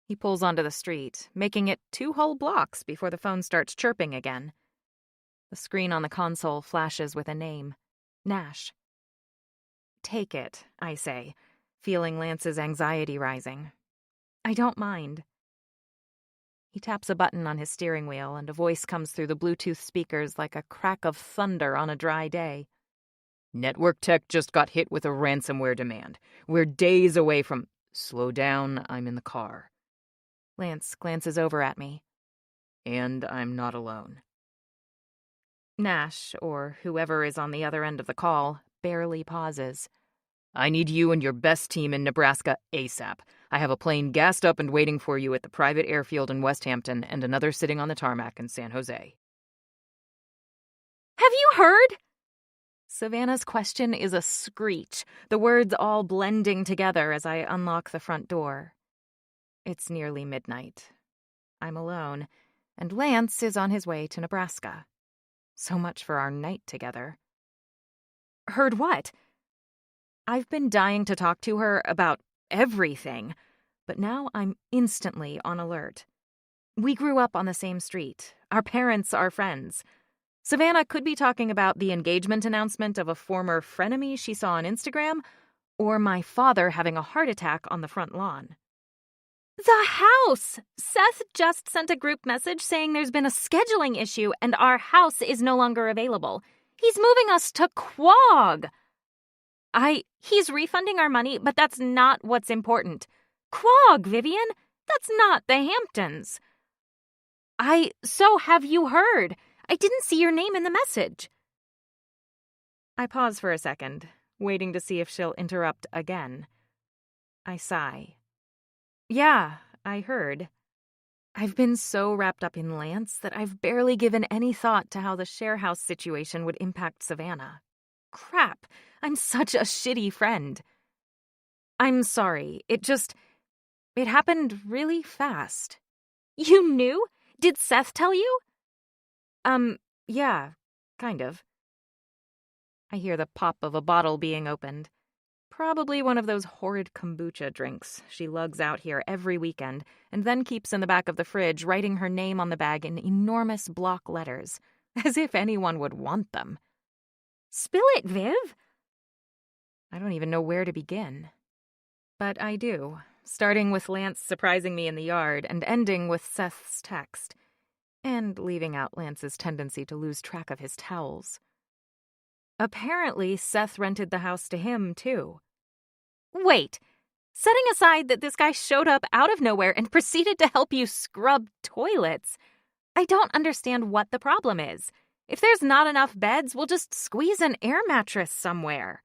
He pulls onto the street, making it 2 whole blocks before the phone starts chirping again. The screen on the console flashes with a name. Nash. Take it, I say, feeling Lance's anxiety rising. I don't mind. He taps a button on his steering wheel, and a voice comes through the Bluetooth speakers like a crack of thunder on a dry day. Network tech just got hit with a ransomware demand. We're days away from... Slow down, I'm in the car. Lance glances over at me. And I'm not alone. Nash, or whoever is on the other end of the call, barely pauses. I need you and your best team in Nebraska ASAP. I have a plane gassed up and waiting for you at the private airfield in West Hampton and another sitting on the tarmac in San Jose. Have you heard? Savannah's question is a screech, the words all blending together as I unlock the front door. It's nearly midnight. I'm alone, and Lance is on his way to Nebraska. So much for our night together. Heard what? I've been dying to talk to her about everything, but now I'm instantly on alert. We grew up on the same street. Our parents are friends. Savannah could be talking about the engagement announcement of a former frenemy she saw on Instagram, or my father having a heart attack on the front lawn. The house! Seth just sent a group message saying there's been a scheduling issue and our house is no longer available. He's moving us to Quag! He's refunding our money, but that's not what's important. Quag, Vivian! That's not the Hamptons. So have you heard? I didn't see your name in the message. I pause for a second, waiting to see if she'll interrupt again. I sigh. Yeah, I heard. I've been so wrapped up in Lance that I've barely given any thought to how the share house situation would impact Savannah. Crap, I'm such a shitty friend. I'm sorry, it happened really fast. You knew? Did Seth tell you? Yeah, kind of. I hear the pop of a bottle being opened. Probably one of those horrid kombucha drinks she lugs out here every weekend and then keeps in the back of the fridge, writing her name on the bag in enormous block letters, as if anyone would want them. Spill it, Viv! I don't even know where to begin. But I do, starting with Lance surprising me in the yard and ending with Seth's text, and leaving out Lance's tendency to lose track of his towels. Apparently, Seth rented the house to him, too. Wait, setting aside that this guy showed up out of nowhere and proceeded to help you scrub toilets, I don't understand what the problem is. If there's not enough beds, we'll just squeeze an air mattress somewhere.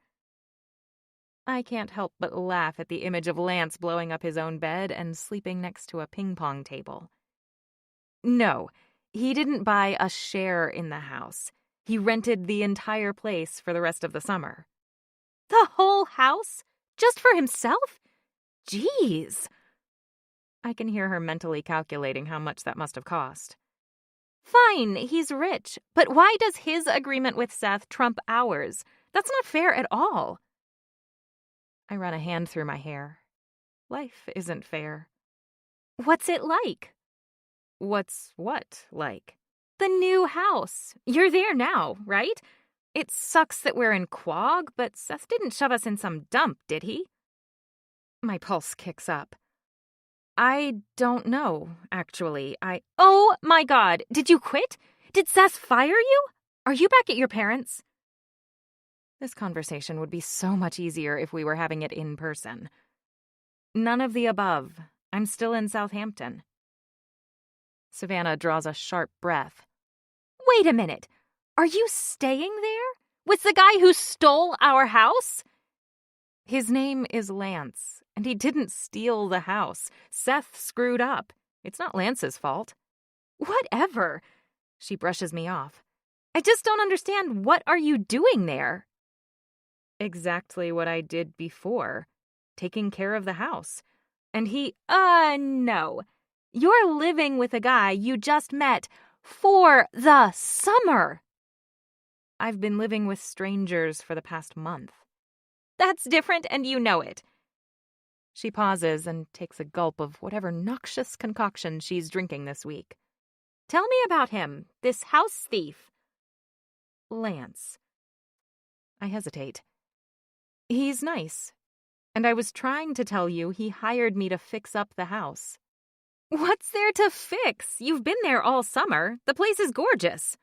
I can't help but laugh at the image of Lance blowing up his own bed and sleeping next to a ping-pong table. No, he didn't buy a share in the house. He rented the entire place for the rest of the summer. The whole house? Just for himself? Jeez. I can hear her mentally calculating how much that must have cost. Fine, he's rich, but why does his agreement with Seth trump ours? That's not fair at all. I run a hand through my hair. Life isn't fair. What's it like? What's what like? The new house. You're there now, right? It sucks that we're in Quag, but Seth didn't shove us in some dump, did he? My pulse kicks up. I don't know, actually. Oh my God, did you quit? Did Seth fire you? Are you back at your parents'? This conversation would be so much easier if we were having it in person. None of the above. I'm still in Southampton. Savannah draws a sharp breath. Wait a minute. Are you staying there? With the guy who stole our house? His name is Lance, and he didn't steal the house. Seth screwed up. It's not Lance's fault. Whatever. She brushes me off. I just don't understand. What are you doing there? Exactly what I did before. Taking care of the house. And no. You're living with a guy you just met for the summer. I've been living with strangers for the past month. That's different, and you know it. She pauses and takes a gulp of whatever noxious concoction she's drinking this week. Tell me about him, this house thief. Lance. I hesitate. He's nice. And I was trying to tell you he hired me to fix up the house. What's there to fix? You've been there all summer. The place is gorgeous.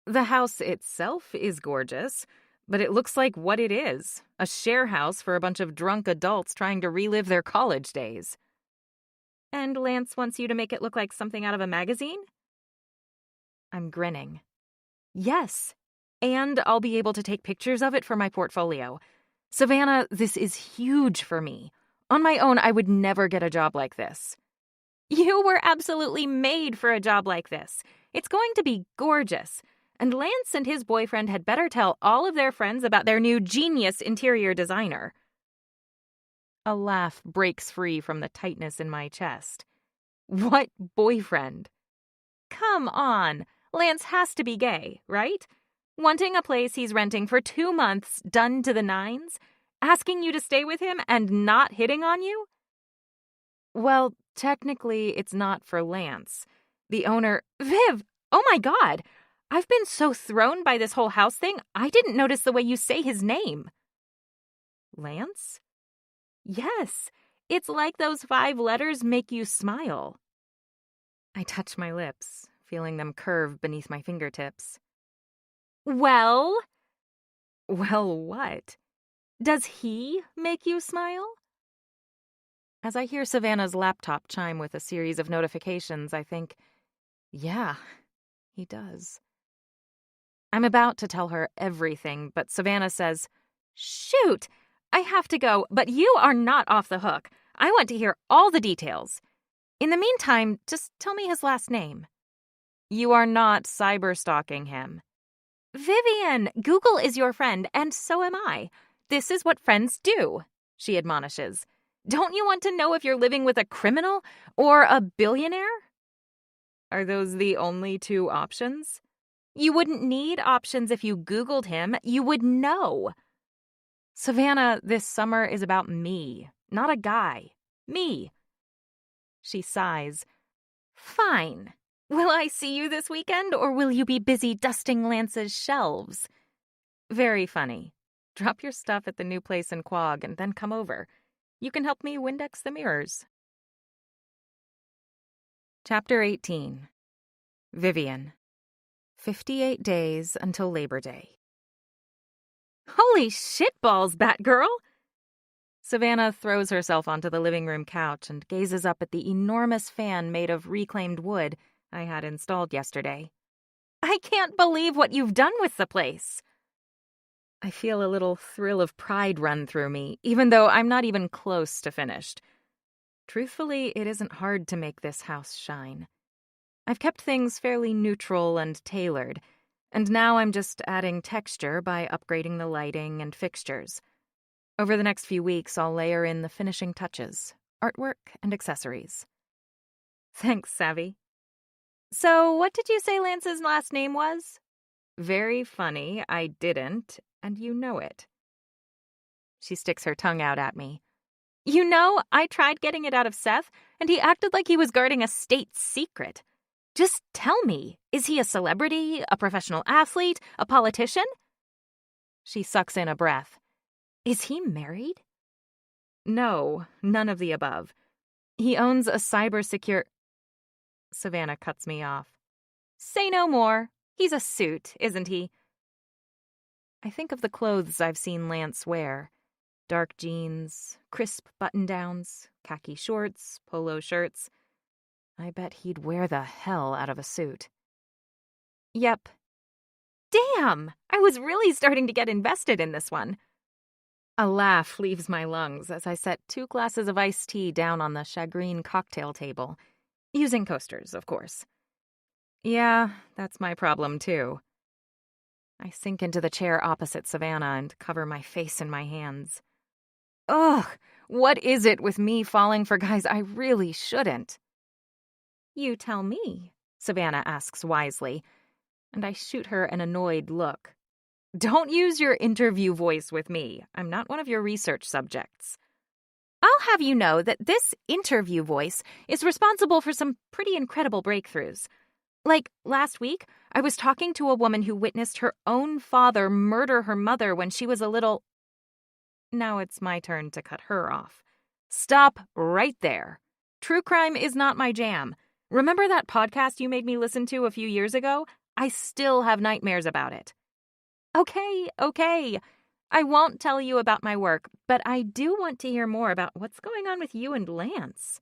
The house itself is gorgeous, but it looks like what it is, a share house for a bunch of drunk adults trying to relive their college days. And Lance wants you to make it look like something out of a magazine? I'm grinning. Yes, and I'll be able to take pictures of it for my portfolio. Savannah, this is huge for me. On my own, I would never get a job like this. You were absolutely made for a job like this. It's going to be gorgeous. And Lance and his boyfriend had better tell all of their friends about their new genius interior designer. A laugh breaks free from the tightness in my chest. What boyfriend? Come on. Lance has to be gay, right? Wanting a place he's renting for 2 months done to the nines? Asking you to stay with him and not hitting on you? Well, technically, it's not for Lance. The owner... Viv! Oh my God! I've been so thrown by this whole house thing, I didn't notice the way you say his name. Lance? Yes, it's like those 5 letters make you smile. I touch my lips, feeling them curve beneath my fingertips. Well, what? Does he make you smile? As I hear Savannah's laptop chime with a series of notifications, I think, yeah, he does. I'm about to tell her everything, but Savannah says, Shoot, I have to go, but you are not off the hook. I want to hear all the details. In the meantime, just tell me his last name. You are not cyber-stalking him. Vivian, Google is your friend, and so am I. This is what friends do, she admonishes. Don't you want to know if you're living with a criminal or a billionaire? Are those the only 2 options? You wouldn't need options if you Googled him. You would know. Savannah, this summer is about me, not a guy. Me. She sighs. Fine. Will I see you this weekend, or will you be busy dusting Lance's shelves? Very funny. Drop your stuff at the new place in Quag and then come over. You can help me Windex the mirrors. Chapter 18. Vivian. 58 days until Labor Day. Holy shitballs, Batgirl! Savannah throws herself onto the living room couch and gazes up at the enormous fan made of reclaimed wood I had installed yesterday. I can't believe what you've done with the place. I feel a little thrill of pride run through me, even though I'm not even close to finished. Truthfully, it isn't hard to make this house shine. I've kept things fairly neutral and tailored, and now I'm just adding texture by upgrading the lighting and fixtures. Over the next few weeks, I'll layer in the finishing touches, artwork and accessories. Thanks, Savvy. So, what did you say Lance's last name was? Very funny, I didn't, and you know it. She sticks her tongue out at me. You know, I tried getting it out of Seth, and he acted like he was guarding a state secret. Just tell me, is he a celebrity, a professional athlete, a politician? She sucks in a breath. Is he married? No, none of the above. He owns a cybersecure... Savannah cuts me off. Say no more. He's a suit, isn't he? I think of the clothes I've seen Lance wear. Dark jeans, crisp button-downs, khaki shorts, polo shirts. I bet he'd wear the hell out of a suit. Yep. Damn! I was really starting to get invested in this one. A laugh leaves my lungs as I set 2 glasses of iced tea down on the shagreen cocktail table, using coasters, of course. Yeah, that's my problem, too. I sink into the chair opposite Savannah and cover my face in my hands. Ugh, what is it with me falling for guys I really shouldn't? You tell me, Savannah asks wisely, and I shoot her an annoyed look. Don't use your interview voice with me. I'm not one of your research subjects. I'll have you know that this interview voice is responsible for some pretty incredible breakthroughs. Like, last week, I was talking to a woman who witnessed her own father murder her mother when she was a little... Now it's my turn to cut her off. Stop right there. True crime is not my jam. Remember that podcast you made me listen to a few years ago? I still have nightmares about it. Okay. I won't tell you about my work, but I do want to hear more about what's going on with you and Lance.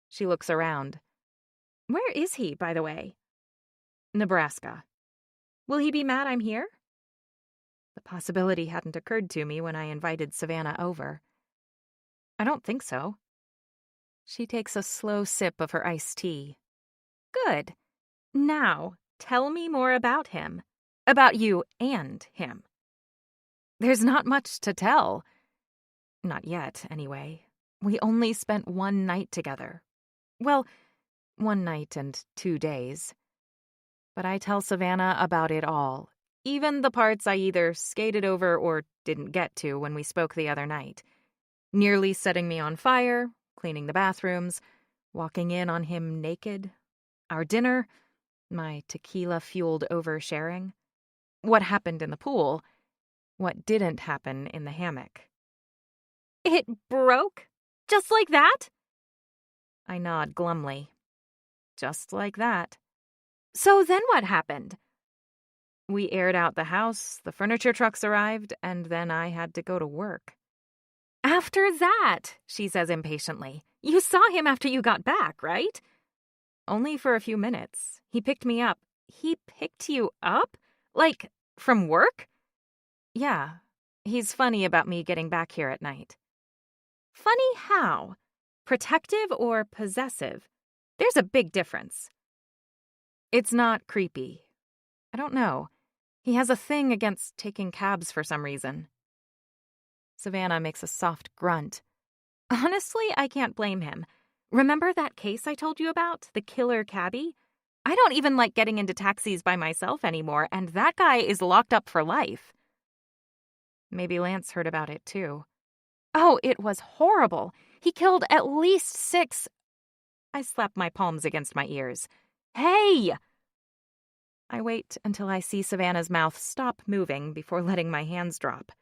She looks around. Where is he, by the way? Nebraska. Will he be mad I'm here? The possibility hadn't occurred to me when I invited Savannah over. I don't think so. She takes a slow sip of her iced tea. Good. Now, tell me more about him. About you and him. There's not much to tell. Not yet, anyway. We only spent 1 night together. Well, 1 night and 2 days. But I tell Savannah about it all, even the parts I either skated over or didn't get to when we spoke the other night. Nearly setting me on fire, cleaning the bathrooms, walking in on him naked, our dinner, my tequila-fueled oversharing, what happened in the pool, what didn't happen in the hammock. It broke? Just like that? I nod glumly. Just like that. So then what happened? We aired out the house, the furniture trucks arrived, and then I had to go to work. After that, she says impatiently. You saw him after you got back, right? Only for a few minutes. He picked me up. He picked you up? Like, from work? Yeah. He's funny about me getting back here at night. Funny how? Protective or possessive? There's a big difference. It's not creepy. I don't know. He has a thing against taking cabs for some reason. Savannah makes a soft grunt. Honestly, I can't blame him. Remember that case I told you about? The killer cabbie? I don't even like getting into taxis by myself anymore, and that guy is locked up for life. Maybe Lance heard about it, too. Oh, it was horrible. He killed at least 6... I slap my palms against my ears. Hey! I wait until I see Savannah's mouth stop moving before letting my hands drop.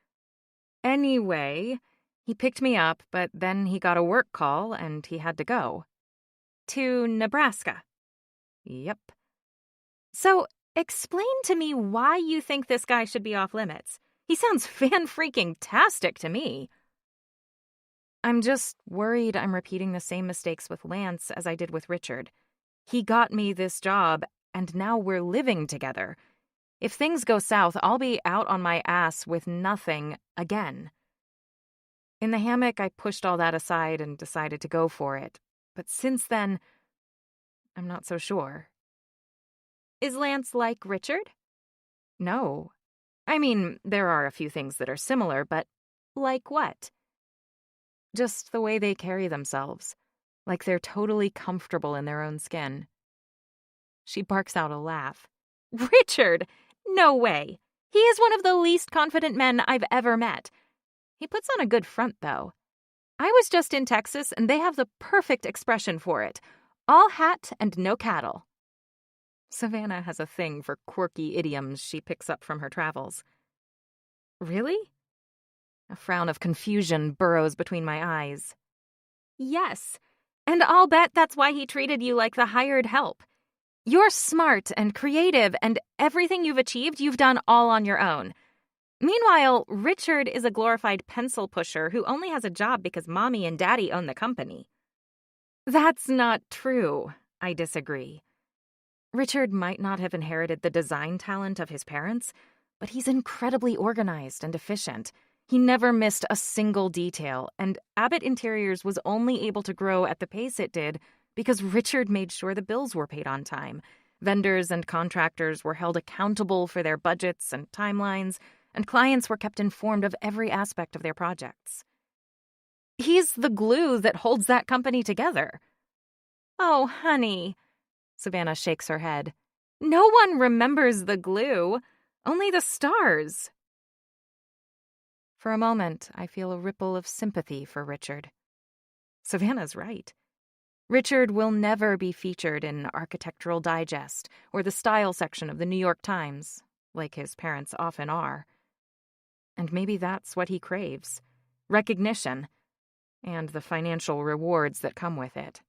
Anyway, he picked me up, but then he got a work call and he had to go. To Nebraska. Yep. So, explain to me why you think this guy should be off limits. He sounds fan-freaking-tastic to me. I'm just worried I'm repeating the same mistakes with Lance as I did with Richard. He got me this job, and now we're living together. If things go south, I'll be out on my ass with nothing again. In the hammock, I pushed all that aside and decided to go for it. But since then, I'm not so sure. Is Lance like Richard? No. I mean, there are a few things that are similar, but like what? Just the way they carry themselves, like they're totally comfortable in their own skin. She barks out a laugh. Richard! No way! He is one of the least confident men I've ever met. He puts on a good front, though. I was just in Texas, and they have the perfect expression for it. All hat and no cattle. Savannah has a thing for quirky idioms she picks up from her travels. Really? A frown of confusion burrows between my eyes. Yes, and I'll bet that's why he treated you like the hired help. You're smart and creative, and everything you've achieved, you've done all on your own. Meanwhile, Richard is a glorified pencil pusher who only has a job because Mommy and Daddy own the company. That's not true, I disagree. Richard might not have inherited the design talent of his parents, but he's incredibly organized and efficient. He never missed a single detail, and Abbott Interiors was only able to grow at the pace it did because Richard made sure the bills were paid on time. Vendors and contractors were held accountable for their budgets and timelines, and clients were kept informed of every aspect of their projects. He's the glue that holds that company together. Oh, honey, Savannah shakes her head. No one remembers the glue, only the stars. For a moment, I feel a ripple of sympathy for Richard. Savannah's right. Richard will never be featured in Architectural Digest or the style section of the New York Times, like his parents often are. And maybe that's what he craves. Recognition. And the financial rewards that come with it.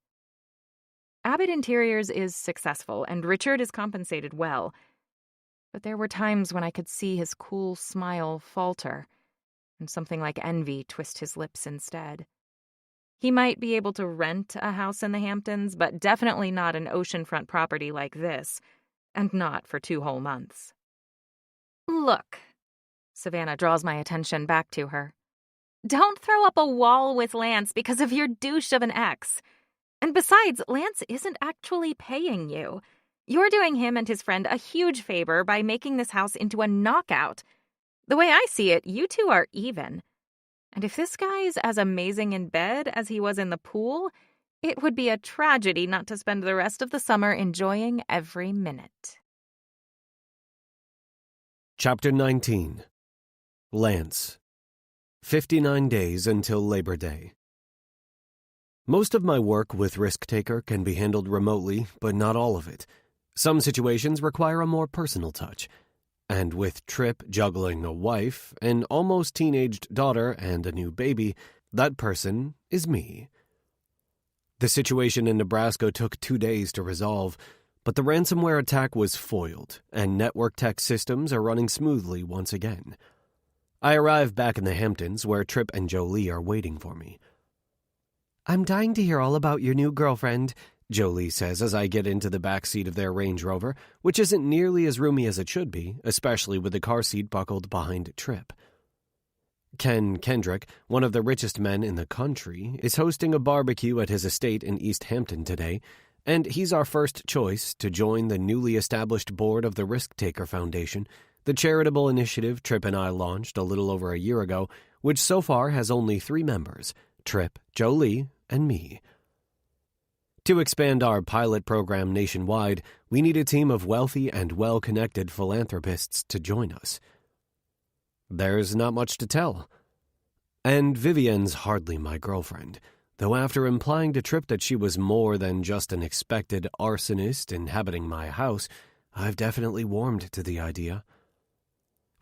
Abbott Interiors is successful, and Richard is compensated well. But there were times when I could see his cool smile falter, and something like envy twist his lips instead. He might be able to rent a house in the Hamptons, but definitely not an oceanfront property like this, and not for 2 whole months. Look. Savannah draws my attention back to her. Don't throw up a wall with Lance because of your douche of an ex. And besides, Lance isn't actually paying you. You're doing him and his friend a huge favor by making this house into a knockout. The way I see it, you two are even. And if this guy's as amazing in bed as he was in the pool, it would be a tragedy not to spend the rest of the summer enjoying every minute. Chapter 19. Lance. 59 days until Labor Day. Most of my work with Risk Taker can be handled remotely, but not all of it. Some situations require a more personal touch. And with Tripp juggling a wife, an almost teenaged daughter, and a new baby, that person is me. The situation in Nebraska took 2 days to resolve, but the ransomware attack was foiled, and network tech systems are running smoothly once again. I arrive back in the Hamptons, where Tripp and Jolie are waiting for me. "I'm dying to hear all about your new girlfriend," Jolie says as I get into the back seat of their Range Rover, which isn't nearly as roomy as it should be, especially with the car seat buckled behind Tripp. Ken Kendrick, one of the richest men in the country, is hosting a barbecue at his estate in East Hampton today, and he's our first choice to join the newly established board of the Risk Taker Foundation, the charitable initiative Tripp and I launched a little over a year ago, which so far has only 3 members, Tripp, Jolie, and me. To expand our pilot program nationwide, we need a team of wealthy and well-connected philanthropists to join us. There's not much to tell. And Vivian's hardly my girlfriend, though after implying to Tripp that she was more than just an expected arsonist inhabiting my house, I've definitely warmed to the idea.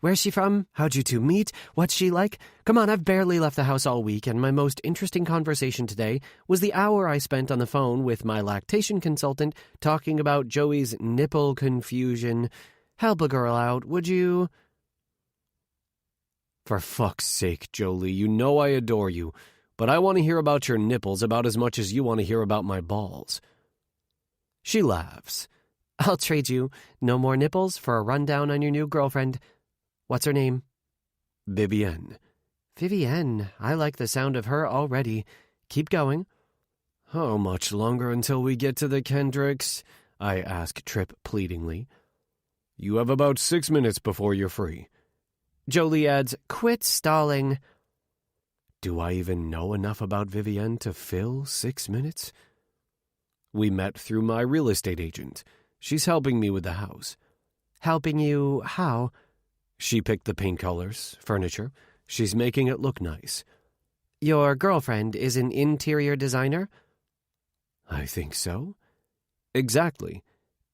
"Where's she from? How'd you two meet? What's she like? Come on, I've barely left the house all week, and my most interesting conversation today was the hour I spent on the phone with my lactation consultant talking about Joey's nipple confusion. Help a girl out, would you?" "For fuck's sake, Jolie, you know I adore you, but I want to hear about your nipples about as much as you want to hear about my balls." She laughs. I'll trade you no more nipples for a rundown on your new girlfriend. What's her name? Vivienne. Vivienne. I like the sound of her already. Keep going. How much longer until we get to the Kendricks? I ask Tripp pleadingly. You have about 6 minutes before you're free. Jolie adds, quit stalling. Do I even know enough about Vivienne to fill 6 minutes? We met through my real estate agent. She's helping me with the house. Helping you how? She picked the paint colors, furniture. She's making it look nice. Your girlfriend is an interior designer? I think so. Exactly.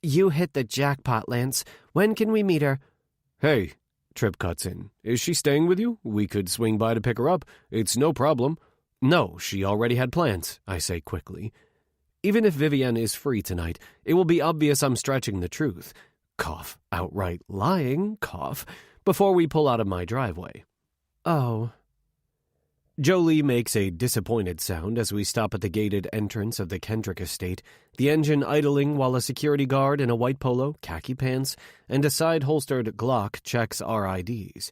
You hit the jackpot, Lance. When can we meet her? Hey, Tripp cuts in. Is she staying with you? We could swing by to pick her up. It's no problem. No, she already had plans, I say quickly. Even if Vivienne is free tonight, it will be obvious I'm stretching the truth. Cough. Outright lying. Cough. Before we pull out of my driveway. Oh. Jolie makes a disappointed sound as we stop at the gated entrance of the Kendrick estate, the engine idling while a security guard in a white polo, khaki pants, and a side-holstered Glock checks our IDs.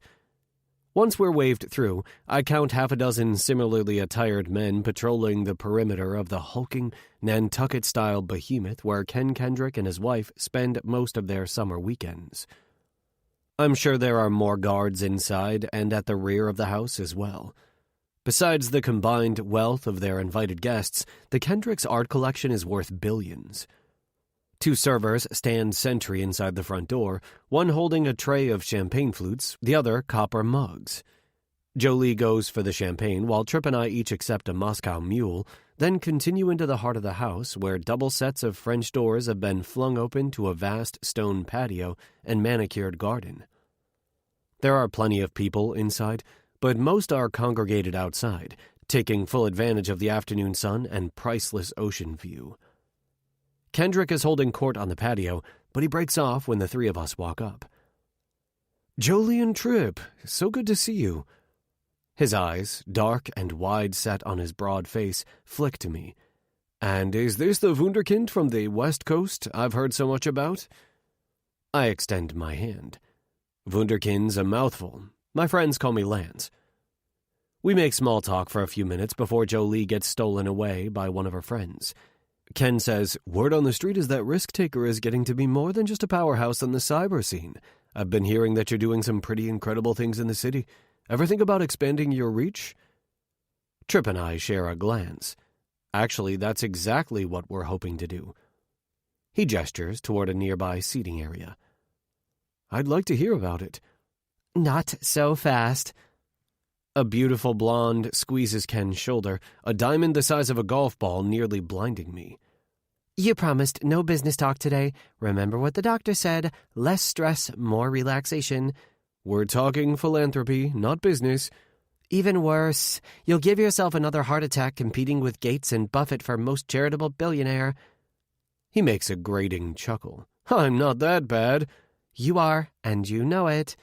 Once we're waved through, I count half a dozen similarly attired men patrolling the perimeter of the hulking, Nantucket-style behemoth where Ken Kendrick and his wife spend most of their summer weekends. I'm sure there are more guards inside and at the rear of the house as well. Besides the combined wealth of their invited guests, the Kendricks' art collection is worth billions. 2 servers stand sentry inside the front door, one holding a tray of champagne flutes, the other copper mugs. Jolie goes for the champagne, while Tripp and I each accept a Moscow Mule, then continue into the heart of the house, where double sets of French doors have been flung open to a vast stone patio and manicured garden. There are plenty of people inside, but most are congregated outside, taking full advantage of the afternoon sun and priceless ocean view. Kendrick is holding court on the patio, but he breaks off when the 3 of us walk up. Jolie and Tripp, so good to see you. His eyes, dark and wide-set on his broad face, flick to me. And is this the wunderkind from the West Coast I've heard so much about? I extend my hand. Wunderkind's a mouthful. My friends call me Lance. We make small talk for a few minutes before Jolie gets stolen away by one of her friends. Ken says, word on the street is that Risk Taker is getting to be more than just a powerhouse on the cyber scene. I've been hearing that you're doing some pretty incredible things in the city. Ever think about expanding your reach? Tripp and I share a glance. Actually, that's exactly what we're hoping to do. He gestures toward a nearby seating area. I'd like to hear about it. Not so fast. A beautiful blonde squeezes Ken's shoulder, a diamond the size of a golf ball nearly blinding me. You promised no business talk today. Remember what the doctor said. Less stress, more relaxation. We're talking philanthropy, not business. Even worse. You'll give yourself another heart attack competing with Gates and Buffett for most charitable billionaire. He makes a grating chuckle. I'm not that bad. You are, and you know it.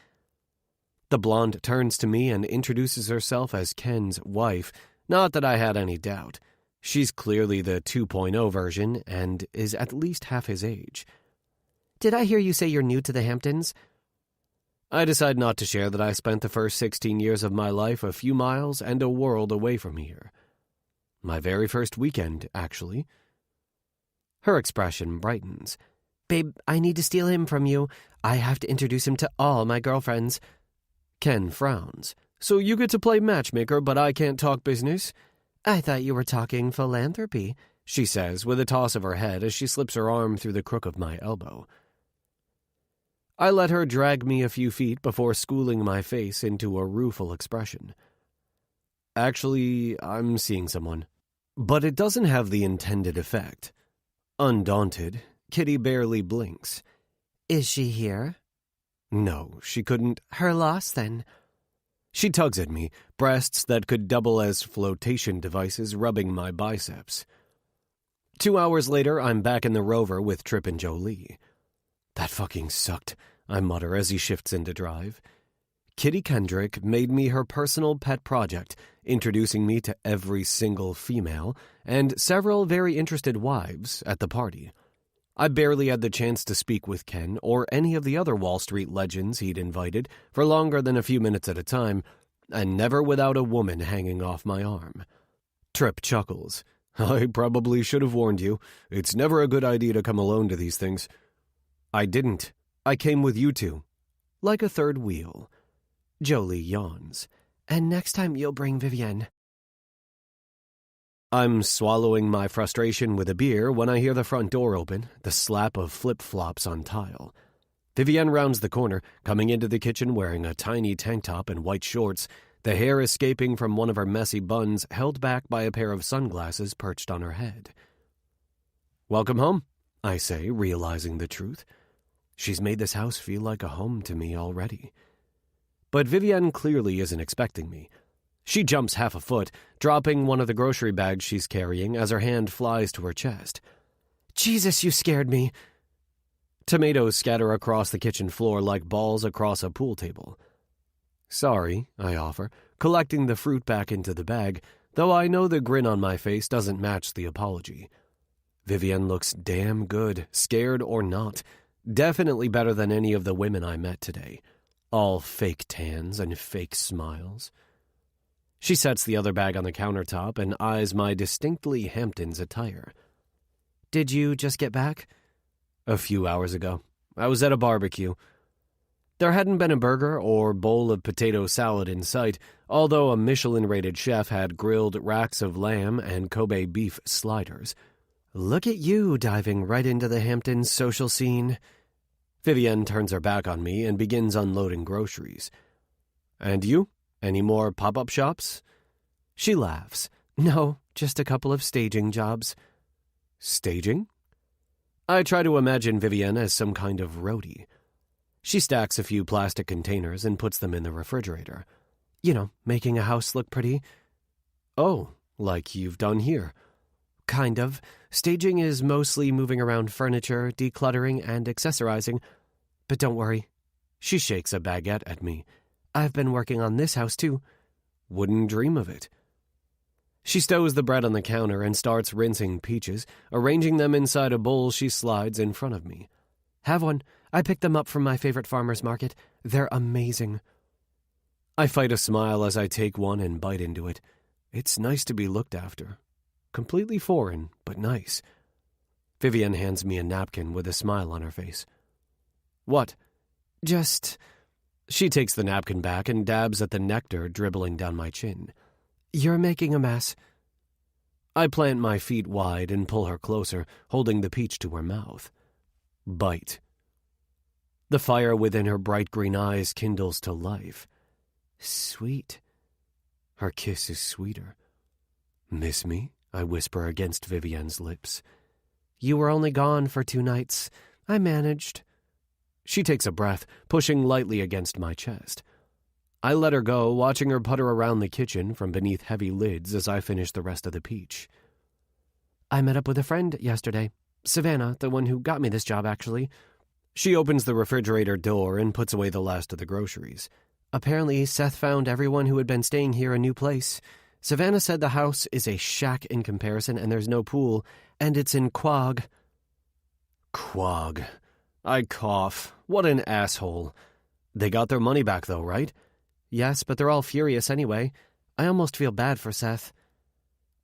The blonde turns to me and introduces herself as Ken's wife. Not that I had any doubt. She's clearly the 2.0 version and is at least half his age. Did I hear you say you're new to the Hamptons? I decide not to share that I spent the first 16 years of my life a few miles and a world away from here. My very first weekend, actually. Her expression brightens. Babe, I need to steal him from you. I have to introduce him to all my girlfriends. Ken frowns. So you get to play matchmaker, but I can't talk business? I thought you were talking philanthropy, she says with a toss of her head as she slips her arm through the crook of my elbow. I let her drag me a few feet before schooling my face into a rueful expression. Actually, I'm seeing someone. But it doesn't have the intended effect. Undaunted, Kitty barely blinks. Is she here? No, she couldn't. Her loss, then. She tugs at me, breasts that could double as flotation devices rubbing my biceps. 2 hours later, I'm back in the Rover with Tripp and Jolie. That fucking sucked, I mutter as he shifts into drive. Kitty Kendrick made me her personal pet project, introducing me to every single female and several very interested wives at the party. I barely had the chance to speak with Ken or any of the other Wall Street legends he'd invited for longer than a few minutes at a time, and never without a woman hanging off my arm. Tripp chuckles. I probably should have warned you. It's never a good idea to come alone to these things. I didn't. I came with you two. Like a third wheel. Jolie yawns. And next time you'll bring Vivienne. I'm swallowing my frustration with a beer when I hear the front door open, the slap of flip-flops on tile. Vivienne rounds the corner, coming into the kitchen wearing a tiny tank top and white shorts, the hair escaping from one of her messy buns held back by a pair of sunglasses perched on her head. Welcome home, I say, realizing the truth. She's made this house feel like a home to me already. But Vivienne clearly isn't expecting me. She jumps half a foot, dropping one of the grocery bags she's carrying as her hand flies to her chest. Jesus, you scared me. Tomatoes scatter across the kitchen floor like balls across a pool table. Sorry, I offer, collecting the fruit back into the bag, though I know the grin on my face doesn't match the apology. Vivienne looks damn good, scared or not. Definitely better than any of the women I met today. All fake tans and fake smiles. She sets the other bag on the countertop and eyes my distinctly Hamptons attire. Did you just get back? A few hours ago. I was at a barbecue. There hadn't been a burger or bowl of potato salad in sight, although a Michelin-rated chef had grilled racks of lamb and Kobe beef sliders. Look at you diving right into the Hamptons social scene. Vivienne turns her back on me and begins unloading groceries. And you? Any more pop-up shops? She laughs. No, just a couple of staging jobs. Staging? I try to imagine Vivienne as some kind of roadie. She stacks a few plastic containers and puts them in the refrigerator. You know, making a house look pretty. Oh, like you've done here. Kind of. Staging is mostly moving around furniture, decluttering, and accessorizing. But don't worry. She shakes a baguette at me. I've been working on this house, too. Wouldn't dream of it. She stows the bread on the counter and starts rinsing peaches, arranging them inside a bowl she slides in front of me. Have one. I picked them up from my favorite farmer's market. They're amazing. I fight a smile as I take one and bite into it. It's nice to be looked after. Completely foreign, but nice. Vivienne hands me a napkin with a smile on her face. What? Just... She takes the napkin back and dabs at the nectar dribbling down my chin. You're making a mess. I plant my feet wide and pull her closer, holding the peach to her mouth. Bite. The fire within her bright green eyes kindles to life. Sweet. Her kiss is sweeter. Miss me? I whisper against Vivienne's lips. You were only gone for 2 nights. I managed. She takes a breath, pushing lightly against my chest. I let her go, watching her putter around the kitchen from beneath heavy lids as I finish the rest of the peach. I met up with a friend yesterday. Savannah, the one who got me this job, actually. She opens the refrigerator door and puts away the last of the groceries. Apparently, Seth found everyone who had been staying here a new place. Savannah said the house is a shack in comparison and there's no pool, and it's in Quag. Quag. I cough. What an asshole. They got their money back, though, right? Yes, but they're all furious anyway. I almost feel bad for Seth.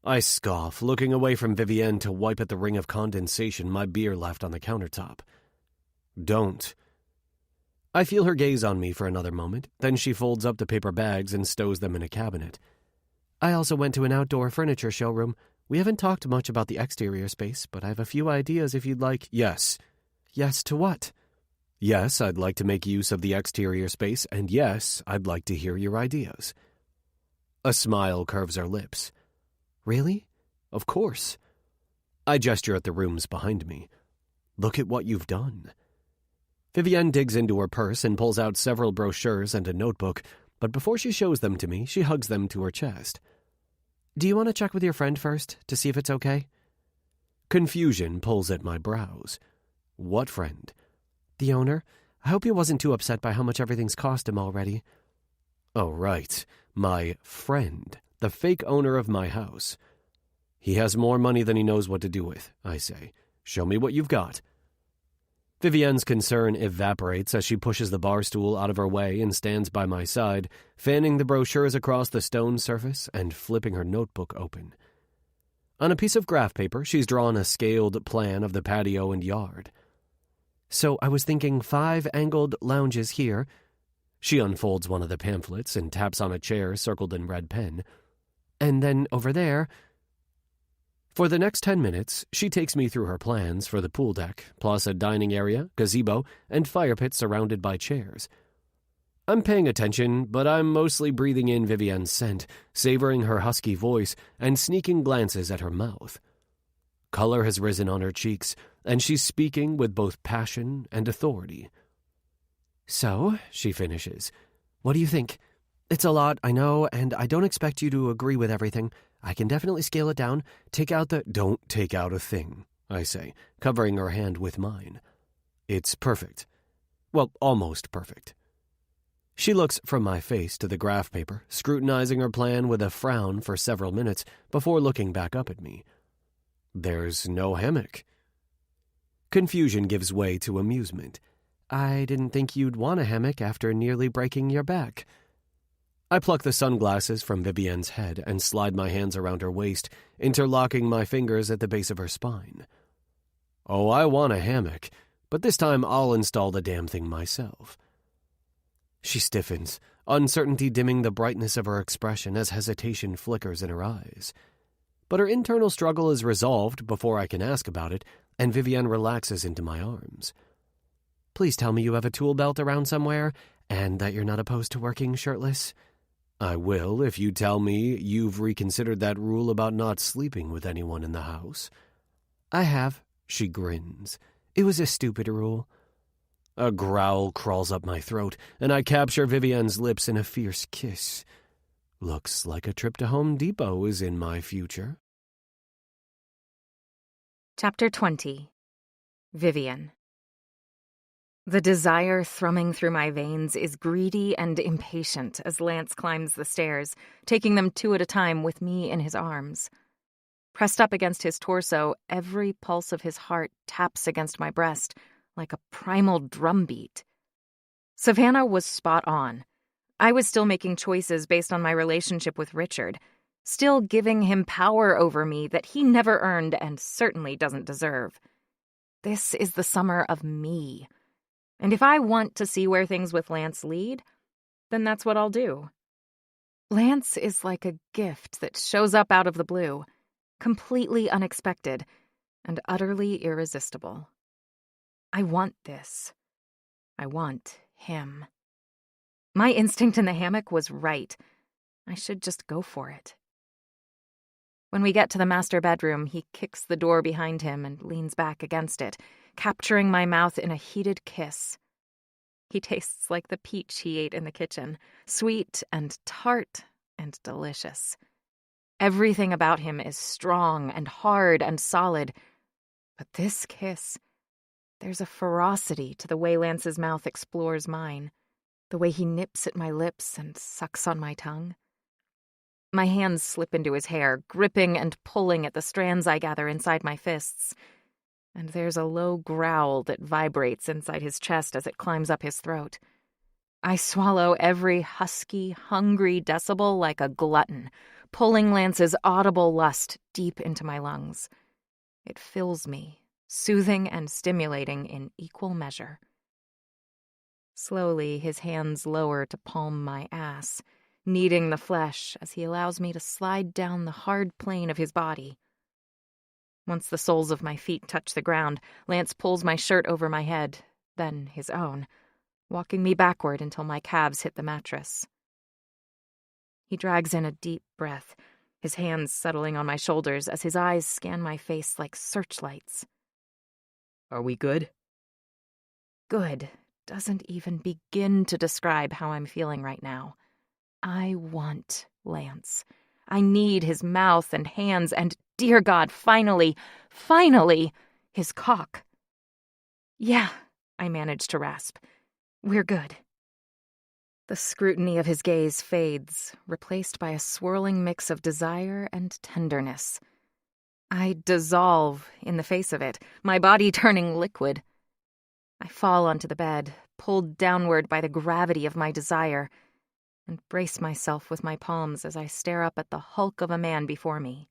I scoff, looking away from Vivienne to wipe at the ring of condensation my beer left on the countertop. Don't. I feel her gaze on me for another moment, then she folds up the paper bags and stows them in a cabinet. I also went to an outdoor furniture showroom. We haven't talked much about the exterior space, but I have a few ideas if you'd like. Yes. Yes to what? Yes, I'd like to make use of the exterior space, and yes, I'd like to hear your ideas. A smile curves her lips. Really? Of course. I gesture at the rooms behind me. Look at what you've done. Vivienne digs into her purse and pulls out several brochures and a notebook, but before she shows them to me, she hugs them to her chest. Do you want to check with your friend first, to see if it's okay? Confusion pulls at my brows. What friend? The owner. I hope he wasn't too upset by how much everything's cost him already. Oh, right. My friend. The fake owner of my house. He has more money than he knows what to do with, I say. Show me what you've got. Vivienne's concern evaporates as she pushes the bar stool out of her way and stands by my side, fanning the brochures across the stone surface and flipping her notebook open. On a piece of graph paper, she's drawn a scaled plan of the patio and yard. So I was thinking 5 angled lounges here. She unfolds one of the pamphlets and taps on a chair circled in red pen. And then over there... For the next 10 minutes, she takes me through her plans for the pool deck, plus a dining area, gazebo, and fire pit surrounded by chairs. I'm paying attention, but I'm mostly breathing in Vivienne's scent, savoring her husky voice, and sneaking glances at her mouth. Color has risen on her cheeks, and she's speaking with both passion and authority. So, she finishes, what do you think? It's a lot, I know, and I don't expect you to agree with everything. I can definitely scale it down. Don't take out a thing, I say, covering her hand with mine. It's perfect. Well, almost perfect. She looks from my face to the graph paper, scrutinizing her plan with a frown for several minutes before looking back up at me. There's no hammock. Confusion gives way to amusement. I didn't think you'd want a hammock after nearly breaking your back. I pluck the sunglasses from Vivienne's head and slide my hands around her waist, interlocking my fingers at the base of her spine. Oh, I want a hammock, but this time I'll install the damn thing myself. She stiffens, uncertainty dimming the brightness of her expression as hesitation flickers in her eyes. But her internal struggle is resolved before I can ask about it, and Vivienne relaxes into my arms. Please tell me you have a tool belt around somewhere, and that you're not opposed to working shirtless. I will if you tell me you've reconsidered that rule about not sleeping with anyone in the house. I have, she grins. It was a stupid rule. A growl crawls up my throat, and I capture Vivienne's lips in a fierce kiss. Looks like a trip to Home Depot is in my future. Chapter 20. Vivienne. The desire thrumming through my veins is greedy and impatient as Lance climbs the stairs, taking them 2 at a time with me in his arms. Pressed up against his torso, every pulse of his heart taps against my breast like a primal drumbeat. Savannah was spot on. I was still making choices based on my relationship with Richard, still giving him power over me that he never earned and certainly doesn't deserve. This is the summer of me. And if I want to see where things with Lance lead, then that's what I'll do. Lance is like a gift that shows up out of the blue, completely unexpected and utterly irresistible. I want this. I want him. My instinct in the hammock was right. I should just go for it. When we get to the master bedroom, he kicks the door behind him and leans back against it, capturing my mouth in a heated kiss. He tastes like the peach he ate in the kitchen, sweet and tart and delicious. Everything about him is strong and hard and solid. But this kiss, there's a ferocity to the way Lance's mouth explores mine, the way he nips at my lips and sucks on my tongue. My hands slip into his hair, gripping and pulling at the strands I gather inside my fists. And there's a low growl that vibrates inside his chest as it climbs up his throat. I swallow every husky, hungry decibel like a glutton, pulling Lance's audible lust deep into my lungs. It fills me, soothing and stimulating in equal measure. Slowly, his hands lower to palm my ass, kneading the flesh as he allows me to slide down the hard plane of his body. Once the soles of my feet touch the ground, Lance pulls my shirt over my head, then his own, walking me backward until my calves hit the mattress. He drags in a deep breath, his hands settling on my shoulders as his eyes scan my face like searchlights. Are we good? Good doesn't even begin to describe how I'm feeling right now. I want Lance. I need his mouth and hands and, dear God, finally, his cock. Yeah, I managed to rasp. We're good. The scrutiny of his gaze fades, replaced by a swirling mix of desire and tenderness. I dissolve in the face of it, my body turning liquid. I fall onto the bed, pulled downward by the gravity of my desire, and brace myself with my palms as I stare up at the hulk of a man before me.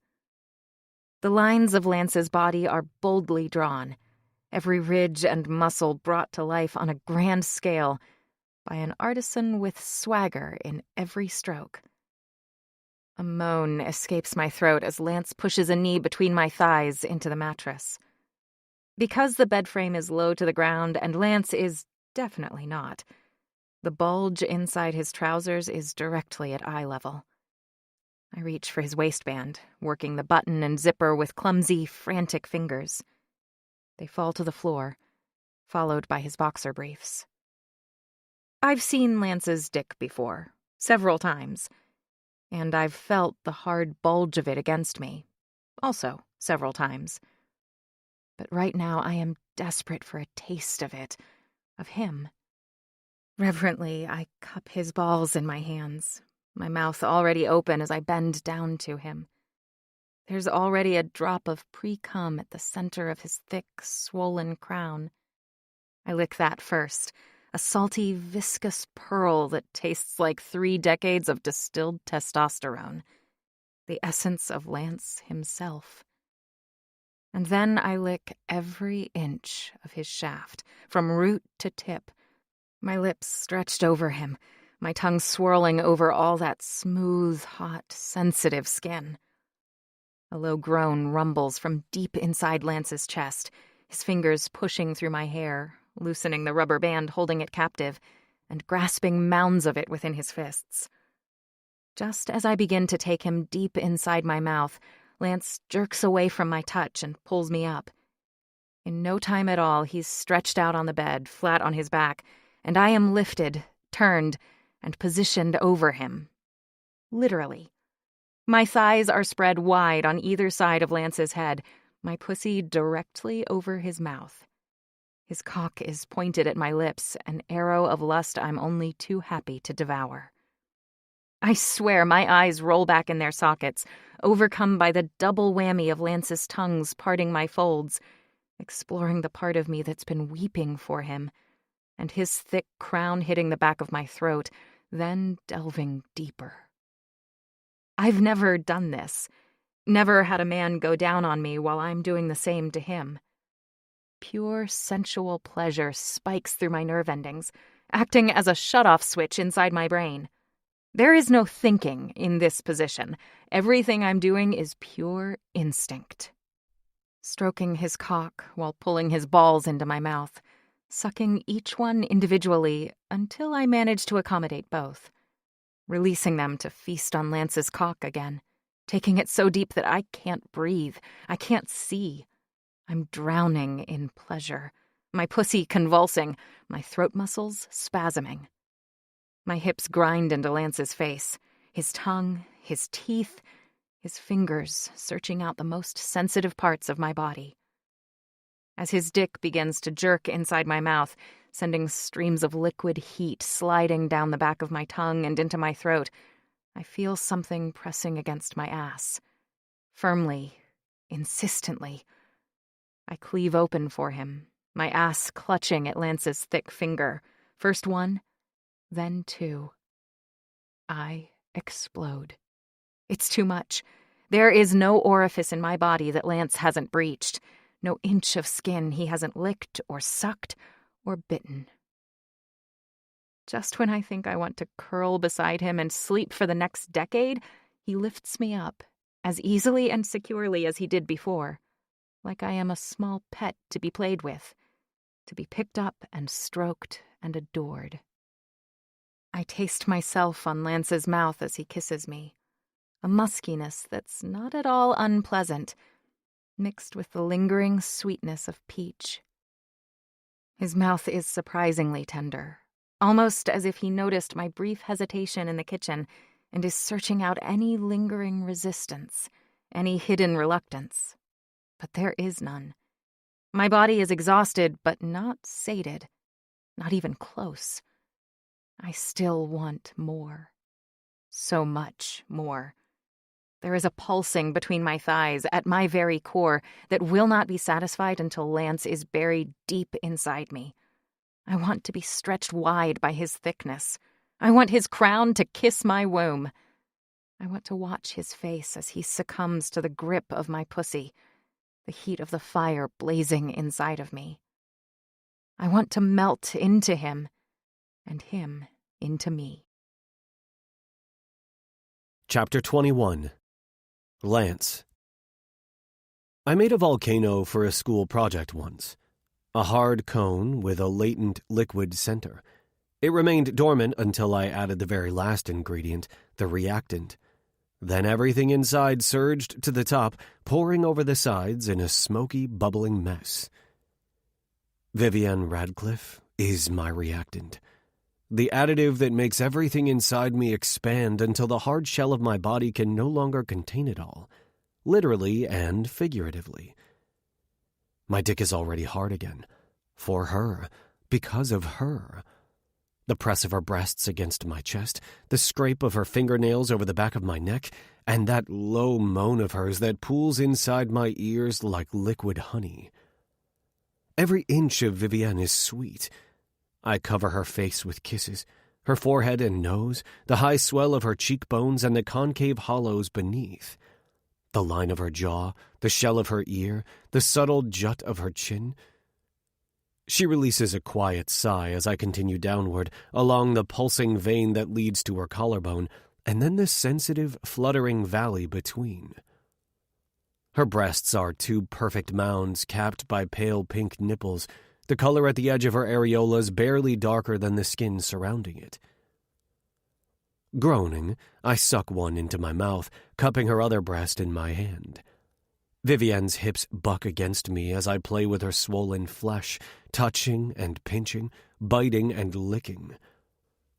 The lines of Lance's body are boldly drawn, every ridge and muscle brought to life on a grand scale by an artisan with swagger in every stroke. A moan escapes my throat as Lance pushes a knee between my thighs into the mattress. Because the bed frame is low to the ground and Lance is definitely not, the bulge inside his trousers is directly at eye level. I reach for his waistband, working the button and zipper with clumsy, frantic fingers. They fall to the floor, followed by his boxer briefs. I've seen Lance's dick before, several times, and I've felt the hard bulge of it against me, also several times. But right now I am desperate for a taste of it, of him. Reverently, I cup his balls in my hands, my mouth already open as I bend down to him. There's already a drop of pre-cum at the center of his thick, swollen crown. I lick that first, a salty, viscous pearl that tastes like 3 decades of distilled testosterone, the essence of Lance himself. And then I lick every inch of his shaft, from root to tip, my lips stretched over him, my tongue swirling over all that smooth, hot, sensitive skin. A low groan rumbles from deep inside Lance's chest, his fingers pushing through my hair, loosening the rubber band holding it captive, and grasping mounds of it within his fists. Just as I begin to take him deep inside my mouth, Lance jerks away from my touch and pulls me up. In no time at all, he's stretched out on the bed, flat on his back, and I am lifted, turned, and positioned over him. Literally. My thighs are spread wide on either side of Lance's head, my pussy directly over his mouth. His cock is pointed at my lips, an arrow of lust I'm only too happy to devour. I swear my eyes roll back in their sockets, overcome by the double whammy of Lance's tongues parting my folds, exploring the part of me that's been weeping for him, and his thick crown hitting the back of my throat, then delving deeper. I've never done this, never had a man go down on me while I'm doing the same to him. Pure sensual pleasure spikes through my nerve endings, acting as a shut-off switch inside my brain. There is no thinking in this position. Everything I'm doing is pure instinct. Stroking his cock while pulling his balls into my mouth, sucking each one individually until I manage to accommodate both, releasing them to feast on Lance's cock again, taking it so deep that I can't breathe, I can't see. I'm drowning in pleasure, my pussy convulsing, my throat muscles spasming. My hips grind into Lance's face, his tongue, his teeth, his fingers searching out the most sensitive parts of my body. As his dick begins to jerk inside my mouth, sending streams of liquid heat sliding down the back of my tongue and into my throat, I feel something pressing against my ass. Firmly, insistently. I cleave open for him, my ass clutching at Lance's thick finger. First one, then two. I explode. It's too much. There is no orifice in my body that Lance hasn't breached, no inch of skin he hasn't licked or sucked or bitten. Just when I think I want to curl beside him and sleep for the next decade, he lifts me up, as easily and securely as he did before, like I am a small pet to be played with, to be picked up and stroked and adored. I taste myself on Lance's mouth as he kisses me, a muskiness that's not at all unpleasant, mixed with the lingering sweetness of peach. His mouth is surprisingly tender, almost as if he noticed my brief hesitation in the kitchen and is searching out any lingering resistance, any hidden reluctance. But there is none. My body is exhausted, but not sated, not even close. I still want more. So much more. There is a pulsing between my thighs at my very core that will not be satisfied until Lance is buried deep inside me, I want to be stretched wide by his thickness. I want his crown to kiss my womb. I want to watch his face as he succumbs to the grip of my pussy, the heat of the fire blazing inside of me. I want to melt into him, and him into me. Chapter 21. Lance. I made a volcano for a school project once. A hard cone with a latent liquid center. It remained dormant until I added the very last ingredient, the reactant. Then everything inside surged to the top, pouring over the sides in a smoky, bubbling mess. Vivienne Radcliffe is my reactant. The additive that makes everything inside me expand until the hard shell of my body can no longer contain it all, literally and figuratively. My dick is already hard again. For her. Because of her. The press of her breasts against my chest, the scrape of her fingernails over the back of my neck, and that low moan of hers that pools inside my ears like liquid honey. Every inch of Vivienne is sweet. I cover her face with kisses, her forehead and nose, the high swell of her cheekbones and the concave hollows beneath. The line of her jaw, the shell of her ear, the subtle jut of her chin. She releases a quiet sigh as I continue downward, along the pulsing vein that leads to her collarbone, and then the sensitive, fluttering valley between. Her breasts are two perfect mounds capped by pale pink nipples, the color at the edge of her areolas barely darker than the skin surrounding it. Groaning, I suck one into my mouth, cupping her other breast in my hand. Vivienne's hips buck against me as I play with her swollen flesh, touching and pinching, biting and licking.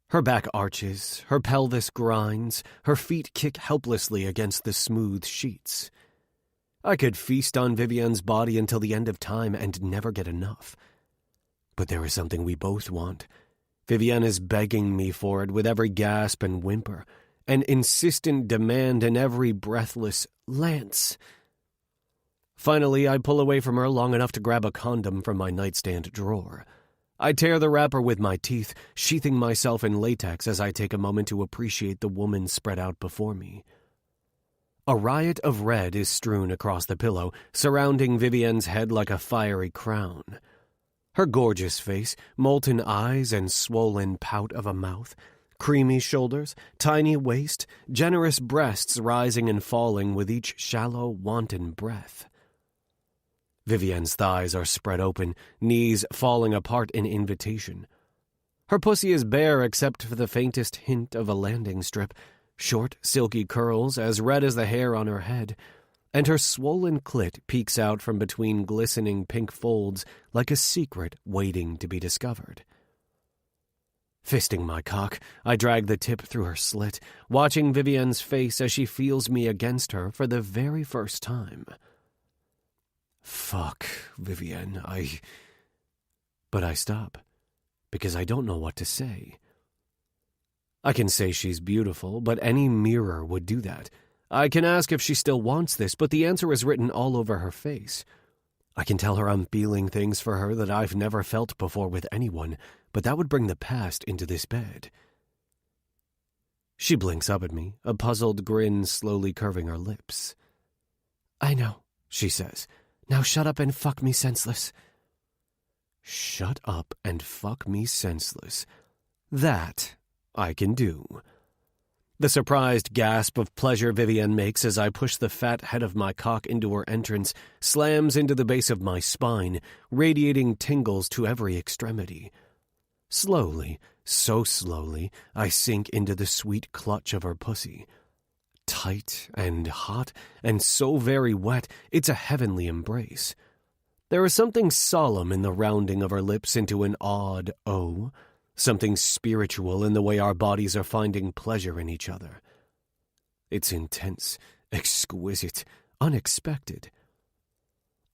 Her back arches, her pelvis grinds, her feet kick helplessly against the smooth sheets. I could feast on Vivienne's body until the end of time and never get enough. But there is something we both want. Vivienne is begging me for it with every gasp and whimper, an insistent demand in every breathless "Lance." Finally, I pull away from her long enough to grab a condom from my nightstand drawer. I tear the wrapper with my teeth, sheathing myself in latex as I take a moment to appreciate the woman spread out before me. A riot of red is strewn across the pillow, surrounding Vivienne's head like a fiery crown. Her gorgeous face, molten eyes and swollen pout of a mouth, creamy shoulders, tiny waist, generous breasts rising and falling with each shallow, wanton breath. Vivienne's thighs are spread open, knees falling apart in invitation. Her pussy is bare except for the faintest hint of a landing strip, short, silky curls as red as the hair on her head, and her swollen clit peeks out from between glistening pink folds like a secret waiting to be discovered. Fisting my cock, I drag the tip through her slit, watching Vivienne's face as she feels me against her for the very first time. Fuck, Vivienne, But I stop, because I don't know what to say. I can say she's beautiful, but any mirror would do that. I can ask if she still wants this, but the answer is written all over her face. I can tell her I'm feeling things for her that I've never felt before with anyone, but that would bring the past into this bed. She blinks up at me, a puzzled grin slowly curving her lips. I know, she says. Now shut up and fuck me senseless. Shut up and fuck me senseless. That I can do. The surprised gasp of pleasure Vivienne makes as I push the fat head of my cock into her entrance slams into the base of my spine, radiating tingles to every extremity. Slowly, so slowly, I sink into the sweet clutch of her pussy. Tight and hot and so very wet, it's a heavenly embrace. There is something solemn in the rounding of her lips into an odd O, something spiritual in the way our bodies are finding pleasure in each other. It's intense, exquisite, unexpected.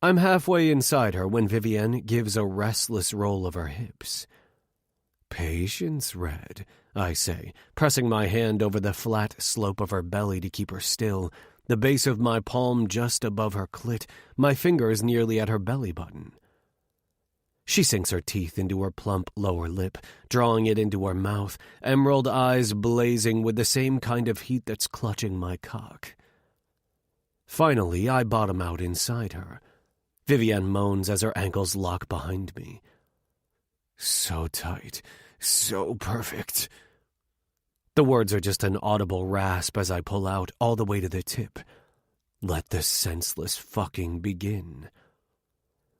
I'm halfway inside her when Vivienne gives a restless roll of her hips. Patience, Red, I say, pressing my hand over the flat slope of her belly to keep her still, the base of my palm just above her clit, my fingers nearly at her belly button. She sinks her teeth into her plump lower lip, drawing it into her mouth, emerald eyes blazing with the same kind of heat that's clutching my cock. Finally, I bottom out inside her. Vivienne moans as her ankles lock behind me. So tight, so perfect. The words are just an audible rasp as I pull out all the way to the tip. Let the senseless fucking begin.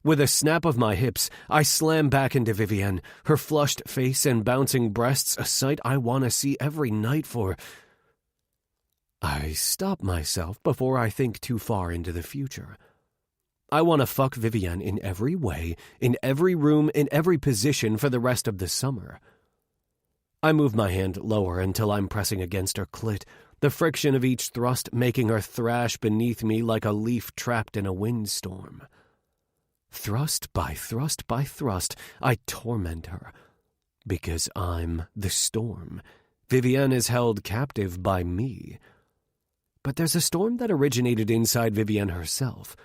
With a snap of my hips, I slam back into Vivienne, her flushed face and bouncing breasts a sight I want to see every night for... I stop myself before I think too far into the future. I want to fuck Vivienne in every way, in every room, in every position for the rest of the summer. I move my hand lower until I'm pressing against her clit, the friction of each thrust making her thrash beneath me like a leaf trapped in a windstorm. Thrust by thrust by thrust, I torment her. Because I'm the storm. Vivienne is held captive by me. But there's a storm that originated inside Vivienne herself.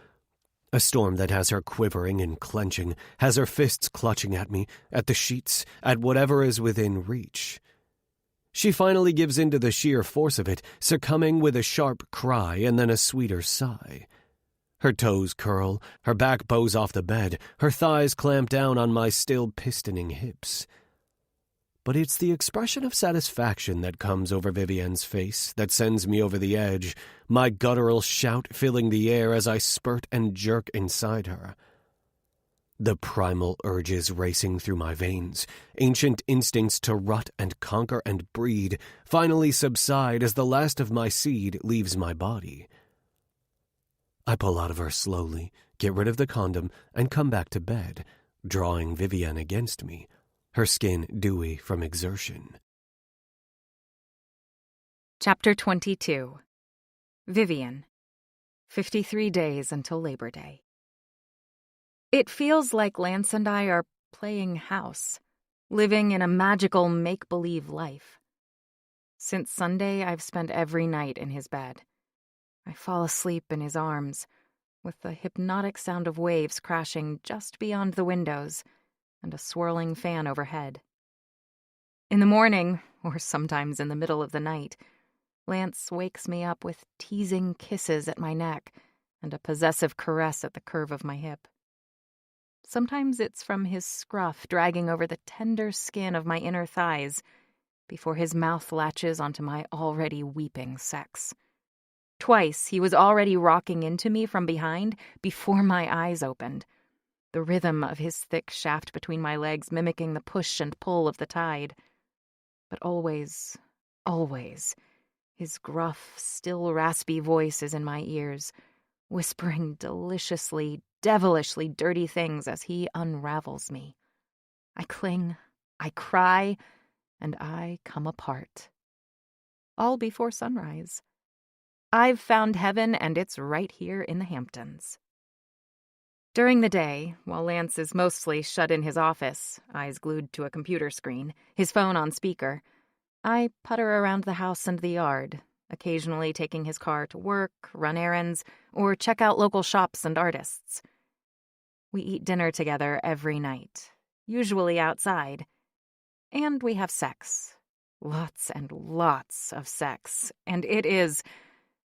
A storm that has her quivering and clenching, has her fists clutching at me, at the sheets, at whatever is within reach. She finally gives in to the sheer force of it, succumbing with a sharp cry and then a sweeter sigh. Her toes curl, her back bows off the bed, her thighs clamp down on my still pistoning hips. But it's the expression of satisfaction that comes over Vivienne's face that sends me over the edge, my guttural shout filling the air as I spurt and jerk inside her. The primal urges racing through my veins, ancient instincts to rut and conquer and breed, finally subside as the last of my seed leaves my body. I pull out of her slowly, get rid of the condom, and come back to bed, drawing Vivienne against me, her skin dewy from exertion. Chapter 22. Vivienne. 53 days until Labor Day. It feels like Lance and I are playing house, living in a magical make-believe life. Since Sunday, I've spent every night in his bed. I fall asleep in his arms, with the hypnotic sound of waves crashing just beyond the windows and a swirling fan overhead. In the morning, or sometimes in the middle of the night, Lance wakes me up with teasing kisses at my neck and a possessive caress at the curve of my hip. Sometimes it's from his scruff dragging over the tender skin of my inner thighs before his mouth latches onto my already weeping sex. Twice, he was already rocking into me from behind before my eyes opened, the rhythm of his thick shaft between my legs mimicking the push and pull of the tide. But always, always, his gruff, still raspy voice is in my ears, whispering deliciously, devilishly dirty things as he unravels me. I cling, I cry, and I come apart. All before sunrise. I've found heaven, and it's right here in the Hamptons. During the day, while Lance is mostly shut in his office, eyes glued to a computer screen, his phone on speaker, I putter around the house and the yard, occasionally taking his car to work, run errands, or check out local shops and artists. We eat dinner together every night, usually outside. And we have sex. Lots and lots of sex. And it is,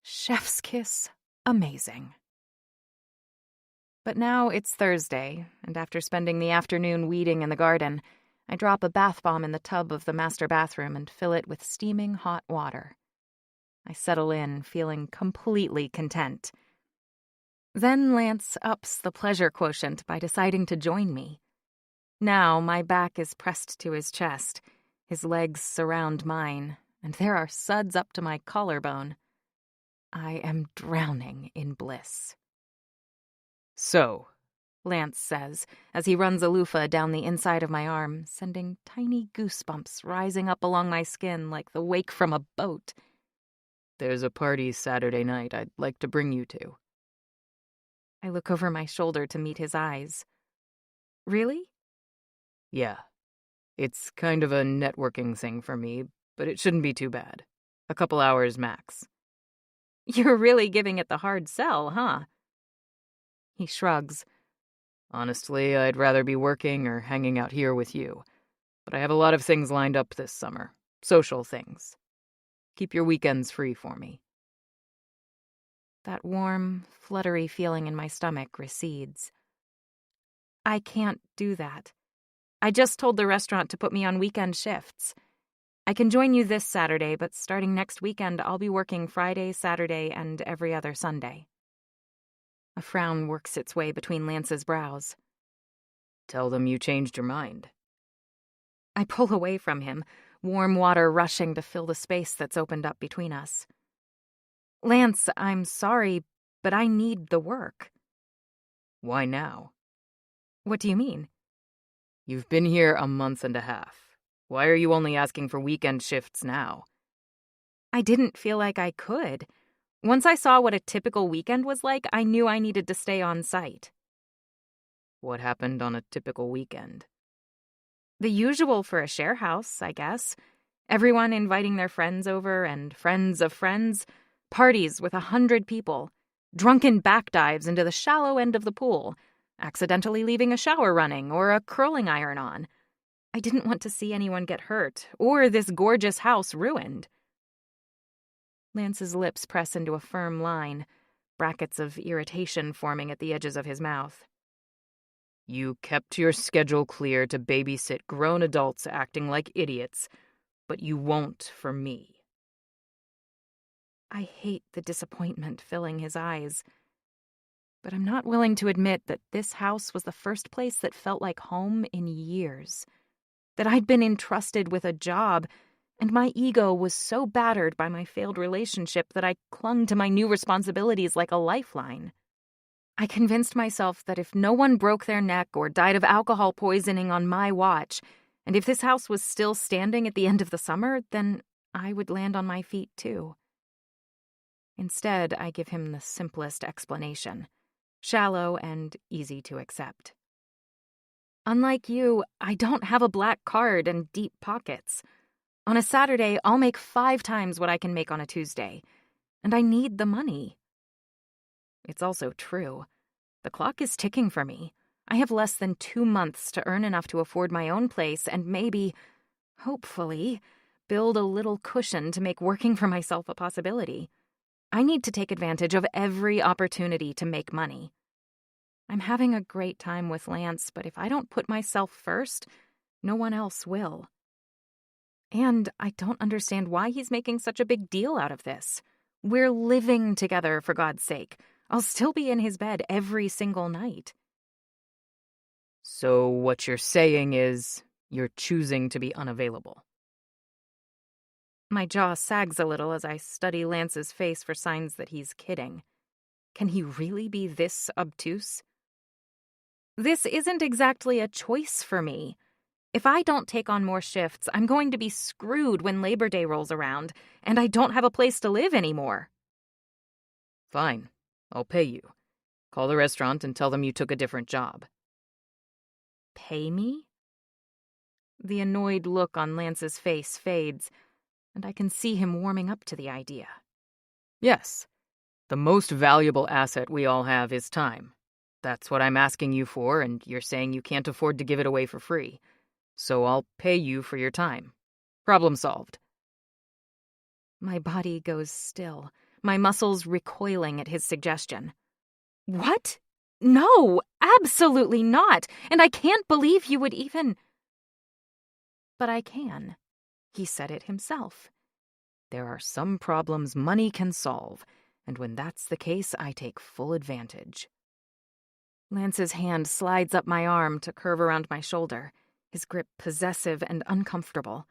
chef's kiss, amazing. But now it's Thursday, and after spending the afternoon weeding in the garden, I drop a bath bomb in the tub of the master bathroom and fill it with steaming hot water. I settle in, feeling completely content. Then Lance ups the pleasure quotient by deciding to join me. Now my back is pressed to his chest, his legs surround mine, and there are suds up to my collarbone. I am drowning in bliss. So, Lance says, as he runs a loofah down the inside of my arm, sending tiny goosebumps rising up along my skin like the wake from a boat. there's a party Saturday night I'd like to bring you to. I look over my shoulder to meet his eyes. Really? Yeah. It's kind of a networking thing for me, but it shouldn't be too bad. A couple hours max. You're really giving it the hard sell, huh? He shrugs. Honestly, I'd rather be working or hanging out here with you. But I have a lot of things lined up this summer. Social things. Keep your weekends free for me. That warm, fluttery feeling in my stomach recedes. I can't do that. I just told the restaurant to put me on weekend shifts. I can join you this Saturday, but starting next weekend, I'll be working Friday, Saturday, and every other Sunday. A frown works its way between Lance's brows. Tell them you changed your mind. I pull away from him, warm water rushing to fill the space that's opened up between us. Lance, I'm sorry, but I need the work. Why now? What do you mean? You've been here a month and a half. Why are you only asking for weekend shifts now? I didn't feel like I could. Once I saw what a typical weekend was like, I knew I needed to stay on site. What happened on a typical weekend? The usual for a share house, I guess. Everyone inviting their friends over and friends of friends. Parties with 100 people. Drunken backdives into the shallow end of the pool. Accidentally leaving a shower running or a curling iron on. I didn't want to see anyone get hurt or this gorgeous house ruined. Lance's lips press into a firm line, brackets of irritation forming at the edges of his mouth. You kept your schedule clear to babysit grown adults acting like idiots, but you won't for me. I hate the disappointment filling his eyes. But I'm not willing to admit that this house was the first place that felt like home in years. That I'd been entrusted with a job, and my ego was so battered by my failed relationship that I clung to my new responsibilities like a lifeline. I convinced myself that if no one broke their neck or died of alcohol poisoning on my watch, and if this house was still standing at the end of the summer, then I would land on my feet too. Instead, I give him the simplest explanation, shallow and easy to accept. Unlike you, I don't have a black card and deep pockets. On a Saturday, I'll make 5 times what I can make on a Tuesday, and I need the money. It's also true. The clock is ticking for me. I have less than 2 months to earn enough to afford my own place and maybe, hopefully, build a little cushion to make working for myself a possibility. I need to take advantage of every opportunity to make money. I'm having a great time with Lance, but if I don't put myself first, no one else will. And I don't understand why he's making such a big deal out of this. We're living together, for God's sake. I'll still be in his bed every single night. So what you're saying is you're choosing to be unavailable. My jaw sags a little as I study Lance's face for signs that he's kidding. Can he really be this obtuse? This isn't exactly a choice for me. If I don't take on more shifts, I'm going to be screwed when Labor Day rolls around, and I don't have a place to live anymore. Fine, I'll pay you. Call the restaurant and tell them you took a different job. Pay me? The annoyed look on Lance's face fades, and I can see him warming up to the idea. Yes. The most valuable asset we all have is time. That's what I'm asking you for, and you're saying you can't afford to give it away for free. So I'll pay you for your time. Problem solved. My body goes still, my muscles recoiling at his suggestion. What? No, absolutely not, and I can't believe you would even... But I can. He said it himself. There are some problems money can solve, and when that's the case, I take full advantage. Lance's hand slides up my arm to curve around my shoulder, his grip possessive and uncomfortable.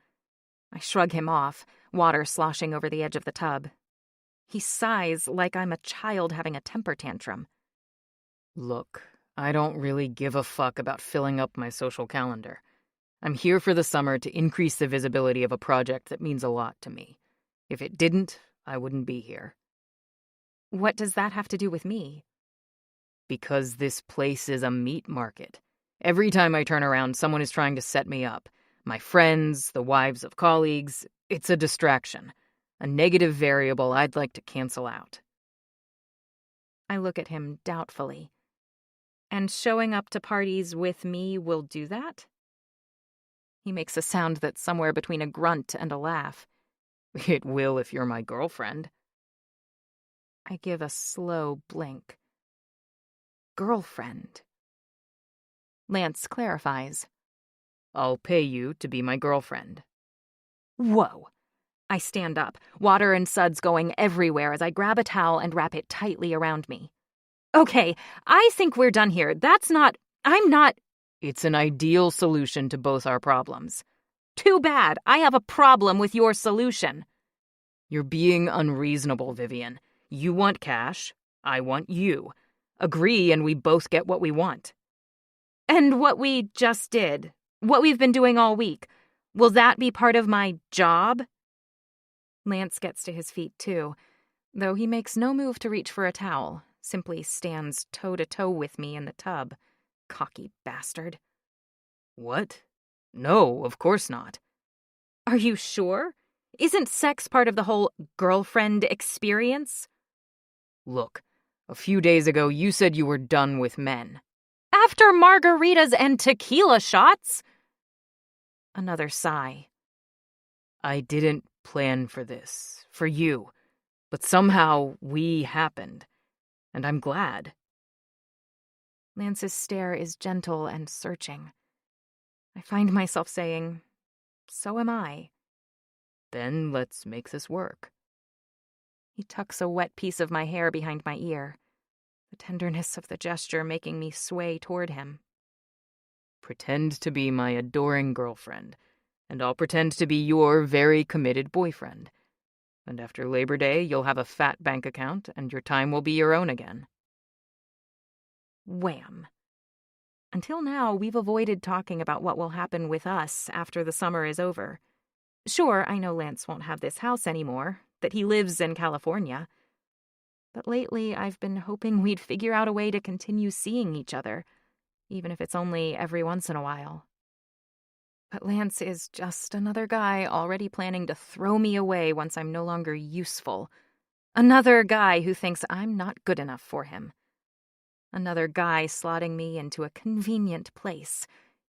I shrug him off, water sloshing over the edge of the tub. He sighs like I'm a child having a temper tantrum. Look, I don't really give a fuck about filling up my social calendar. I'm here for the summer to increase the visibility of a project that means a lot to me. If it didn't, I wouldn't be here. What does that have to do with me? Because this place is a meat market. Every time I turn around, someone is trying to set me up. My friends, the wives of colleagues, it's a distraction. A negative variable I'd like to cancel out. I look at him doubtfully. And showing up to parties with me will do that? He makes a sound that's somewhere between a grunt and a laugh. It will if you're my girlfriend. I give a slow blink. Girlfriend. Lance clarifies. I'll pay you to be my girlfriend. Whoa. I stand up, water and suds going everywhere as I grab a towel and wrap it tightly around me. Okay, I think we're done here. I'm not... It's an ideal solution to both our problems. Too bad. I have a problem with your solution. You're being unreasonable, Vivian. You want cash. I want you. Agree and we both get what we want. And what we just did, what we've been doing all week, will that be part of my job? Lance gets to his feet, too, though he makes no move to reach for a towel, simply stands toe-to-toe with me in the tub. Cocky bastard. What? No, of course not. Are you sure? Isn't sex part of the whole girlfriend experience? Look, a few days ago you said you were done with men. After margaritas and tequila shots? Another sigh. I didn't plan for this, for you, but somehow we happened, and I'm glad. Lance's stare is gentle and searching. I find myself saying, so am I. Then let's make this work. He tucks a wet piece of my hair behind my ear, the tenderness of the gesture making me sway toward him. Pretend to be my adoring girlfriend, and I'll pretend to be your very committed boyfriend. And after Labor Day, you'll have a fat bank account, and your time will be your own again. Wham. Until now, we've avoided talking about what will happen with us after the summer is over. Sure, I know Lance won't have this house anymore, that he lives in California. But lately, I've been hoping we'd figure out a way to continue seeing each other, even if it's only every once in a while. But Lance is just another guy already planning to throw me away once I'm no longer useful. Another guy who thinks I'm not good enough for him. Another guy slotting me into a convenient place.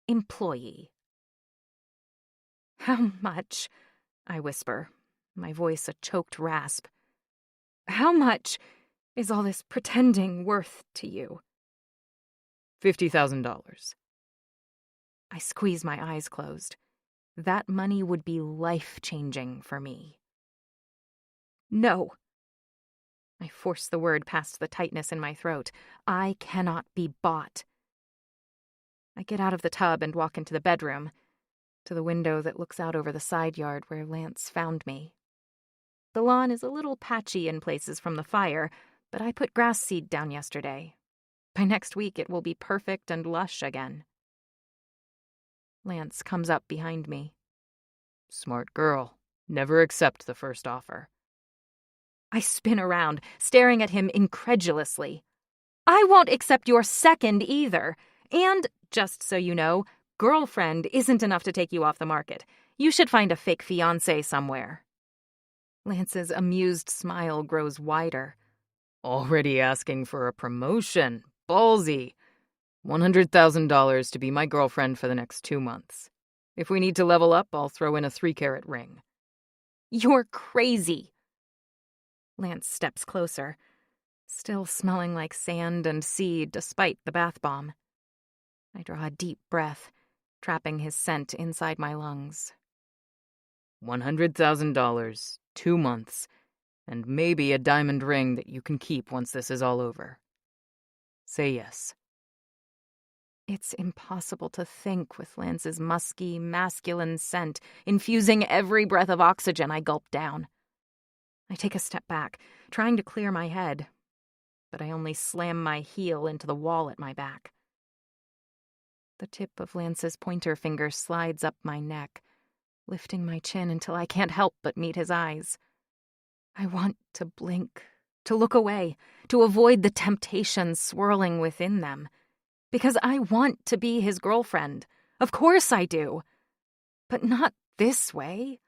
Employee. How much? I whisper, my voice a choked rasp. How much is all this pretending worth to you? $50,000. I squeeze my eyes closed. That money would be life-changing for me. No. I force the word past the tightness in my throat. I cannot be bought. I get out of the tub and walk into the bedroom, to the window that looks out over the side yard where Lance found me. The lawn is a little patchy in places from the fire, but I put grass seed down yesterday. By next week it will be perfect and lush again. Lance comes up behind me. Smart girl. Never accept the first offer. I spin around, staring at him incredulously. I won't accept your second either. And, just so you know, girlfriend isn't enough to take you off the market. You should find a fake fiancé somewhere. Lance's amused smile grows wider. Already asking for a promotion. Ballsy. $100,000 to be my girlfriend for the next 2 months. If we need to level up, I'll throw in a 3-carat ring. You're crazy. Lance steps closer, still smelling like sand and sea despite the bath bomb. I draw a deep breath, trapping his scent inside my lungs. $100,000, 2 months, and maybe a diamond ring that you can keep once this is all over. Say yes. It's impossible to think with Lance's musky, masculine scent infusing every breath of oxygen I gulp down. I take a step back, trying to clear my head, but I only slam my heel into the wall at my back. The tip of Lance's pointer finger slides up my neck, lifting my chin until I can't help but meet his eyes. I want to blink, to look away, to avoid the temptation swirling within them. Because I want to be his girlfriend. Of course I do. But not this way.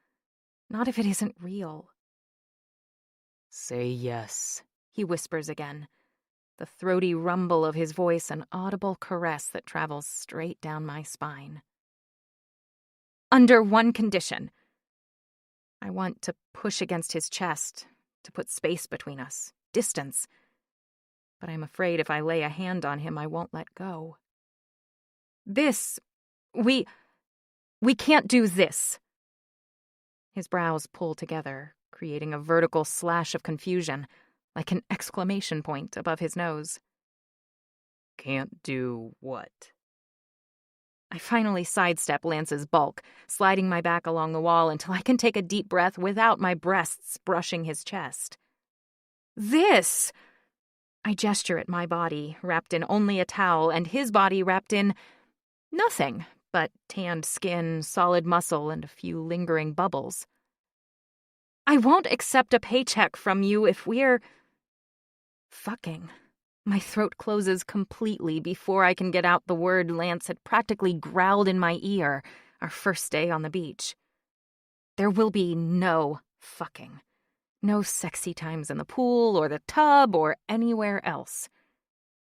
Not if it isn't real. Say yes, he whispers again, the throaty rumble of his voice an audible caress that travels straight down my spine. Under one condition. I want to push against his chest, to put space between us, distance. But I'm afraid if I lay a hand on him, I won't let go. We can't do this. His brows pull together, creating a vertical slash of confusion, like an exclamation point above his nose. Can't do what? I finally sidestep Lance's bulk, sliding my back along the wall until I can take a deep breath without my breasts brushing his chest. This! I gesture at my body, wrapped in only a towel, and his body wrapped in nothing but tanned skin, solid muscle, and a few lingering bubbles. I won't accept a paycheck from you if we're fucking. My throat closes completely before I can get out the word Lance had practically growled in my ear our first day on the beach. There will be no fucking. No sexy times in the pool or the tub or anywhere else.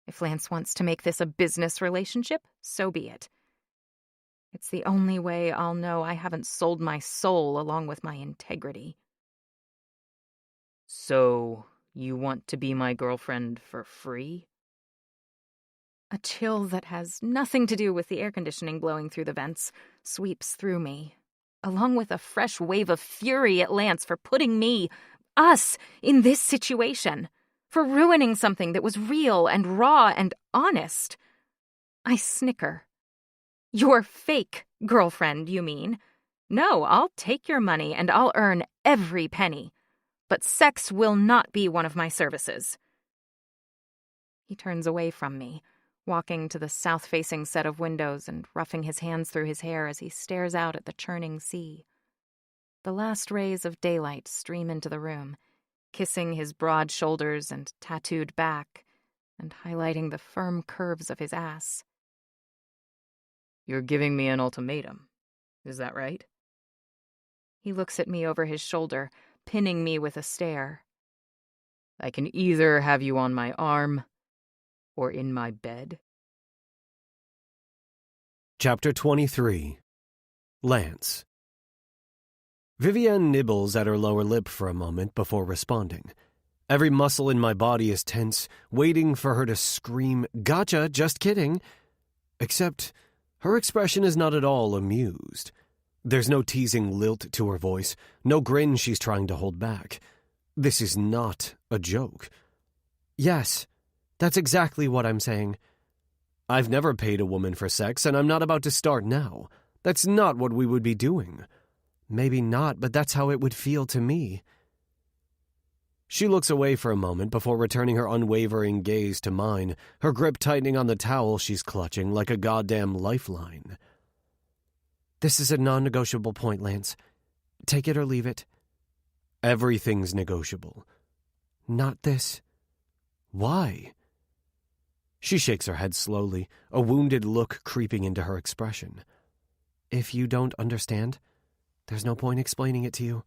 If Lance wants to make this a business relationship, so be it. It's the only way I'll know I haven't sold my soul along with my integrity. So, you want to be my girlfriend for free? A chill that has nothing to do with the air conditioning blowing through the vents sweeps through me, along with a fresh wave of fury at Lance for putting us, in this situation, for ruining something that was real and raw and honest. I snicker. Your fake girlfriend, you mean? No, I'll take your money and I'll earn every penny. But sex will not be one of my services. He turns away from me, walking to the south-facing set of windows and roughing his hands through his hair as he stares out at the churning sea. The last rays of daylight stream into the room, kissing his broad shoulders and tattooed back, and highlighting the firm curves of his ass. You're giving me an ultimatum, is that right? He looks at me over his shoulder, pinning me with a stare. I can either have you on my arm or in my bed. Chapter 23. Lance. Vivienne nibbles at her lower lip for a moment before responding. Every muscle in my body is tense, waiting for her to scream, "Gotcha, just kidding." Except her expression is not at all amused. There's no teasing lilt to her voice, no grin she's trying to hold back. This is not a joke. Yes, that's exactly what I'm saying. I've never paid a woman for sex, and I'm not about to start now. That's not what we would be doing. Maybe not, but that's how it would feel to me. She looks away for a moment before returning her unwavering gaze to mine, her grip tightening on the towel she's clutching like a goddamn lifeline. This is a non-negotiable point, Lance. Take it or leave it. Everything's negotiable. Not this. Why? She shakes her head slowly, a wounded look creeping into her expression. If you don't understand, there's no point explaining it to you.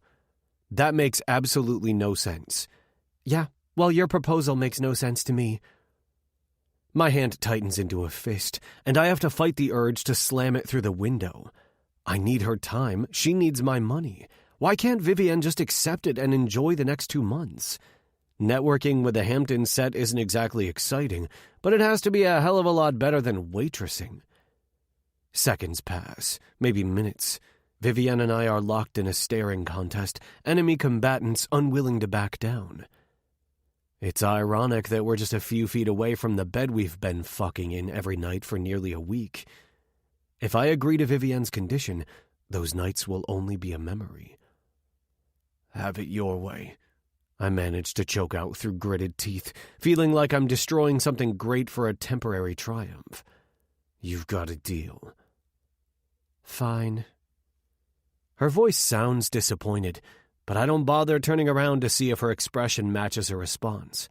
That makes absolutely no sense. Yeah, well, your proposal makes no sense to me. My hand tightens into a fist, and I have to fight the urge to slam it through the window. I need her time. She needs my money. Why can't Vivienne just accept it and enjoy the next 2 months? Networking with the Hamptons set isn't exactly exciting, but it has to be a hell of a lot better than waitressing. Seconds pass, maybe minutes. Vivienne and I are locked in a staring contest, enemy combatants unwilling to back down. It's ironic that we're just a few feet away from the bed we've been fucking in every night for nearly a week. If I agree to Vivienne's condition, those nights will only be a memory. Have it your way. I manage to choke out through gritted teeth, feeling like I'm destroying something great for a temporary triumph. You've got a deal. Fine. Her voice sounds disappointed, but I don't bother turning around to see if her expression matches her response.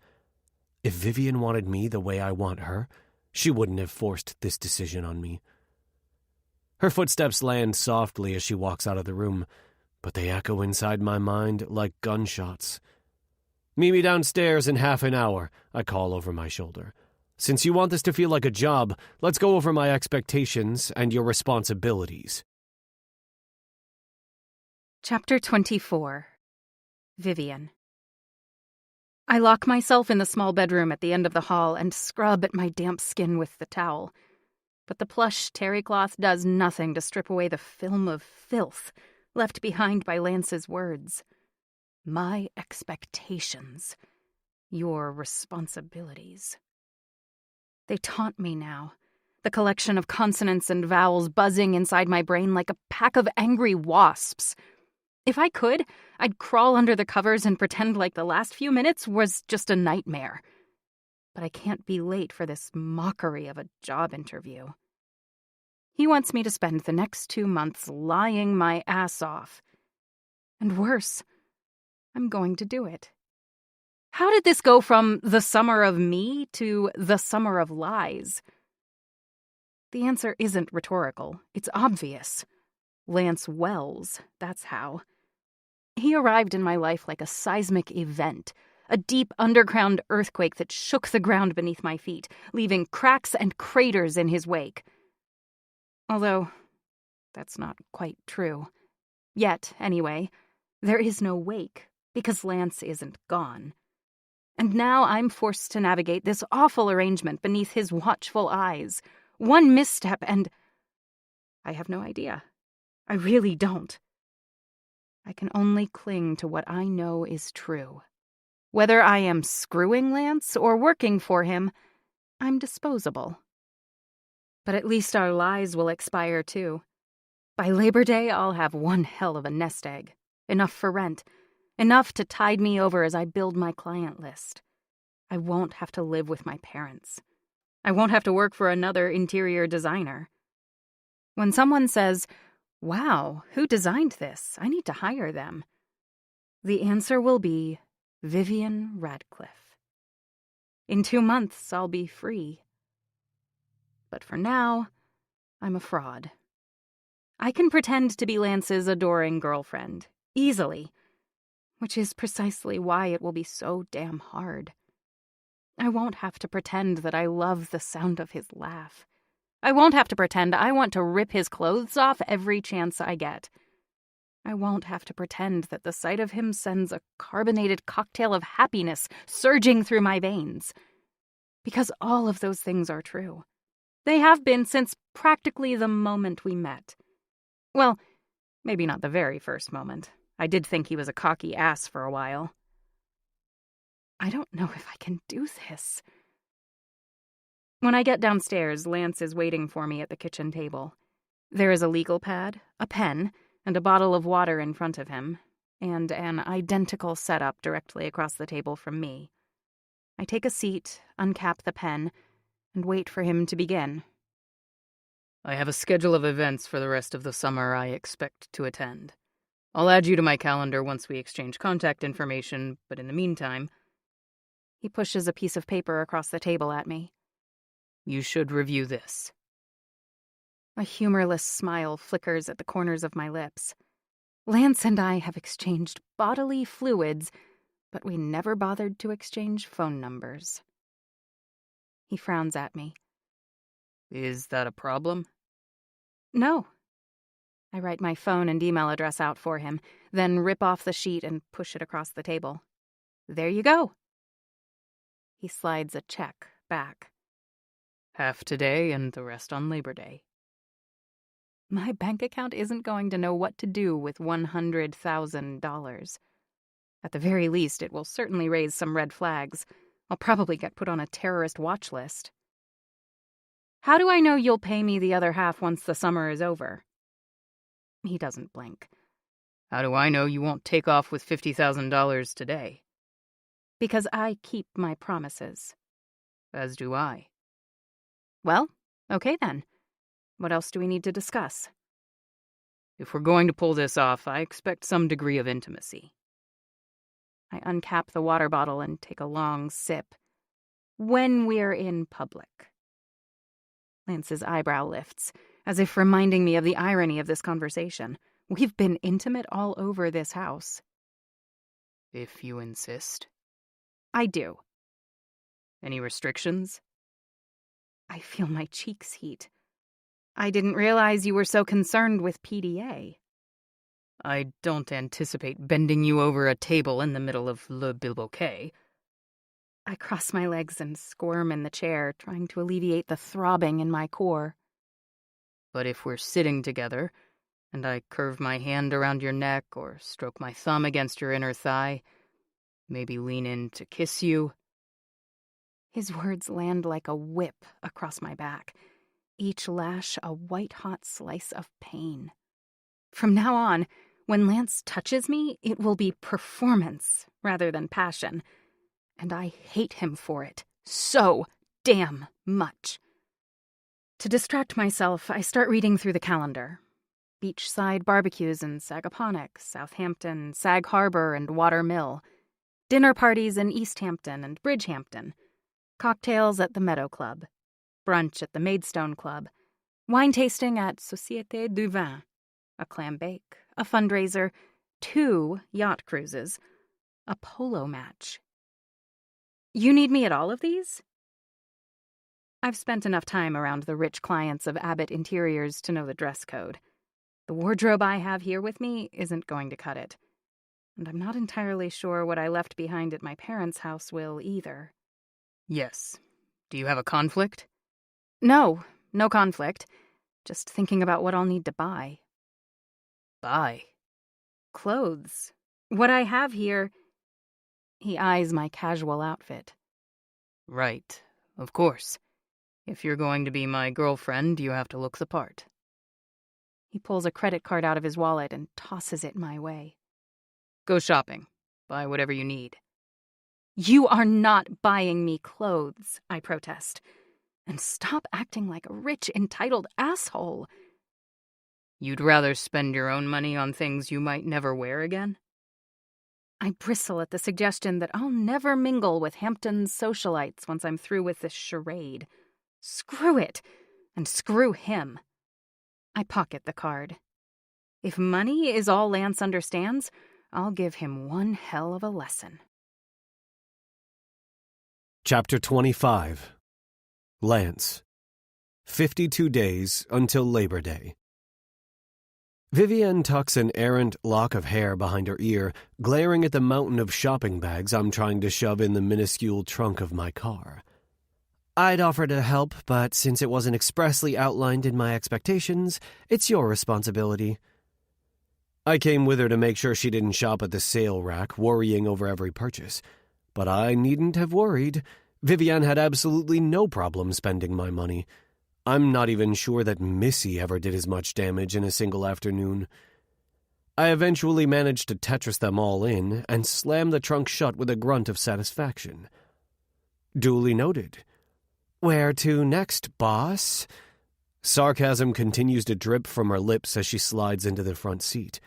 If Vivienne wanted me the way I want her, she wouldn't have forced this decision on me. Her footsteps land softly as she walks out of the room, but they echo inside my mind like gunshots. Meet me downstairs in half an hour, I call over my shoulder. Since you want this to feel like a job, let's go over my expectations and your responsibilities. Chapter 24. Vivian. I lock myself in the small bedroom at the end of the hall and scrub at my damp skin with the towel. But the plush terry cloth does nothing to strip away the film of filth left behind by Lance's words. My expectations. Your responsibilities. They taunt me now, the collection of consonants and vowels buzzing inside my brain like a pack of angry wasps. If I could, I'd crawl under the covers and pretend like the last few minutes was just a nightmare. But I can't be late for this mockery of a job interview. He wants me to spend the next 2 months lying my ass off. And worse, I'm going to do it. How did this go from the summer of me to the summer of lies? The answer isn't rhetorical. It's obvious. Lance Wells, that's how. He arrived in my life like a seismic event, a deep underground earthquake that shook the ground beneath my feet, leaving cracks and craters in his wake. Although, that's not quite true. Yet, anyway, there is no wake, because Lance isn't gone. And now I'm forced to navigate this awful arrangement beneath his watchful eyes. One misstep and... I have no idea. I really don't. I can only cling to what I know is true. Whether I am screwing Lance or working for him, I'm disposable. But at least our lies will expire too. By Labor Day, I'll have one hell of a nest egg. Enough for rent. Enough to tide me over as I build my client list. I won't have to live with my parents. I won't have to work for another interior designer. When someone says, "Wow, who designed this? I need to hire them," the answer will be Vivian Radcliffe. In 2 months, I'll be free. But for now, I'm a fraud. I can pretend to be Lance's adoring girlfriend, easily, which is precisely why it will be so damn hard. I won't have to pretend that I love the sound of his laugh. I won't have to pretend I want to rip his clothes off every chance I get. I won't have to pretend that the sight of him sends a carbonated cocktail of happiness surging through my veins. Because all of those things are true. They have been since practically the moment we met. Well, maybe not the very first moment. I did think he was a cocky ass for a while. I don't know if I can do this. When I get downstairs, Lance is waiting for me at the kitchen table. There is a legal pad, a pen, and a bottle of water in front of him, and an identical setup directly across the table from me. I take a seat, uncap the pen, and wait for him to begin. I have a schedule of events for the rest of the summer I expect to attend. I'll add you to my calendar once we exchange contact information, but in the meantime... He pushes a piece of paper across the table at me. You should review this. A humorless smile flickers at the corners of my lips. Lance and I have exchanged bodily fluids, but we never bothered to exchange phone numbers. He frowns at me. Is that a problem? No. I write my phone and email address out for him, then rip off the sheet and push it across the table. There you go. He slides a check back. Half today and the rest on Labor Day. My bank account isn't going to know what to do with $100,000. At the very least, it will certainly raise some red flags. I'll probably get put on a terrorist watch list. How do I know you'll pay me the other half once the summer is over? He doesn't blink. How do I know you won't take off with $50,000 today? Because I keep my promises. As do I. Well, okay then. What else do we need to discuss? If we're going to pull this off, I expect some degree of intimacy. I uncap the water bottle and take a long sip. When we're in public. Lance's eyebrow lifts, as if reminding me of the irony of this conversation. We've been intimate all over this house. If you insist. I do. Any restrictions? I feel my cheeks heat. I didn't realize you were so concerned with PDA. I don't anticipate bending you over a table in the middle of Le Bilboquet. I cross my legs and squirm in the chair, trying to alleviate the throbbing in my core. But if we're sitting together, and I curve my hand around your neck or stroke my thumb against your inner thigh, maybe lean in to kiss you. His words land like a whip across my back, each lash a white-hot slice of pain. From now on, when Lance touches me, it will be performance rather than passion, and I hate him for it so damn much. To distract myself, I start reading through the calendar. Beachside barbecues in Sagaponack, Southampton, Sag Harbor, and Water Mill. Dinner parties in East Hampton and Bridgehampton. Cocktails at the Meadow Club. Brunch at the Maidstone Club. Wine tasting at Société du Vin. A clam bake, a fundraiser, 2 yacht cruises, a polo match. You need me at all of these? I've spent enough time around the rich clients of Abbott Interiors to know the dress code. The wardrobe I have here with me isn't going to cut it. And I'm not entirely sure what I left behind at my parents' house will either. Yes. Do you have a conflict? No conflict. Just thinking about what I'll need to buy. Buy? Clothes. What I have here... He eyes my casual outfit. Right. Of course. If you're going to be my girlfriend, you have to look the part. He pulls a credit card out of his wallet and tosses it my way. Go shopping. Buy whatever you need. You are not buying me clothes, I protest. And stop acting like a rich, entitled asshole. You'd rather spend your own money on things you might never wear again? I bristle at the suggestion that I'll never mingle with Hamptons socialites once I'm through with this charade. Screw it, and screw him. I pocket the card. If money is all Lance understands, I'll give him one hell of a lesson. Chapter 25. Lance. 52 days until Labor Day. Vivienne tucks an errant lock of hair behind her ear, glaring at the mountain of shopping bags I'm trying to shove in the minuscule trunk of my car. I'd offer to help, but since it wasn't expressly outlined in my expectations, it's your responsibility. I came with her to make sure she didn't shop at the sale rack, worrying over every purchase. But I needn't have worried. Vivienne had absolutely no problem spending my money. I'm not even sure that Missy ever did as much damage in a single afternoon. I eventually managed to Tetris them all in and slam the trunk shut with a grunt of satisfaction. Duly noted. Where to next, boss? Sarcasm continues to drip from her lips as she slides into the front seat.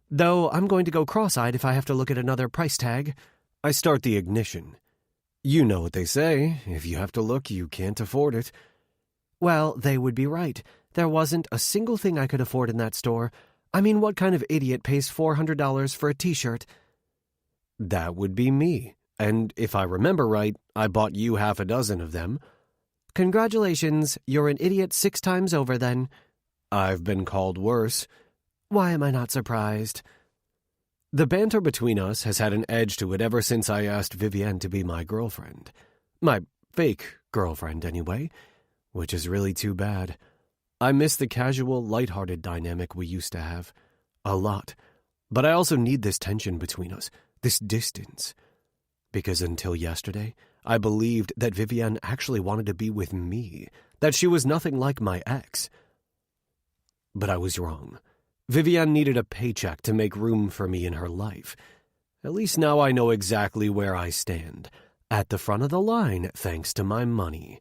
Though I'm going to go cross-eyed if I have to look at another price tag. I start the ignition. You know what they say. If you have to look, you can't afford it. Well, they would be right. There wasn't a single thing I could afford in that store. I mean, what kind of idiot pays $400 for a t-shirt? That would be me. And if I remember right, I bought you half a dozen of them. Congratulations, you're an idiot 6 times over then. I've been called worse. Why am I not surprised? The banter between us has had an edge to it ever since I asked Vivienne to be my girlfriend. My fake girlfriend, anyway. Which is really too bad. I miss the casual, lighthearted dynamic we used to have. A lot. But I also need this tension between us, this distance. Because until yesterday, I believed that Vivienne actually wanted to be with me, that she was nothing like my ex. But I was wrong. Vivienne needed a paycheck to make room for me in her life. At least now I know exactly where I stand. At the front of the line, thanks to my money.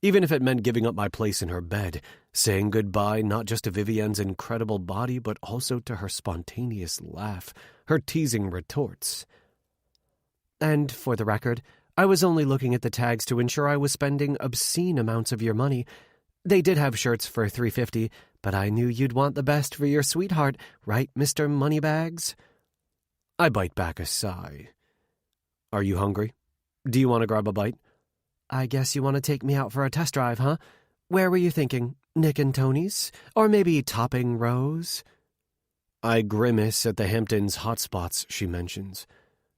Even if it meant giving up my place in her bed, saying goodbye not just to Vivienne's incredible body, but also to her spontaneous laugh, her teasing retorts. And, for the record, I was only looking at the tags to ensure I was spending obscene amounts of your money. They did have shirts for $350, but I knew you'd want the best for your sweetheart, right, Mr. Moneybags? I bite back a sigh. Are you hungry? Do you want to grab a bite? I guess you want to take me out for a test drive, huh? Where were you thinking? Nick and Tony's? Or maybe Topping Rose? I grimace at the Hamptons hotspots she mentions.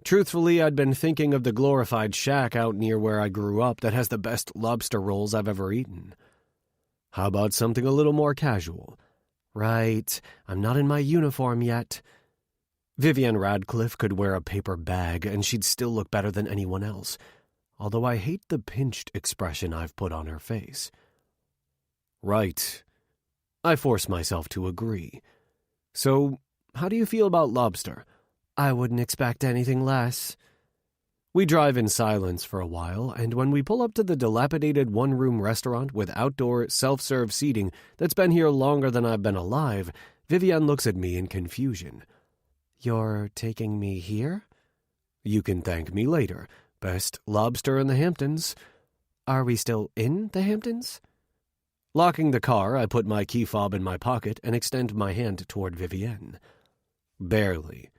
Truthfully, I'd been thinking of the glorified shack out near where I grew up that has the best lobster rolls I've ever eaten. How about something a little more casual? Right, I'm not in my uniform yet. Vivienne Radcliffe could wear a paper bag and she'd still look better than anyone else, although I hate the pinched expression I've put on her face. Right. I force myself to agree. So, how do you feel about lobster? I wouldn't expect anything less. We drive in silence for a while, and when we pull up to the dilapidated one-room restaurant with outdoor, self-serve seating that's been here longer than I've been alive, Vivienne looks at me in confusion. You're taking me here? You can thank me later. Best lobster in the Hamptons. Are we still in the Hamptons? Locking the car, I put my key fob in my pocket and extend my hand toward Vivienne. Barely.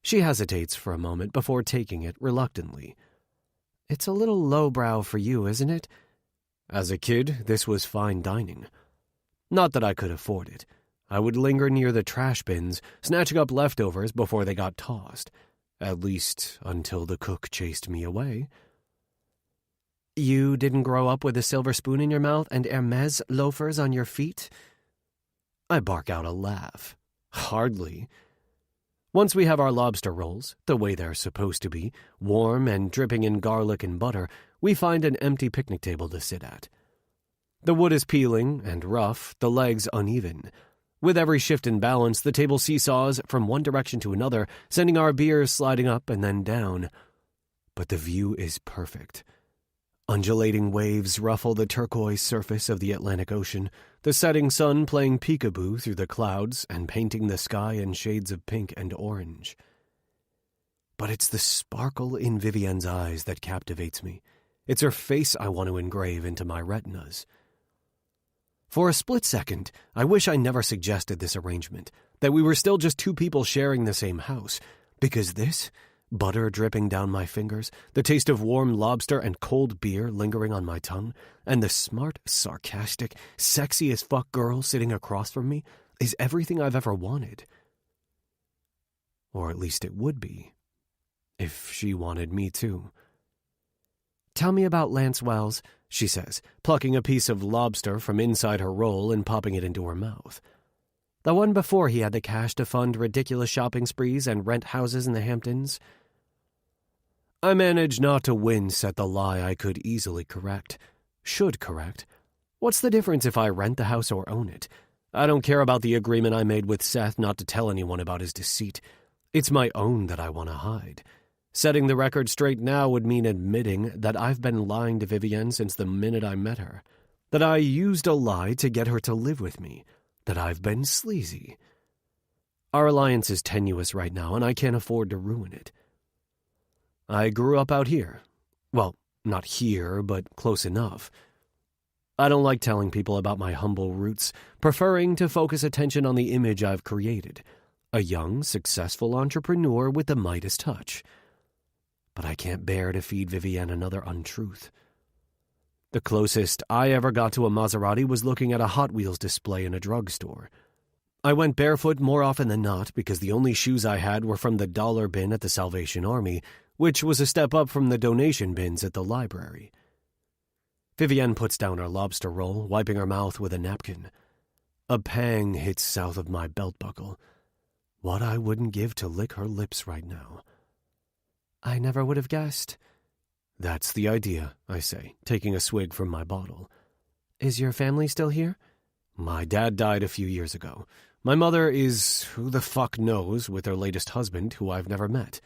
She hesitates for a moment before taking it reluctantly. It's a little lowbrow for you, isn't it? As a kid, this was fine dining. Not that I could afford it. I would linger near the trash bins, snatching up leftovers before they got tossed. At least until the cook chased me away. You didn't grow up with a silver spoon in your mouth and Hermes loafers on your feet? I bark out a laugh. Hardly. Once we have our lobster rolls, the way they're supposed to be, warm and dripping in garlic and butter, we find an empty picnic table to sit at. The wood is peeling and rough, the legs uneven. With every shift in balance, the table seesaws from one direction to another, sending our beers sliding up and then down. But the view is perfect. Undulating waves ruffle the turquoise surface of the Atlantic Ocean, the setting sun playing peekaboo through the clouds and painting the sky in shades of pink and orange. But it's the sparkle in Vivienne's eyes that captivates me. It's her face I want to engrave into my retinas. For a split second, I wish I never suggested this arrangement, that we were still just two people sharing the same house, because this, butter dripping down my fingers, the taste of warm lobster and cold beer lingering on my tongue, and the smart, sarcastic, sexy-as-fuck girl sitting across from me is everything I've ever wanted. Or at least it would be, if she wanted me too. Tell me about Lance Wells, she says, plucking a piece of lobster from inside her roll and popping it into her mouth. The one before he had the cash to fund ridiculous shopping sprees and rent houses in the Hamptons. I manage not to wince at the lie I could easily correct. Should correct. What's the difference if I rent the house or own it? I don't care about the agreement I made with Seth not to tell anyone about his deceit. It's my own that I want to hide. Setting the record straight now would mean admitting that I've been lying to Vivienne since the minute I met her. That I used a lie to get her to live with me. That I've been sleazy. Our alliance is tenuous right now, and I can't afford to ruin it. I grew up out here. Well, not here, but close enough. I don't like telling people about my humble roots, preferring to focus attention on the image I've created. A young, successful entrepreneur with the Midas touch. But I can't bear to feed Vivienne another untruth. The closest I ever got to a Maserati was looking at a Hot Wheels display in a drugstore. I went barefoot more often than not because the only shoes I had were from the dollar bin at the Salvation Army, which was a step up from the donation bins at the library. Vivienne puts down her lobster roll, wiping her mouth with a napkin. A pang hits south of my belt buckle. What I wouldn't give to lick her lips right now. I never would have guessed. That's the idea, I say, taking a swig from my bottle. Is your family still here? My dad died a few years ago. My mother is who the fuck knows with her latest husband, who I've never met.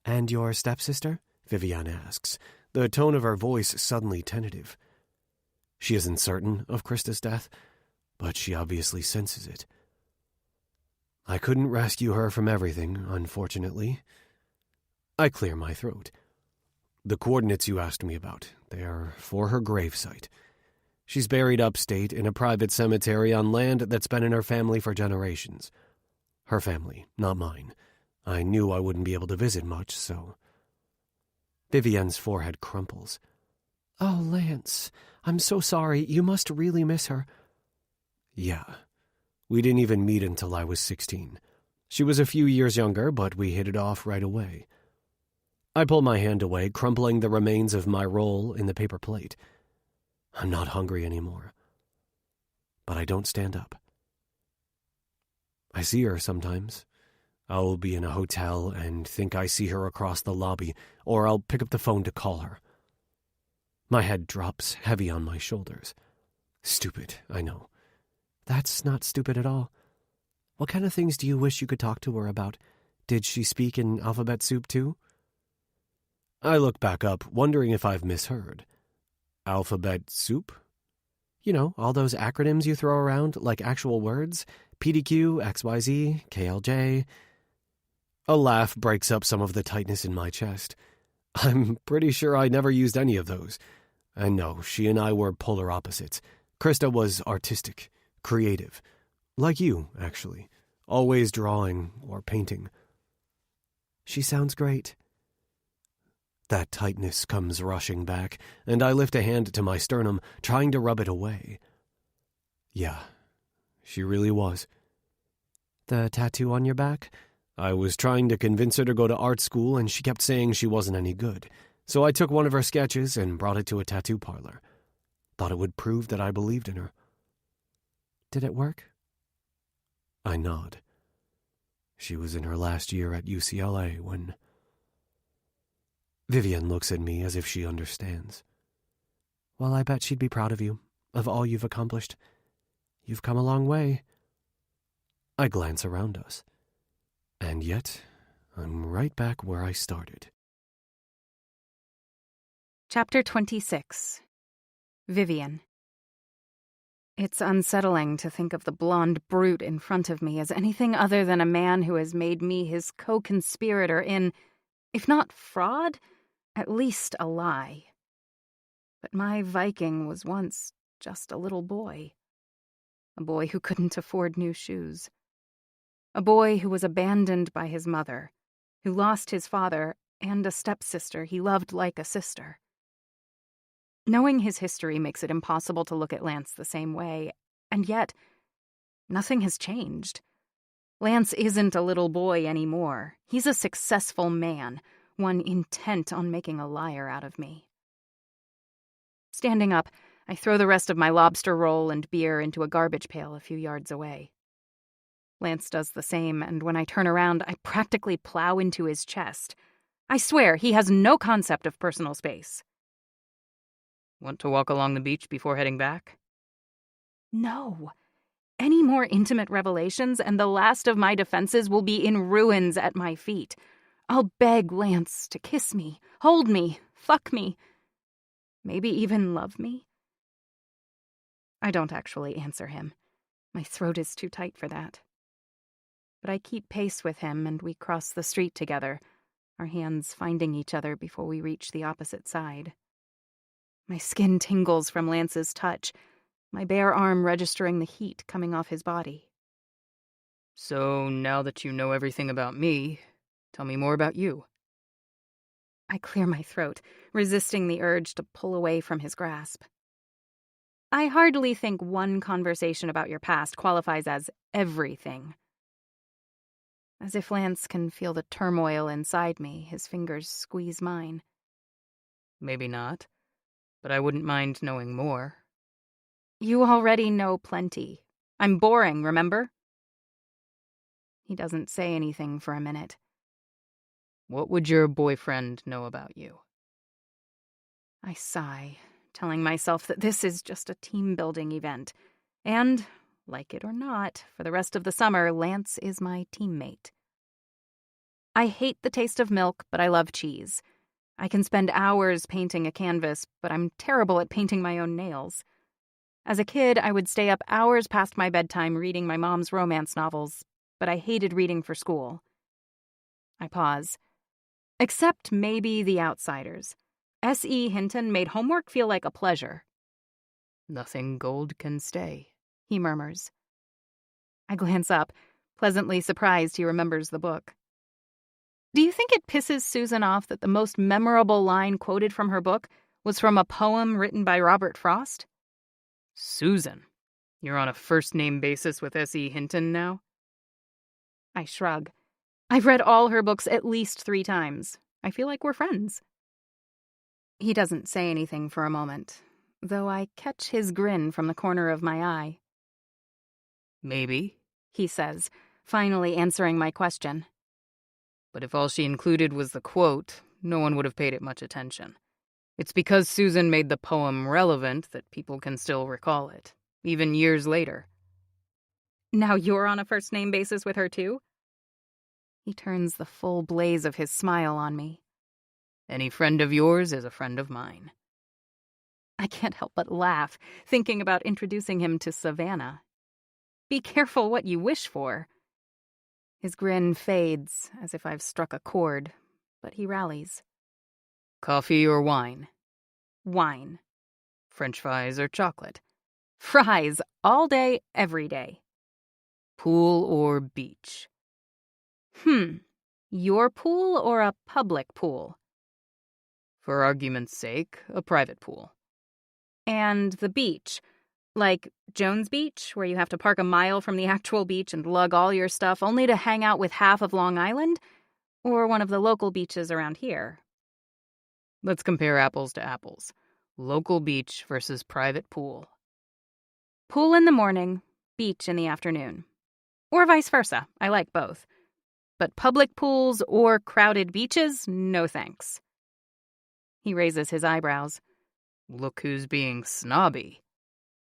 And your stepsister? Vivienne asks, the tone of her voice suddenly tentative. She isn't certain of Krista's death, but she obviously senses it. I couldn't rescue her from everything, unfortunately. I clear my throat. The coordinates you asked me about, they are for her gravesite. She's buried upstate in a private cemetery on land that's been in her family for generations. Her family, not mine. I knew I wouldn't be able to visit much, so... Vivienne's forehead crumples. Oh, Lance, I'm so sorry. You must really miss her. Yeah. We didn't even meet until I was 16. She was a few years younger, but we hit it off right away. I pull my hand away, crumpling the remains of my roll in the paper plate. I'm not hungry anymore. But I don't stand up. I see her sometimes. I'll be in a hotel and think I see her across the lobby, or I'll pick up the phone to call her. My head drops heavy on my shoulders. Stupid, I know. That's not stupid at all. What kind of things do you wish you could talk to her about? Did she speak in alphabet soup too? I look back up, wondering if I've misheard. Alphabet soup? You know, all those acronyms you throw around like actual words. PDQ, XYZ, KLJ. A laugh breaks up some of the tightness in my chest. I'm pretty sure I never used any of those. And no, she and I were polar opposites. Krista was artistic, creative. Like you, actually. Always drawing or painting. She sounds great. That tightness comes rushing back, and I lift a hand to my sternum, trying to rub it away. Yeah, she really was. The tattoo on your back? I was trying to convince her to go to art school, and she kept saying she wasn't any good. So I took one of her sketches and brought it to a tattoo parlor. Thought it would prove that I believed in her. Did it work? I nod. She was in her last year at UCLA when... Vivienne looks at me as if she understands. Well, I bet she'd be proud of you, of all you've accomplished. You've come a long way. I glance around us. And yet, I'm right back where I started. Chapter 26. Vivian. It's unsettling to think of the blonde brute in front of me as anything other than a man who has made me his co-conspirator in, if not fraud, at least a lie. But my Viking was once just a little boy. A boy who couldn't afford new shoes. A boy who was abandoned by his mother, who lost his father and a stepsister he loved like a sister. Knowing his history makes it impossible to look at Lance the same way, and yet, nothing has changed. Lance isn't a little boy anymore. He's a successful man, one intent on making a liar out of me. Standing up, I throw the rest of my lobster roll and beer into a garbage pail a few yards away. Lance does the same, and when I turn around, I practically plow into his chest. I swear he has no concept of personal space. Want to walk along the beach before heading back? No. Any more intimate revelations, and the last of my defenses will be in ruins at my feet. I'll beg Lance to kiss me, hold me, fuck me, maybe even love me. I don't actually answer him. My throat is too tight for that. But I keep pace with him, and we cross the street together, our hands finding each other before we reach the opposite side. My skin tingles from Lance's touch, my bare arm registering the heat coming off his body. So now that you know everything about me, tell me more about you. I clear my throat, resisting the urge to pull away from his grasp. I hardly think one conversation about your past qualifies as everything. As if Lance can feel the turmoil inside me, his fingers squeeze mine. Maybe not, but I wouldn't mind knowing more. You already know plenty. I'm boring, remember? He doesn't say anything for a minute. What would your boyfriend know about you? I sigh, telling myself that this is just a team-building event. And, like it or not, for the rest of the summer, Lance is my teammate. I hate the taste of milk, but I love cheese. I can spend hours painting a canvas, but I'm terrible at painting my own nails. As a kid, I would stay up hours past my bedtime reading my mom's romance novels, but I hated reading for school. I pause. Except maybe The Outsiders. S.E. Hinton made homework feel like a pleasure. Nothing gold can stay, he murmurs. I glance up, pleasantly surprised he remembers the book. Do you think it pisses Susan off that the most memorable line quoted from her book was from a poem written by Robert Frost? Susan, you're on a first-name basis with S.E. Hinton now? I shrug. I've read all her books at least 3 times. I feel like we're friends. He doesn't say anything for a moment, though I catch his grin from the corner of my eye. Maybe, he says, finally answering my question. But if all she included was the quote, no one would have paid it much attention. It's because Susan made the poem relevant that people can still recall it, even years later. Now you're on a first-name basis with her too? He turns the full blaze of his smile on me. Any friend of yours is a friend of mine. I can't help but laugh, thinking about introducing him to Savannah. Be careful what you wish for. His grin fades, as if I've struck a chord, but he rallies. Coffee or wine? Wine. French fries or chocolate? Fries, all day, every day. Pool or beach? Your pool or a public pool? For argument's sake, a private pool. And the beach? Like Jones Beach, where you have to park a mile from the actual beach and lug all your stuff only to hang out with half of Long Island? Or one of the local beaches around here? Let's compare apples to apples. Local beach versus private pool. Pool in the morning, beach in the afternoon. Or vice versa. I like both. But public pools or crowded beaches, no thanks. He raises his eyebrows. Look who's being snobby.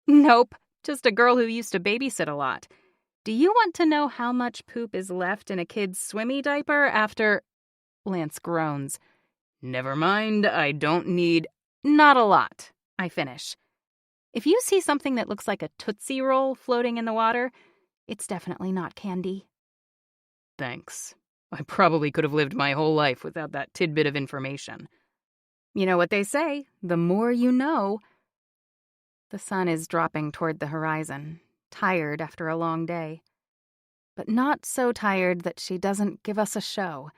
Nope, just a girl who used to babysit a lot. Do you want to know how much poop is left in a kid's swimmy diaper after... Lance groans. Never mind, I don't need... Not a lot, I finish. If you see something that looks like a Tootsie Roll floating in the water, it's definitely not candy. Thanks. I probably could have lived my whole life without that tidbit of information. You know what they say, the more you know. The sun is dropping toward the horizon, tired after a long day. But not so tired that she doesn't give us a show,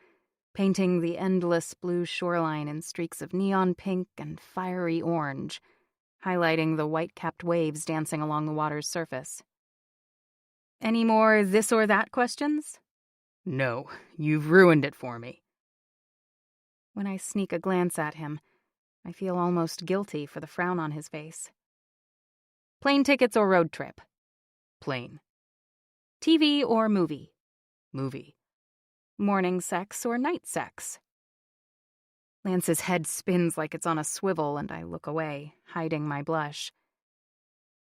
painting the endless blue shoreline in streaks of neon pink and fiery orange, highlighting the white-capped waves dancing along the water's surface. Any more this or that questions? No, you've ruined it for me. When I sneak a glance at him, I feel almost guilty for the frown on his face. Plane tickets or road trip? Plane. TV or movie? Movie. Morning sex or night sex? Lance's head spins like it's on a swivel, and I look away, hiding my blush.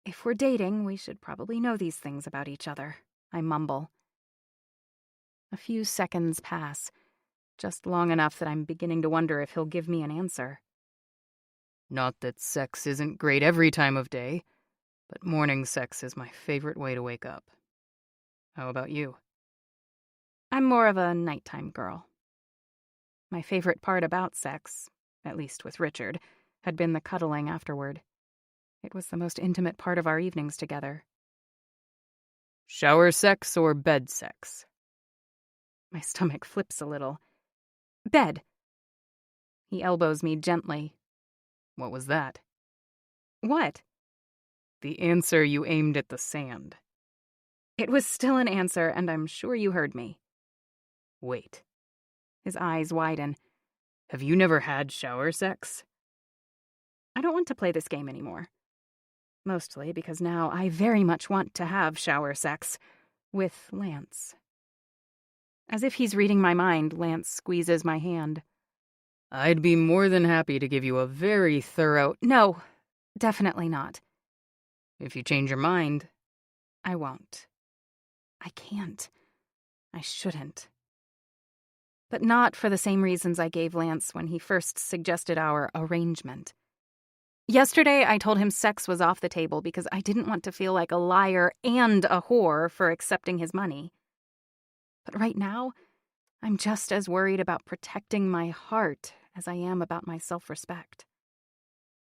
If we're dating, we should probably know these things about each other, I mumble. A few seconds pass, just long enough that I'm beginning to wonder if he'll give me an answer. Not that sex isn't great every time of day, but morning sex is my favorite way to wake up. How about you? I'm more of a nighttime girl. My favorite part about sex, at least with Richard, had been the cuddling afterward. It was the most intimate part of our evenings together. Shower sex or bed sex? My stomach flips a little. Bed. He elbows me gently. What was that? What? The answer you aimed at the sand. It was still an answer, and I'm sure you heard me. Wait. His eyes widen. Have you never had shower sex? I don't want to play this game anymore. Mostly because now I very much want to have shower sex with Lance. As if he's reading my mind, Lance squeezes my hand. I'd be more than happy to give you a very thorough... No, definitely not. If you change your mind... I won't. I can't. I shouldn't. But not for the same reasons I gave Lance when he first suggested our arrangement. Yesterday, I told him sex was off the table because I didn't want to feel like a liar and a whore for accepting his money. But right now, I'm just as worried about protecting my heart as I am about my self-respect.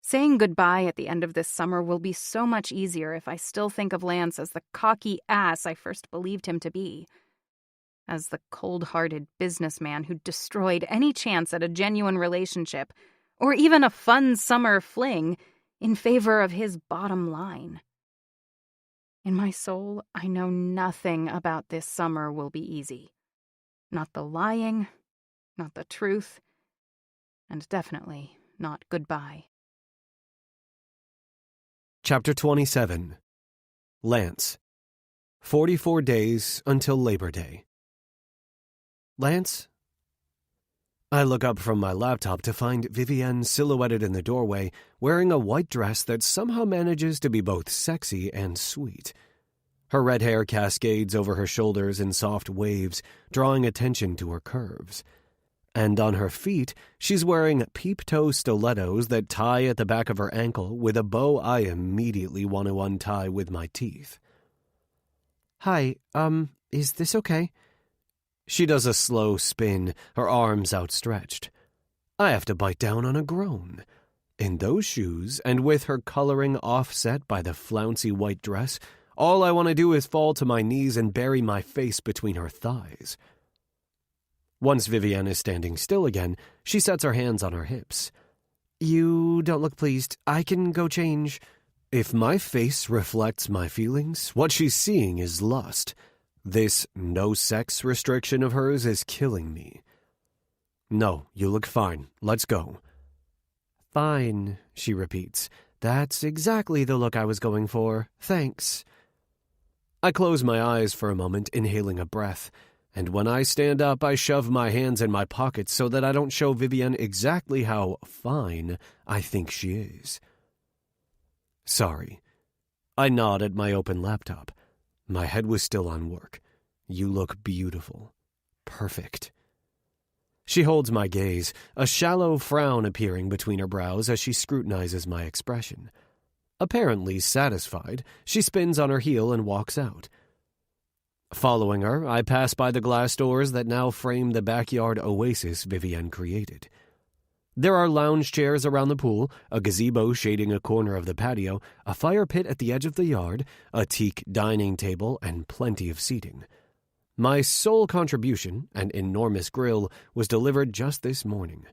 Saying goodbye at the end of this summer will be so much easier if I still think of Lance as the cocky ass I first believed him to be. as the cold-hearted businessman who destroyed any chance at a genuine relationship or even a fun summer fling in favor of his bottom line. In my soul, I know nothing about this summer will be easy. Not the lying, not the truth, and definitely not goodbye. Chapter 27. Lance. 44 days until Labor Day. Lance? I look up from my laptop to find Vivienne silhouetted in the doorway, wearing a white dress that somehow manages to be both sexy and sweet. Her red hair cascades over her shoulders in soft waves, drawing attention to her curves. And on her feet, she's wearing peep-toe stilettos that tie at the back of her ankle with a bow I immediately want to untie with my teeth. Hi, is this okay? She does a slow spin, her arms outstretched. I have to bite down on a groan. In those shoes, and with her coloring offset by the flouncy white dress, all I want to do is fall to my knees and bury my face between her thighs. Once Vivienne is standing still again, she sets her hands on her hips. You don't look pleased. I can go change. If my face reflects my feelings, what she's seeing is lust. This no-sex restriction of hers is killing me. No, you look fine. Let's go. Fine, she repeats. That's exactly the look I was going for. Thanks. I close my eyes for a moment, inhaling a breath. And when I stand up, I shove my hands in my pockets so that I don't show Vivienne exactly how fine I think she is. Sorry. I nod at my open laptop. My head was still on work. You look beautiful. Perfect. She holds my gaze, a shallow frown appearing between her brows as she scrutinizes my expression. Apparently satisfied, she spins on her heel and walks out. Following her, I pass by the glass doors that now frame the backyard oasis Vivienne created. There are lounge chairs around the pool, a gazebo shading a corner of the patio, a fire pit at the edge of the yard, a teak dining table, and plenty of seating. My sole contribution, an enormous grill, was delivered just this morning.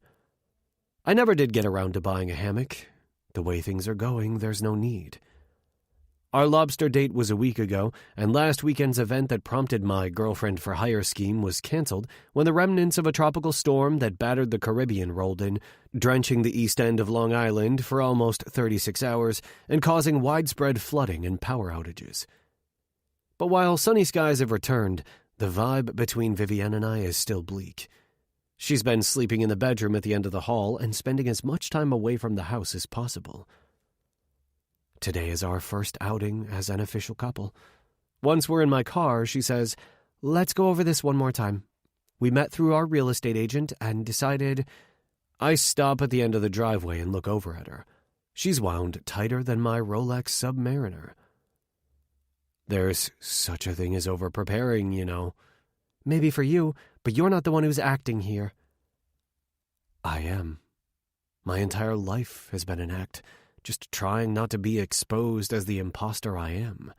I never did get around to buying a hammock. The way things are going, there's no need. Our lobster date was a week ago, and last weekend's event that prompted my girlfriend-for-hire scheme was canceled when the remnants of a tropical storm that battered the Caribbean rolled in, drenching the east end of Long Island for almost 36 hours and causing widespread flooding and power outages. But while sunny skies have returned, the vibe between Vivienne and I is still bleak. She's been sleeping in the bedroom at the end of the hall and spending as much time away from the house as possible. Today is our first outing as an official couple. Once we're in my car, she says, "Let's go over this one more time. We met through our real estate agent and decided..." I stop at the end of the driveway and look over at her. She's wound tighter than my Rolex Submariner. There's such a thing as over-preparing, you know. Maybe for you, but you're not the one who's acting here. I am. My entire life has been an act, just trying not to be exposed as the imposter I am.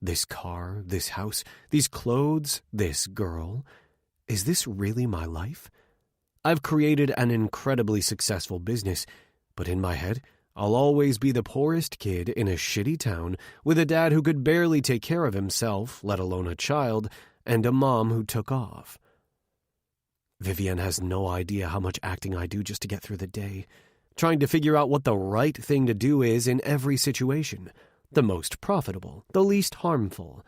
This car, this house, these clothes, this girl. Is this really my life? I've created an incredibly successful business, but in my head, I'll always be the poorest kid in a shitty town with a dad who could barely take care of himself, let alone a child, and a mom who took off. Vivienne has no idea how much acting I do just to get through the day, trying to figure out what the right thing to do is in every situation, the most profitable, the least harmful.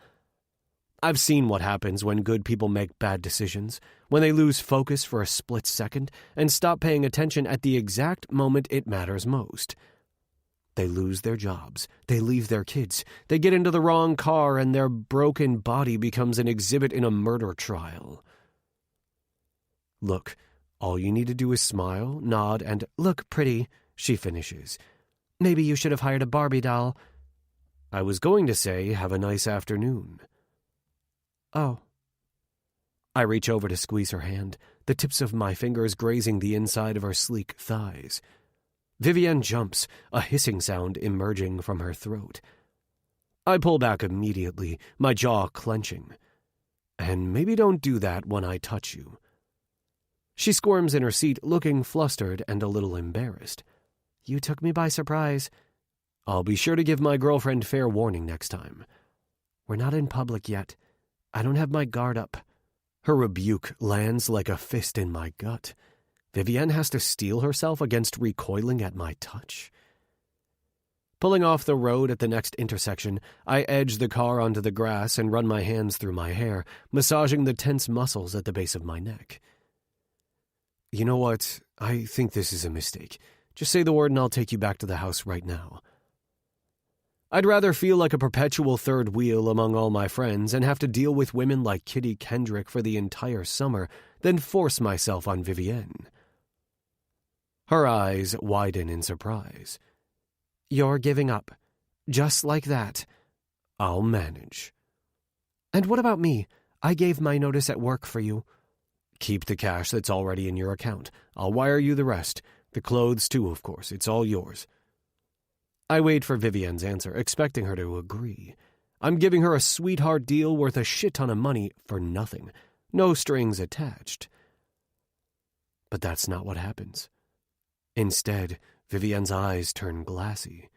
I've seen what happens when good people make bad decisions, when they lose focus for a split second and stop paying attention at the exact moment it matters most. They lose their jobs, they leave their kids, they get into the wrong car, and their broken body becomes an exhibit in a murder trial. Look, all you need to do is smile, nod, and look pretty, she finishes. Maybe you should have hired a Barbie doll. I was going to say, have a nice afternoon. Oh. I reach over to squeeze her hand, the tips of my fingers grazing the inside of her sleek thighs. Vivienne jumps, a hissing sound emerging from her throat. I pull back immediately, my jaw clenching. And maybe don't do that when I touch you." She squirms in her seat, looking flustered and a little embarrassed. "You took me by surprise." "I'll be sure to give my girlfriend fair warning next time." "We're not in public yet. I don't have my guard up." Her rebuke lands like a fist in my gut. Vivienne has to steel herself against recoiling at my touch. Pulling off the road at the next intersection, I edge the car onto the grass and run my hands through my hair, massaging the tense muscles at the base of my neck. "You know what? I think this is a mistake. Just say the word and I'll take you back to the house right now." I'd rather feel like a perpetual third wheel among all my friends and have to deal with women like Kitty Kendrick for the entire summer than force myself on Vivienne. Her eyes widen in surprise. "You're giving up. Just like that." "I'll manage." "And what about me? I gave my notice at work for you." "Keep the cash that's already in your account. I'll wire you the rest. The clothes, too, of course. It's all yours." I wait for Vivienne's answer, expecting her to agree. I'm giving her a sweetheart deal worth a shit ton of money for nothing. No strings attached. But that's not what happens. Instead, Vivienne's eyes turn glassy.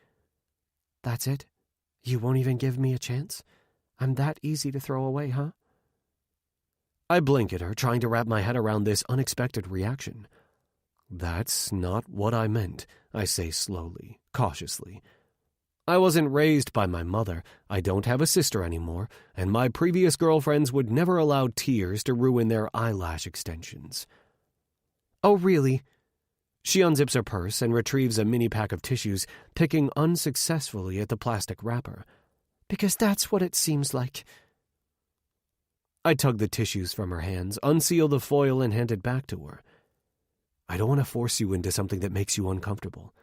"That's it? You won't even give me a chance? I'm that easy to throw away, huh?" I blink at her, trying to wrap my head around this unexpected reaction. "That's not what I meant," I say slowly, cautiously. "I wasn't raised by my mother, I don't have a sister anymore, and my previous girlfriends would never allow tears to ruin their eyelash extensions." "Oh, really?" She unzips her purse and retrieves a mini pack of tissues, picking unsuccessfully at the plastic wrapper. "Because that's what it seems like." I tug the tissues from her hands, unseal the foil, and hand it back to her. "I don't want to force you into something that makes you uncomfortable."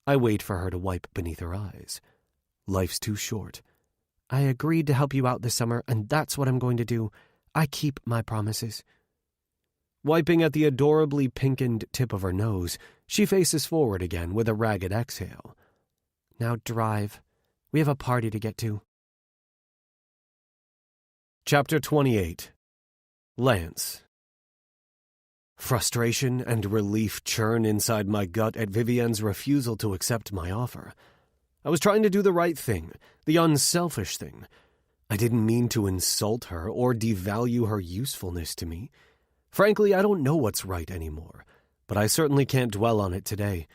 I wait for her to wipe beneath her eyes. Life's too short. "I agreed to help you out this summer, and that's what I'm going to do. I keep my promises." Wiping at the adorably pinkened tip of her nose, she faces forward again with a ragged exhale. "Now drive. We have a party to get to." Chapter 28. Lance. Frustration and relief churn inside my gut at Vivienne's refusal to accept my offer. I was trying to do the right thing, the unselfish thing. I didn't mean to insult her or devalue her usefulness to me. Frankly, I don't know what's right anymore, but I certainly can't dwell on it today.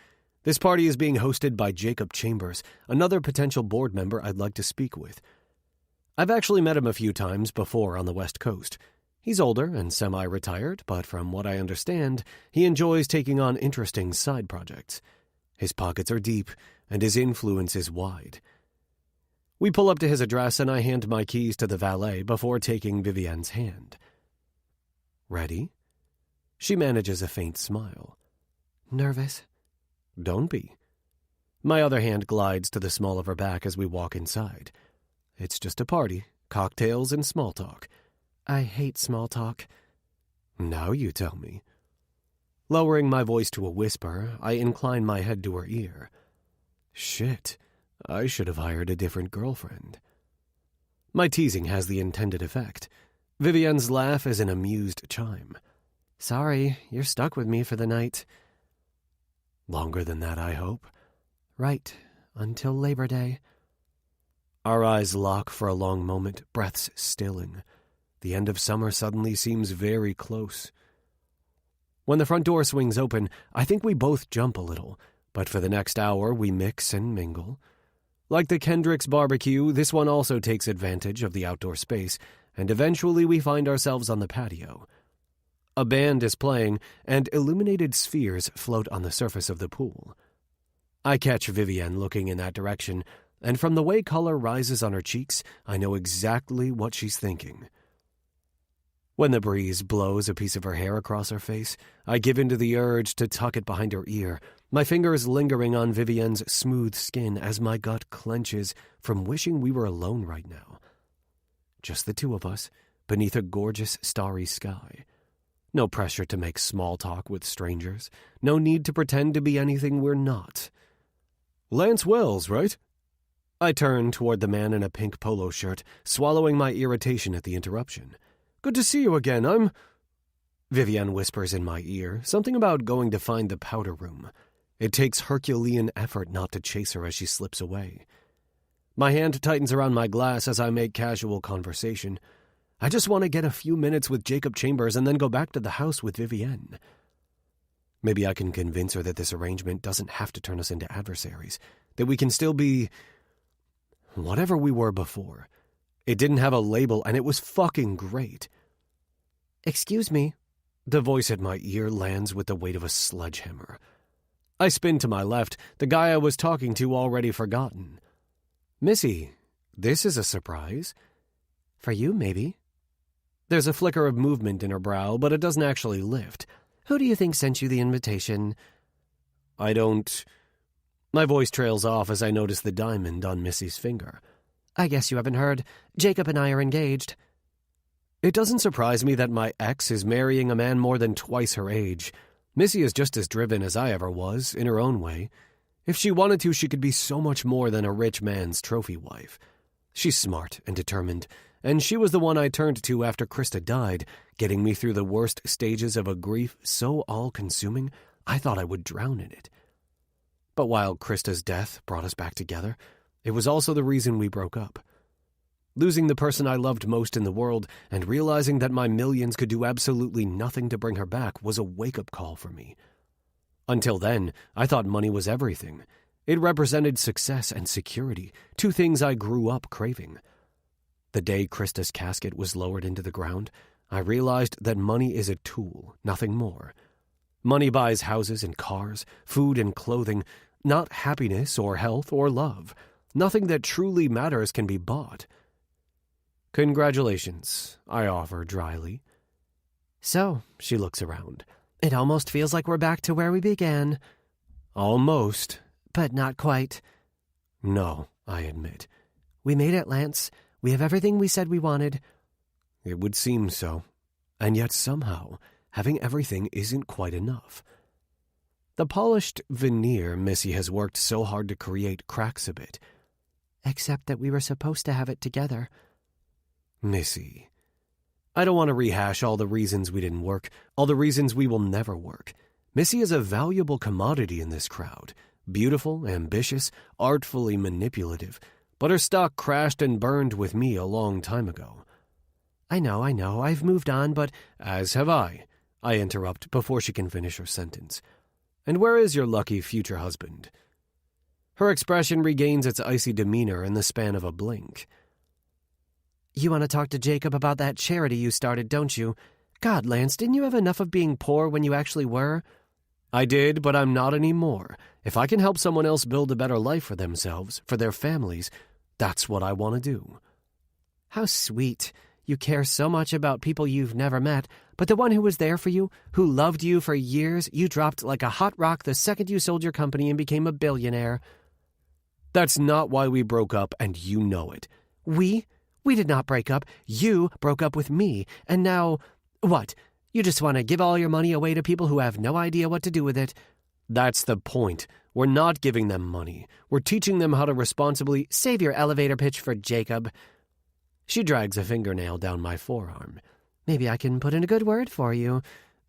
This party is being hosted by Jacob Chambers, another potential board member I'd like to speak with. I've actually met him a few times before on the West Coast. He's older and semi-retired, but from what I understand, he enjoys taking on interesting side projects. His pockets are deep, and his influence is wide. We pull up to his address, and I hand my keys to the valet before taking Vivienne's hand. "Ready?" She manages a faint smile. "Nervous?" "Don't be." My other hand glides to the small of her back as we walk inside. It's just a party, cocktails and small talk. "I hate small talk." "Now you tell me." Lowering my voice to a whisper, I incline my head to her ear. Shit, I should have hired a different girlfriend. My teasing has the intended effect. Vivienne's laugh is an amused chime. "Sorry, you're stuck with me for the night." "Longer than that, I hope." "Right, until Labor Day." Our eyes lock for a long moment, breaths stilling. The end of summer suddenly seems very close. When the front door swings open, I think we both jump a little, but for the next hour we mix and mingle. Like the Kendricks barbecue, this one also takes advantage of the outdoor space, and eventually we find ourselves on the patio. A band is playing, and illuminated spheres float on the surface of the pool. I catch Vivienne looking in that direction, and from the way color rises on her cheeks, I know exactly what she's thinking. When the breeze blows a piece of her hair across her face, I give in to the urge to tuck it behind her ear, my fingers lingering on Vivienne's smooth skin as my gut clenches from wishing we were alone right now. Just the two of us, beneath a gorgeous starry sky. No pressure to make small talk with strangers. No need to pretend to be anything we're not. "Lance Wells, right?" I turn toward the man in a pink polo shirt, swallowing my irritation at the interruption. Good to see you again. Vivienne whispers in my ear, something about going to find the powder room. It takes Herculean effort not to chase her as she slips away. My hand tightens around my glass as I make casual conversation. I just want to get a few minutes with Jacob Chambers and then go back to the house with Vivienne. Maybe I can convince her that this arrangement doesn't have to turn us into adversaries, that we can still be whatever we were before. It didn't have a label, and it was fucking great. "Excuse me." The voice at my ear lands with the weight of a sledgehammer. I spin to my left, the guy I was talking to already forgotten. "Missy, this is a surprise." "For you, maybe." There's a flicker of movement in her brow, but it doesn't actually lift. "Who do you think sent you the invitation?" I don't... My voice trails off as I notice the diamond on Missy's finger. "I guess you haven't heard. Jacob and I are engaged." It doesn't surprise me that my ex is marrying a man more than twice her age. Missy is just as driven as I ever was, in her own way. If she wanted to, she could be so much more than a rich man's trophy wife. She's smart and determined, and she was the one I turned to after Krista died, getting me through the worst stages of a grief so all-consuming I thought I would drown in it. But while Krista's death brought us back together, it was also the reason we broke up. Losing the person I loved most in the world and realizing that my millions could do absolutely nothing to bring her back was a wake-up call for me. Until then, I thought money was everything. It represented success and security, two things I grew up craving. The day Krista's casket was lowered into the ground, I realized that money is a tool, nothing more. Money buys houses and cars, food and clothing, not happiness or health or love. Nothing that truly matters can be bought. "Congratulations," I offer dryly. "So," she looks around, "it almost feels like we're back to where we began." "Almost." "But not quite." "No," I admit. "We made it, Lance. We have everything we said we wanted." It would seem so. And yet somehow, having everything isn't quite enough. The polished veneer Missy has worked so hard to create cracks a bit. "Except that we were supposed to have it together." Missy. I don't want to rehash all the reasons we didn't work, all the reasons we will never work. Missy is a valuable commodity in this crowd. Beautiful, ambitious, artfully manipulative. But her stock crashed and burned with me a long time ago. I know, I've moved on, but—" "As have I interrupt before she can finish her sentence. "And where is your lucky future husband?" Her expression regains its icy demeanor in the span of a blink. "You want to talk to Jacob about that charity you started, don't you? God, Lance, didn't you have enough of being poor when you actually were?" "I did, but I'm not anymore. If I can help someone else build a better life for themselves, for their families, that's what I want to do." "How sweet. You care so much about people you've never met, but the one who was there for you, who loved you for years, you dropped like a hot rock the second you sold your company and became a billionaire." "That's not why we broke up, and you know it." We did not break up. You broke up with me, and now, what? You just want to give all your money away to people who have no idea what to do with it." "That's the point. We're not giving them money. We're teaching them how to responsibly—" "Save your elevator pitch for Jacob." She drags a fingernail down my forearm. "Maybe I can put in a good word for you.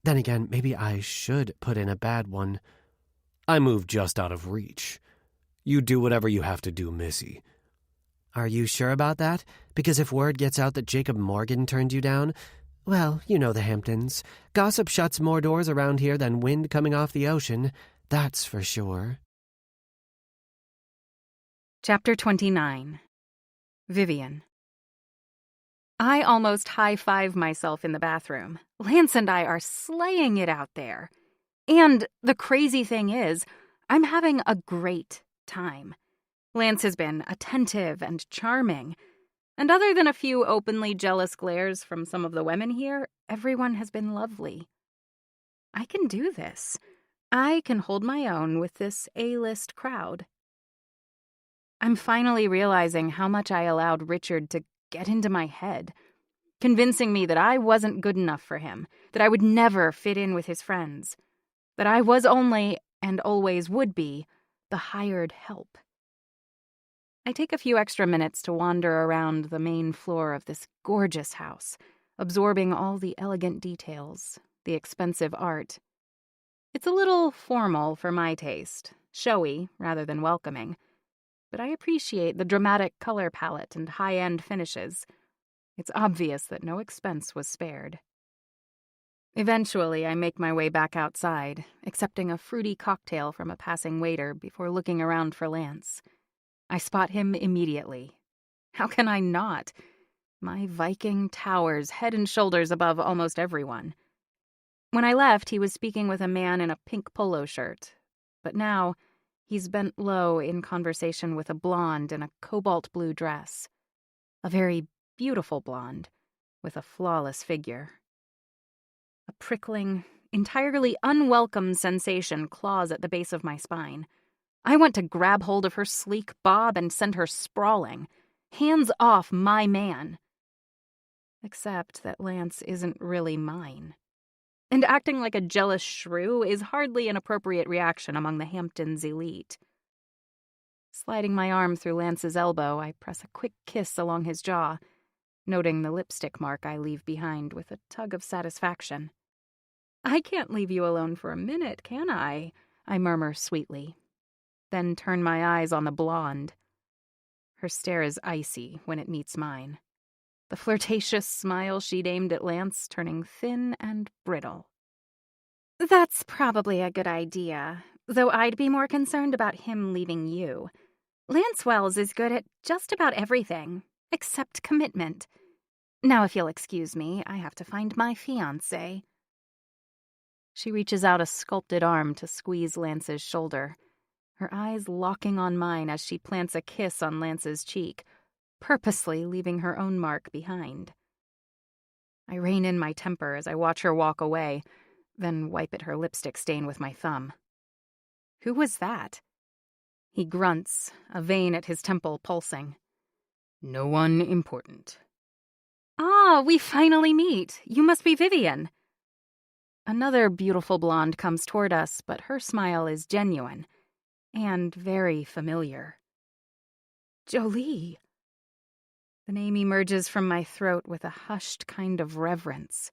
Then again, maybe I should put in a bad one." I move just out of reach. "You do whatever you have to do, Missy." "Are you sure about that? Because if word gets out that Jacob Morgan turned you down, well, you know the Hamptons. Gossip shuts more doors around here than wind coming off the ocean. That's for sure." Chapter 29. Vivian. I almost high-five myself in the bathroom. Lance and I are slaying it out there. And the crazy thing is, I'm having a great time. Lance has been attentive and charming. And other than a few openly jealous glares from some of the women here, everyone has been lovely. I can do this. I can hold my own with this A-list crowd. I'm finally realizing how much I allowed Richard to get into my head, convincing me that I wasn't good enough for him, that I would never fit in with his friends, that I was only, and always would be, the hired help. I take a few extra minutes to wander around the main floor of this gorgeous house, absorbing all the elegant details, the expensive art. It's a little formal for my taste, showy rather than welcoming, but I appreciate the dramatic color palette and high-end finishes. It's obvious that no expense was spared. Eventually, I make my way back outside, accepting a fruity cocktail from a passing waiter before looking around for Lance. I spot him immediately. How can I not? My Viking towers head and shoulders above almost everyone. When I left, he was speaking with a man in a pink polo shirt, but now he's bent low in conversation with a blonde in a cobalt blue dress. A very beautiful blonde, with a flawless figure. A prickling, entirely unwelcome sensation claws at the base of my spine. I want to grab hold of her sleek bob and send her sprawling. Hands off my man. Except that Lance isn't really mine. And acting like a jealous shrew is hardly an appropriate reaction among the Hamptons elite. Sliding my arm through Lance's elbow, I press a quick kiss along his jaw, noting the lipstick mark I leave behind with a tug of satisfaction. I can't leave you alone for a minute, can I? I murmur sweetly, then turn my eyes on the blonde. Her stare is icy when it meets mine, the flirtatious smile she'd aimed at Lance turning thin and brittle. That's probably a good idea, though I'd be more concerned about him leaving you. Lance Wells is good at just about everything, except commitment. Now, if you'll excuse me, I have to find my fiancé. She reaches out a sculpted arm to squeeze Lance's shoulder, her eyes locking on mine as she plants a kiss on Lance's cheek, purposely leaving her own mark behind. I rein in my temper as I watch her walk away, then wipe at her lipstick stain with my thumb. Who was that? He grunts, a vein at his temple pulsing. No one important. Ah, we finally meet. You must be Vivian. Another beautiful blonde comes toward us, but her smile is genuine and very familiar. Jolie. The name emerges from my throat with a hushed kind of reverence.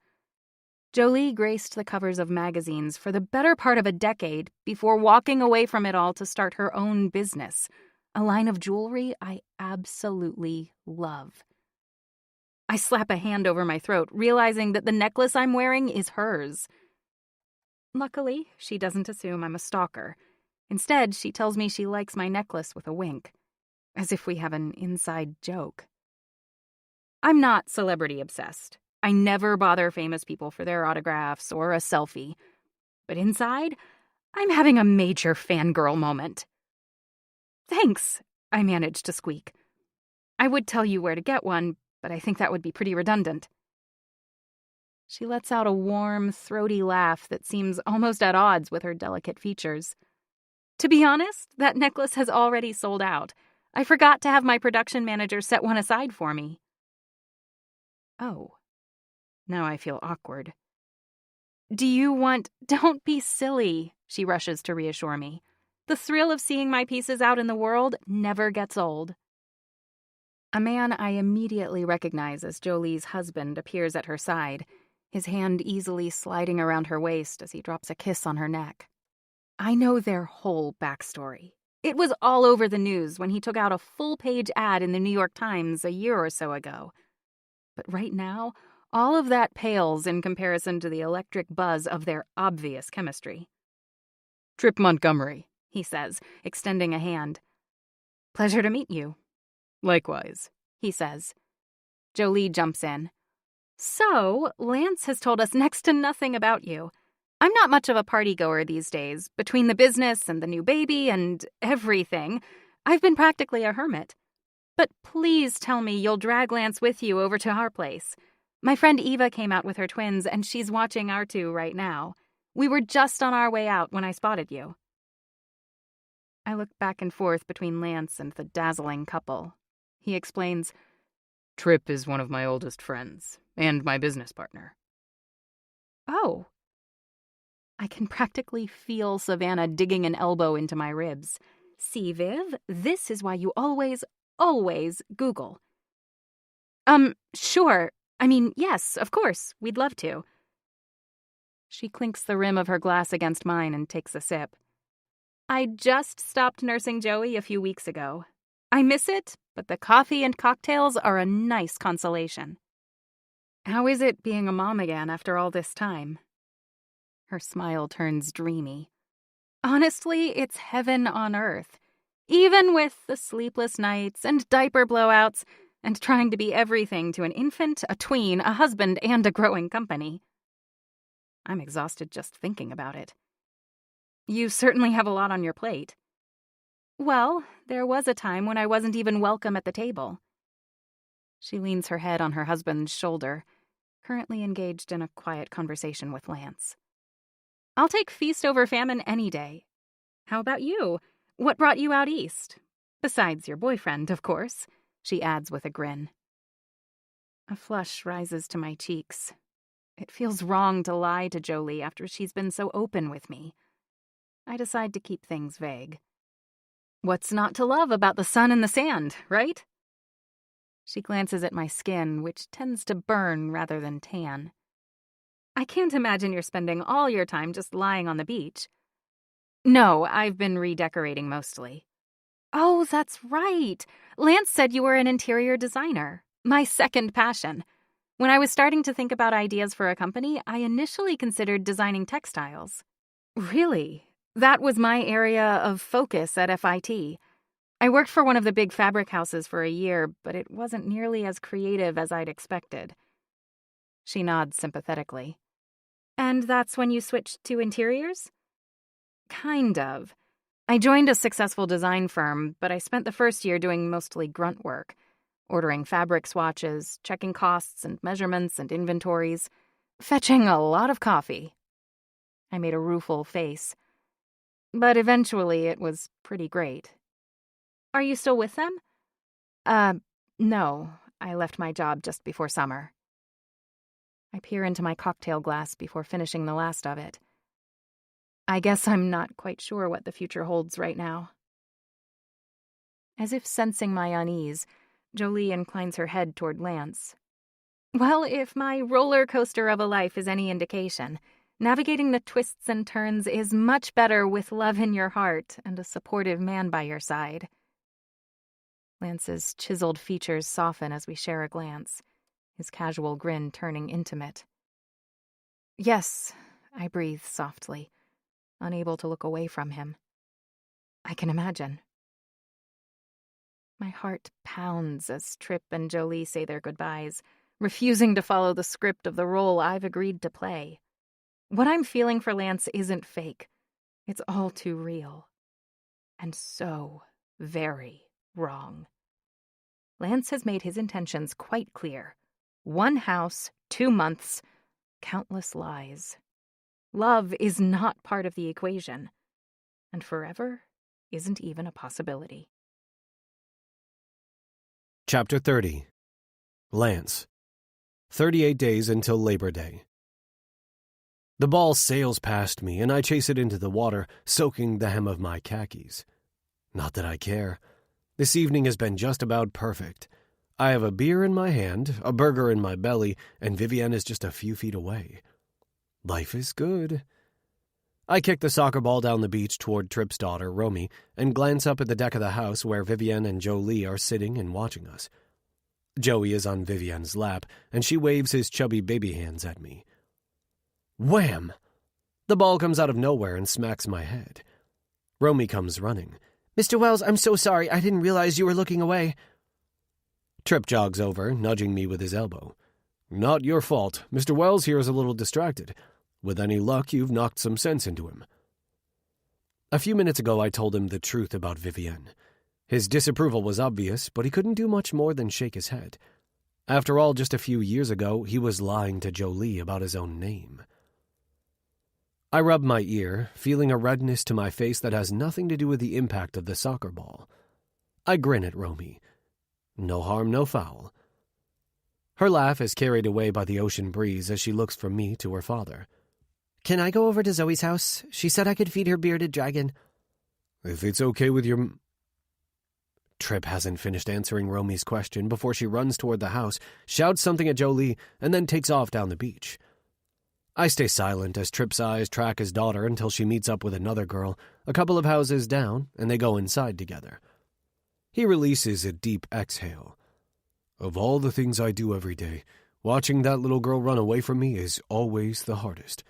Jolie graced the covers of magazines for the better part of a decade before walking away from it all to start her own business, a line of jewelry I absolutely love. I slap a hand over my throat, realizing that the necklace I'm wearing is hers. Luckily, she doesn't assume I'm a stalker. Instead, she tells me she likes my necklace with a wink, as if we have an inside joke. I'm not celebrity obsessed. I never bother famous people for their autographs or a selfie. But inside, I'm having a major fangirl moment. Thanks, I managed to squeak. I would tell you where to get one, but I think that would be pretty redundant. She lets out a warm, throaty laugh that seems almost at odds with her delicate features. To be honest, that necklace has already sold out. I forgot to have my production manager set one aside for me. Oh. Now I feel awkward. Don't be silly, she rushes to reassure me. The thrill of seeing my pieces out in the world never gets old. A man I immediately recognize as Jolie's husband appears at her side, his hand easily sliding around her waist as he drops a kiss on her neck. I know their whole backstory. It was all over the news when he took out a full-page ad in the New York Times a year or so ago. But right now, all of that pales in comparison to the electric buzz of their obvious chemistry. Trip Montgomery, he says, extending a hand. Pleasure to meet you. Likewise, he says. Jolie jumps in. So, Lance has told us next to nothing about you. I'm not much of a partygoer these days. Between the business and the new baby and everything, I've been practically a hermit. But please tell me you'll drag Lance with you over to our place. My friend Eva came out with her twins, and she's watching our two right now. We were just on our way out when I spotted you. I look back and forth between Lance and the dazzling couple. He explains, Trip is one of my oldest friends, and my business partner. Oh. I can practically feel Savannah digging an elbow into my ribs. See, Viv, this is why you always Google. Sure. I mean, yes, of course, we'd love to. She clinks the rim of her glass against mine and takes a sip. I just stopped nursing Joey a few weeks ago. I miss it, but the coffee and cocktails are a nice consolation. How is it being a mom again after all this time? Her smile turns dreamy. Honestly, it's heaven on earth. Even with the sleepless nights and diaper blowouts and trying to be everything to an infant, a tween, a husband, and a growing company. I'm exhausted just thinking about it. You certainly have a lot on your plate. Well, there was a time when I wasn't even welcome at the table. She leans her head on her husband's shoulder, currently engaged in a quiet conversation with Lance. I'll take feast over famine any day. How about you? What brought you out east? Besides your boyfriend, of course, she adds with a grin. A flush rises to my cheeks. It feels wrong to lie to Jolie after she's been so open with me. I decide to keep things vague. What's not to love about the sun and the sand, right? She glances at my skin, which tends to burn rather than tan. I can't imagine you're spending all your time just lying on the beach. No, I've been redecorating mostly. Oh, that's right. Lance said you were an interior designer. My second passion. When I was starting to think about ideas for a company, I initially considered designing textiles. Really? That was my area of focus at FIT. I worked for one of the big fabric houses for a year, but it wasn't nearly as creative as I'd expected. She nods sympathetically. And that's when you switched to interiors? Kind of. I joined a successful design firm, but I spent the first year doing mostly grunt work, ordering fabric swatches, checking costs and measurements and inventories, fetching a lot of coffee. I made a rueful face. But eventually it was pretty great. Are you still with them? No. I left my job just before summer. I peer into my cocktail glass before finishing the last of it. I guess I'm not quite sure what the future holds right now. As if sensing my unease, Jolie inclines her head toward Lance. Well, if my roller coaster of a life is any indication, navigating the twists and turns is much better with love in your heart and a supportive man by your side. Lance's chiseled features soften as we share a glance, his casual grin turning intimate. Yes, I breathe softly, unable to look away from him. I can imagine. My heart pounds as Tripp and Jolie say their goodbyes, refusing to follow the script of the role I've agreed to play. What I'm feeling for Lance isn't fake. It's all too real. And so very wrong. Lance has made his intentions quite clear. 1 house, 2 months, countless lies. Love is not part of the equation, and forever isn't even a possibility. Chapter 30. Lance. 38 days until Labor Day. The ball sails past me, and I chase it into the water, soaking the hem of my khakis. Not that I care. This evening has been just about perfect. I have a beer in my hand, a burger in my belly, and Vivienne is just a few feet away. Life is good. I kick the soccer ball down the beach toward Tripp's daughter, Romy, and glance up at the deck of the house where Vivienne and Jolie are sitting and watching us. Joey is on Vivienne's lap, and she waves his chubby baby hands at me. Wham! The ball comes out of nowhere and smacks my head. Romy comes running. Mr. Wells, I'm so sorry. I didn't realize you were looking away. Tripp jogs over, nudging me with his elbow. Not your fault. Mr. Wells here is a little distracted. With any luck, you've knocked some sense into him. A few minutes ago, I told him the truth about Vivienne. His disapproval was obvious, but he couldn't do much more than shake his head. After all, just a few years ago, he was lying to Jolie about his own name. I rub my ear, feeling a redness to my face that has nothing to do with the impact of the soccer ball. I grin at Romy. No harm, no foul. Her laugh is carried away by the ocean breeze as she looks from me to her father. Can I go over to Zoe's house? She said I could feed her bearded dragon. If it's okay with your... Trip hasn't finished answering Romy's question before she runs toward the house, shouts something at Jolie, and then takes off down the beach. I stay silent as Trip's eyes track his daughter until she meets up with another girl, a couple of houses down, and they go inside together. He releases a deep exhale. Of all the things I do every day, watching that little girl run away from me is always the hardest.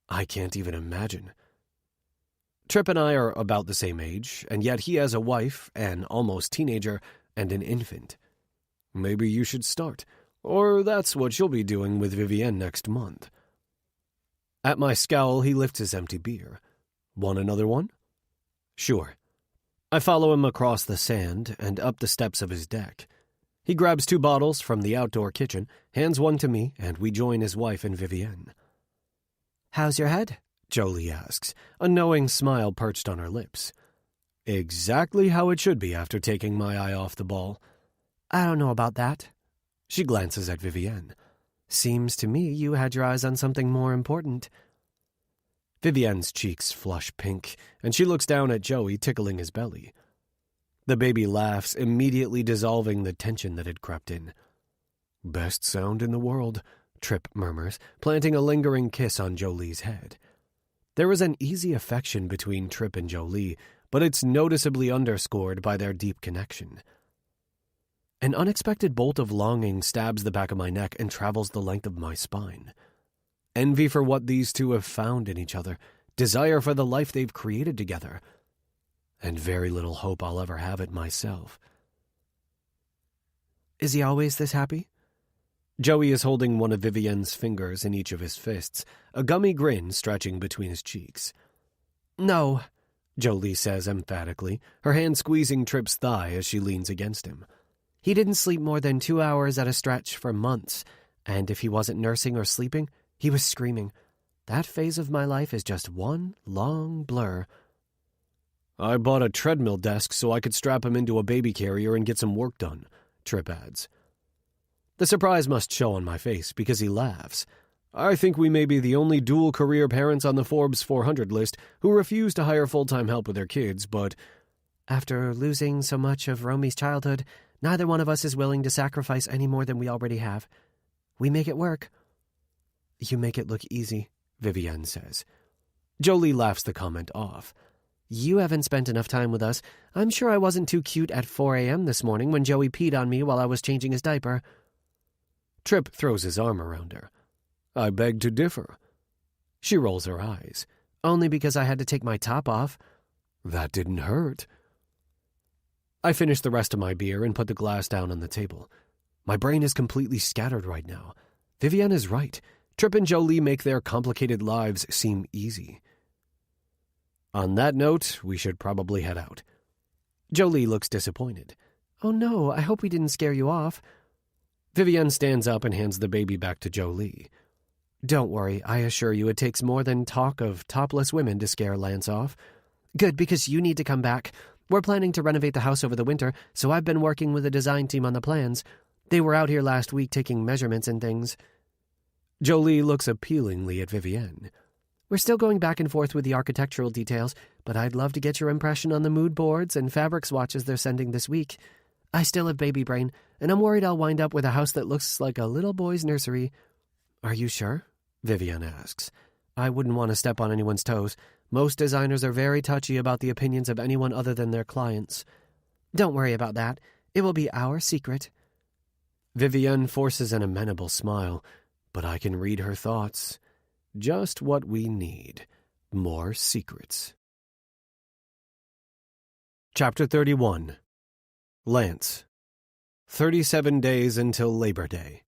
I can't even imagine. Trip and I are about the same age, and yet he has a wife, an almost teenager, and an infant. Maybe you should start, or that's what you'll be doing with Vivienne next month. At my scowl, he lifts his empty beer. Want another one? Sure. I follow him across the sand and up the steps of his deck. He grabs 2 bottles from the outdoor kitchen, hands one to me, and we join his wife and Vivienne. How's your head? Jolie asks, a knowing smile perched on her lips. Exactly how it should be after taking my eye off the ball. I don't know about that. She glances at Vivienne. Seems to me you had your eyes on something more important. Vivienne's cheeks flush pink, and she looks down at Joey, tickling his belly. The baby laughs, immediately dissolving the tension that had crept in. Best sound in the world, Trip murmurs, planting a lingering kiss on Jolie's head. There is an easy affection between Trip and Jolie, but it's noticeably underscored by their deep connection. An unexpected bolt of longing stabs the back of my neck and travels the length of my spine. Envy for what these two have found in each other, desire for the life they've created together, and very little hope I'll ever have it myself. Is he always this happy? Joey is holding one of Vivienne's fingers in each of his fists, a gummy grin stretching between his cheeks. No, Jolie says emphatically, her hand squeezing Trip's thigh as she leans against him. He didn't sleep more than 2 hours at a stretch for months, and if he wasn't nursing or sleeping, he was screaming. That phase of my life is just one long blur. I bought a treadmill desk so I could strap him into a baby carrier and get some work done, Trip adds. The surprise must show on my face because he laughs. I think we may be the only dual-career parents on the Forbes 400 list who refuse to hire full-time help with their kids, but after losing so much of Romy's childhood, neither one of us is willing to sacrifice any more than we already have. We make it work. You make it look easy, Vivienne says. Jolie laughs the comment off. You haven't spent enough time with us. I'm sure I wasn't too cute at 4 a.m. this morning when Joey peed on me while I was changing his diaper. Trip throws his arm around her. I beg to differ. She rolls her eyes. Only because I had to take my top off. That didn't hurt. I finish the rest of my beer and put the glass down on the table. My brain is completely scattered right now. Vivienne is right. Trip and Jolie make their complicated lives seem easy. On that note, we should probably head out. Jolie looks disappointed. Oh no, I hope we didn't scare you off. Vivienne stands up and hands the baby back to Jolie. Don't worry, I assure you it takes more than talk of topless women to scare Lance off. Good, because you need to come back. We're planning to renovate the house over the winter, so I've been working with the design team on the plans. They were out here last week taking measurements and things. Jolie looks appealingly at Vivienne. We're still going back and forth with the architectural details, but I'd love to get your impression on the mood boards and fabric swatches they're sending this week. I still have baby brain, and I'm worried I'll wind up with a house that looks like a little boy's nursery. Are you sure? Vivienne asks. I wouldn't want to step on anyone's toes. Most designers are very touchy about the opinions of anyone other than their clients. Don't worry about that. It will be our secret. Vivienne forces an amenable smile, but I can read her thoughts. Just what we need. More secrets. Chapter 31. Lance. 37 days until Labor Day.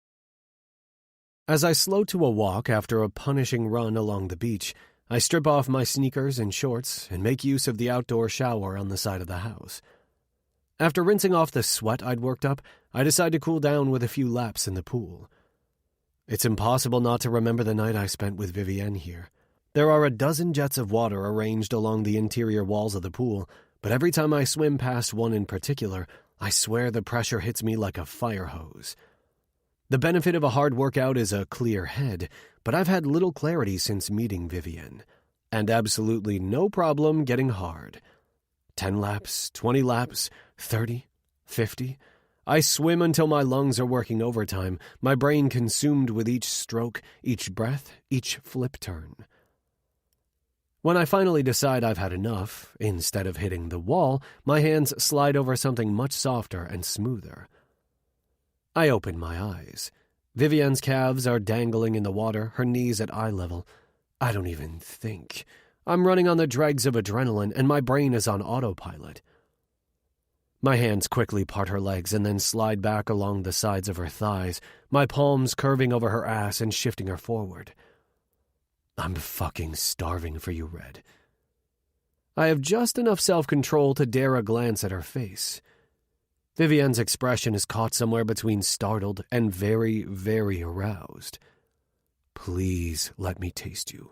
As I slow to a walk after a punishing run along the beach, I strip off my sneakers and shorts and make use of the outdoor shower on the side of the house. After rinsing off the sweat I'd worked up, I decide to cool down with a few laps in the pool. It's impossible not to remember the night I spent with Vivienne here. There are a dozen jets of water arranged along the interior walls of the pool, but every time I swim past one in particular, I swear the pressure hits me like a fire hose. The benefit of a hard workout is a clear head, but I've had little clarity since meeting Vivienne, and absolutely no problem getting hard. 10 laps, 20 laps, 30, 50. I swim until my lungs are working overtime, my brain consumed with each stroke, each breath, each flip turn. When I finally decide I've had enough, instead of hitting the wall, my hands slide over something much softer and smoother. I open my eyes. Vivienne's calves are dangling in the water, her knees at eye level. I don't even think. I'm running on the dregs of adrenaline, and my brain is on autopilot. My hands quickly part her legs and then slide back along the sides of her thighs, my palms curving over her ass and shifting her forward. I'm fucking starving for you, Red. I have just enough self-control to dare a glance at her face. Vivienne's expression is caught somewhere between startled and very, very aroused. Please let me taste you.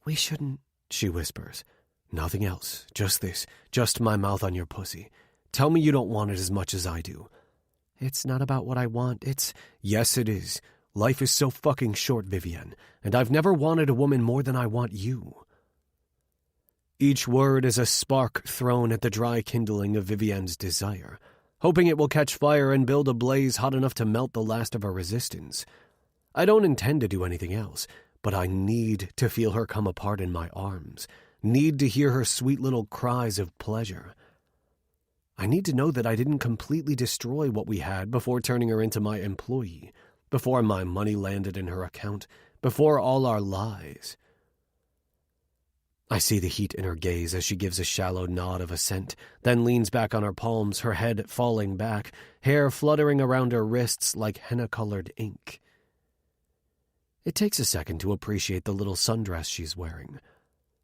We shouldn't, she whispers. Nothing else, just this, just my mouth on your pussy. Tell me you don't want it as much as I do. It's not about what I want, it's... Yes, it is. Life is so fucking short, Vivienne, and I've never wanted a woman more than I want you. Each word is a spark thrown at the dry kindling of Vivienne's desire, hoping it will catch fire and build a blaze hot enough to melt the last of her resistance. I don't intend to do anything else, but I need to feel her come apart in my arms, need to hear her sweet little cries of pleasure. I need to know that I didn't completely destroy what we had before turning her into my employee, before my money landed in her account, before all our lies. I see the heat in her gaze as she gives a shallow nod of assent, then leans back on her palms, her head falling back, hair fluttering around her wrists like henna-colored ink. It takes a second to appreciate the little sundress she's wearing.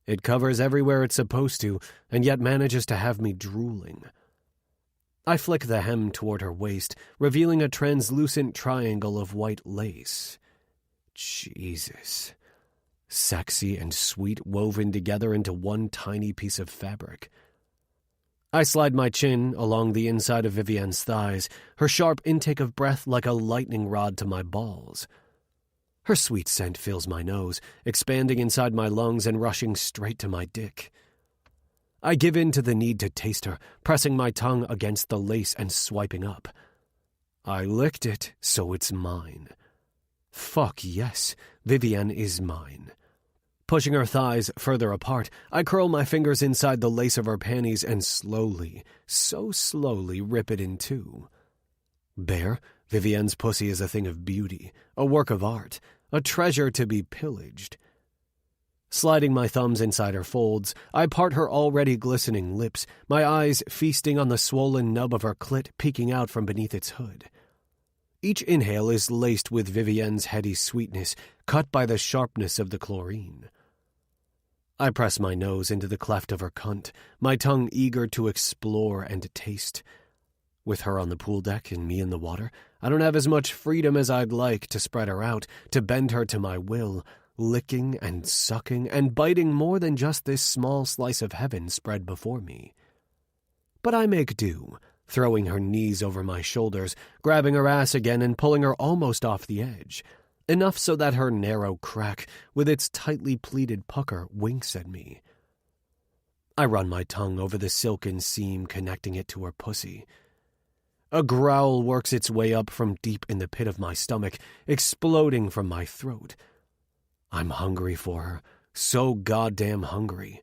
It covers everywhere it's supposed to, and yet manages to have me drooling. I flick the hem toward her waist, revealing a translucent triangle of white lace. Jesus. Sexy and sweet woven together into one tiny piece of fabric. I slide my chin along the inside of Vivienne's thighs, her sharp intake of breath like a lightning rod to my balls. Her sweet scent fills my nose, expanding inside my lungs and rushing straight to my dick. I give in to the need to taste her, pressing my tongue against the lace and swiping up. I licked it, so it's mine. Fuck yes, Vivienne is mine. Pushing her thighs further apart, I curl my fingers inside the lace of her panties and slowly, so slowly rip it in two. Bear, Vivienne's pussy is a thing of beauty, a work of art, a treasure to be pillaged. Sliding my thumbs inside her folds, I part her already glistening lips, my eyes feasting on the swollen nub of her clit peeking out from beneath its hood. Each inhale is laced with Vivienne's heady sweetness, cut by the sharpness of the chlorine. I press my nose into the cleft of her cunt, my tongue eager to explore and taste. With her on the pool deck and me in the water, I don't have as much freedom as I'd like to spread her out, to bend her to my will, licking and sucking and biting more than just this small slice of heaven spread before me. But I make do, throwing her knees over my shoulders, grabbing her ass again and pulling her almost off the edge, enough so that her narrow crack, with its tightly pleated pucker, winks at me. I run my tongue over the silken seam connecting it to her pussy. A growl works its way up from deep in the pit of my stomach, exploding from my throat. I'm hungry for her, so goddamn hungry.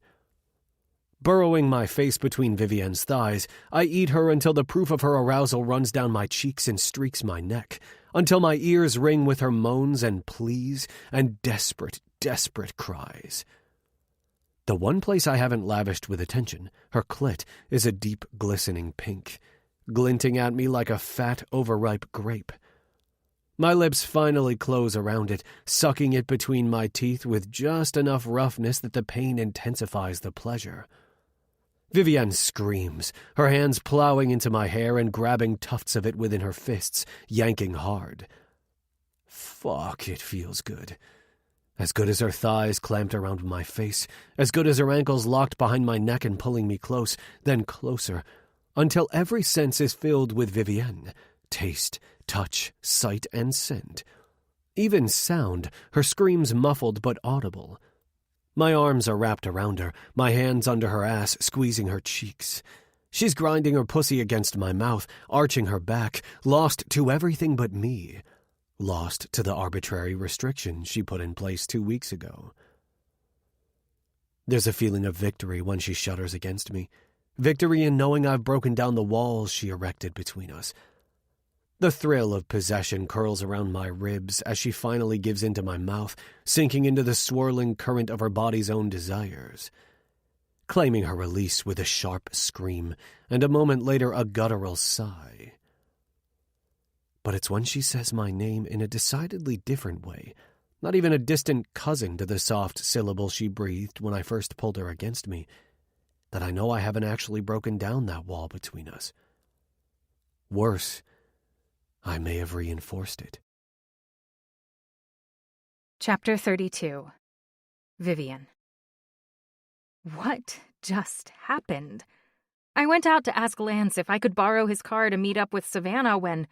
Burrowing my face between Vivienne's thighs, I eat her until the proof of her arousal runs down my cheeks and streaks my neck, until my ears ring with her moans and pleas and desperate, desperate cries. The one place I haven't lavished with attention, her clit, is a deep, glistening pink, glinting at me like a fat, overripe grape. My lips finally close around it, sucking it between my teeth with just enough roughness that the pain intensifies the pleasure. Vivienne screams, her hands plowing into my hair and grabbing tufts of it within her fists, yanking hard. Fuck, it feels good. As good as her thighs clamped around my face, as good as her ankles locked behind my neck and pulling me close, then closer, until every sense is filled with Vivienne. Taste, touch, sight, and scent. Even sound, her screams muffled but audible. My arms are wrapped around her, my hands under her ass, squeezing her cheeks. She's grinding her pussy against my mouth, arching her back, lost to everything but me. Lost to the arbitrary restrictions she put in place 2 weeks ago. There's a feeling of victory when she shudders against me. Victory in knowing I've broken down the walls she erected between us. The thrill of possession curls around my ribs as she finally gives into my mouth, sinking into the swirling current of her body's own desires. Claiming her release with a sharp scream, and a moment later a guttural sigh. But it's when she says my name in a decidedly different way, not even a distant cousin to the soft syllable she breathed when I first pulled her against me, that I know I haven't actually broken down that wall between us. Worse, I may have reinforced it. Chapter 32. Vivian. What just happened? I went out to ask Lance if I could borrow his car to meet up with Savannah when...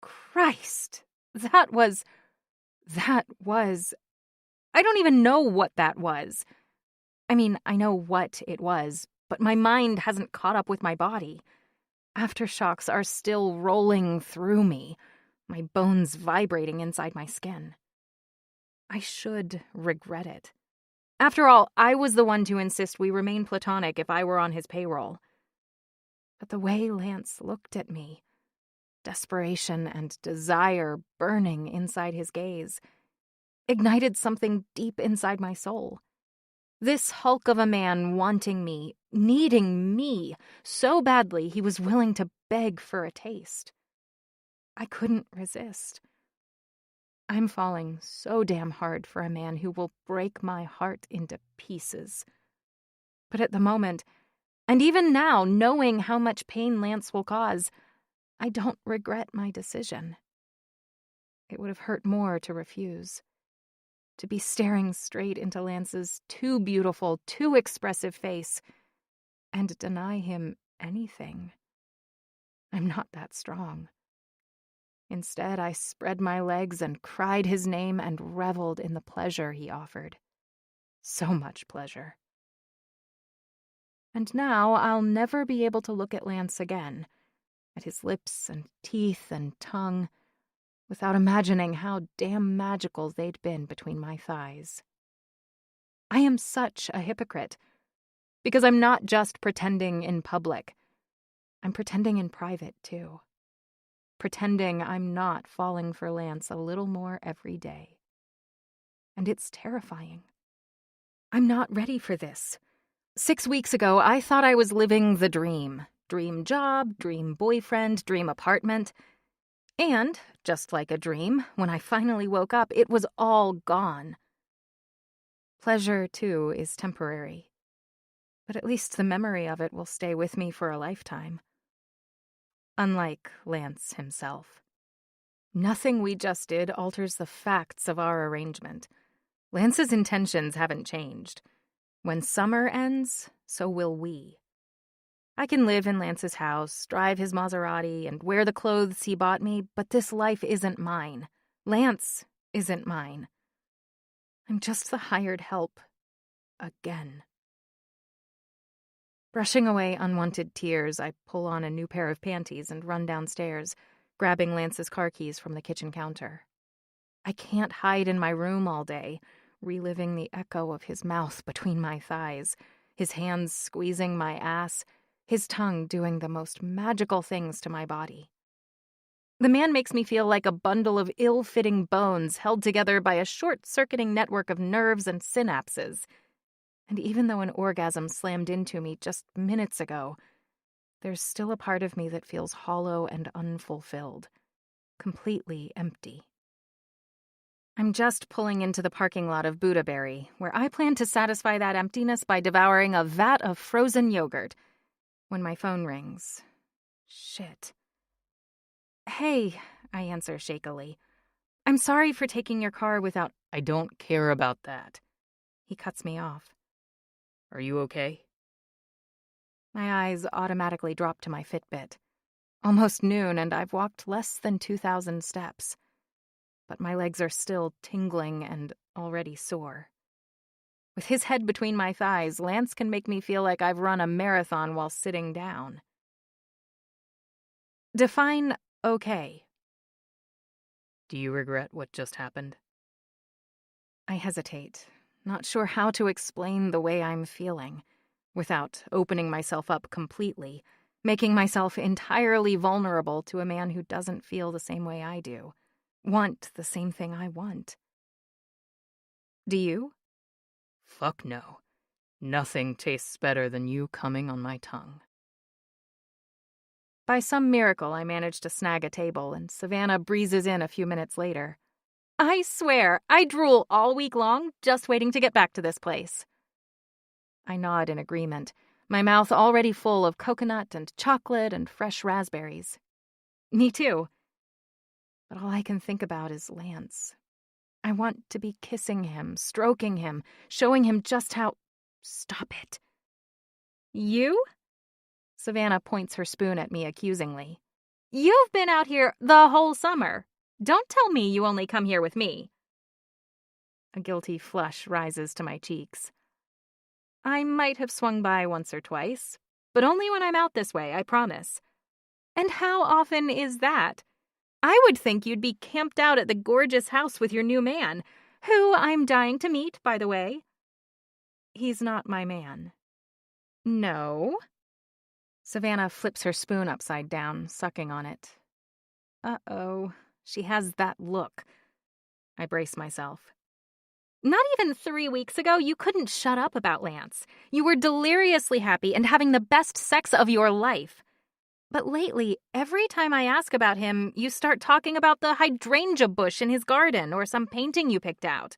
Christ, that was... I don't even know what that was. I mean, I know what it was, but my mind hasn't caught up with my body. Aftershocks are still rolling through me, my bones vibrating inside my skin. I should regret it. After all, I was the one to insist we remain platonic if I were on his payroll. But the way Lance looked at me, desperation and desire burning inside his gaze, ignited something deep inside my soul. This hulk of a man wanting me, needing me, so badly he was willing to beg for a taste. I couldn't resist. I'm falling so damn hard for a man who will break my heart into pieces. But at the moment, and even now, knowing how much pain Lance will cause, I don't regret my decision. It would have hurt more to refuse. To be staring straight into Lance's too beautiful, too expressive face, and deny him anything. I'm not that strong. Instead, I spread my legs and cried his name and reveled in the pleasure he offered. So much pleasure. And now I'll never be able to look at Lance again, at his lips and teeth and tongue, without imagining how damn magical they'd been between my thighs. I am such a hypocrite, because I'm not just pretending in public. I'm pretending in private, too. Pretending I'm not falling for Lance a little more every day. And it's terrifying. I'm not ready for this. 6 weeks ago, I thought I was living the dream. Dream job, dream boyfriend, dream apartment. And, just like a dream, when I finally woke up, it was all gone. Pleasure, too, is temporary. But at least the memory of it will stay with me for a lifetime. Unlike Lance himself. Nothing we just did alters the facts of our arrangement. Lance's intentions haven't changed. When summer ends, so will we. I can live in Lance's house, drive his Maserati, and wear the clothes he bought me, but this life isn't mine. Lance isn't mine. I'm just the hired help. Again. Brushing away unwanted tears, I pull on a new pair of panties and run downstairs, grabbing Lance's car keys from the kitchen counter. I can't hide in my room all day, reliving the echo of his mouth between my thighs, his hands squeezing my ass, his tongue doing the most magical things to my body. The man makes me feel like a bundle of ill-fitting bones held together by a short-circuiting network of nerves and synapses. And even though an orgasm slammed into me just minutes ago, there's still a part of me that feels hollow and unfulfilled, completely empty. I'm just pulling into the parking lot of Budaberry, where I plan to satisfy that emptiness by devouring a vat of frozen yogurt, when my phone rings. Shit. Hey, I answer shakily. I'm sorry for taking your car without... I don't care about that. He cuts me off. Are you okay? My eyes automatically drop to my Fitbit. Almost noon, and I've walked less than 2,000 steps. But my legs are still tingling and already sore. With his head between my thighs, Lance can make me feel like I've run a marathon while sitting down. Define okay. Do you regret what just happened? I hesitate, not sure how to explain the way I'm feeling, without opening myself up completely, making myself entirely vulnerable to a man who doesn't feel the same way I do, want the same thing I want. Do you? Fuck no. Nothing tastes better than you coming on my tongue. By some miracle, I manage to snag a table, and Savannah breezes in a few minutes later. I swear, I drool all week long, just waiting to get back to this place. I nod in agreement, my mouth already full of coconut and chocolate and fresh raspberries. Me too. But all I can think about is Lance. I want to be kissing him, stroking him, showing him just how... Stop it. You? Savannah points her spoon at me accusingly. You've been out here the whole summer. Don't tell me you only come here with me. A guilty flush rises to my cheeks. I might have swung by once or twice, but only when I'm out this way, I promise. And how often is that? I would think you'd be camped out at the gorgeous house with your new man, who I'm dying to meet, by the way. He's not my man. No. Savannah flips her spoon upside down, sucking on it. Uh-oh. She has that look. I brace myself. Not even 3 weeks ago, you couldn't shut up about Lance. You were deliriously happy and having the best sex of your life. But lately, every time I ask about him, you start talking about the hydrangea bush in his garden or some painting you picked out.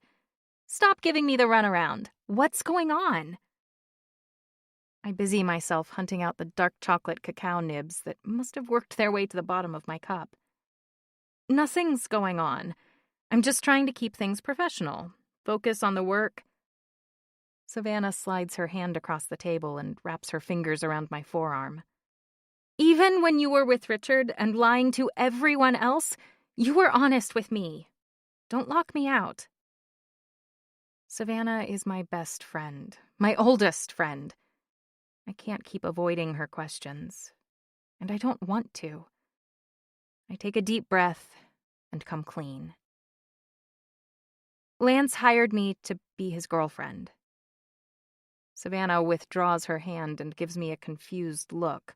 Stop giving me the runaround. What's going on? I busy myself hunting out the dark chocolate cacao nibs that must have worked their way to the bottom of my cup. Nothing's going on. I'm just trying to keep things professional. Focus on the work. Savannah slides her hand across the table and wraps her fingers around my forearm. Even when you were with Richard and lying to everyone else, you were honest with me. Don't lock me out. Savannah is my best friend, my oldest friend. I can't keep avoiding her questions, and I don't want to. I take a deep breath and come clean. Lance hired me to be his girlfriend. Savannah withdraws her hand and gives me a confused look.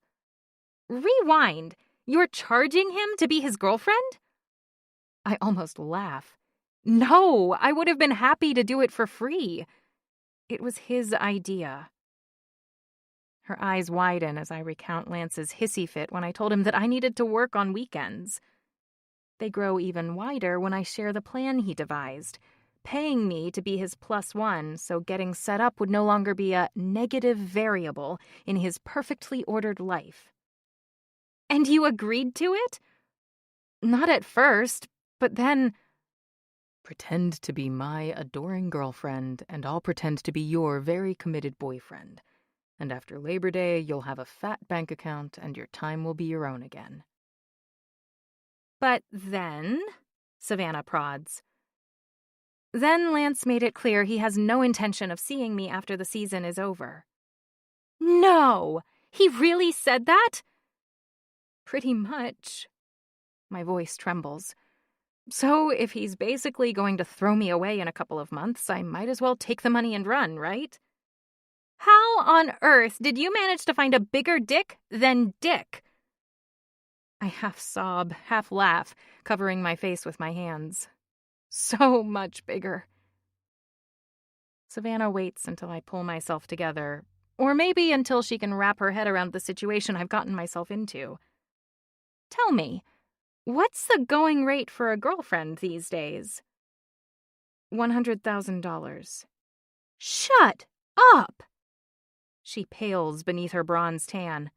Rewind! You're charging him to be his girlfriend? I almost laugh. No, I would have been happy to do it for free. It was his idea. Her eyes widen as I recount Lance's hissy fit when I told him that I needed to work on weekends. They grow even wider when I share the plan he devised, paying me to be his +1 so getting set up would no longer be a negative variable in his perfectly ordered life. And you agreed to it? Not at first, but then... Pretend to be my adoring girlfriend, and I'll pretend to be your very committed boyfriend. And after Labor Day, you'll have a fat bank account, and your time will be your own again. But then, Savannah prods. Then Lance made it clear he has no intention of seeing me after the season is over. No! He really said that? Pretty much. My voice trembles. So if he's basically going to throw me away in a couple of months, I might as well take the money and run, right? How on earth did you manage to find a bigger dick than Dick? I half sob, half laugh, covering my face with my hands. So much bigger. Savannah waits until I pull myself together, or maybe until she can wrap her head around the situation I've gotten myself into. Tell me, what's the going rate for a girlfriend these days? $100,000. Shut up! She pales beneath her bronze tan.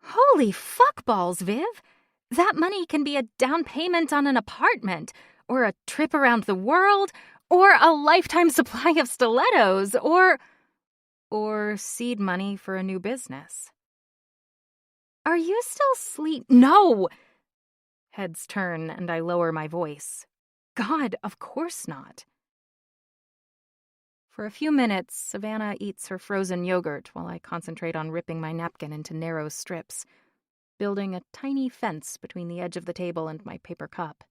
Holy fuckballs, Viv! That money can be a down payment on an apartment, or a trip around the world, or a lifetime supply of stilettos, or seed money for a new business. Are you still No! Heads turn and I lower my voice. God, of course not. For a few minutes, Savannah eats her frozen yogurt while I concentrate on ripping my napkin into narrow strips, building a tiny fence between the edge of the table and my paper cup.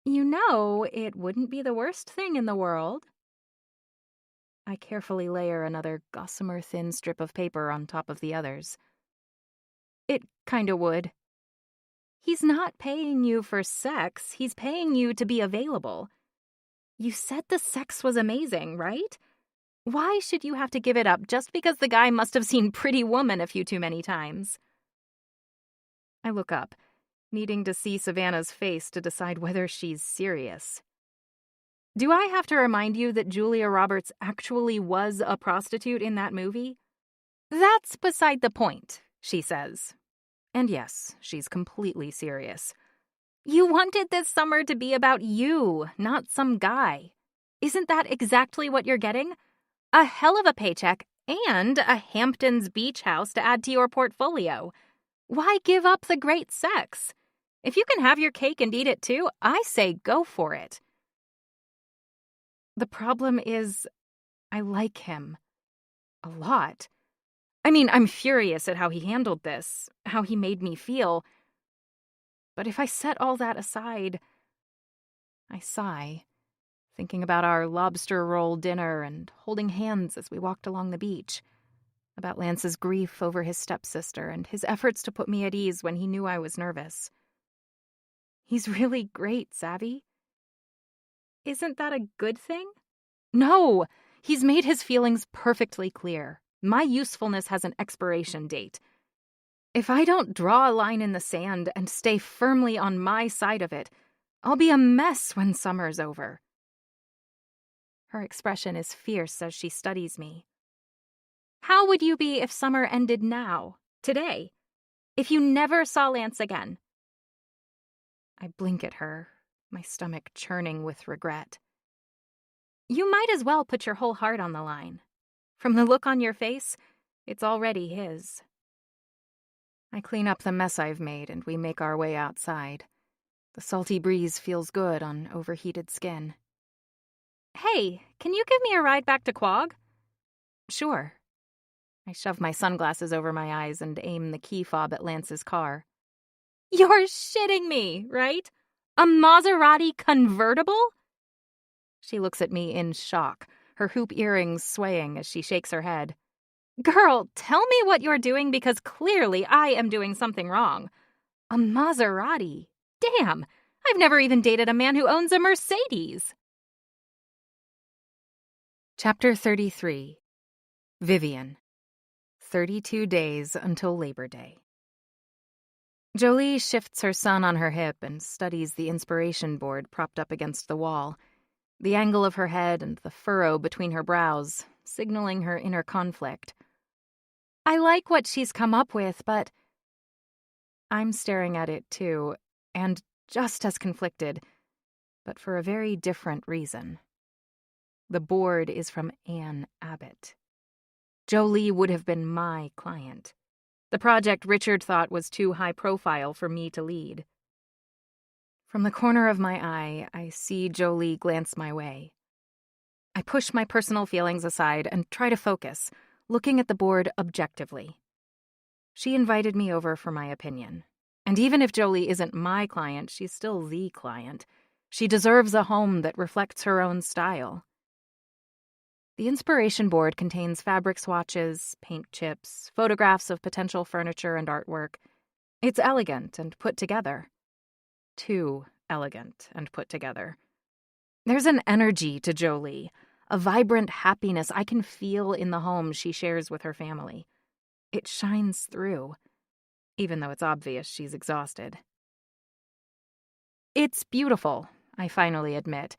You know, it wouldn't be the worst thing in the world. I carefully layer another gossamer-thin strip of paper on top of the others. It kinda would. He's not paying you for sex, he's paying you to be available. You said the sex was amazing, right? Why should you have to give it up just because the guy must have seen Pretty Woman a few too many times? I look up, needing to see Savannah's face to decide whether she's serious. Do I have to remind you that Julia Roberts actually was a prostitute in that movie? That's beside the point, she says. And yes, she's completely serious. You wanted this summer to be about you, not some guy. Isn't that exactly what you're getting? A hell of a paycheck and a Hamptons beach house to add to your portfolio. Why give up the great sex? If you can have your cake and eat it too, I say go for it. The problem is, I like him. A lot. I mean, I'm furious at how he handled this, how he made me feel. But if I set all that aside, I sigh, thinking about our lobster roll dinner and holding hands as we walked along the beach, about Lance's grief over his stepsister and his efforts to put me at ease when he knew I was nervous. He's really great, Savvy. Isn't that a good thing? No! He's made his feelings perfectly clear. My usefulness has an expiration date. If I don't draw a line in the sand and stay firmly on my side of it, I'll be a mess when summer's over. Her expression is fierce as she studies me. How would you be if summer ended now, today? If you never saw Lance again? I blink at her, my stomach churning with regret. You might as well put your whole heart on the line. From the look on your face, it's already his. I clean up the mess I've made and we make our way outside. The salty breeze feels good on overheated skin. Hey, can you give me a ride back to Quag? Sure. I shove my sunglasses over my eyes and aim the key fob at Lance's car. You're shitting me, right? A Maserati convertible? She looks at me in shock, her hoop earrings swaying as she shakes her head. Girl, tell me what you're doing because clearly I am doing something wrong. A Maserati? Damn, I've never even dated a man who owns a Mercedes. Chapter 33. Vivian. 32 days until Labor Day. Jolie shifts her son on her hip and studies the inspiration board propped up against the wall, the angle of her head and the furrow between her brows, signaling her inner conflict. I like what she's come up with, but I'm staring at it too, and just as conflicted, but for a very different reason. The board is from Anne Abbott. Jolie would have been my client. The project Richard thought was too high profile for me to lead. From the corner of my eye, I see Jolie glance my way. I push my personal feelings aside and try to focus, looking at the board objectively. She invited me over for my opinion. And even if Jolie isn't my client, she's still the client. She deserves a home that reflects her own style. The inspiration board contains fabric swatches, paint chips, photographs of potential furniture and artwork. It's elegant and put together. Too elegant and put together. There's an energy to Jolie, a vibrant happiness I can feel in the home she shares with her family. It shines through, even though it's obvious she's exhausted. It's beautiful, I finally admit,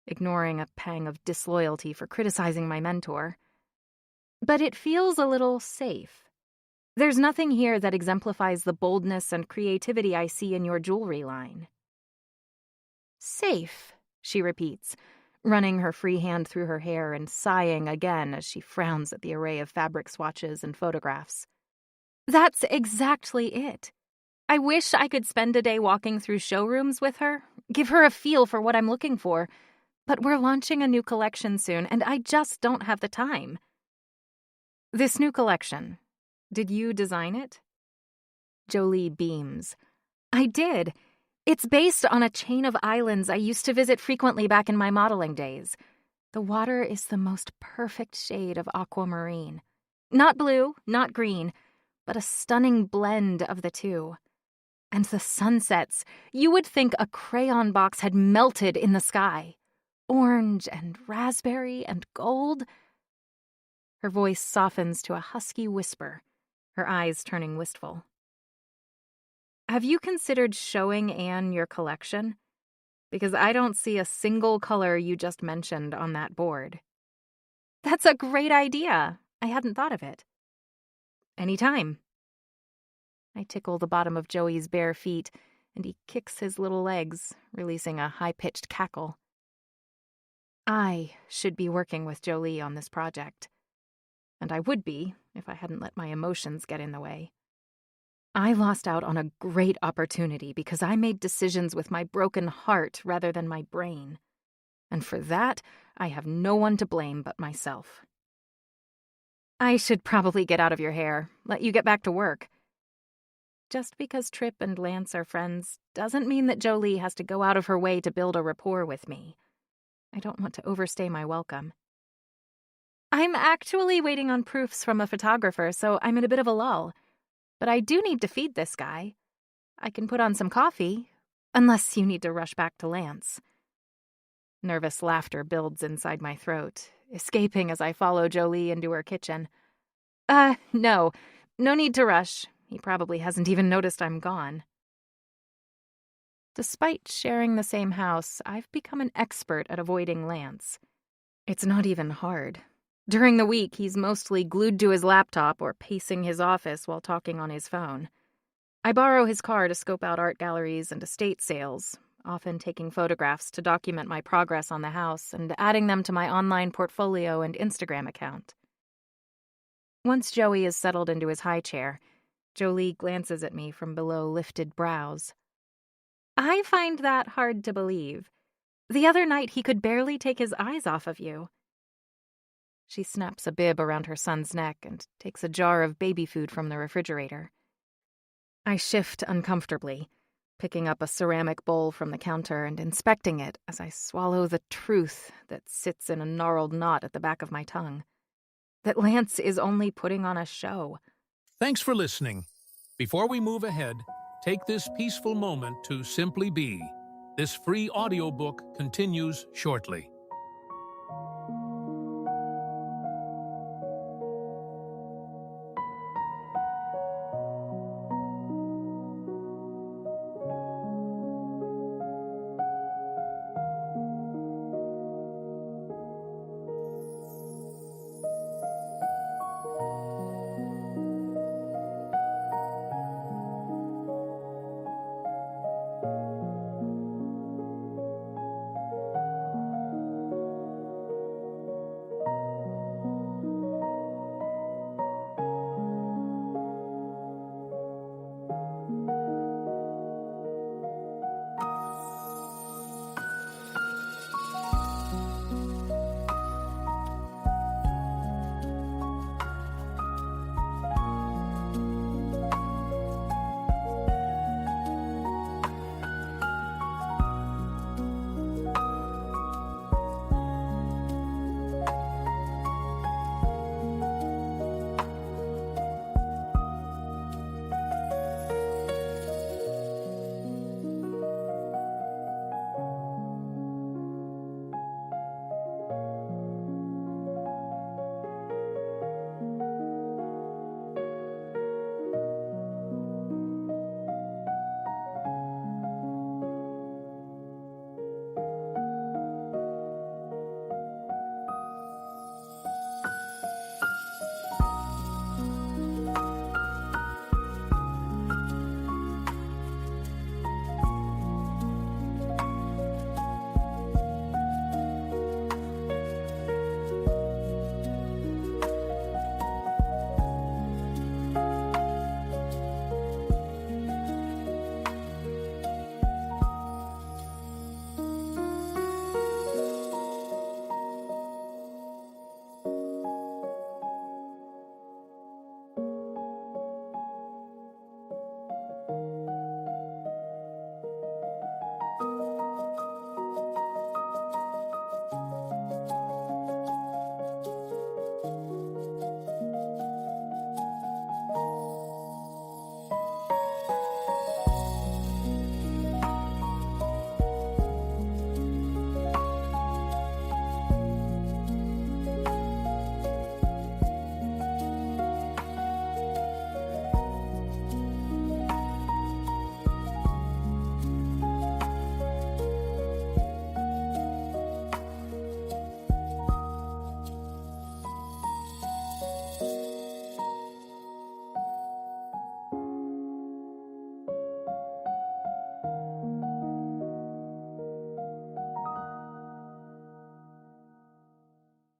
ignoring a pang of disloyalty for criticizing my mentor. But it feels a little safe. There's nothing here that exemplifies the boldness and creativity I see in your jewelry line. Safe, she repeats, running her free hand through her hair and sighing again as she frowns at the array of fabric swatches and photographs. That's exactly it. I wish I could spend a day walking through showrooms with her, give her a feel for what I'm looking for, but we're launching a new collection soon, and I just don't have the time. This new collection, did you design it? Jolie beams. I did. It's based on a chain of islands I used to visit frequently back in my modeling days. The water is the most perfect shade of aquamarine. Not blue, not green, but a stunning blend of the two. And the sunsets, you would think a crayon box had melted in the sky. Orange and raspberry and gold. Her voice softens to a husky whisper, her eyes turning wistful. Have you considered showing Anne your collection? Because I don't see a single color you just mentioned on that board. That's a great idea. I hadn't thought of it. Anytime. I tickle the bottom of Joey's bare feet, and he kicks his little legs, releasing a high-pitched cackle. I should be working with Jolie on this project. And I would be if I hadn't let my emotions get in the way. I lost out on a great opportunity because I made decisions with my broken heart rather than my brain. And for that, I have no one to blame but myself. I should probably get out of your hair, let you get back to work. Just because Tripp and Lance are friends doesn't mean that Jolie has to go out of her way to build a rapport with me. I don't want to overstay my welcome. I'm actually waiting on proofs from a photographer, so I'm in a bit of a lull. But I do need to feed this guy. I can put on some coffee, unless you need to rush back to Lance. Nervous laughter builds inside my throat, escaping as I follow Jolie into her kitchen. No need to rush. He probably hasn't even noticed I'm gone. Despite sharing the same house, I've become an expert at avoiding Lance. It's not even hard. During the week, he's mostly glued to his laptop or pacing his office while talking on his phone. I borrow his car to scope out art galleries and estate sales, often taking photographs to document my progress on the house and adding them to my online portfolio and Instagram account. Once Joey is settled into his high chair, Jolie glances at me from below lifted brows. I find that hard to believe. The other night he could barely take his eyes off of you. She snaps a bib around her son's neck and takes a jar of baby food from the refrigerator. I shift uncomfortably, picking up a ceramic bowl from the counter and inspecting it as I swallow the truth that sits in a gnarled knot at the back of my tongue. That Lance is only putting on a show. Thanks for listening. Before we move ahead, take this peaceful moment to simply be. This free audiobook continues shortly.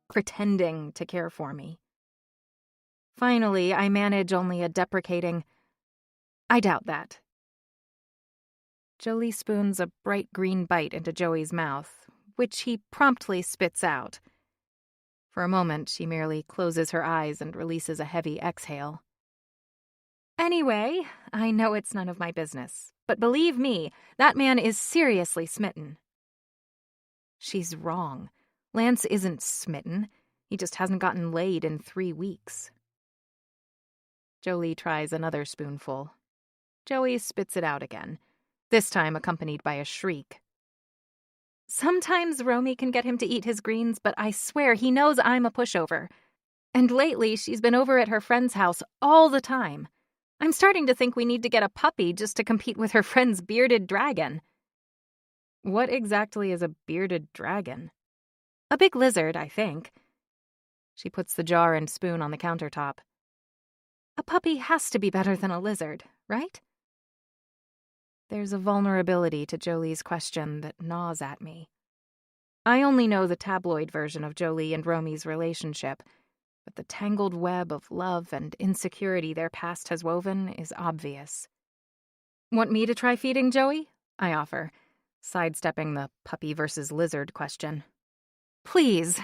pretending to care for me. Finally, I manage only a deprecating, "I doubt that." Jolie spoons a bright green bite into Joey's mouth, which he promptly spits out. For a moment, she merely closes her eyes and releases a heavy exhale. "Anyway, I know it's none of my business, but believe me, that man is seriously smitten." She's wrong. Lance isn't smitten. He just hasn't gotten laid in 3 weeks. Jolie tries another spoonful. Joey spits it out again, this time accompanied by a shriek. "Sometimes Romy can get him to eat his greens, but I swear he knows I'm a pushover. And lately she's been over at her friend's house all the time. I'm starting to think we need to get a puppy just to compete with her friend's bearded dragon." What exactly is a bearded dragon? A big lizard, I think. She puts the jar and spoon on the countertop. A puppy has to be better than a lizard, right? There's a vulnerability to Jolie's question that gnaws at me. I only know the tabloid version of Jolie and Romy's relationship, but the tangled web of love and insecurity their past has woven is obvious. "Want me to try feeding Joey?" I offer, sidestepping the puppy versus lizard question. "Please."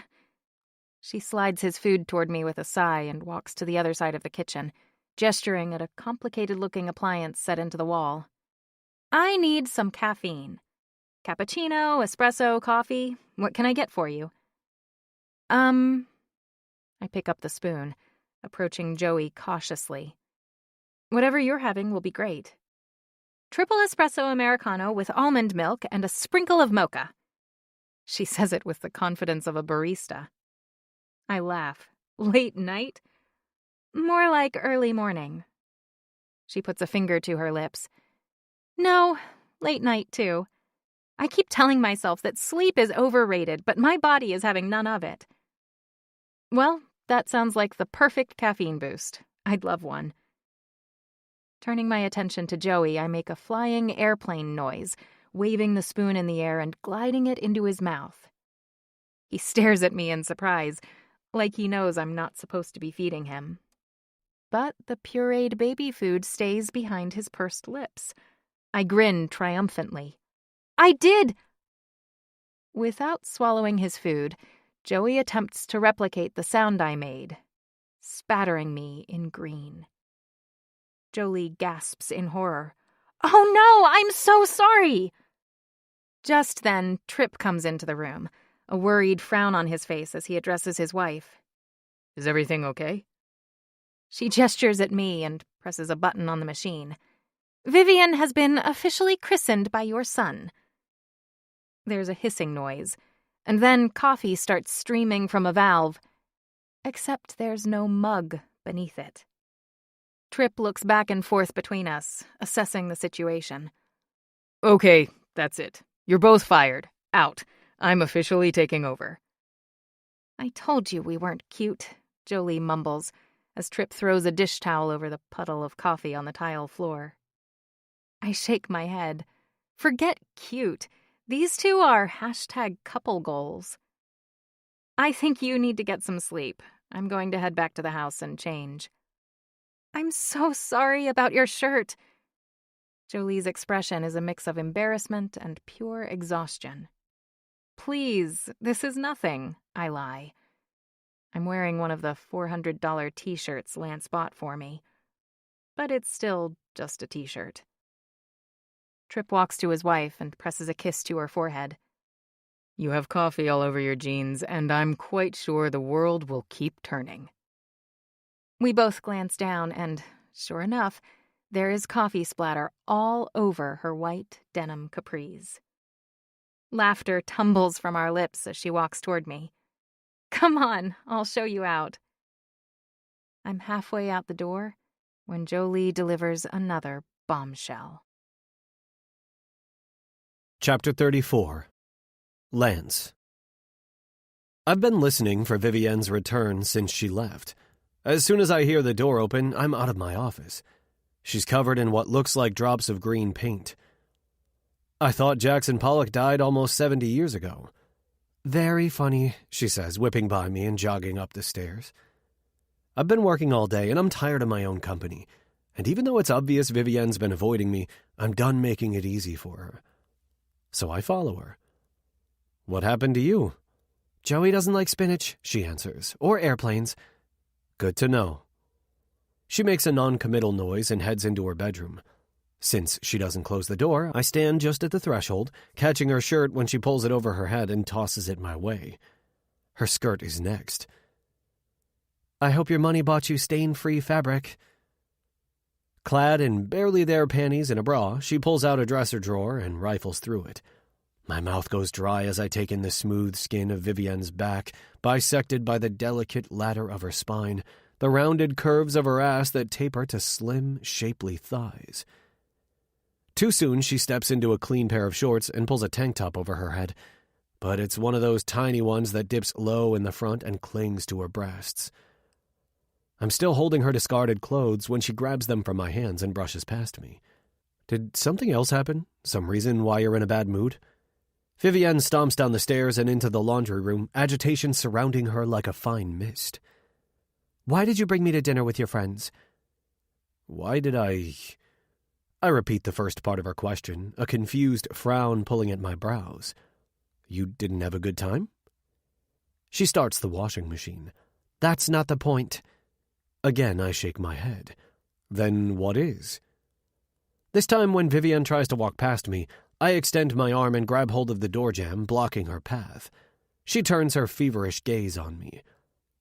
She slides his food toward me with a sigh and walks to the other side of the kitchen, gesturing at a complicated-looking appliance set into the wall. "I need some caffeine. Cappuccino, espresso, coffee. What can I get for you?" I pick up the spoon, approaching Joey cautiously. "Whatever you're having will be great." "Triple espresso Americano with almond milk and a sprinkle of mocha." She says it with the confidence of a barista. I laugh. "Late night?" "More like early morning." She puts a finger to her lips. "No, late night too. I keep telling myself that sleep is overrated, but my body is having none of it." "Well, that sounds like the perfect caffeine boost. I'd love one." Turning my attention to Joey, I make a flying airplane noise, waving the spoon in the air and gliding it into his mouth. He stares at me in surprise, like he knows I'm not supposed to be feeding him. But the pureed baby food stays behind his pursed lips. I grin triumphantly. "I did!" Without swallowing his food, Joey attempts to replicate the sound I made, spattering me in green. Jolie gasps in horror. "Oh no, I'm so sorry!" Just then, Tripp comes into the room, a worried frown on his face as he addresses his wife. Is everything okay? She gestures at me and presses a button on the machine. "Vivian has been officially christened by your son." There's a hissing noise, and then coffee starts streaming from a valve, except there's no mug beneath it. Tripp looks back and forth between us, assessing the situation. "Okay, that's it. You're both fired. Out. I'm officially taking over." "I told you we weren't cute," Jolie mumbles, as Tripp throws a dish towel over the puddle of coffee on the tile floor. I shake my head. Forget cute. These two are #couple goals. "I think you need to get some sleep. I'm going to head back to the house and change." "I'm so sorry about your shirt." Jolie's expression is a mix of embarrassment and pure exhaustion. "Please, this is nothing," I lie. I'm wearing one of the $400 t-shirts Lance bought for me. But it's still just a t-shirt. Tripp walks to his wife and presses a kiss to her forehead. "You have coffee all over your jeans, and I'm quite sure the world will keep turning." We both glance down, and, sure enough, there is coffee splatter all over her white denim capris. Laughter tumbles from our lips as she walks toward me. "Come on, I'll show you out." I'm halfway out the door when Jolie delivers another bombshell. Chapter 34. Lance. I've been listening for Vivienne's return since she left. As soon as I hear the door open, I'm out of my office. She's covered in what looks like drops of green paint. I thought Jackson Pollock died almost 70 years ago. Very funny, she says, whipping by me and jogging up the stairs. I've been working all day, and I'm tired of my own company. And even though it's obvious Vivienne's been avoiding me, I'm done making it easy for her. So I follow her. What happened to you? Joey doesn't like spinach, she answers, or airplanes. Good to know. She makes a non-committal noise and heads into her bedroom. Since she doesn't close the door, I stand just at the threshold, catching her shirt when she pulls it over her head and tosses it my way. Her skirt is next. I hope your money bought you stain-free fabric. Clad in barely there panties and a bra, she pulls out a dresser drawer and rifles through it. My mouth goes dry as I take in the smooth skin of Vivienne's back, bisected by the delicate ladder of her spine, the rounded curves of her ass that taper to slim, shapely thighs. Too soon, she steps into a clean pair of shorts and pulls a tank top over her head, but it's one of those tiny ones that dips low in the front and clings to her breasts. I'm still holding her discarded clothes when she grabs them from my hands and brushes past me. Did something else happen? Some reason why you're in a bad mood? Vivienne stomps down the stairs and into the laundry room, agitation surrounding her like a fine mist. Why did you bring me to dinner with your friends? Why did I repeat the first part of her question, a confused frown pulling at my brows. You didn't have a good time? She starts the washing machine. That's not the point. Again, I shake my head. Then what is? This time when Vivienne tries to walk past me, I extend my arm and grab hold of the door jamb, blocking her path. She turns her feverish gaze on me.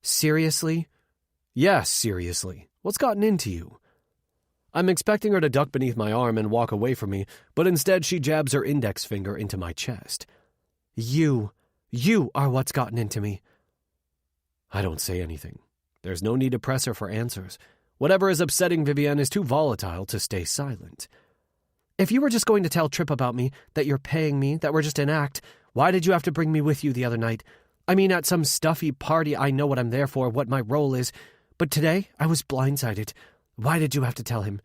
Seriously? Yes, seriously. What's gotten into you? I'm expecting her to duck beneath my arm and walk away from me, but instead she jabs her index finger into my chest. You are what's gotten into me. I don't say anything. There's no need to press her for answers. Whatever is upsetting Vivienne is too volatile to stay silent. If you were just going to tell Tripp about me, that you're paying me, that we're just an act, why did you have to bring me with you the other night? I mean, at some stuffy party, I know what I'm there for, what my role is. But today, I was blindsided. Why did you have to tell him?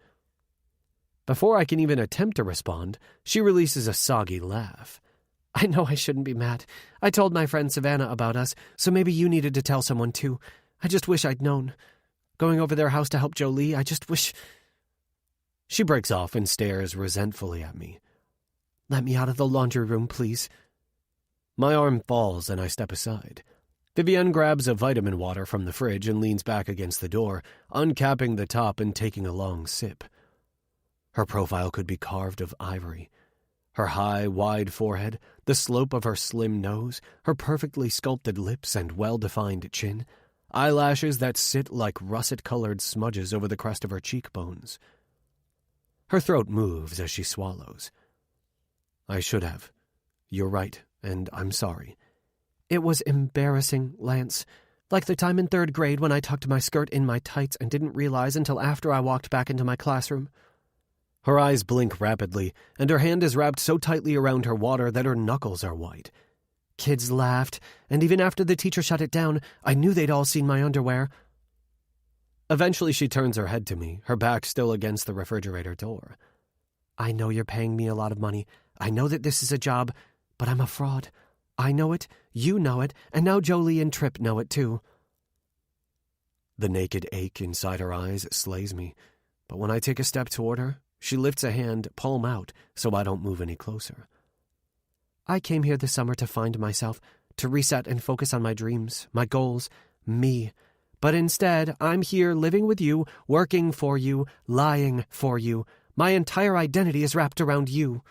Before I can even attempt to respond, she releases a soggy laugh. I know I shouldn't be mad. I told my friend Savannah about us, so maybe you needed to tell someone too. I just wish I'd known. Going over their house to help Jolie, I just wish... She breaks off and stares resentfully at me. Let me out of the laundry room, please. My arm falls and I step aside. Vivienne grabs a vitamin water from the fridge and leans back against the door, uncapping the top and taking a long sip. Her profile could be carved of ivory. Her high, wide forehead, the slope of her slim nose, her perfectly sculpted lips and well-defined chin, eyelashes that sit like russet-colored smudges over the crest of her cheekbones. Her throat moves as she swallows. I should have. You're right, and I'm sorry. It was embarrassing, Lance. Like the time in 3rd grade when I tucked my skirt in my tights and didn't realize until after I walked back into my classroom. Her eyes blink rapidly, and her hand is wrapped so tightly around her water that her knuckles are white. Kids laughed, and even after the teacher shut it down, I knew they'd all seen my underwear. Eventually she turns her head to me, her back still against the refrigerator door. I know you're paying me a lot of money. I know that this is a job, but I'm a fraud. I know it, you know it, and now Jolie and Tripp know it too. The naked ache inside her eyes slays me, but when I take a step toward her, she lifts a hand, palm out, so I don't move any closer. I came here this summer to find myself, to reset and focus on my dreams, my goals, me. But instead, I'm here living with you, working for you, lying for you. My entire identity is wrapped around you.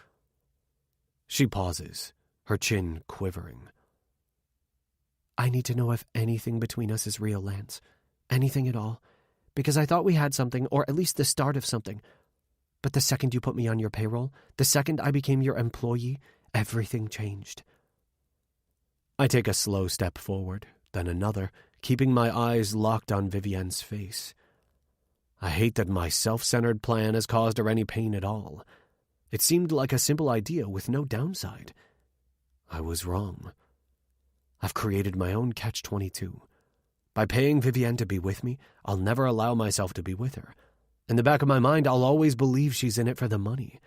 She pauses, her chin quivering. I need to know if anything between us is real, Lance. Anything at all. Because I thought we had something, or at least the start of something. But the second you put me on your payroll, the second I became your employee, everything changed. I take a slow step forward, then another, keeping my eyes locked on Vivienne's face. I hate that my self-centered plan has caused her any pain at all. It seemed like a simple idea with no downside. I was wrong. I've created my own catch-22. By paying Vivienne to be with me, I'll never allow myself to be with her. In the back of my mind, I'll always believe she's in it for the money.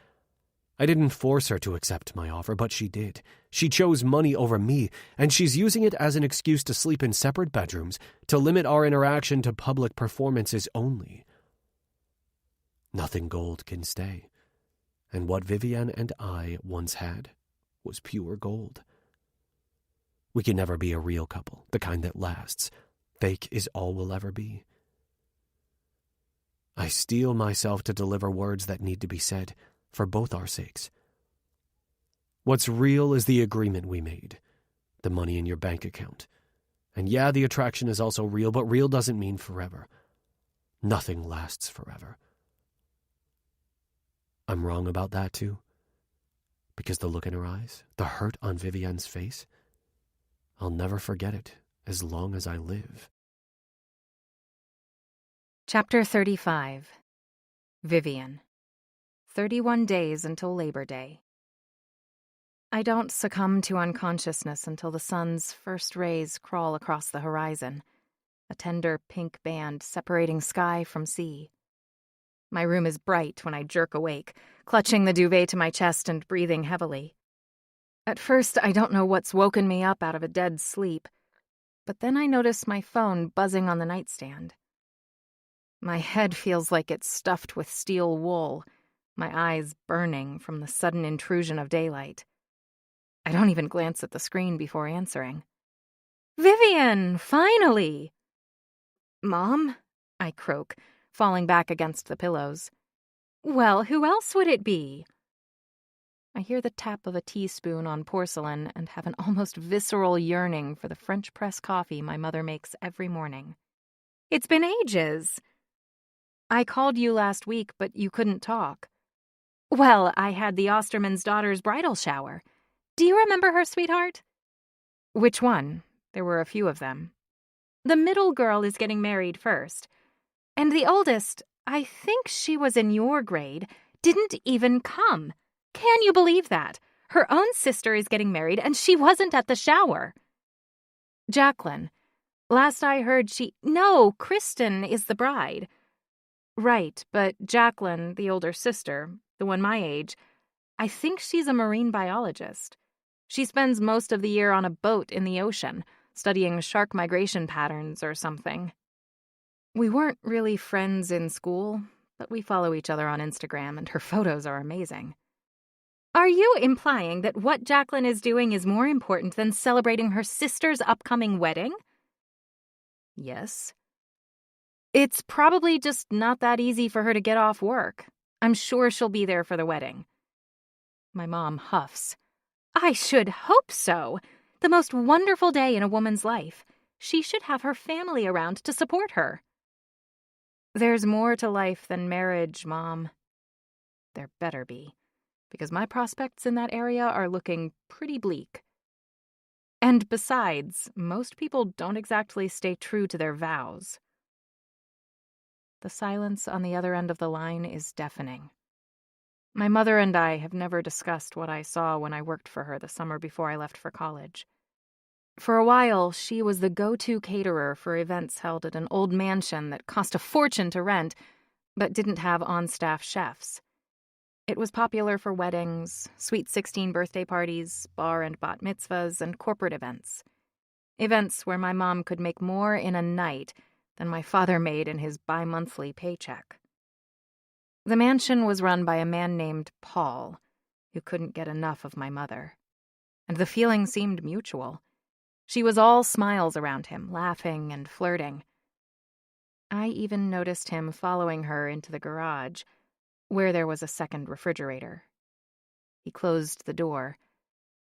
I didn't force her to accept my offer, but she did. She chose money over me, and she's using it as an excuse to sleep in separate bedrooms, to limit our interaction to public performances only. Nothing gold can stay, and what Vivienne and I once had was pure gold. We can never be a real couple, the kind that lasts. Fake is all we'll ever be. I steel myself to deliver words that need to be said, for both our sakes. What's real is the agreement we made, the money in your bank account. And yeah, the attraction is also real, but real doesn't mean forever. Nothing lasts forever. I'm wrong about that too, because the look in her eyes, the hurt on Vivienne's face, I'll never forget it as long as I live. Chapter 35. Vivienne. 31 days until Labor Day. I don't succumb to unconsciousness until the sun's first rays crawl across the horizon, a tender pink band separating sky from sea. My room is bright when I jerk awake, clutching the duvet to my chest and breathing heavily. At first, I don't know what's woken me up out of a dead sleep, but then I notice my phone buzzing on the nightstand. My head feels like it's stuffed with steel wool, my eyes burning from the sudden intrusion of daylight. I don't even glance at the screen before answering. "Vivienne, finally!" "Mom?" I croak, falling back against the pillows. "Well, who else would it be?" I hear the tap of a teaspoon on porcelain and have an almost visceral yearning for the French press coffee my mother makes every morning. "It's been ages." "I called you last week, but you couldn't talk." "Well, I had the Osterman's daughter's bridal shower. Do you remember her, sweetheart?" "Which one? There were a few of them." "The middle girl is getting married first. And the oldest, I think she was in your grade, didn't even come. Can you believe that? Her own sister is getting married, and she wasn't at the shower." "Jacqueline. Last I heard No, Kristen is the bride." "Right, but Jacqueline, the older sister, the one my age, I think she's a marine biologist. She spends most of the year on a boat in the ocean, studying shark migration patterns or something. We weren't really friends in school, but we follow each other on Instagram, and her photos are amazing." "Are you implying that what Jacqueline is doing is more important than celebrating her sister's upcoming wedding?" "Yes." "It's probably just not that easy for her to get off work. I'm sure she'll be there for the wedding." My mom huffs. "I should hope so. The most wonderful day in a woman's life. She should have her family around to support her." "There's more to life than marriage, Mom." There better be, because my prospects in that area are looking pretty bleak. And besides, most people don't exactly stay true to their vows. The silence on the other end of the line is deafening. My mother and I have never discussed what I saw when I worked for her the summer before I left for college. For a while, she was the go-to caterer for events held at an old mansion that cost a fortune to rent, but didn't have on-staff chefs. It was popular for weddings, sweet 16 birthday parties, bar and bat mitzvahs, and corporate events. Events where my mom could make more in a night than my father made in his bi-monthly paycheck. The mansion was run by a man named Paul, who couldn't get enough of my mother. And the feeling seemed mutual. She was all smiles around him, laughing and flirting. I even noticed him following her into the garage, where there was a second refrigerator. He closed the door,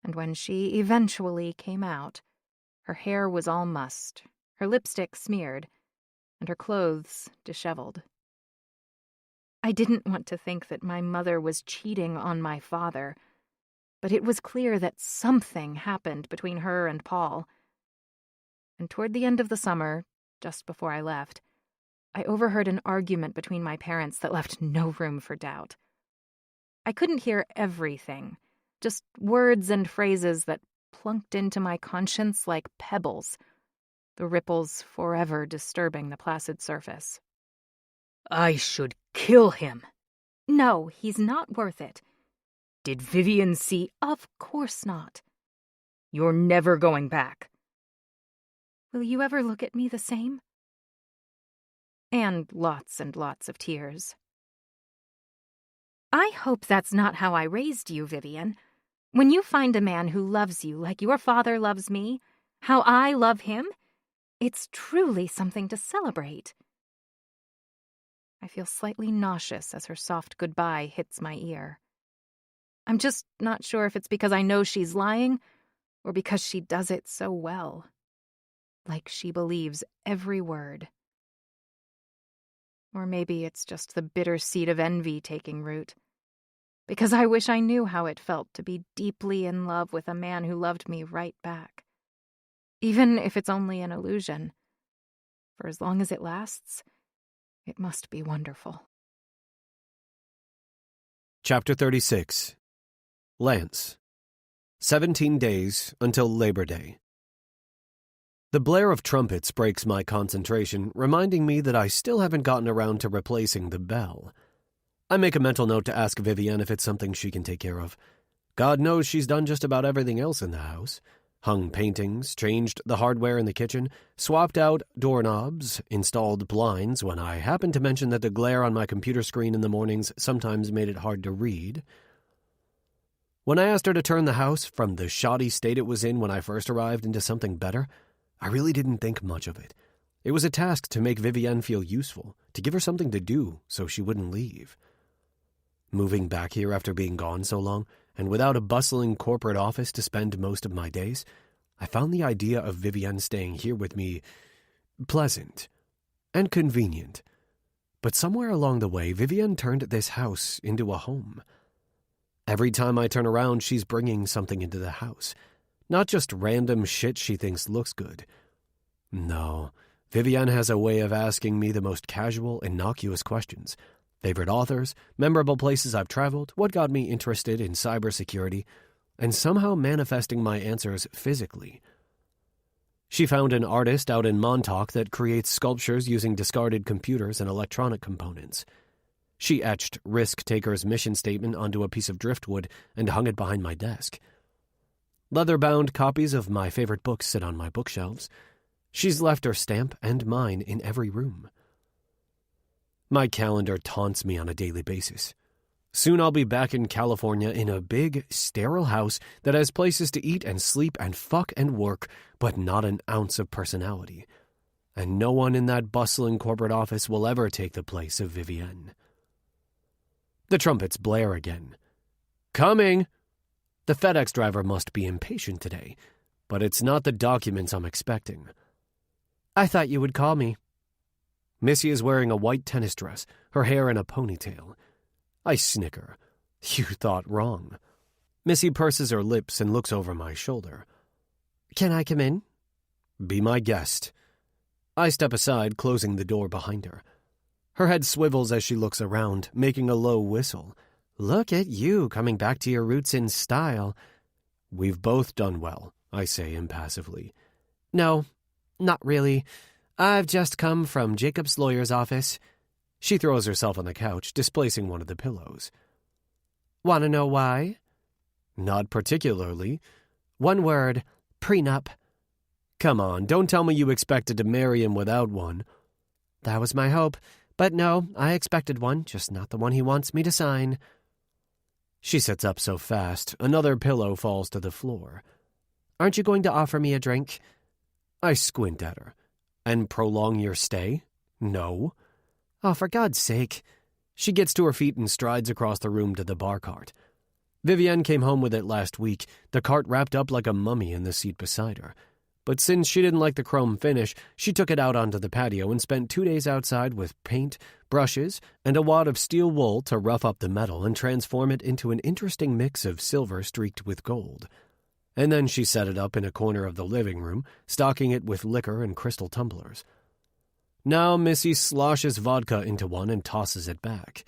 and when she eventually came out, her hair was all mussed, her lipstick smeared, and her clothes disheveled. I didn't want to think that my mother was cheating on my father, but it was clear that something happened between her and Paul. And toward the end of the summer, just before I left, I overheard an argument between my parents that left no room for doubt. I couldn't hear everything, just words and phrases that plunked into my conscience like pebbles, the ripples forever disturbing the placid surface. "I should kill him." "No, he's not worth it." Did Vivian see? Of course not. You're never going back. Will you ever look at me the same? And lots of tears. I hope that's not how I raised you, Vivian. When you find a man who loves you like your father loves me, how I love him, it's truly something to celebrate. I feel slightly nauseous as her soft goodbye hits my ear. I'm just not sure if it's because I know she's lying or because she does it so well. Like she believes every word. Or maybe it's just the bitter seed of envy taking root. Because I wish I knew how it felt to be deeply in love with a man who loved me right back. Even if it's only an illusion. For as long as it lasts, it must be wonderful. Chapter 36. Lance. 17 days until Labor Day. The blare of trumpets breaks my concentration, reminding me that I still haven't gotten around to replacing the bell. I make a mental note to ask Vivienne if it's something she can take care of. God knows she's done just about everything else in the house. Hung paintings, changed the hardware in the kitchen, swapped out doorknobs, installed blinds when I happened to mention that the glare on my computer screen in the mornings sometimes made it hard to read. When I asked her to turn the house from the shoddy state it was in when I first arrived into something better, I really didn't think much of it. It was a task to make Vivienne feel useful, to give her something to do so she wouldn't leave. Moving back here after being gone so long, and without a bustling corporate office to spend most of my days, I found the idea of Vivienne staying here with me pleasant and convenient. But somewhere along the way, Vivienne turned this house into a home. Every time I turn around, she's bringing something into the house. Not just random shit she thinks looks good. No, Vivienne has a way of asking me the most casual, innocuous questions. Favorite authors, memorable places I've traveled, what got me interested in cybersecurity, and somehow manifesting my answers physically. She found an artist out in Montauk that creates sculptures using discarded computers and electronic components. She etched Risk Taker's mission statement onto a piece of driftwood and hung it behind my desk. Leather-bound copies of my favorite books sit on my bookshelves. She's left her stamp and mine in every room. My calendar taunts me on a daily basis. Soon I'll be back in California in a big, sterile house that has places to eat and sleep and fuck and work, but not an ounce of personality. And no one in that bustling corporate office will ever take the place of Vivienne. The trumpets blare again. Coming! The FedEx driver must be impatient today, but it's not the documents I'm expecting. I thought you would call me. Missy is wearing a white tennis dress, her hair in a ponytail. I snicker. You thought wrong. Missy purses her lips and looks over my shoulder. Can I come in? Be my guest. I step aside, closing the door behind her. Her head swivels as she looks around, making a low whistle. Look at you, coming back to your roots in style. We've both done well, I say impassively. No, not really. I've just come from Jacob's lawyer's office. She throws herself on the couch, displacing one of the pillows. Want to know why? Not particularly. One word, prenup. Come on, don't tell me you expected to marry him without one. That was my hope, but no, I expected one, just not the one he wants me to sign. She sits up so fast, another pillow falls to the floor. Aren't you going to offer me a drink? I squint at her. And prolong your stay? No. Oh, for God's sake. She gets to her feet and strides across the room to the bar cart. Vivienne came home with it last week, the cart wrapped up like a mummy in the seat beside her. But since she didn't like the chrome finish, she took it out onto the patio and spent 2 days outside with paint, brushes, and a wad of steel wool to rough up the metal and transform it into an interesting mix of silver streaked with gold. And then she set it up in a corner of the living room, stocking it with liquor and crystal tumblers. Now Missy sloshes vodka into one and tosses it back.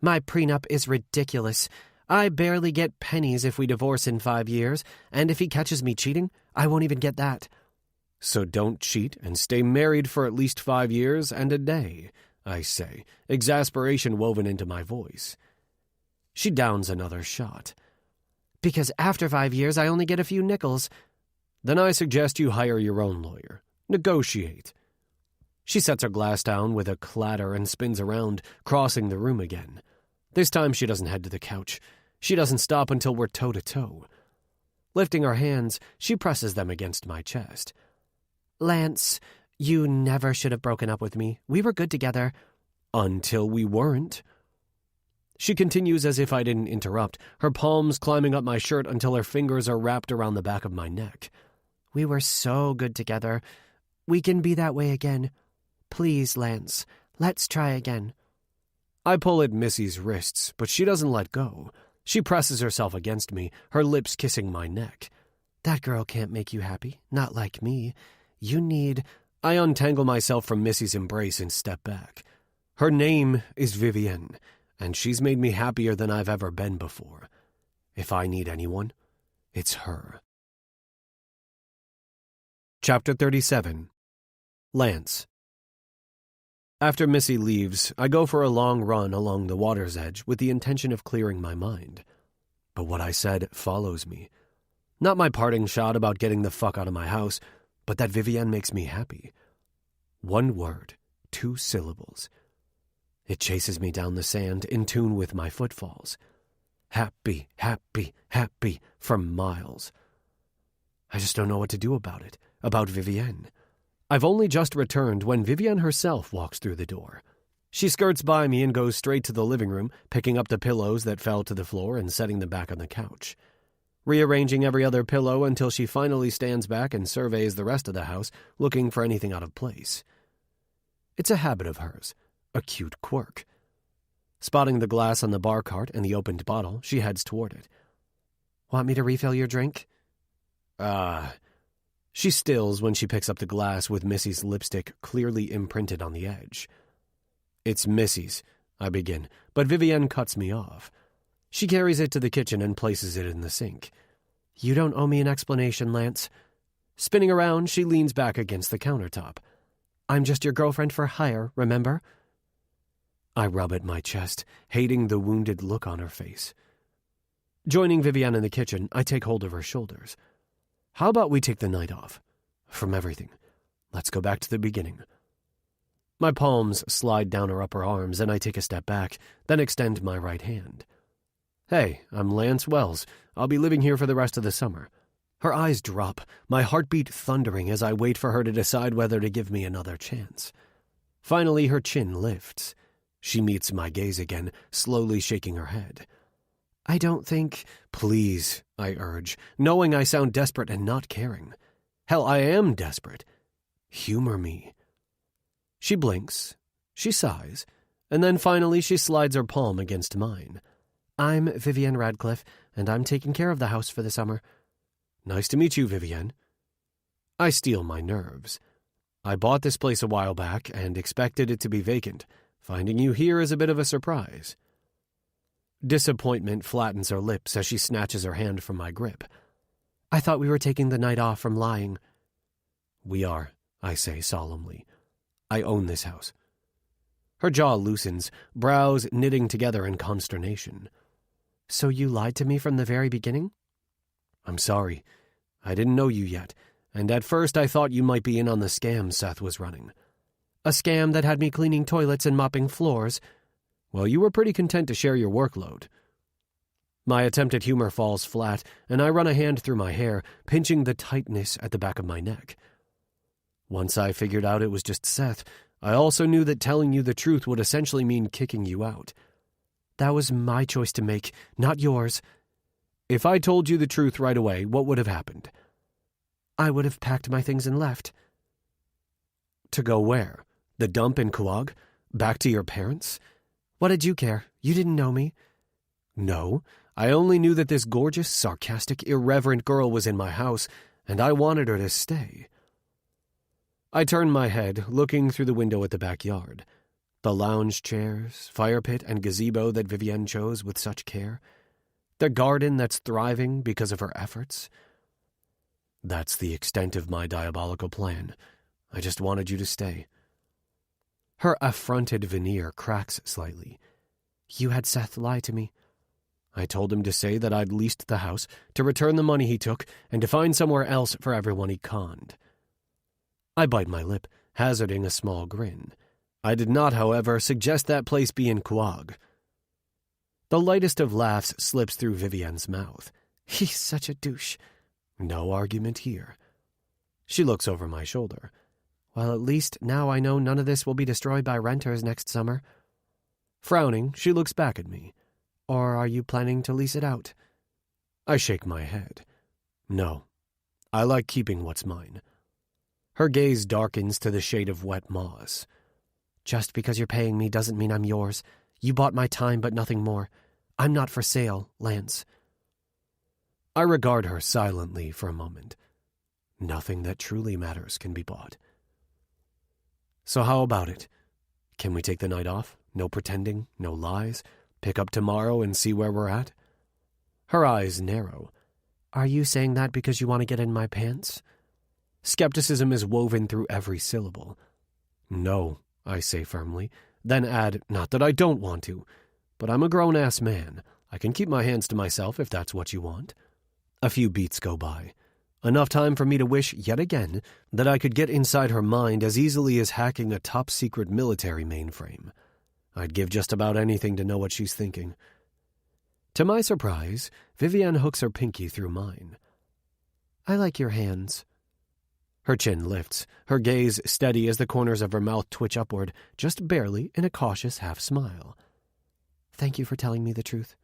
My prenup is ridiculous. I barely get pennies if we divorce in 5 years, and if he catches me cheating, I won't even get that. So don't cheat and stay married for at least 5 years and a day, I say, exasperation woven into my voice. She downs another shot. Because after 5 years, I only get a few nickels. Then I suggest you hire your own lawyer. Negotiate. She sets her glass down with a clatter and spins around, crossing the room again. This time she doesn't head to the couch. She doesn't stop until we're toe-to-toe. Lifting her hands, she presses them against my chest. Lance, you never should have broken up with me. We were good together. Until we weren't. She continues as if I didn't interrupt, her palms climbing up my shirt until her fingers are wrapped around the back of my neck. We were so good together. We can be that way again. Please, Lance, let's try again. I pull at Missy's wrists, but she doesn't let go. She presses herself against me, her lips kissing my neck. That girl can't make you happy, not like me. You need... I untangle myself from Missy's embrace and step back. Her name is Vivienne, and she's made me happier than I've ever been before. If I need anyone, it's her. Chapter 37. Lance. After Missy leaves, I go for a long run along the water's edge with the intention of clearing my mind. But what I said follows me. Not my parting shot about getting the fuck out of my house, but that Vivienne makes me happy. 1 word, 2 syllables. It chases me down the sand in tune with my footfalls. Happy, happy, happy for miles. I just don't know what to do about it, about Vivienne. I've only just returned when Vivienne herself walks through the door. She skirts by me and goes straight to the living room, picking up the pillows that fell to the floor and setting them back on the couch. Rearranging every other pillow until she finally stands back and surveys the rest of the house, looking for anything out of place. It's a habit of hers, a cute quirk. Spotting the glass on the bar cart and the opened bottle, she heads toward it. Want me to refill your drink? She stills when she picks up the glass with Missy's lipstick clearly imprinted on the edge. It's Missy's, I begin, but Vivienne cuts me off. She carries it to the kitchen and places it in the sink. You don't owe me an explanation, Lance. Spinning around, she leans back against the countertop. I'm just your girlfriend for hire, remember? I rub at my chest, hating the wounded look on her face. Joining Vivienne in the kitchen, I take hold of her shoulders. How about we take the night off? From everything. Let's go back to the beginning. My palms slide down her upper arms, and I take a step back, then extend my right hand. Hey, I'm Lance Wells. I'll be living here for the rest of the summer. Her eyes drop, my heartbeat thundering as I wait for her to decide whether to give me another chance. Finally, her chin lifts. She meets my gaze again, slowly shaking her head. I don't think... Please, I urge, knowing I sound desperate and not caring. Hell, I am desperate. Humor me. She blinks, she sighs, and then finally she slides her palm against mine. I'm Vivienne Radcliffe, and I'm taking care of the house for the summer. Nice to meet you, Vivienne. I steel my nerves. I bought this place a while back and expected it to be vacant. Finding you here is a bit of a surprise. Disappointment flattens her lips as she snatches her hand from my grip. I thought we were taking the night off from lying. We are, I say solemnly. I own this house. Her jaw loosens, brows knitting together in consternation. So you lied to me from the very beginning? I'm sorry. I didn't know you yet, and at first I thought you might be in on the scam Seth was running. A scam that had me cleaning toilets and mopping floors. Well, you were pretty content to share your workload. My attempt at humor falls flat, and I run a hand through my hair, pinching the tightness at the back of my neck. Once I figured out it was just Seth, I also knew that telling you the truth would essentially mean kicking you out. That was my choice to make, not yours. If I told you the truth right away, what would have happened? I would have packed my things and left. To go where? The dump in Quogue? Back to your parents? What did you care? You didn't know me. No, I only knew that this gorgeous, sarcastic, irreverent girl was in my house, and I wanted her to stay. I turned my head, looking through the window at the backyard. The lounge chairs, fire pit, and gazebo that Vivienne chose with such care. The garden that's thriving because of her efforts. That's the extent of my diabolical plan. I just wanted you to stay. Her affronted veneer cracks slightly. You had Seth lie to me. I told him to say that I'd leased the house, to return the money he took, and to find somewhere else for everyone he conned. I bite my lip, hazarding a small grin. I did not, however, suggest that place be in Quag. The lightest of laughs slips through Vivienne's mouth. He's such a douche. No argument here. She looks over my shoulder. Well, at least now I know none of this will be destroyed by renters next summer. Frowning, she looks back at me. Or are you planning to lease it out? I shake my head. No. I like keeping what's mine. Her gaze darkens to the shade of wet moss. Just because you're paying me doesn't mean I'm yours. You bought my time, but nothing more. I'm not for sale, Lance. I regard her silently for a moment. Nothing that truly matters can be bought. So how about it? Can we take the night off? No pretending, no lies? Pick up tomorrow and see where we're at? Her eyes narrow. Are you saying that because you want to get in my pants? Skepticism is woven through every syllable. No, I say firmly, then add, not that I don't want to, but I'm a grown-ass man. I can keep my hands to myself if that's what you want. A few beats go by. Enough time for me to wish, yet again, that I could get inside her mind as easily as hacking a top-secret military mainframe. I'd give just about anything to know what she's thinking. To my surprise, Vivienne hooks her pinky through mine. I like your hands. Her chin lifts, her gaze steady as the corners of her mouth twitch upward, just barely in a cautious half-smile. Thank you for telling me the truth.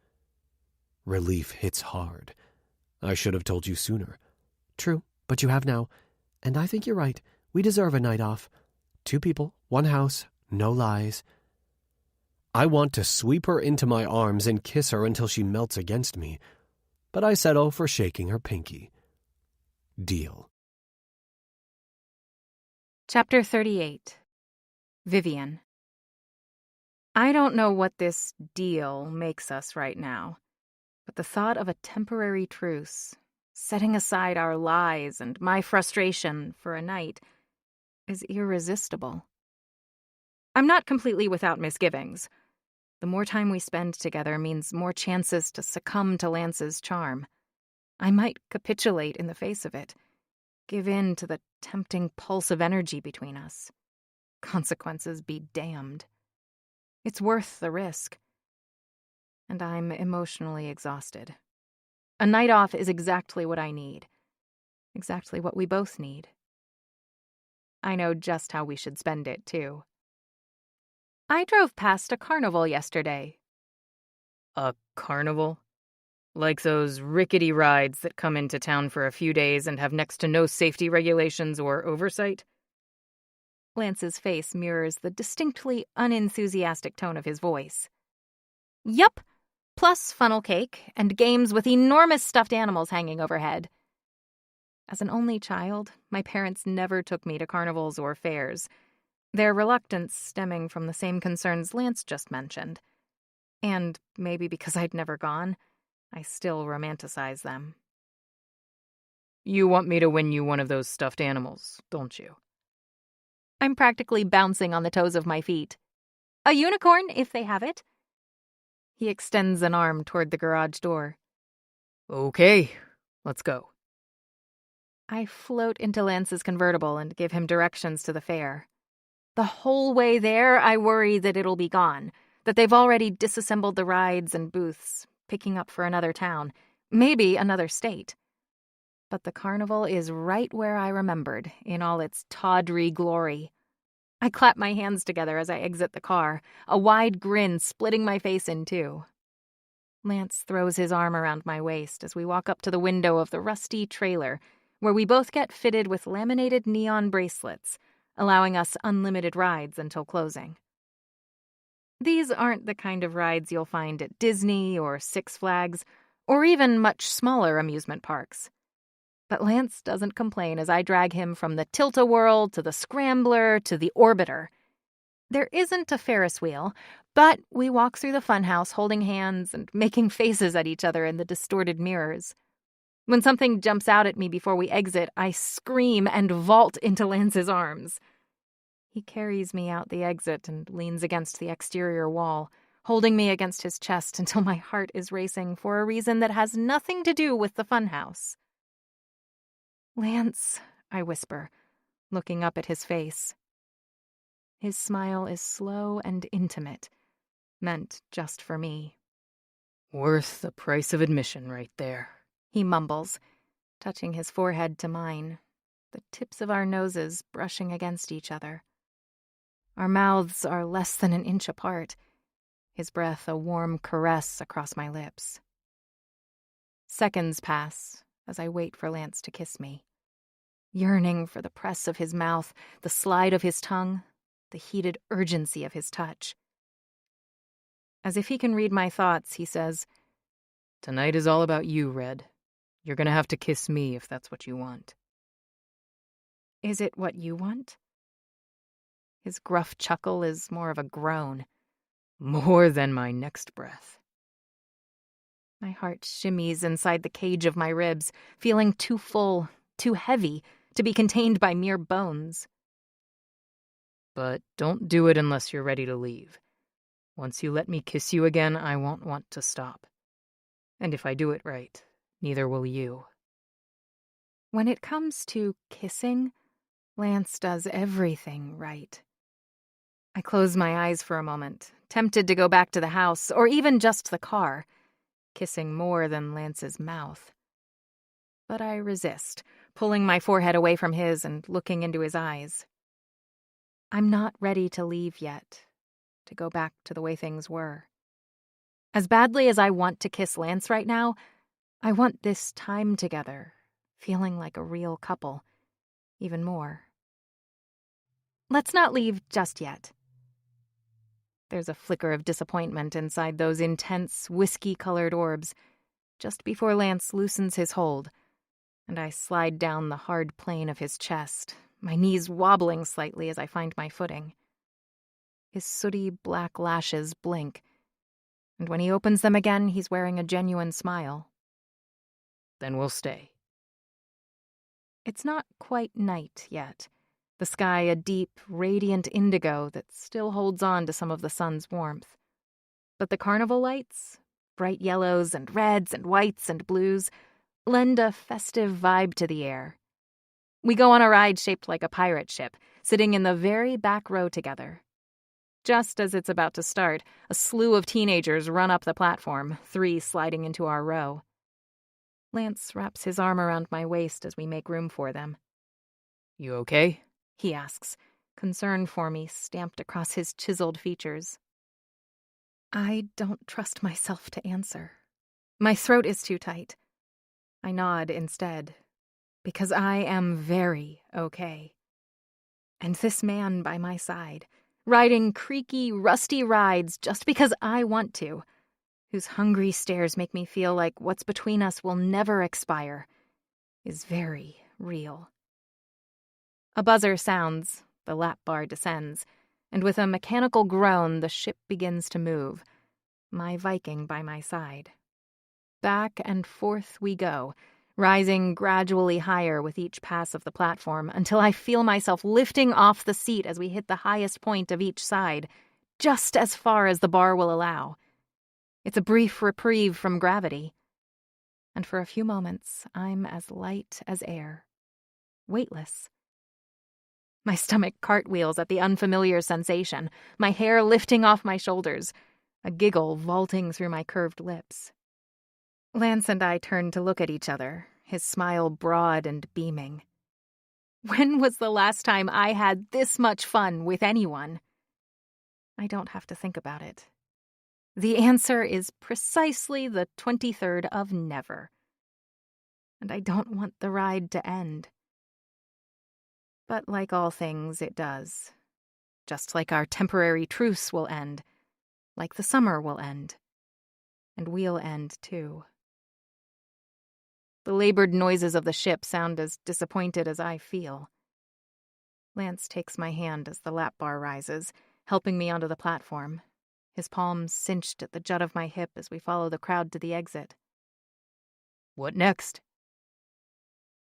Relief hits hard. I should have told you sooner. True, but you have now. And I think you're right. We deserve a night off. 2 people, 1 house, no lies. I want to sweep her into my arms and kiss her until she melts against me, but I settle for shaking her pinky. Deal. Chapter 38. Vivian. I don't know what this deal makes us right now, but the thought of a temporary truce, setting aside our lies and my frustration for a night, is irresistible. I'm not completely without misgivings. The more time we spend together means more chances to succumb to Lance's charm. I might capitulate in the face of it, give in to the tempting pulse of energy between us. Consequences be damned. It's worth the risk. And I'm emotionally exhausted. A night off is exactly what I need. Exactly what we both need. I know just how we should spend it, too. I drove past a carnival yesterday. A carnival? Like those rickety rides that come into town for a few days and have next to no safety regulations or oversight? Lance's face mirrors the distinctly unenthusiastic tone of his voice. Yup, plus funnel cake and games with enormous stuffed animals hanging overhead. As an only child, my parents never took me to carnivals or fairs, their reluctance stemming from the same concerns Lance just mentioned. And maybe because I'd never gone, I still romanticize them. You want me to win you one of those stuffed animals, don't you? I'm practically bouncing on the toes of my feet. A unicorn, if they have it. He extends an arm toward the garage door. Okay, let's go. I float into Lance's convertible and give him directions to the fair. The whole way there, I worry that it'll be gone, that they've already disassembled the rides and booths, picking up for another town, maybe another state. But the carnival is right where I remembered, in all its tawdry glory. I clap my hands together as I exit the car, a wide grin splitting my face in two. Lance throws his arm around my waist as we walk up to the window of the rusty trailer, where we both get fitted with laminated neon bracelets, allowing us unlimited rides until closing. These aren't the kind of rides you'll find at Disney or Six Flags, or even much smaller amusement parks. But Lance doesn't complain as I drag him from the Tilt-A-Whirl to the Scrambler to the Orbiter. There isn't a Ferris wheel, but we walk through the funhouse holding hands and making faces at each other in the distorted mirrors. When something jumps out at me before we exit, I scream and vault into Lance's arms. He carries me out the exit and leans against the exterior wall, holding me against his chest until my heart is racing for a reason that has nothing to do with the funhouse. "Lance," I whisper, looking up at his face. His smile is slow and intimate, meant just for me. "Worth the price of admission right there," he mumbles, touching his forehead to mine, the tips of our noses brushing against each other. Our mouths are less than an inch apart, his breath a warm caress across my lips. Seconds pass as I wait for Lance to kiss me, yearning for the press of his mouth, the slide of his tongue, the heated urgency of his touch. As if he can read my thoughts, he says, "Tonight is all about you, Red. You're gonna have to kiss me if that's what you want." "Is it what you want?" His gruff chuckle is more of a groan. "More than my next breath." My heart shimmies inside the cage of my ribs, feeling too full, too heavy, to be contained by mere bones. But don't do it unless you're ready to leave. Once you let me kiss you again, I won't want to stop. And if I do it right, neither will you. When it comes to kissing, Lance does everything right. I close my eyes for a moment, tempted to go back to the house, or even just the car, kissing more than Lance's mouth. But I resist, pulling my forehead away from his and looking into his eyes. I'm not ready to leave yet, to go back to the way things were. As badly as I want to kiss Lance right now, I want this time together, feeling like a real couple, even more. Let's not leave just yet. There's a flicker of disappointment inside those intense, whiskey-colored orbs, just before Lance loosens his hold, and I slide down the hard plane of his chest, my knees wobbling slightly as I find my footing. His sooty black lashes blink, and when he opens them again, he's wearing a genuine smile. "Then we'll stay." It's not quite night yet, the sky a deep, radiant indigo that still holds on to some of the sun's warmth. But the carnival lights, bright yellows and reds and whites and blues, lend a festive vibe to the air. We go on a ride shaped like a pirate ship, sitting in the very back row together. Just as it's about to start, a slew of teenagers run up the platform, 3 sliding into our row. Lance wraps his arm around my waist as we make room for them. "You okay?" he asks, concern for me stamped across his chiseled features. I don't trust myself to answer. My throat is too tight. I nod instead, because I am very okay. And this man by my side, riding creaky, rusty rides just because I want to, whose hungry stares make me feel like what's between us will never expire, is very real. A buzzer sounds, the lap bar descends, and with a mechanical groan the ship begins to move, my Viking by my side. Back and forth we go, rising gradually higher with each pass of the platform until I feel myself lifting off the seat as we hit the highest point of each side, just as far as the bar will allow. It's a brief reprieve from gravity. And for a few moments, I'm as light as air, weightless. My stomach cartwheels at the unfamiliar sensation, my hair lifting off my shoulders, a giggle vaulting through my curved lips. Lance and I turn to look at each other, his smile broad and beaming. When was the last time I had this much fun with anyone? I don't have to think about it. The answer is precisely the 23rd of never. And I don't want the ride to end. But like all things, it does. Just like our temporary truce will end, like the summer will end. And we'll end too. The labored noises of the ship sound as disappointed as I feel. Lance takes my hand as the lap bar rises, helping me onto the platform, his palms cinched at the jut of my hip as we follow the crowd to the exit. "What next?"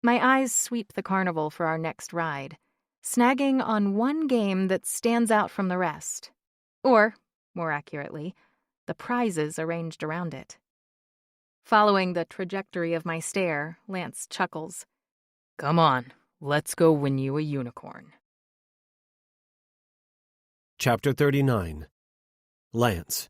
My eyes sweep the carnival for our next ride, snagging on one game that stands out from the rest. Or, more accurately, the prizes arranged around it. Following the trajectory of my stare, Lance chuckles. Come on, let's go win you a unicorn. Chapter 39. Lance.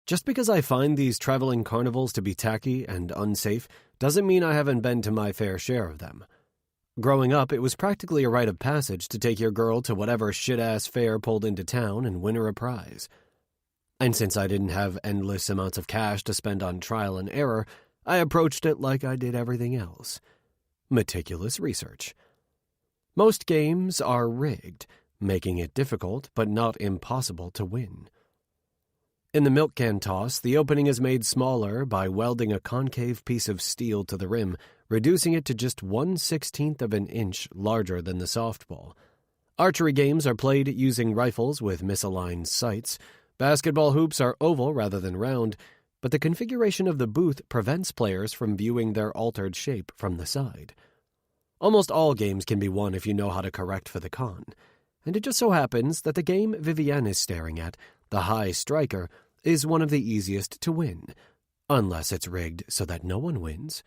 Just because I find these traveling carnivals to be tacky and unsafe doesn't mean I haven't been to my fair share of them. Growing up, it was practically a rite of passage to take your girl to whatever shit-ass fair pulled into town and win her a prize. And since I didn't have endless amounts of cash to spend on trial and error, I approached it like I did everything else. Meticulous research. Most games are rigged, making it difficult but not impossible to win. In the milk can toss, the opening is made smaller by welding a concave piece of steel to the rim, reducing it to just 1/16 of an inch larger than the softball. Archery games are played using rifles with misaligned sights. Basketball hoops are oval rather than round, but the configuration of the booth prevents players from viewing their altered shape from the side. Almost all games can be won if you know how to correct for the con, and it just so happens that the game Vivienne is staring at, the High Striker, is one of the easiest to win, unless it's rigged so that no one wins.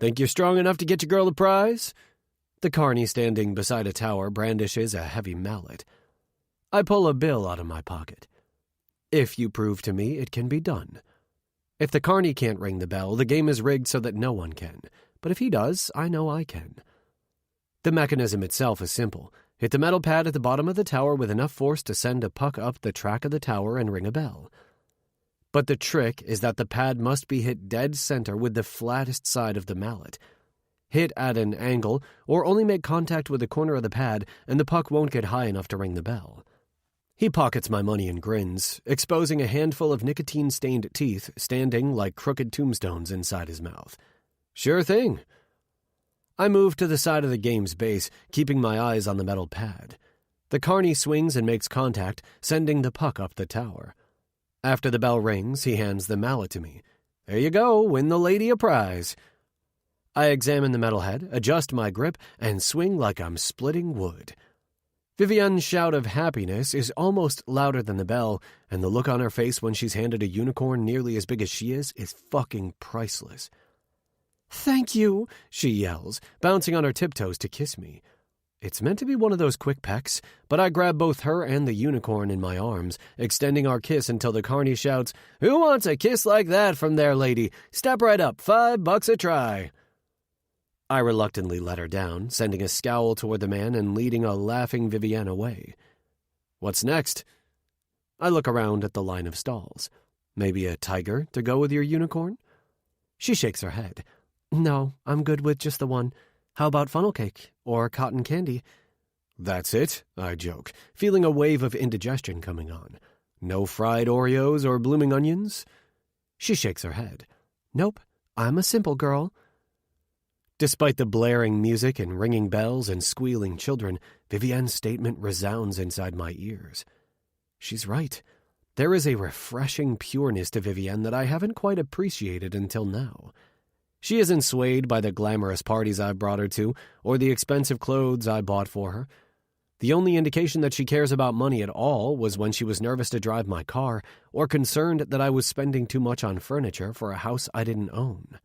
Think you're strong enough to get your girl a prize? The carny standing beside a tower brandishes a heavy mallet. I pull a bill out of my pocket. If you prove to me it can be done. If the carny can't ring the bell, the game is rigged so that no one can. But if he does, I know I can. The mechanism itself is simple. Hit the metal pad at the bottom of the tower with enough force to send a puck up the track of the tower and ring a bell. But the trick is that the pad must be hit dead center with the flattest side of the mallet. Hit at an angle, or only make contact with the corner of the pad, and the puck won't get high enough to ring the bell. He pockets my money and grins, exposing a handful of nicotine-stained teeth standing like crooked tombstones inside his mouth. Sure thing. I move to the side of the game's base, keeping my eyes on the metal pad. The carny swings and makes contact, sending the puck up the tower. After the bell rings, he hands the mallet to me. There you go, win the lady a prize. I examine the metal head, adjust my grip, and swing like I'm splitting wood. Vivienne's shout of happiness is almost louder than the bell, and the look on her face when she's handed a unicorn nearly as big as she is fucking priceless. Thank you, she yells, bouncing on her tiptoes to kiss me. It's meant to be one of those quick pecks, but I grab both her and the unicorn in my arms, extending our kiss until the carny shouts, Who wants a kiss like that from their lady? Step right up, $5 a try. I reluctantly let her down, sending a scowl toward the man and leading a laughing Vivienne away. What's next? I look around at the line of stalls. Maybe a tiger to go with your unicorn? She shakes her head. No, I'm good with just the one. How about funnel cake or cotton candy? That's it, I joke, feeling a wave of indigestion coming on. No fried Oreos or blooming onions? She shakes her head. Nope, I'm a simple girl. Despite the blaring music and ringing bells and squealing children, Vivienne's statement resounds inside my ears. She's right. There is a refreshing pureness to Vivienne that I haven't quite appreciated until now. She isn't swayed by the glamorous parties I've brought her to or the expensive clothes I bought for her. The only indication that she cares about money at all was when she was nervous to drive my car or concerned that I was spending too much on furniture for a house I didn't own.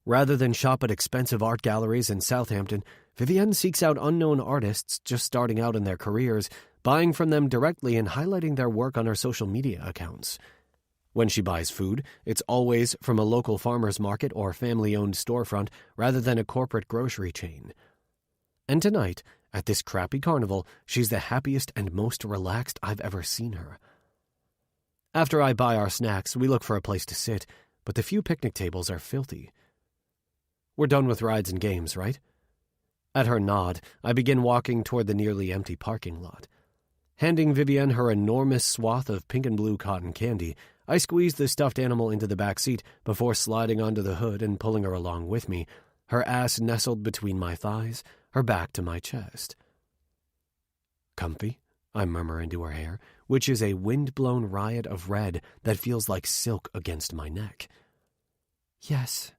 Rather than shop at expensive art galleries in Southampton, Vivienne seeks out unknown artists just starting out in their careers, buying from them directly and highlighting their work on her social media accounts. When she buys food, it's always from a local farmer's market or family-owned storefront rather than a corporate grocery chain. And tonight, at this crappy carnival, she's the happiest and most relaxed I've ever seen her. After I buy our snacks, we look for a place to sit, but the few picnic tables are filthy. We're done with rides and games, right? At her nod, I begin walking toward the nearly empty parking lot. Handing Vivienne her enormous swath of pink and blue cotton candy, I squeeze the stuffed animal into the back seat before sliding onto the hood and pulling her along with me, her ass nestled between my thighs, her back to my chest. Comfy? I murmur into her hair, which is a wind-blown riot of red that feels like silk against my neck. Yes.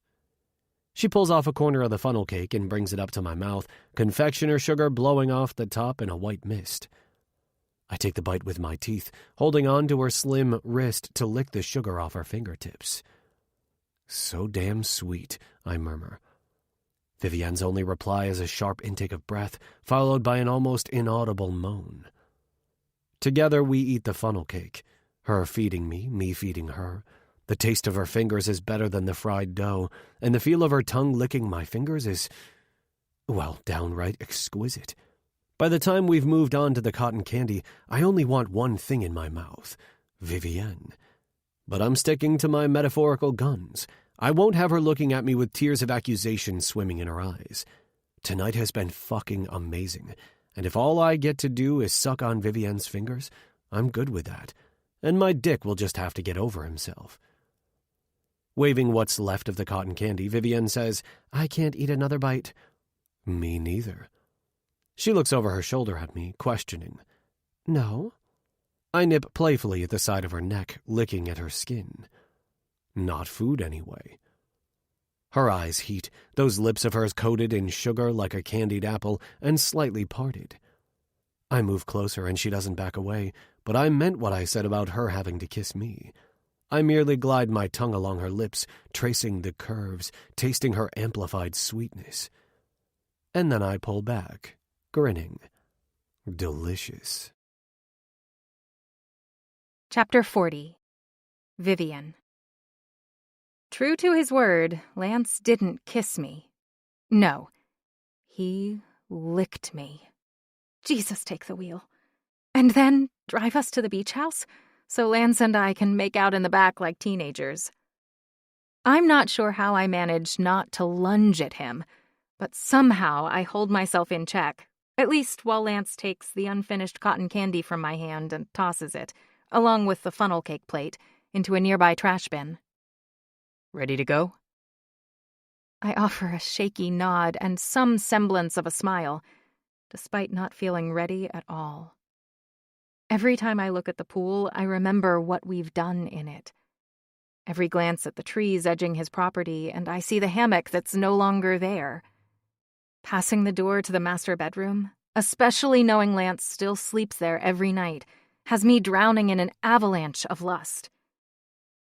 She pulls off a corner of the funnel cake and brings it up to my mouth, confectioner sugar blowing off the top in a white mist. I take the bite with my teeth, holding on to her slim wrist to lick the sugar off her fingertips. So damn sweet, I murmur. Vivienne's only reply is a sharp intake of breath, followed by an almost inaudible moan. Together we eat the funnel cake, her feeding me feeding her. The taste of her fingers is better than the fried dough, and the feel of her tongue licking my fingers is, well, downright exquisite. By the time we've moved on to the cotton candy, I only want one thing in my mouth, Vivienne. But I'm sticking to my metaphorical guns. I won't have her looking at me with tears of accusation swimming in her eyes. Tonight has been fucking amazing, and if all I get to do is suck on Vivienne's fingers, I'm good with that, and my dick will just have to get over himself. Waving what's left of the cotton candy, Vivienne says, "I can't eat another bite." Me neither. She looks over her shoulder at me, questioning. No? I nip playfully at the side of her neck, licking at her skin. Not food, anyway. Her eyes heat, those lips of hers coated in sugar like a candied apple and slightly parted. I move closer and she doesn't back away, but I meant what I said about her having to kiss me. I merely glide my tongue along her lips, tracing the curves, tasting her amplified sweetness. And then I pull back, grinning. Delicious. Chapter 40. Vivienne. True to his word, Lance didn't kiss me. No, he licked me. Jesus, take the wheel. And then drive us to the beach house so Lance and I can make out in the back like teenagers. I'm not sure how I managed not to lunge at him, but somehow I hold myself in check, at least while Lance takes the unfinished cotton candy from my hand and tosses it, along with the funnel cake plate, into a nearby trash bin. Ready to go? I offer a shaky nod and some semblance of a smile, despite not feeling ready at all. Every time I look at the pool, I remember what we've done in it. Every glance at the trees edging his property, and I see the hammock that's no longer there. Passing the door to the master bedroom, especially knowing Lance still sleeps there every night, has me drowning in an avalanche of lust.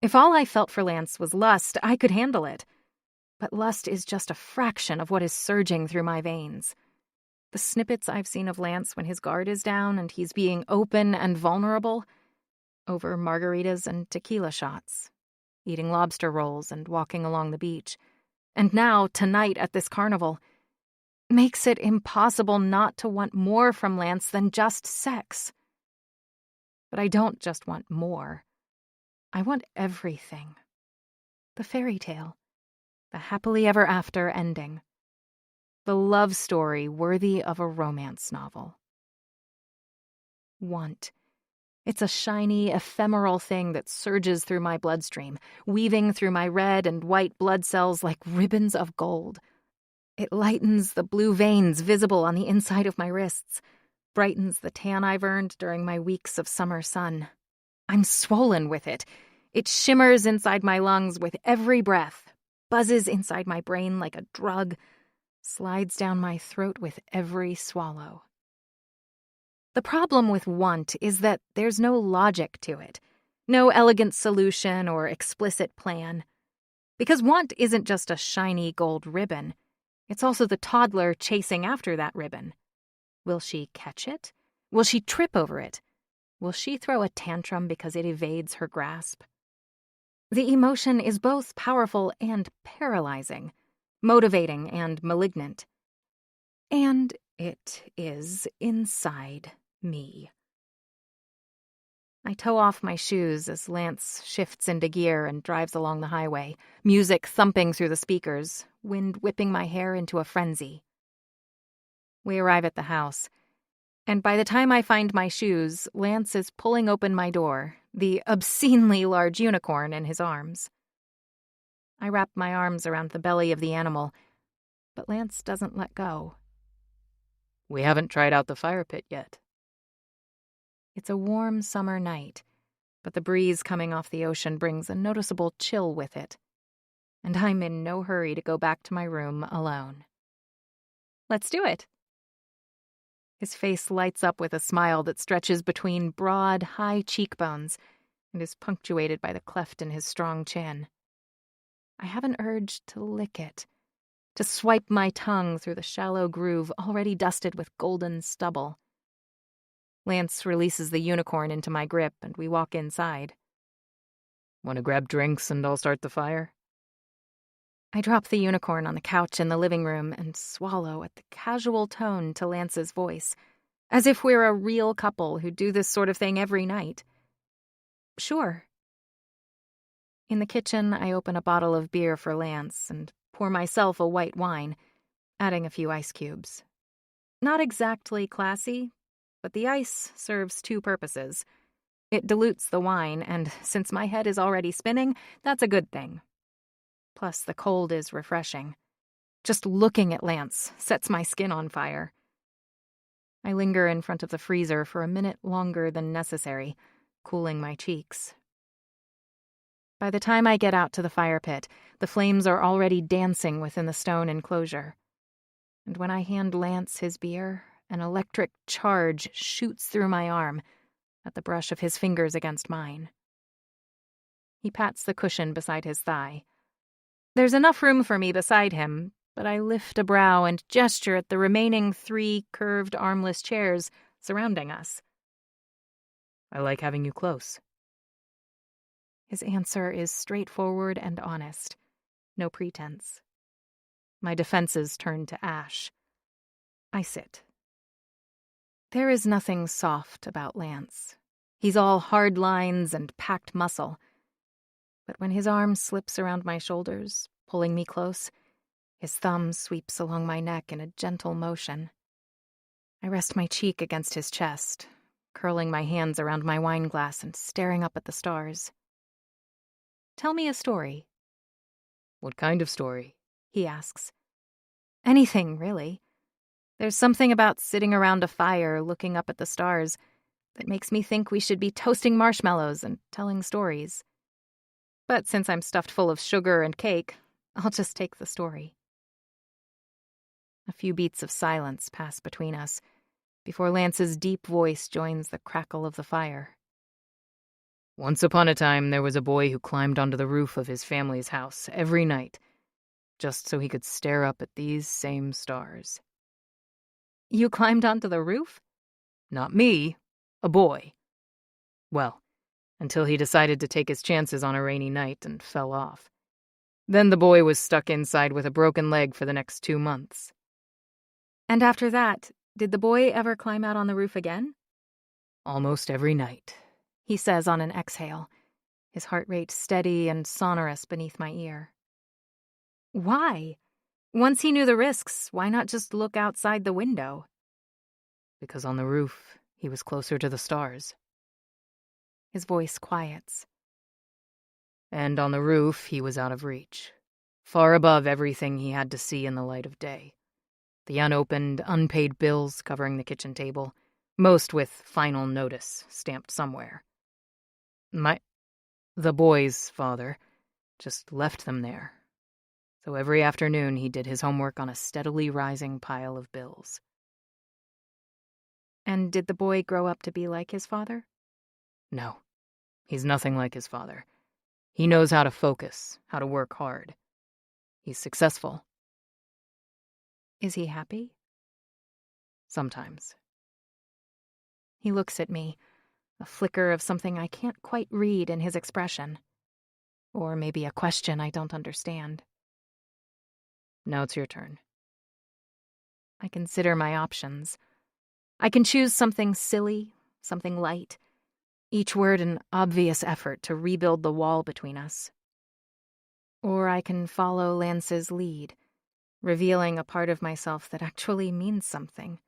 If all I felt for Lance was lust, I could handle it. But lust is just a fraction of what is surging through my veins. The snippets I've seen of Lance when his guard is down and he's being open and vulnerable, over margaritas and tequila shots, eating lobster rolls and walking along the beach, and now, tonight at this carnival, makes it impossible not to want more from Lance than just sex. But I don't just want more. I want everything. The fairy tale. The happily ever after ending. The love story worthy of a romance novel. Want. It's a shiny, ephemeral thing that surges through my bloodstream, weaving through my red and white blood cells like ribbons of gold. It lightens the blue veins visible on the inside of my wrists, brightens the tan I've earned during my weeks of summer sun. I'm swollen with it. It shimmers inside my lungs with every breath, buzzes inside my brain like a drug, slides down my throat with every swallow. The problem with want is that there's no logic to it, no elegant solution or explicit plan. Because want isn't just a shiny gold ribbon, it's also the toddler chasing after that ribbon. Will she catch it? Will she trip over it? Will she throw a tantrum because it evades her grasp? The emotion is both powerful and paralyzing, motivating and malignant. And it is inside me. I toe off my shoes as Lance shifts into gear and drives along the highway, music thumping through the speakers, wind whipping my hair into a frenzy. We arrive at the house, and by the time I find my shoes, Lance is pulling open my door, the obscenely large unicorn in his arms. I wrap my arms around the belly of the animal, but Lance doesn't let go. We haven't tried out the fire pit yet. It's a warm summer night, but the breeze coming off the ocean brings a noticeable chill with it, and I'm in no hurry to go back to my room alone. Let's do it. His face lights up with a smile that stretches between broad, high cheekbones and is punctuated by the cleft in his strong chin. I have an urge to lick it, to swipe my tongue through the shallow groove already dusted with golden stubble. Lance releases the unicorn into my grip, and we walk inside. Want to grab drinks and I'll start the fire? I drop the unicorn on the couch in the living room and swallow at the casual tone to Lance's voice, as if we're a real couple who do this sort of thing every night. Sure. In the kitchen, I open a bottle of beer for Lance and pour myself a white wine, adding a few ice cubes. Not exactly classy, but the ice serves two purposes. It dilutes the wine, and since my head is already spinning, that's a good thing. Plus, the cold is refreshing. Just looking at Lance sets my skin on fire. I linger in front of the freezer for a minute longer than necessary, cooling my cheeks. By the time I get out to the fire pit, the flames are already dancing within the stone enclosure. And when I hand Lance his beer, an electric charge shoots through my arm at the brush of his fingers against mine. He pats the cushion beside his thigh. There's enough room for me beside him, but I lift a brow and gesture at the remaining 3 curved armless chairs surrounding us. I like having you close. His answer is straightforward and honest. No pretense. My defenses turn to ash. I sit. There is nothing soft about Lance. He's all hard lines and packed muscle. But when his arm slips around my shoulders, pulling me close, his thumb sweeps along my neck in a gentle motion. I rest my cheek against his chest, curling my hands around my wine glass and staring up at the stars. Tell me a story. What kind of story? He asks. Anything, really. There's something about sitting around a fire looking up at the stars that makes me think we should be toasting marshmallows and telling stories. But since I'm stuffed full of sugar and cake, I'll just take the story. A few beats of silence pass between us before Lance's deep voice joins the crackle of the fire. Once upon a time, there was a boy who climbed onto the roof of his family's house every night, just so he could stare up at these same stars. You climbed onto the roof? Not me, a boy. Well, until he decided to take his chances on a rainy night and fell off. Then the boy was stuck inside with a broken leg for the next 2 months. And after that, did the boy ever climb out on the roof again? Almost every night, he says on an exhale, his heart rate steady and sonorous beneath my ear. Why? Once he knew the risks, why not just look outside the window? Because on the roof, he was closer to the stars. His voice quiets. And on the roof, he was out of reach, far above everything he had to see in the light of day. The unopened, unpaid bills covering the kitchen table, most with final notice stamped somewhere. The boy's father just left them there. So every afternoon he did his homework on a steadily rising pile of bills. And did the boy grow up to be like his father? No, he's nothing like his father. He knows how to focus, how to work hard. He's successful. Is he happy? Sometimes. He looks at me, a flicker of something I can't quite read in his expression. Or maybe a question I don't understand. Now it's your turn. I consider my options. I can choose something silly, something light, each word an obvious effort to rebuild the wall between us. Or I can follow Lance's lead, revealing a part of myself that actually means something,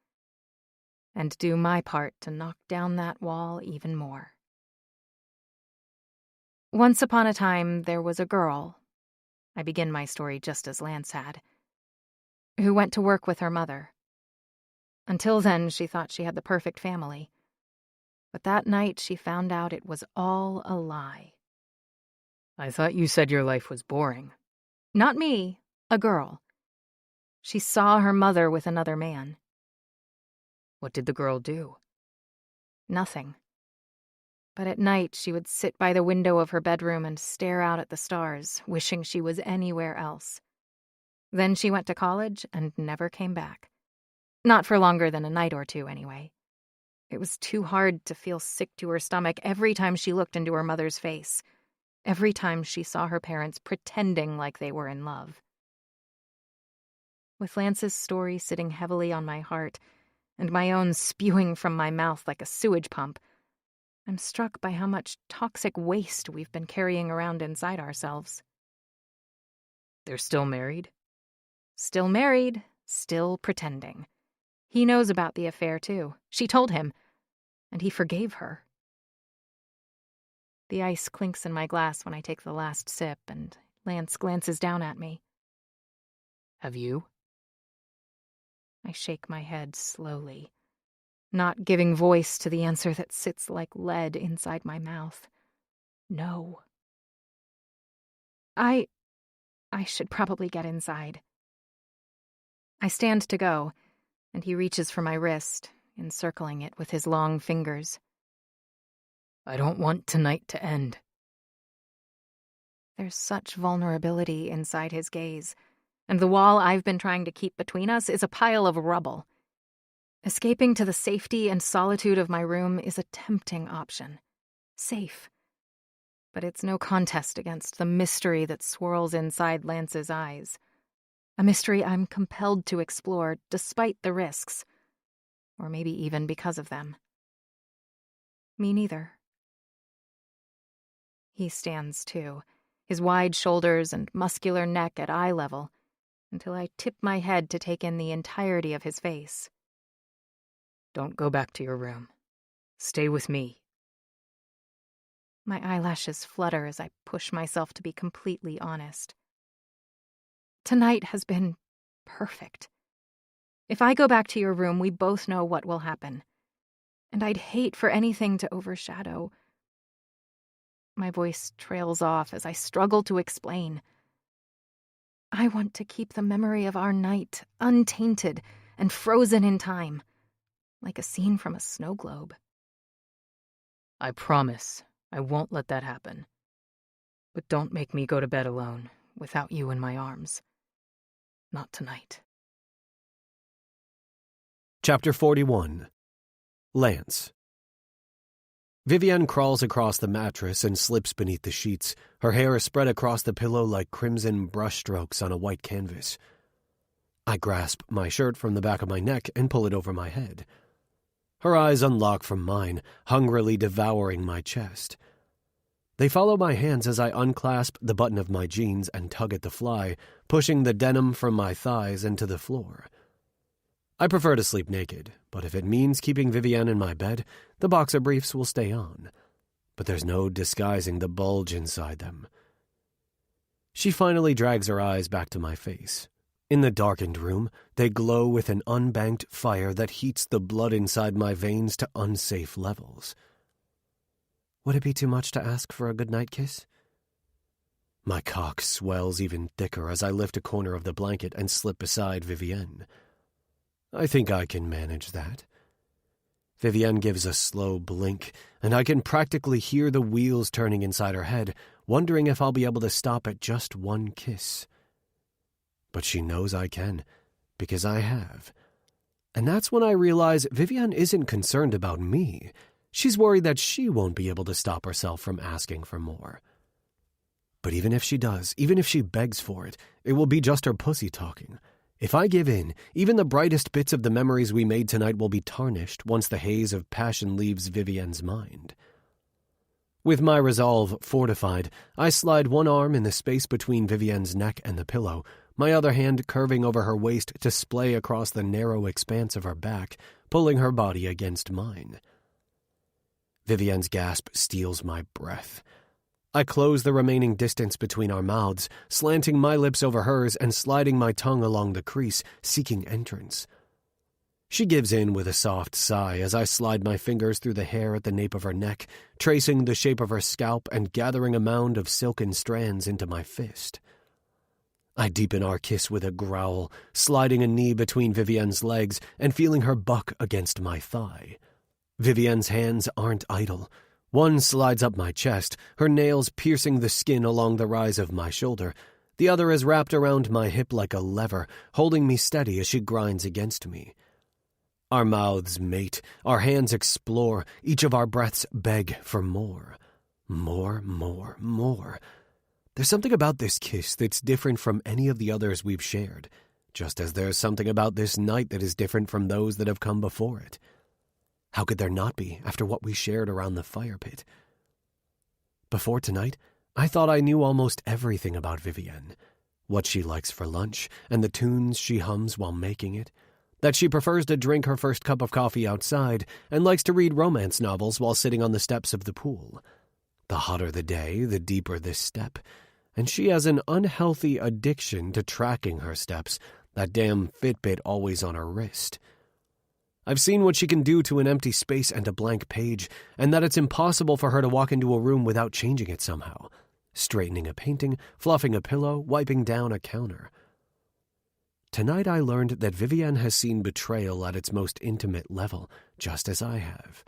and do my part to knock down that wall even more. Once upon a time, there was a girl, I begin my story just as Lance had, who went to work with her mother. Until then, she thought she had the perfect family. But that night, she found out it was all a lie. I thought you said your life was boring. Not me, a girl. She saw her mother with another man. What did the girl do? Nothing. But at night, she would sit by the window of her bedroom and stare out at the stars, wishing she was anywhere else. Then she went to college and never came back. Not for longer than a night or two, anyway. It was too hard to feel sick to her stomach every time she looked into her mother's face, every time she saw her parents pretending like they were in love. With Lance's story sitting heavily on my heart, and my own spewing from my mouth like a sewage pump, I'm struck by how much toxic waste we've been carrying around inside ourselves. They're still married? Still married, still pretending. He knows about the affair, too. She told him, and he forgave her. The ice clinks in my glass when I take the last sip, and Lance glances down at me. Have you? I shake my head slowly, not giving voice to the answer that sits like lead inside my mouth. No. I should probably get inside. I stand to go, and he reaches for my wrist, encircling it with his long fingers. I don't want tonight to end. There's such vulnerability inside his gaze, and the wall I've been trying to keep between us is a pile of rubble. Escaping to the safety and solitude of my room is a tempting option. Safe. But it's no contest against the mystery that swirls inside Lance's eyes. A mystery I'm compelled to explore despite the risks. Or maybe even because of them. Me neither. He stands too, his wide shoulders and muscular neck at eye level, until I tip my head to take in the entirety of his face. Don't go back to your room. Stay with me. My eyelashes flutter as I push myself to be completely honest. Tonight has been perfect. If I go back to your room, we both know what will happen. And I'd hate for anything to overshadow. My voice trails off as I struggle to explain. I want to keep the memory of our night untainted and frozen in time, like a scene from a snow globe. I promise I won't let that happen. But don't make me go to bed alone, without you in my arms. Not tonight. Chapter 41. Lance. Vivienne crawls across the mattress and slips beneath the sheets, her hair spread across the pillow like crimson brushstrokes on a white canvas. I grasp my shirt from the back of my neck and pull it over my head. Her eyes unlock from mine, hungrily devouring my chest. They follow my hands as I unclasp the button of my jeans and tug at the fly, pushing the denim from my thighs into the floor. I prefer to sleep naked, but if it means keeping Vivienne in my bed, the boxer briefs will stay on. But there's no disguising the bulge inside them. She finally drags her eyes back to my face. In the darkened room, they glow with an unbanked fire that heats the blood inside my veins to unsafe levels. Would it be too much to ask for a goodnight kiss? My cock swells even thicker as I lift a corner of the blanket and slip beside Vivienne. I think I can manage that. Vivienne gives a slow blink, and I can practically hear the wheels turning inside her head, wondering if I'll be able to stop at just one kiss. But she knows I can, because I have. And that's when I realize Vivienne isn't concerned about me. She's worried that she won't be able to stop herself from asking for more. But even if she does, even if she begs for it, it will be just her pussy talking. If I give in, even the brightest bits of the memories we made tonight will be tarnished once the haze of passion leaves Vivienne's mind. With my resolve fortified, I slide one arm in the space between Vivienne's neck and the pillow, my other hand curving over her waist to splay across the narrow expanse of her back, pulling her body against mine. Vivienne's gasp steals my breath. I close the remaining distance between our mouths, slanting my lips over hers and sliding my tongue along the crease, seeking entrance. She gives in with a soft sigh as I slide my fingers through the hair at the nape of her neck, tracing the shape of her scalp and gathering a mound of silken strands into my fist. I deepen our kiss with a growl, sliding a knee between Vivienne's legs and feeling her buck against my thigh. Vivienne's hands aren't idle. One slides up my chest, her nails piercing the skin along the rise of my shoulder. The other is wrapped around my hip like a lever, holding me steady as she grinds against me. Our mouths mate, our hands explore, each of our breaths beg for more. More, more, more. There's something about this kiss that's different from any of the others we've shared, just as there's something about this night that is different from those that have come before it. How could there not be after what we shared around the fire pit? Before tonight, I thought I knew almost everything about Vivienne. What she likes for lunch and the tunes she hums while making it. That she prefers to drink her first cup of coffee outside and likes to read romance novels while sitting on the steps of the pool. The hotter the day, the deeper this step. And she has an unhealthy addiction to tracking her steps, that damn Fitbit always on her wrist. I've seen what she can do to an empty space and a blank page, and that it's impossible for her to walk into a room without changing it somehow. Straightening a painting, fluffing a pillow, wiping down a counter. Tonight I learned that Vivienne has seen betrayal at its most intimate level, just as I have.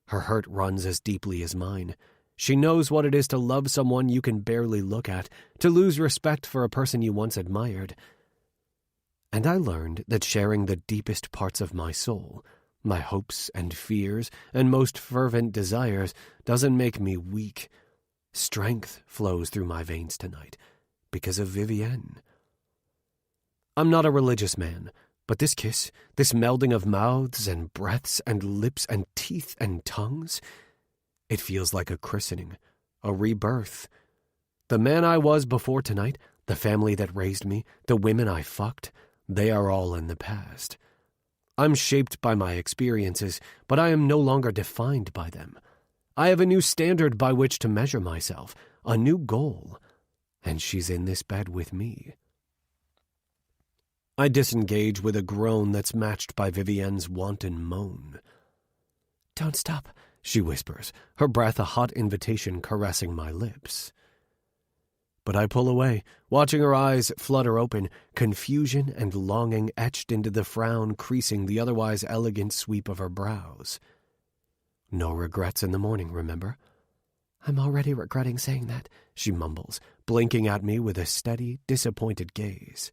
Her hurt runs as deeply as mine. She knows what it is to love someone you can barely look at, to lose respect for a person you once admired. And I learned that sharing the deepest parts of my soul, my hopes and fears and most fervent desires, doesn't make me weak. Strength flows through my veins tonight because of Vivienne. I'm not a religious man, but this kiss, this melding of mouths and breaths and lips and teeth and tongues, it feels like a christening, a rebirth. The man I was before tonight, the family that raised me, the women I fucked, they are all in the past. I'm shaped by my experiences, but I am no longer defined by them. I have a new standard by which to measure myself, a new goal, and she's in this bed with me. I disengage with a groan that's matched by Vivienne's wanton moan. "Don't stop," she whispers, her breath a hot invitation caressing my lips. But I pull away, watching her eyes flutter open, confusion and longing etched into the frown creasing the otherwise elegant sweep of her brows. No regrets in the morning, remember? "I'm already regretting saying that," she mumbles, blinking at me with a steady, disappointed gaze.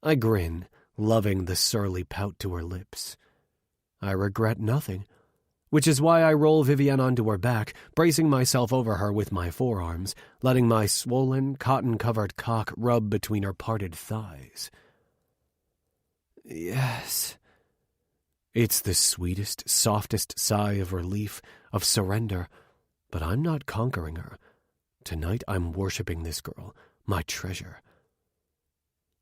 I grin, loving the surly pout to her lips. I regret nothing, which is why I roll Vivienne onto her back, bracing myself over her with my forearms, letting my swollen, cotton-covered cock rub between her parted thighs. Yes. It's the sweetest, softest sigh of relief, of surrender, but I'm not conquering her. Tonight I'm worshipping this girl, my treasure.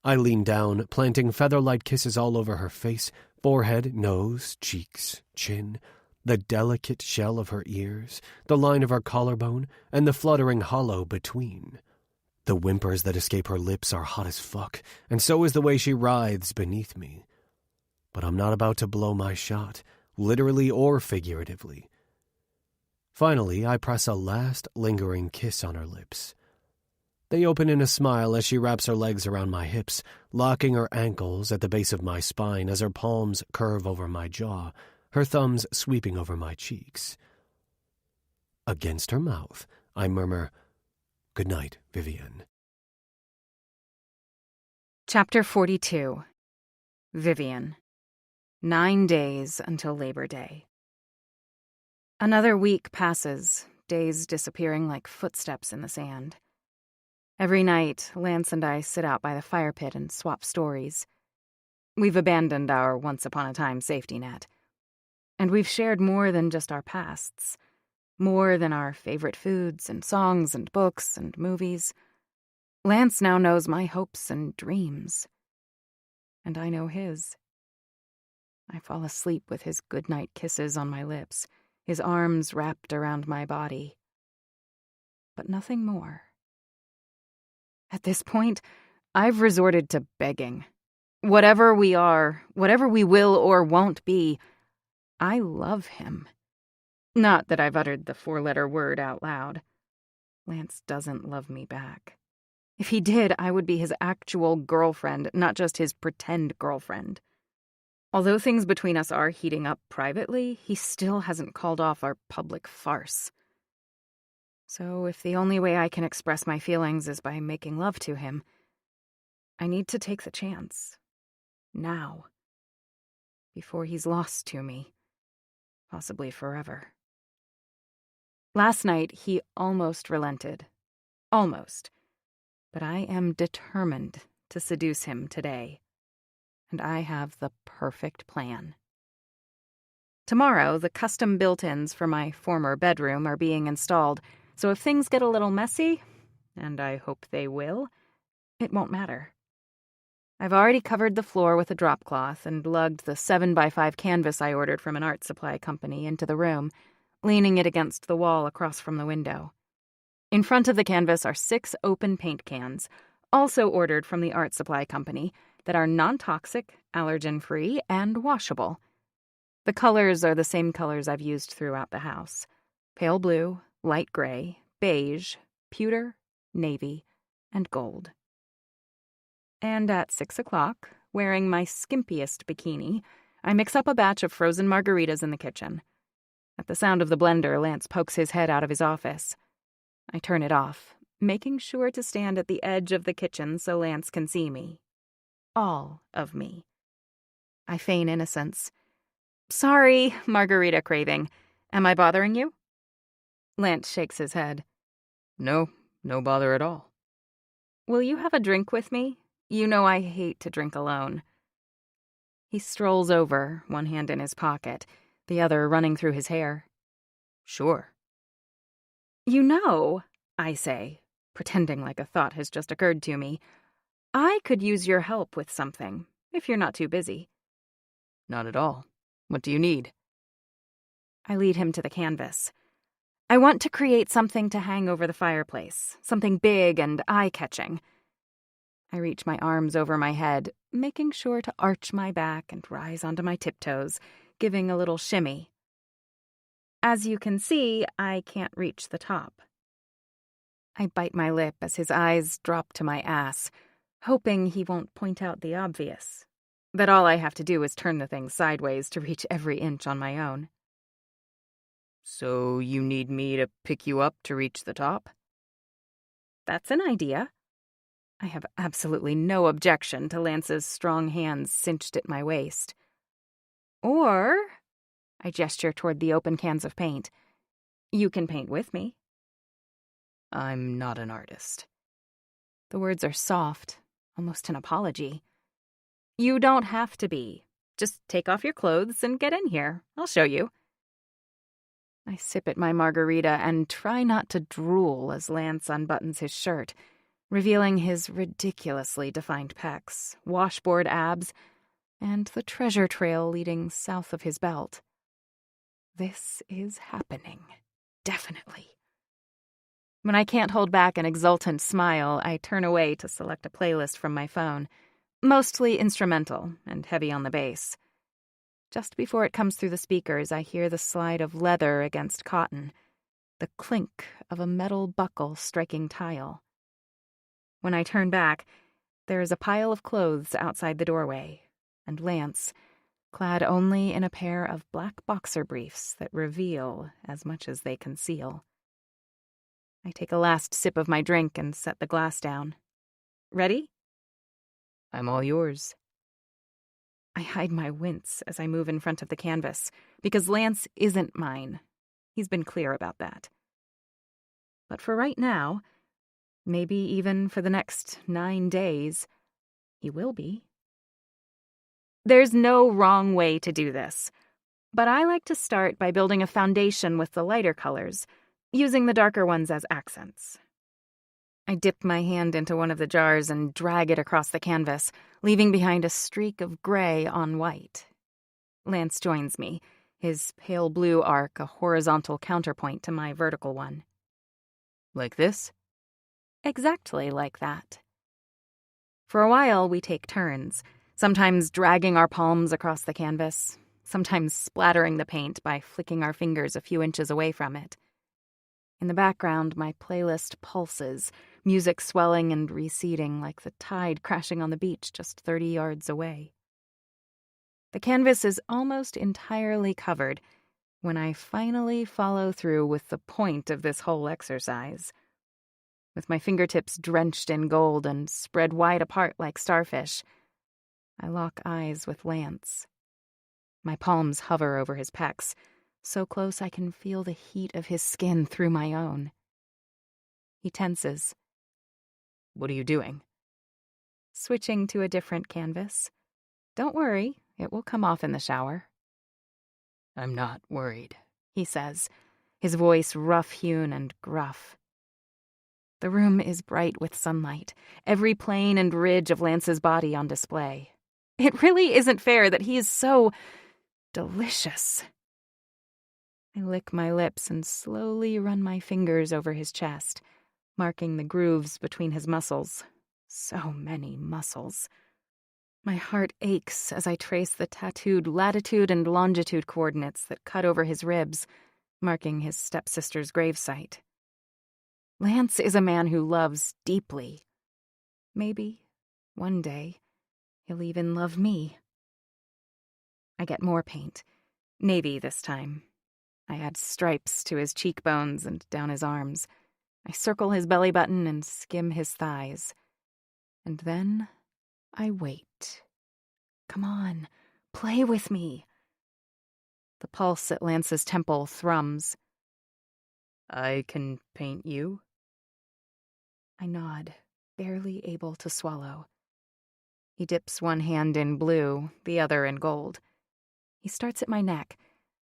I lean down, planting feather-light kisses all over her face, forehead, nose, cheeks, chin, the delicate shell of her ears, the line of her collarbone, and the fluttering hollow between. The whimpers that escape her lips are hot as fuck, and so is the way she writhes beneath me. But I'm not about to blow my shot, literally or figuratively. Finally, I press a last, lingering kiss on her lips. They open in a smile as she wraps her legs around my hips, locking her ankles at the base of my spine as her palms curve over my jaw, her thumbs sweeping over my cheeks. Against her mouth, I murmur, "Good night, Vivienne." Chapter 42. Vivienne. 9 days until Labor Day. Another week passes, days disappearing like footsteps in the sand. Every night, Lance and I sit out by the fire pit and swap stories. We've abandoned our once-upon-a-time safety net. And we've shared more than just our pasts. More than our favorite foods and songs and books and movies. Lance now knows my hopes and dreams. And I know his. I fall asleep with his goodnight kisses on my lips, his arms wrapped around my body. But nothing more. At this point, I've resorted to begging. Whatever we are, whatever we will or won't be, I love him. Not that I've uttered the 4-letter word out loud. Lance doesn't love me back. If he did, I would be his actual girlfriend, not just his pretend girlfriend. Although things between us are heating up privately, he still hasn't called off our public farce. So if the only way I can express my feelings is by making love to him, I need to take the chance. Now. Before he's lost to me. Possibly forever. Last night, he almost relented. Almost. But I am determined to seduce him today. And I have the perfect plan. Tomorrow, the custom built-ins for my former bedroom are being installed, so if things get a little messy, and I hope they will, it won't matter. I've already covered the floor with a drop cloth and lugged the 7x5 canvas I ordered from an art supply company into the room, leaning it against the wall across from the window. In front of the canvas are 6 open paint cans, also ordered from the art supply company, that are non-toxic, allergen-free, and washable. The colors are the same colors I've used throughout the house. Pale blue, light gray, beige, pewter, navy, and gold. And at 6 o'clock, wearing my skimpiest bikini, I mix up a batch of frozen margaritas in the kitchen. At the sound of the blender, Lance pokes his head out of his office. I turn it off, making sure to stand at the edge of the kitchen so Lance can see me. All of me. I feign innocence. Sorry, margarita craving. Am I bothering you? Lance shakes his head. No bother at all. Will you have a drink with me? You know I hate to drink alone. He strolls over, one hand in his pocket, the other running through his hair. Sure. You know, I say, pretending like a thought has just occurred to me, I could use your help with something, if you're not too busy. Not at all. What do you need? I lead him to the canvas. I want to create something to hang over the fireplace, something big and eye-catching. I reach my arms over my head, making sure to arch my back and rise onto my tiptoes, giving a little shimmy. As you can see, I can't reach the top. I bite my lip as his eyes drop to my ass, hoping he won't point out the obvious, that all I have to do is turn the thing sideways to reach every inch on my own. So you need me to pick you up to reach the top? That's an idea. I have absolutely no objection to Lance's strong hands cinched at my waist. Or, I gesture toward the open cans of paint, you can paint with me. I'm not an artist. The words are soft, almost an apology. You don't have to be. Just take off your clothes and get in here. I'll show you. I sip at my margarita and try not to drool as Lance unbuttons his shirt, revealing his ridiculously defined pecs, washboard abs, and the treasure trail leading south of his belt. This is happening. Definitely. When I can't hold back an exultant smile, I turn away to select a playlist from my phone, mostly instrumental and heavy on the bass. Just before it comes through the speakers, I hear the slide of leather against cotton, the clink of a metal buckle striking tile. When I turn back, there is a pile of clothes outside the doorway, and Lance, clad only in a pair of black boxer briefs that reveal as much as they conceal. I take a last sip of my drink and set the glass down. Ready? I'm all yours. I hide my wince as I move in front of the canvas, because Lance isn't mine. He's been clear about that. But for right now, maybe even for the next 9 days, he will be. There's no wrong way to do this, but I like to start by building a foundation with the lighter colors, using the darker ones as accents. I dip my hand into one of the jars and drag it across the canvas, leaving behind a streak of gray on white. Lance joins me, his pale blue arc a horizontal counterpoint to my vertical one. Like this? Exactly like that. For a while, we take turns, sometimes dragging our palms across the canvas, sometimes splattering the paint by flicking our fingers a few inches away from it. In the background, my playlist pulses, music swelling and receding like the tide crashing on the beach just 30 yards away. The canvas is almost entirely covered when I finally follow through with the point of this whole exercise. With my fingertips drenched in gold and spread wide apart like starfish, I lock eyes with Lance. My palms hover over his pecs, so close I can feel the heat of his skin through my own. He tenses. What are you doing? Switching to a different canvas. Don't worry, it will come off in the shower. I'm not worried, he says, his voice rough-hewn and gruff. The room is bright with sunlight, every plane and ridge of Lance's body on display. It really isn't fair that he is so delicious. I lick my lips and slowly run my fingers over his chest, marking the grooves between his muscles. So many muscles. My heart aches as I trace the tattooed latitude and longitude coordinates that cut over his ribs, marking his stepsister's gravesite. Lance is a man who loves deeply. Maybe, one day, he'll even love me. I get more paint. Navy this time. I add stripes to his cheekbones and down his arms. I circle his belly button and skim his thighs. And then I wait. Come on, play with me. The pulse at Lance's temple thrums. I can paint you? I nod, barely able to swallow. He dips one hand in blue, the other in gold. He starts at my neck,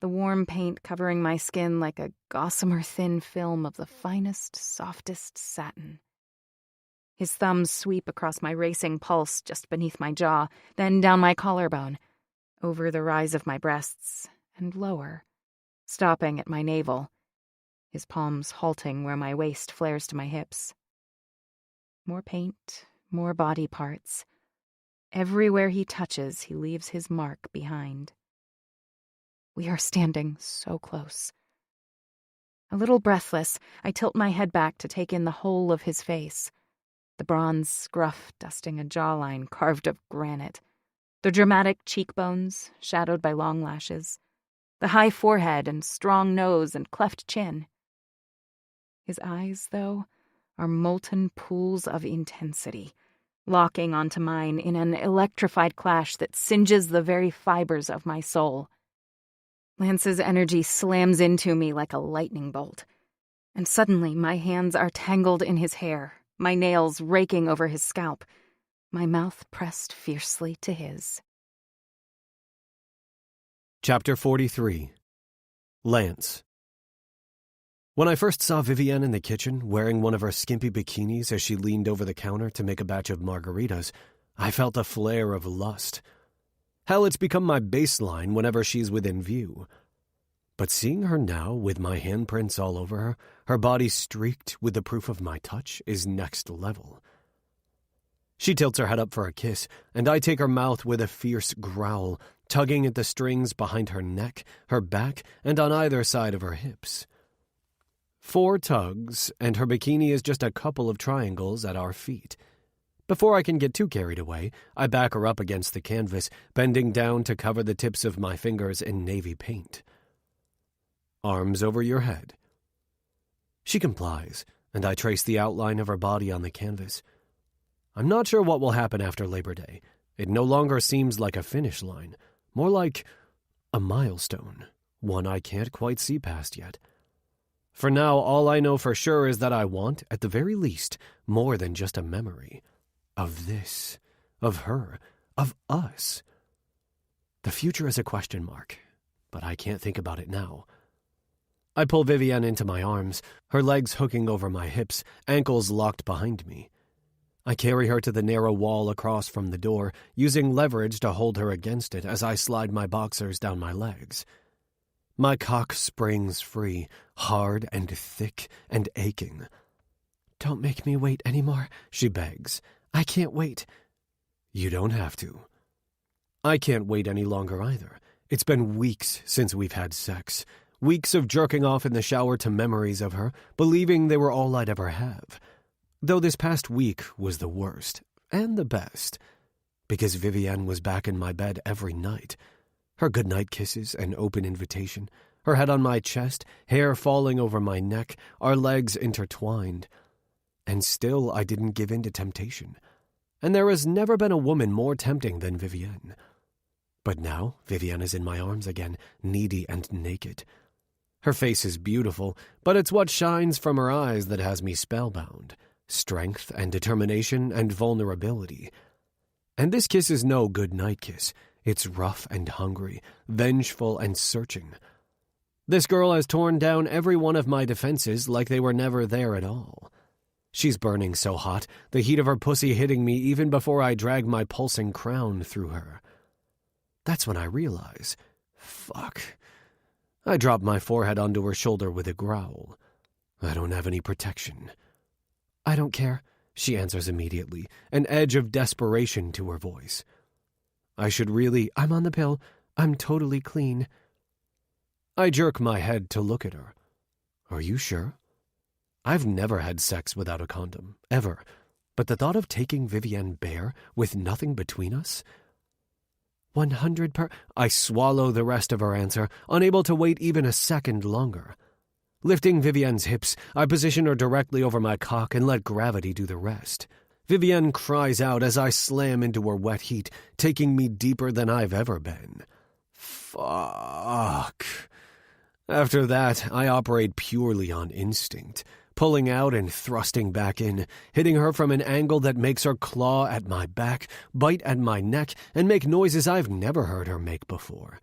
the warm paint covering my skin like a gossamer thin film of the finest, softest satin. His thumbs sweep across my racing pulse just beneath my jaw, then down my collarbone, over the rise of my breasts, and lower, stopping at my navel, his palms halting where my waist flares to my hips. More paint, more body parts. Everywhere he touches, he leaves his mark behind. We are standing so close. A little breathless, I tilt my head back to take in the whole of his face. The bronze scruff dusting a jawline carved of granite. The dramatic cheekbones, shadowed by long lashes. The high forehead and strong nose and cleft chin. His eyes, though, are molten pools of intensity, locking onto mine in an electrified clash that singes the very fibers of my soul. Lance's energy slams into me like a lightning bolt, and suddenly my hands are tangled in his hair, my nails raking over his scalp, my mouth pressed fiercely to his. Chapter 43. Lance. When I first saw Vivienne in the kitchen, wearing one of her skimpy bikinis as she leaned over the counter to make a batch of margaritas, I felt a flare of lust. Hell, it's become my baseline whenever she's within view. But seeing her now, with my handprints all over her, her body streaked with the proof of my touch, is next level. She tilts her head up for a kiss, and I take her mouth with a fierce growl, tugging at the strings behind her neck, her back, and on either side of her hips. 4 tugs, and her bikini is just a couple of triangles at our feet. Before I can get too carried away, I back her up against the canvas, bending down to cover the tips of my fingers in navy paint. Arms over your head. She complies, and I trace the outline of her body on the canvas. I'm not sure what will happen after Labor Day. It no longer seems like a finish line, more like a milestone, one I can't quite see past yet. For now, all I know for sure is that I want, at the very least, more than just a memory. Of this, of her, of us. The future is a question mark, but I can't think about it now. I pull Vivienne into my arms, her legs hooking over my hips, ankles locked behind me. I carry her to the narrow wall across from the door, using leverage to hold her against it as I slide my boxers down my legs. My cock springs free, hard and thick and aching. "Don't make me wait anymore," she begs. "I can't wait." You don't have to. I can't wait any longer either. It's been weeks since we've had sex. Weeks of jerking off in the shower to memories of her, believing they were all I'd ever have. Though this past week was the worst, and the best, because Vivienne was back in my bed every night. Her goodnight kisses, an open invitation, her head on my chest, hair falling over my neck, our legs intertwined. And still I didn't give in to temptation. And there has never been a woman more tempting than Vivienne. But now Vivienne is in my arms again, needy and naked. Her face is beautiful, but it's what shines from her eyes that has me spellbound. Strength and determination and vulnerability. And this kiss is no good night kiss. It's rough and hungry, vengeful and searching. This girl has torn down every one of my defenses like they were never there at all. She's burning so hot, the heat of her pussy hitting me even before I drag my pulsing crown through her. That's when I realize, fuck. I drop my forehead onto her shoulder with a growl. I don't have any protection. I don't care, she answers immediately, an edge of desperation to her voice. I'm on the pill. I'm totally clean. I jerk my head to look at her. Are you sure? I've never had sex without a condom, ever. But the thought of taking Vivienne bare with nothing between us? 100%. I swallow the rest of her answer, unable to wait even a second longer. Lifting Vivienne's hips, I position her directly over my cock and let gravity do the rest. Vivienne cries out as I slam into her wet heat, taking me deeper than I've ever been. Fuck. After that, I operate purely on instinct, pulling out and thrusting back in, hitting her from an angle that makes her claw at my back, bite at my neck, and make noises I've never heard her make before.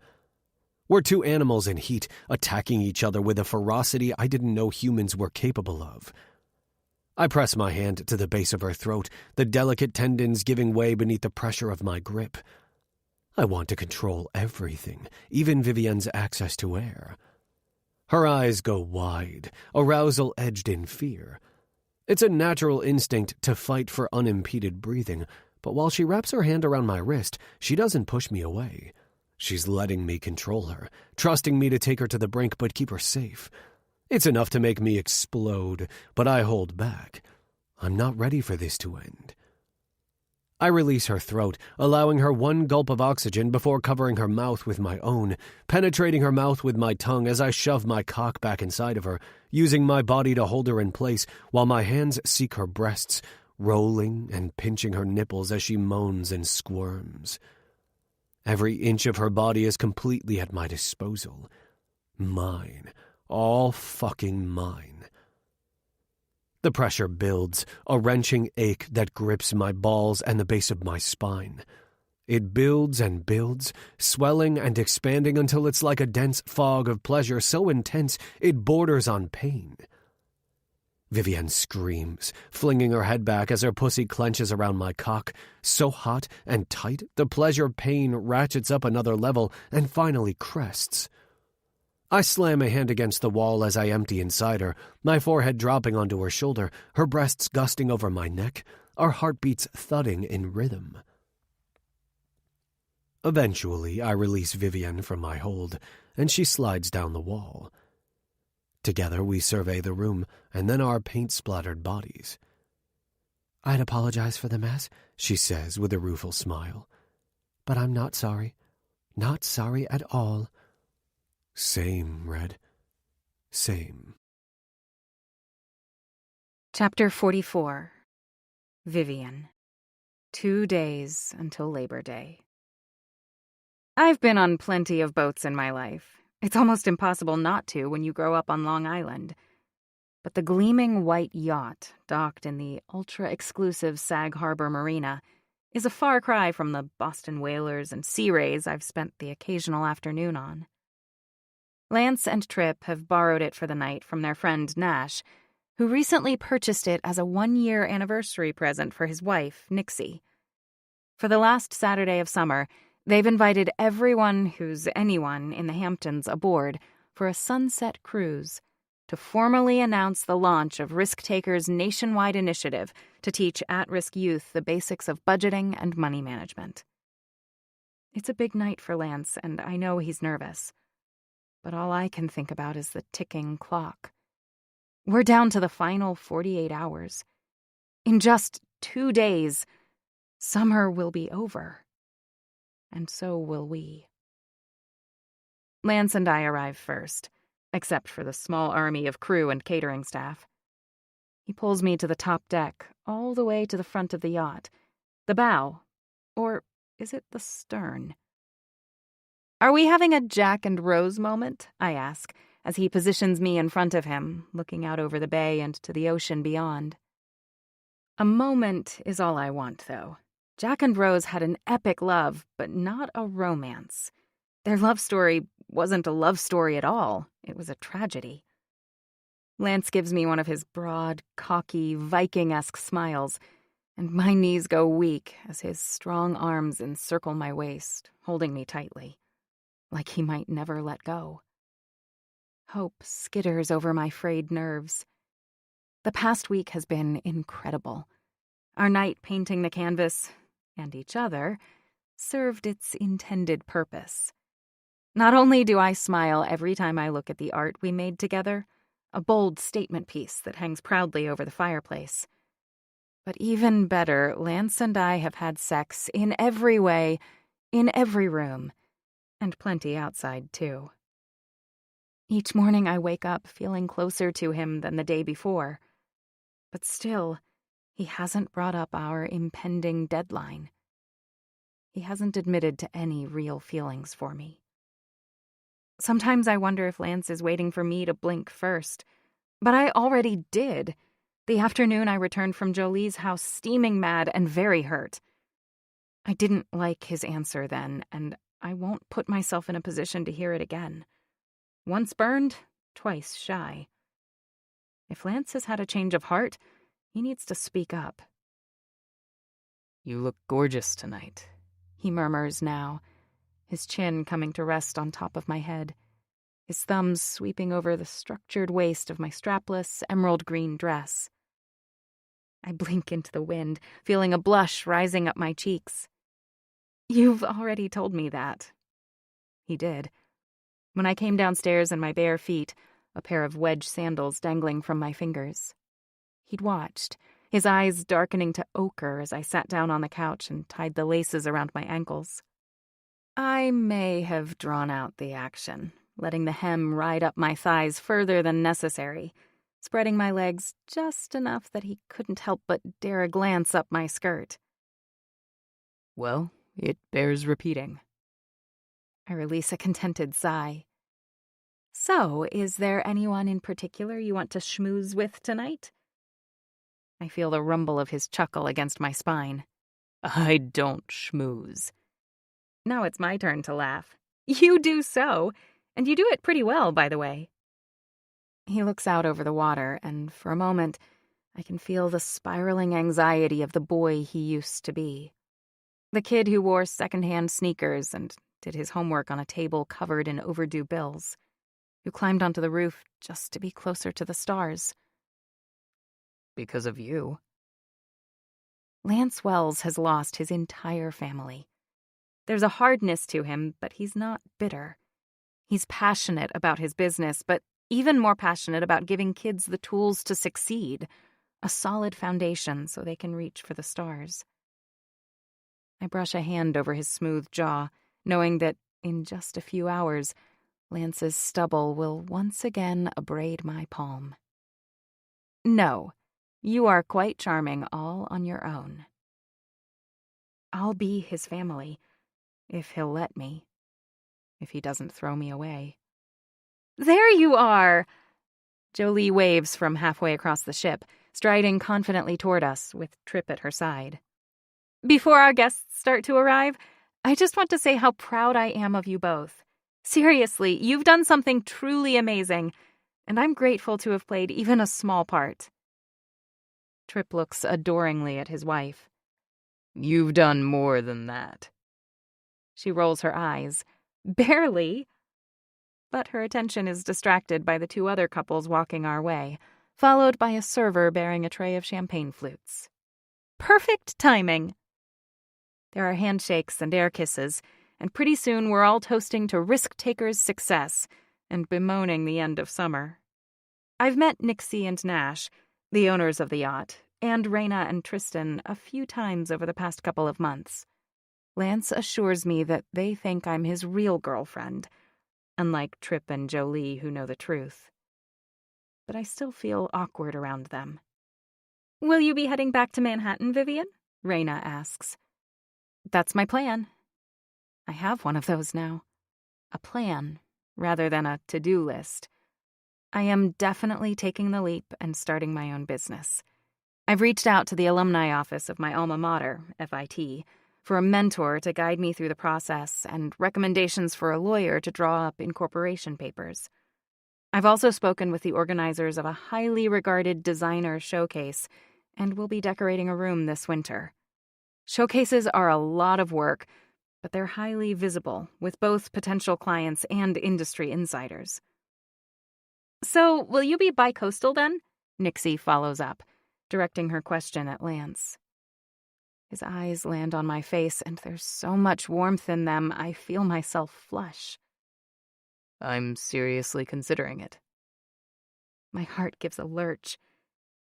We're two animals in heat, attacking each other with a ferocity I didn't know humans were capable of. I press my hand to the base of her throat, the delicate tendons giving way beneath the pressure of my grip. I want to control everything, even Vivienne's access to air. Her eyes go wide, arousal edged in fear. It's a natural instinct to fight for unimpeded breathing, but while she wraps her hand around my wrist, she doesn't push me away. She's letting me control her, trusting me to take her to the brink but keep her safe. It's enough to make me explode, but I hold back. I'm not ready for this to end. I release her throat, allowing her one gulp of oxygen before covering her mouth with my own, penetrating her mouth with my tongue as I shove my cock back inside of her, using my body to hold her in place while my hands seek her breasts, rolling and pinching her nipples as she moans and squirms. Every inch of her body is completely at my disposal. Mine. All fucking mine. The pressure builds, a wrenching ache that grips my balls and the base of my spine. It builds and builds, swelling and expanding until it's like a dense fog of pleasure so intense it borders on pain. Vivienne screams, flinging her head back as her pussy clenches around my cock, so hot and tight the pleasure pain ratchets up another level and finally crests. I slam a hand against the wall as I empty inside her, my forehead dropping onto her shoulder, her breasts gusting over my neck, our heartbeats thudding in rhythm. Eventually, I release Vivienne from my hold, and she slides down the wall. Together, we survey the room, and then our paint-splattered bodies. I'd apologize for the mess, she says with a rueful smile. But I'm not sorry. Not sorry at all. Same, Red. Same. Chapter 44. Vivienne. 2 days until Labor Day. I've been on plenty of boats in my life. It's almost impossible not to when you grow up on Long Island. But the gleaming white yacht docked in the ultra-exclusive Sag Harbor Marina is a far cry from the Boston Whalers and Sea Rays I've spent the occasional afternoon on. Lance and Tripp have borrowed it for the night from their friend Nash, who recently purchased it as a 1-year anniversary present for his wife, Nixie. For the last Saturday of summer, they've invited everyone who's anyone in the Hamptons aboard for a sunset cruise to formally announce the launch of Risk Taker's nationwide initiative to teach at-risk youth the basics of budgeting and money management. It's a big night for Lance, and I know he's nervous. But all I can think about is the ticking clock. We're down to the final 48 hours. In just 2 days, summer will be over. And so will we. Lance and I arrive first, except for the small army of crew and catering staff. He pulls me to the top deck, all the way to the front of the yacht. The bow. Or is it the stern? Are we having a Jack and Rose moment? I ask, as he positions me in front of him, looking out over the bay and to the ocean beyond. A moment is all I want, though. Jack and Rose had an epic love, but not a romance. Their love story wasn't a love story at all. It was a tragedy. Lance gives me one of his broad, cocky, Viking-esque smiles, and my knees go weak as his strong arms encircle my waist, holding me tightly, like he might never let go. Hope skitters over my frayed nerves. The past week has been incredible. Our night painting the canvas, and each other, served its intended purpose. Not only do I smile every time I look at the art we made together, a bold statement piece that hangs proudly over the fireplace, but even better, Lance and I have had sex in every way, in every room, and plenty outside, too. Each morning I wake up feeling closer to him than the day before, but still, he hasn't brought up our impending deadline. He hasn't admitted to any real feelings for me. Sometimes I wonder if Lance is waiting for me to blink first, but I already did. The afternoon I returned from Jolie's house steaming mad and very hurt. I didn't like his answer then, and I won't put myself in a position to hear it again. Once burned, twice shy. If Lance has had a change of heart, he needs to speak up. You look gorgeous tonight, he murmurs now, his chin coming to rest on top of my head, his thumbs sweeping over the structured waist of my strapless, emerald green dress. I blink into the wind, feeling a blush rising up my cheeks. You've already told me that. He did. When I came downstairs in my bare feet, a pair of wedge sandals dangling from my fingers. He'd watched, his eyes darkening to ochre as I sat down on the couch and tied the laces around my ankles. I may have drawn out the action, letting the hem ride up my thighs further than necessary, spreading my legs just enough that he couldn't help but dare a glance up my skirt. Well, it bears repeating. I release a contented sigh. So, is there anyone in particular you want to schmooze with tonight? I feel the rumble of his chuckle against my spine. I don't schmooze. Now it's my turn to laugh. You do so, and you do it pretty well, by the way. He looks out over the water, and for a moment, I can feel the spiraling anxiety of the boy he used to be. The kid who wore secondhand sneakers and did his homework on a table covered in overdue bills, who climbed onto the roof just to be closer to the stars. Because of you. Lance Wells has lost his entire family. There's a hardness to him, but he's not bitter. He's passionate about his business, but even more passionate about giving kids the tools to succeed, a solid foundation so they can reach for the stars. I brush a hand over his smooth jaw, knowing that in just a few hours, Lance's stubble will once again abrade my palm. No, you are quite charming all on your own. I'll be his family, if he'll let me, if he doesn't throw me away. There you are! Jolie waves from halfway across the ship, striding confidently toward us, with Tripp at her side. Before our guests start to arrive, I just want to say how proud I am of you both. Seriously, you've done something truly amazing, and I'm grateful to have played even a small part. Tripp looks adoringly at his wife. You've done more than that. She rolls her eyes. Barely. But her attention is distracted by the two other couples walking our way, followed by a server bearing a tray of champagne flutes. Perfect timing! There are handshakes and air kisses, and pretty soon we're all toasting to risk-takers' success and bemoaning the end of summer. I've met Nixie and Nash, the owners of the yacht, and Raina and Tristan a few times over the past couple of months. Lance assures me that they think I'm his real girlfriend, unlike Tripp and Jolie who know the truth. But I still feel awkward around them. "Will you be heading back to Manhattan, Vivian?" Raina asks. "That's my plan." I have one of those now. A plan, rather than a to-do list. I am definitely taking the leap and starting my own business. I've reached out to the alumni office of my alma mater, FIT, for a mentor to guide me through the process and recommendations for a lawyer to draw up incorporation papers. I've also spoken with the organizers of a highly regarded designer showcase and will be decorating a room this winter. Showcases are a lot of work, but they're highly visible with both potential clients and industry insiders. "So, will you be bi-coastal then?" Nixie follows up, directing her question at Lance. His eyes land on my face, and there's so much warmth in them, I feel myself flush. I'm seriously considering it. My heart gives a lurch.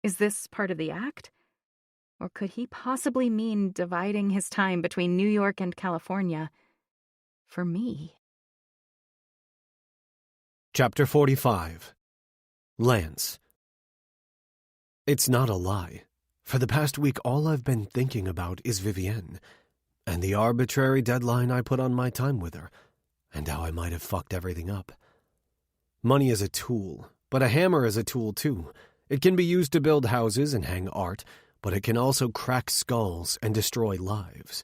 Is this part of the act? Or could he possibly mean dividing his time between New York and California for me? Chapter 45. Lance. It's not a lie. For the past week, all I've been thinking about is Vivienne, and the arbitrary deadline I put on my time with her, and how I might have fucked everything up. Money is a tool, but a hammer is a tool too. It can be used to build houses and hang art, but it can also crack skulls and destroy lives.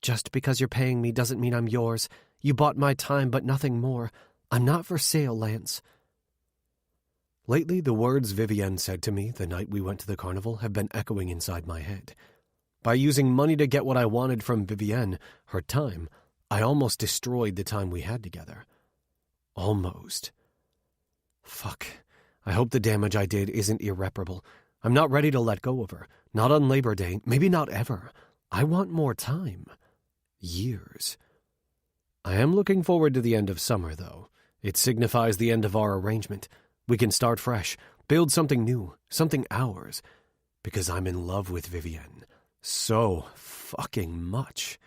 Just because you're paying me doesn't mean I'm yours. You bought my time, but nothing more. I'm not for sale, Lance. Lately, the words Vivienne said to me the night we went to the carnival have been echoing inside my head. By using money to get what I wanted from Vivienne, her time, I almost destroyed the time we had together. Almost. Fuck. I hope the damage I did isn't irreparable. I'm not ready to let go of her. Not on Labor Day, maybe not ever. I want more time. Years. I am looking forward to the end of summer, though. It signifies the end of our arrangement. We can start fresh, build something new, something ours. Because I'm in love with Vivienne. So fucking much.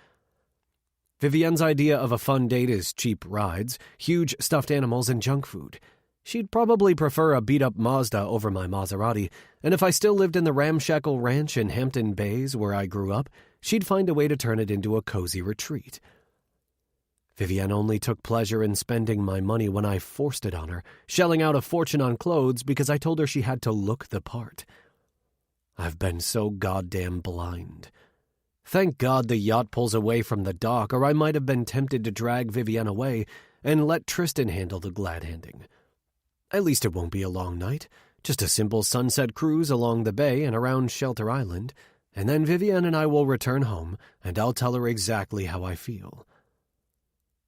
Vivienne's idea of a fun date is cheap rides, huge stuffed animals, and junk food. She'd probably prefer a beat-up Mazda over my Maserati, and if I still lived in the ramshackle ranch in Hampton Bays where I grew up, she'd find a way to turn it into a cozy retreat. Vivienne only took pleasure in spending my money when I forced it on her, shelling out a fortune on clothes because I told her she had to look the part. I've been so goddamn blind. Thank God the yacht pulls away from the dock, or I might have been tempted to drag Vivienne away and let Tristan handle the glad-handing. At least it won't be a long night, just a simple sunset cruise along the bay and around Shelter Island, and then Vivienne and I will return home, and I'll tell her exactly how I feel.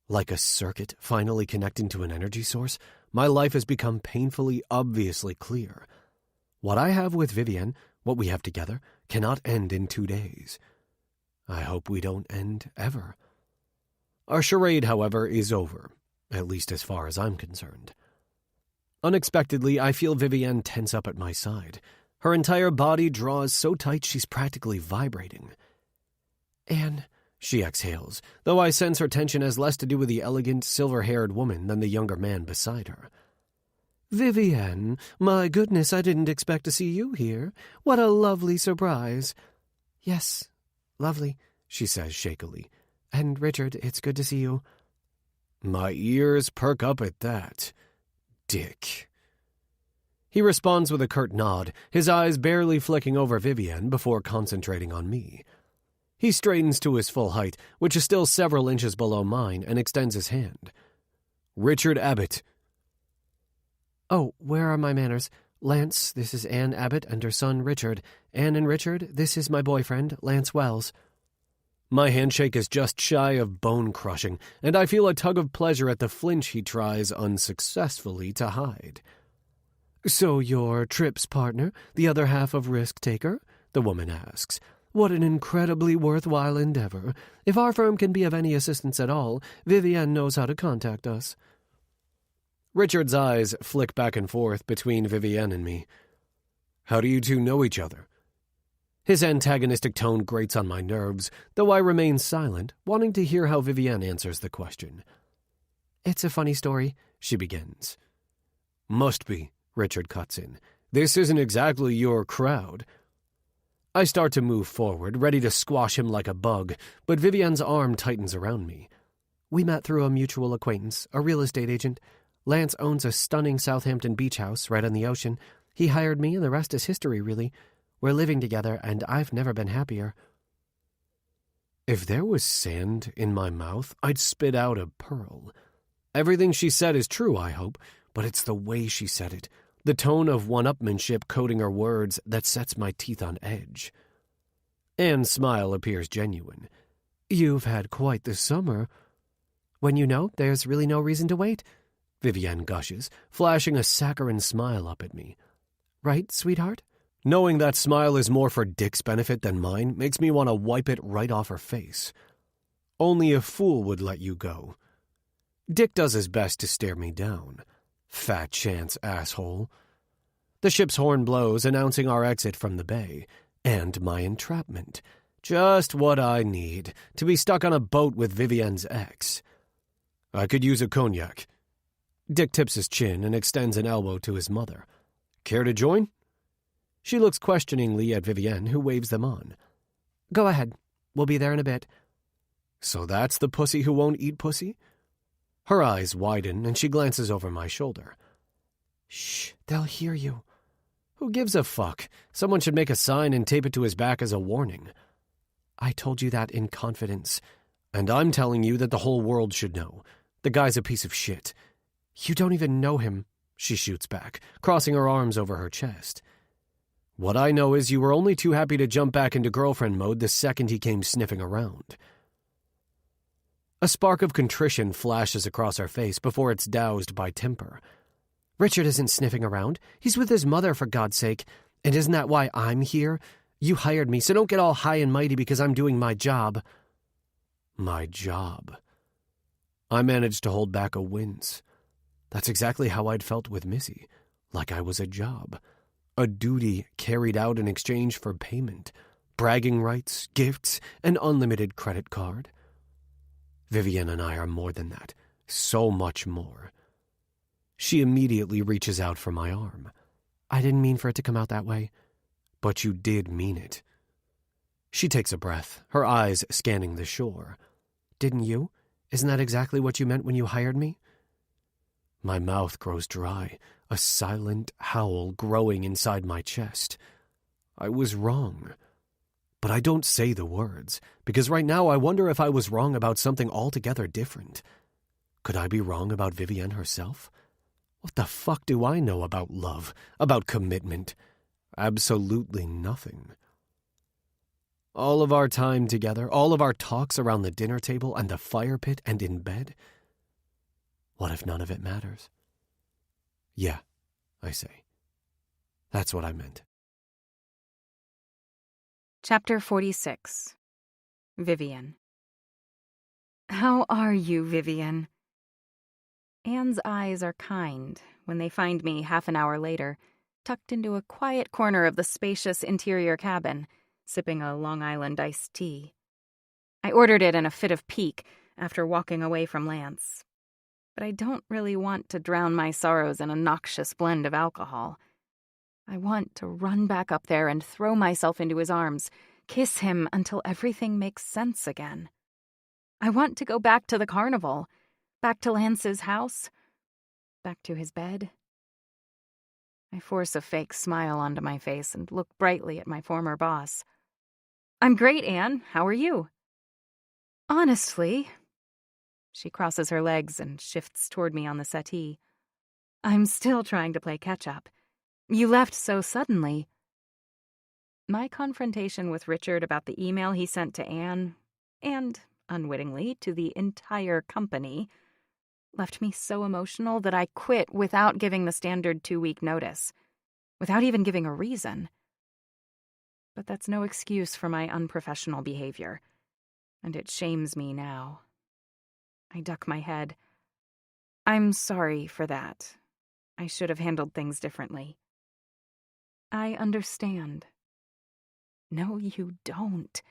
Like a circuit finally connecting to an energy source, my life has become painfully, obviously clear. What I have with Vivienne, what we have together, cannot end in 2 days. I hope we don't end ever. Our charade, however, is over, at least as far as I'm concerned. Unexpectedly, I feel Vivienne tense up at my side. Her entire body draws so tight she's practically vibrating. "Anne," she exhales, though I sense her tension has less to do with the elegant, silver-haired woman than the younger man beside her. "Vivienne, my goodness, I didn't expect to see you here. What a lovely surprise." "Yes, lovely," she says shakily. "And Richard, it's good to see you." My ears perk up at that. Dick. He responds with a curt nod, his eyes barely flicking over Vivienne before concentrating on me. He straightens to his full height, which is still several inches below mine, and extends his hand. "Richard Abbott." "Oh, where are my manners? Lance, this is Anne Abbott and her son Richard. Anne and Richard, this is my boyfriend, Lance Wells." My handshake is just shy of bone-crushing, and I feel a tug of pleasure at the flinch he tries unsuccessfully to hide. "So you're Tripp's partner, the other half of Risk Taker?" the woman asks. "What an incredibly worthwhile endeavor. If our firm can be of any assistance at all, Vivienne knows how to contact us." Richard's eyes flick back and forth between Vivienne and me. How do you two know each other? His antagonistic tone grates on my nerves, though I remain silent, wanting to hear how Vivienne answers the question. It's a funny story, she begins. Must be, Richard cuts in. This isn't exactly your crowd. I start to move forward, ready to squash him like a bug, but Vivienne's arm tightens around me. We met through a mutual acquaintance, a real estate agent. Lance owns a stunning Southampton beach house right on the ocean. He hired me, and the rest is history, really. We're living together, and I've never been happier. If there was sand in my mouth, I'd spit out a pearl. Everything she said is true, I hope, but it's the way she said it, the tone of one-upmanship coating her words that sets my teeth on edge. Anne's smile appears genuine. You've had quite the summer. When you know, there's really no reason to wait, Vivienne gushes, flashing a saccharine smile up at me. Right, sweetheart? Knowing that smile is more for Dick's benefit than mine makes me want to wipe it right off her face. Only a fool would let you go. Dick does his best to stare me down. Fat chance, asshole. The ship's horn blows, announcing our exit from the bay, and my entrapment. Just what I need, to be stuck on a boat with Vivienne's ex. I could use a cognac. Dick tips his chin and extends an elbow to his mother. Care to join? She looks questioningly at Vivienne, who waves them on. Go ahead. We'll be there in a bit. So that's the pussy who won't eat pussy? Her eyes widen, and she glances over my shoulder. Shh, they'll hear you. Who gives a fuck? Someone should make a sign and tape it to his back as a warning. I told you that in confidence. And I'm telling you that the whole world should know. The guy's a piece of shit. You don't even know him, she shoots back, crossing her arms over her chest. What I know is you were only too happy to jump back into girlfriend mode the second he came sniffing around. A spark of contrition flashes across her face before it's doused by temper. Richard isn't sniffing around. He's with his mother, for God's sake. And isn't that why I'm here? You hired me, so don't get all high and mighty because I'm doing my job. My job. I managed to hold back a wince. That's exactly how I'd felt with Missy, like I was a job. A duty carried out in exchange for payment, bragging rights, gifts, an unlimited credit card. Vivienne and I are more than that, so much more. She immediately reaches out for my arm. I didn't mean for it to come out that way. But you did mean it. She takes a breath, her eyes scanning the shore. Didn't you? Isn't that exactly what you meant when you hired me? My mouth grows dry, a silent howl growing inside my chest. I was wrong. But I don't say the words, because right now I wonder if I was wrong about something altogether different. Could I be wrong about Vivienne herself? What the fuck do I know about love, about commitment? Absolutely nothing. All of our time together, all of our talks around the dinner table and the fire pit and in bed. What if none of it matters? Yeah, I say. That's what I meant. Chapter 46. Vivienne. How are you, Vivienne? Anne's eyes are kind when they find me half an hour later, tucked into a quiet corner of the spacious interior cabin, sipping a Long Island iced tea. I ordered it in a fit of pique after walking away from Lance. But I don't really want to drown my sorrows in a noxious blend of alcohol. I want to run back up there and throw myself into his arms, kiss him until everything makes sense again. I want to go back to the carnival, back to Lance's house, back to his bed. I force a fake smile onto my face and look brightly at my former boss. I'm great, Anne. How are you? Honestly, she crosses her legs and shifts toward me on the settee. I'm still trying to play catch-up. You left so suddenly. My confrontation with Richard about the email he sent to Anne, and, unwittingly, to the entire company, left me so emotional that I quit without giving the standard 2-week notice, without even giving a reason. But that's no excuse for my unprofessional behavior, and it shames me now. I duck my head. I'm sorry for that. I should have handled things differently. I understand. No, you don't.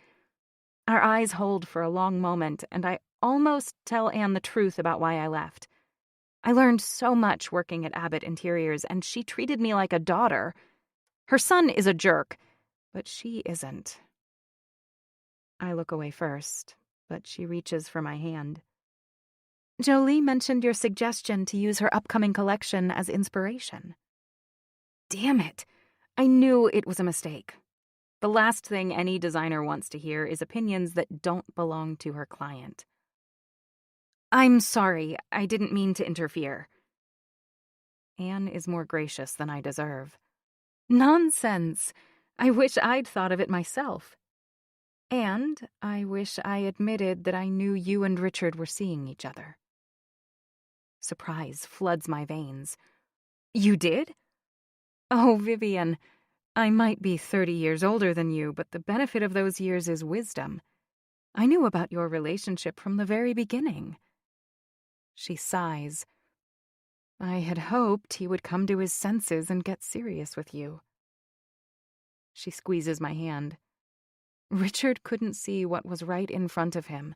Our eyes hold for a long moment, and I almost tell Anne the truth about why I left. I learned so much working at Abbott Interiors, and she treated me like a daughter. Her son is a jerk, but she isn't. I look away first, but she reaches for my hand. Jolie mentioned your suggestion to use her upcoming collection as inspiration. Damn it! I knew it was a mistake. The last thing any designer wants to hear is opinions that don't belong to her client. I'm sorry, I didn't mean to interfere. Anne is more gracious than I deserve. Nonsense! I wish I'd thought of it myself. And I wish I admitted that I knew you and Richard were seeing each other. Surprise floods my veins. You did? Oh, Vivian, I might be 30 years older than you, but the benefit of those years is wisdom. I knew about your relationship from the very beginning. She sighs. I had hoped he would come to his senses and get serious with you. She squeezes my hand. Richard couldn't see what was right in front of him,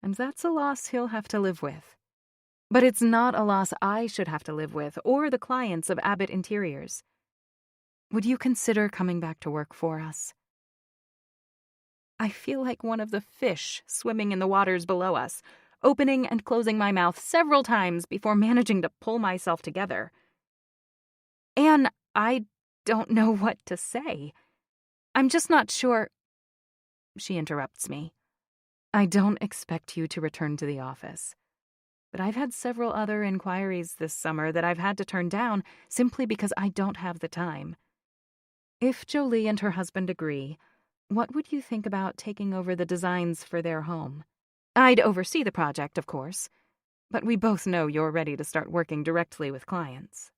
and that's a loss he'll have to live with. But it's not a loss I should have to live with, or the clients of Abbott Interiors. Would you consider coming back to work for us? I feel like one of the fish swimming in the waters below us, opening and closing my mouth several times before managing to pull myself together. Anne, I don't know what to say. I'm just not sure. She interrupts me. I don't expect you to return to the office. But I've had several other inquiries this summer that I've had to turn down simply because I don't have the time. If Jolie and her husband agree, what would you think about taking over the designs for their home? I'd oversee the project, of course, but we both know you're ready to start working directly with clients.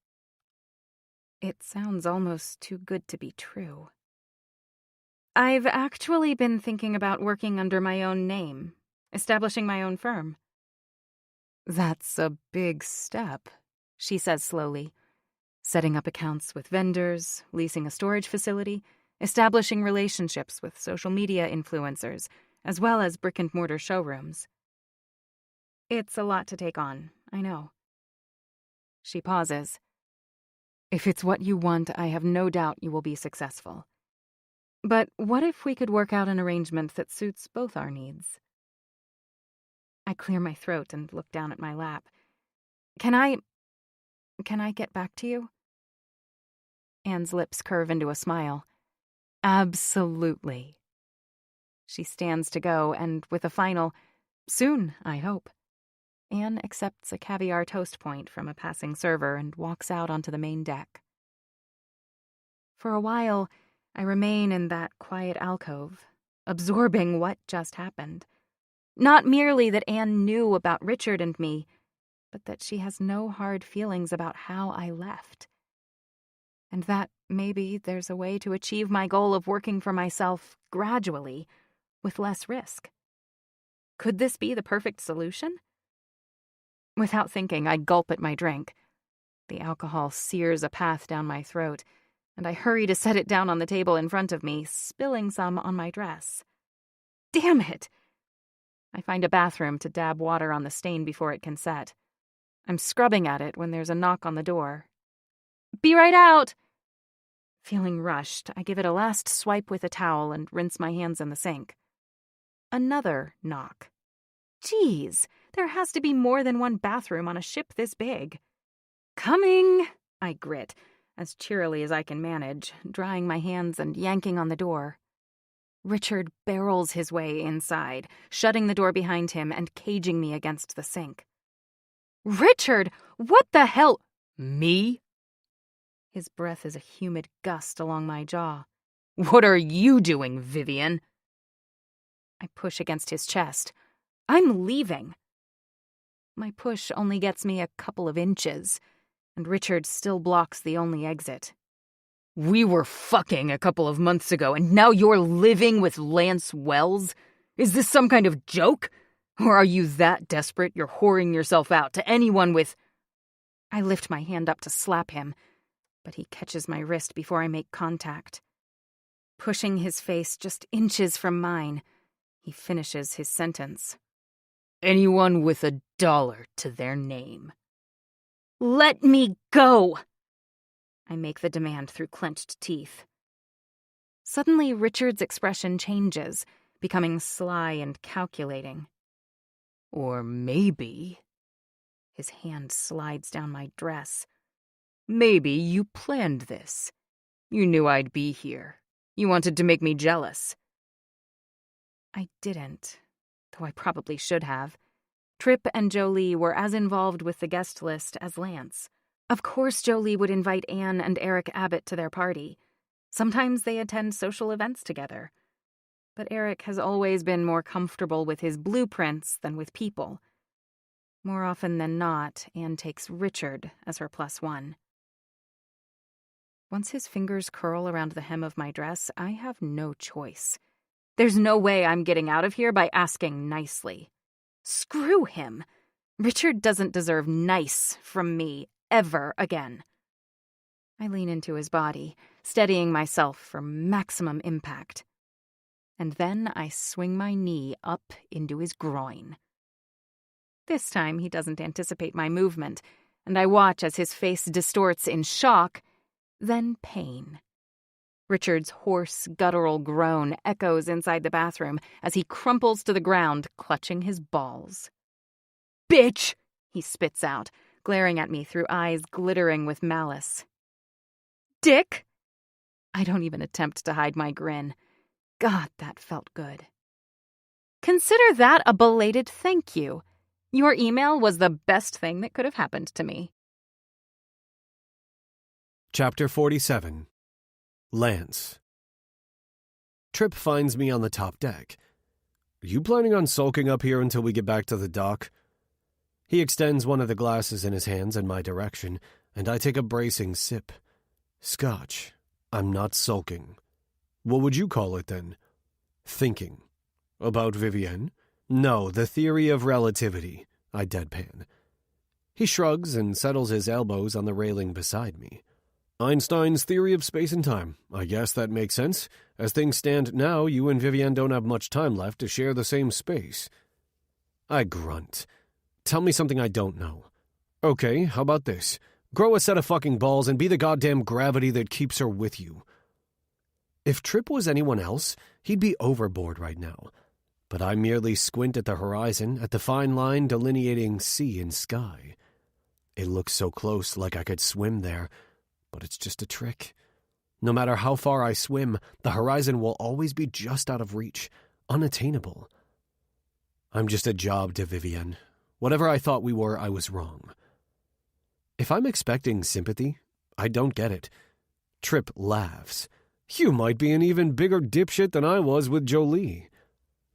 It sounds almost too good to be true. I've actually been thinking about working under my own name, establishing my own firm. That's a big step, she says slowly. Setting up accounts with vendors, leasing a storage facility, establishing relationships with social media influencers, as well as brick-and-mortar showrooms. It's a lot to take on, I know. She pauses. If it's what you want, I have no doubt you will be successful. But what if we could work out an arrangement that suits both our needs? I clear my throat and look down at my lap. Can I get back to you? Anne's lips curve into a smile. Absolutely. She stands to go, and with a final, soon, I hope, Anne accepts a caviar toast point from a passing server and walks out onto the main deck. For a while, I remain in that quiet alcove, absorbing what just happened. Not merely that Anne knew about Richard and me, but that she has no hard feelings about how I left. And that maybe there's a way to achieve my goal of working for myself gradually, with less risk. Could this be the perfect solution? Without thinking, I gulp at my drink. The alcohol sears a path down my throat, and I hurry to set it down on the table in front of me, spilling some on my dress. Damn it! I find a bathroom to dab water on the stain before it can set. I'm scrubbing at it when there's a knock on the door. Be right out! Feeling rushed, I give it a last swipe with a towel and rinse my hands in the sink. Another knock. Geez, there has to be more than one bathroom on a ship this big. Coming, I grit, as cheerily as I can manage, drying my hands and yanking on the door. Richard barrels his way inside, shutting the door behind him and caging me against the sink. Richard, what the hell? Me? His breath is a humid gust along my jaw. What are you doing, Vivian? I push against his chest. I'm leaving. My push only gets me a couple of inches, and Richard still blocks the only exit. We were fucking a couple of months ago, and now you're living with Lance Wells? Is this some kind of joke? Or are you that desperate you're whoring yourself out to anyone with... I lift my hand up to slap him, but he catches my wrist before I make contact. Pushing his face just inches from mine, he finishes his sentence. Anyone with $1 to their name. Let me go! I make the demand through clenched teeth. Suddenly, Richard's expression changes, becoming sly and calculating. Or maybe... His hand slides down my dress. Maybe you planned this. You knew I'd be here. You wanted to make me jealous. I didn't, though I probably should have. Tripp and Jolie were as involved with the guest list as Lance. Of course Jolie would invite Anne and Eric Abbott to their party. Sometimes they attend social events together. But Eric has always been more comfortable with his blueprints than with people. More often than not, Anne takes Richard as her +1. Once his fingers curl around the hem of my dress, I have no choice. There's no way I'm getting out of here by asking nicely. Screw him! Richard doesn't deserve nice from me ever again. I lean into his body, steadying myself for maximum impact. And then I swing my knee up into his groin. This time he doesn't anticipate my movement, and I watch as his face distorts in shock, then pain. Richard's hoarse, guttural groan echoes inside the bathroom as he crumples to the ground, clutching his balls. "Bitch!" he spits out, glaring at me through eyes glittering with malice. "Dick!" I don't even attempt to hide my grin. God, that felt good. Consider that a belated thank you. Your email was the best thing that could have happened to me. Chapter 47. Lance. Tripp finds me on the top deck. You planning on sulking up here until we get back to the dock? He extends one of the glasses in his hands in my direction, and I take a bracing sip. Scotch. I'm not sulking. What would you call it, then? Thinking. About Vivienne? No, the theory of relativity, I deadpan. He shrugs and settles his elbows on the railing beside me. Einstein's theory of space and time. I guess that makes sense. As things stand now, you and Vivienne don't have much time left to share the same space. I grunt. Tell me something I don't know. Okay, how about this? Grow a set of fucking balls and be the goddamn gravity that keeps her with you. If Tripp was anyone else, he'd be overboard right now. But I merely squint at the horizon, at the fine line delineating sea and sky. It looks so close, like I could swim there, but it's just a trick. No matter how far I swim, the horizon will always be just out of reach, unattainable. I'm just a job to Vivienne. Whatever I thought we were, I was wrong. If I'm expecting sympathy, I don't get it. Tripp laughs. You might be an even bigger dipshit than I was with Jolie.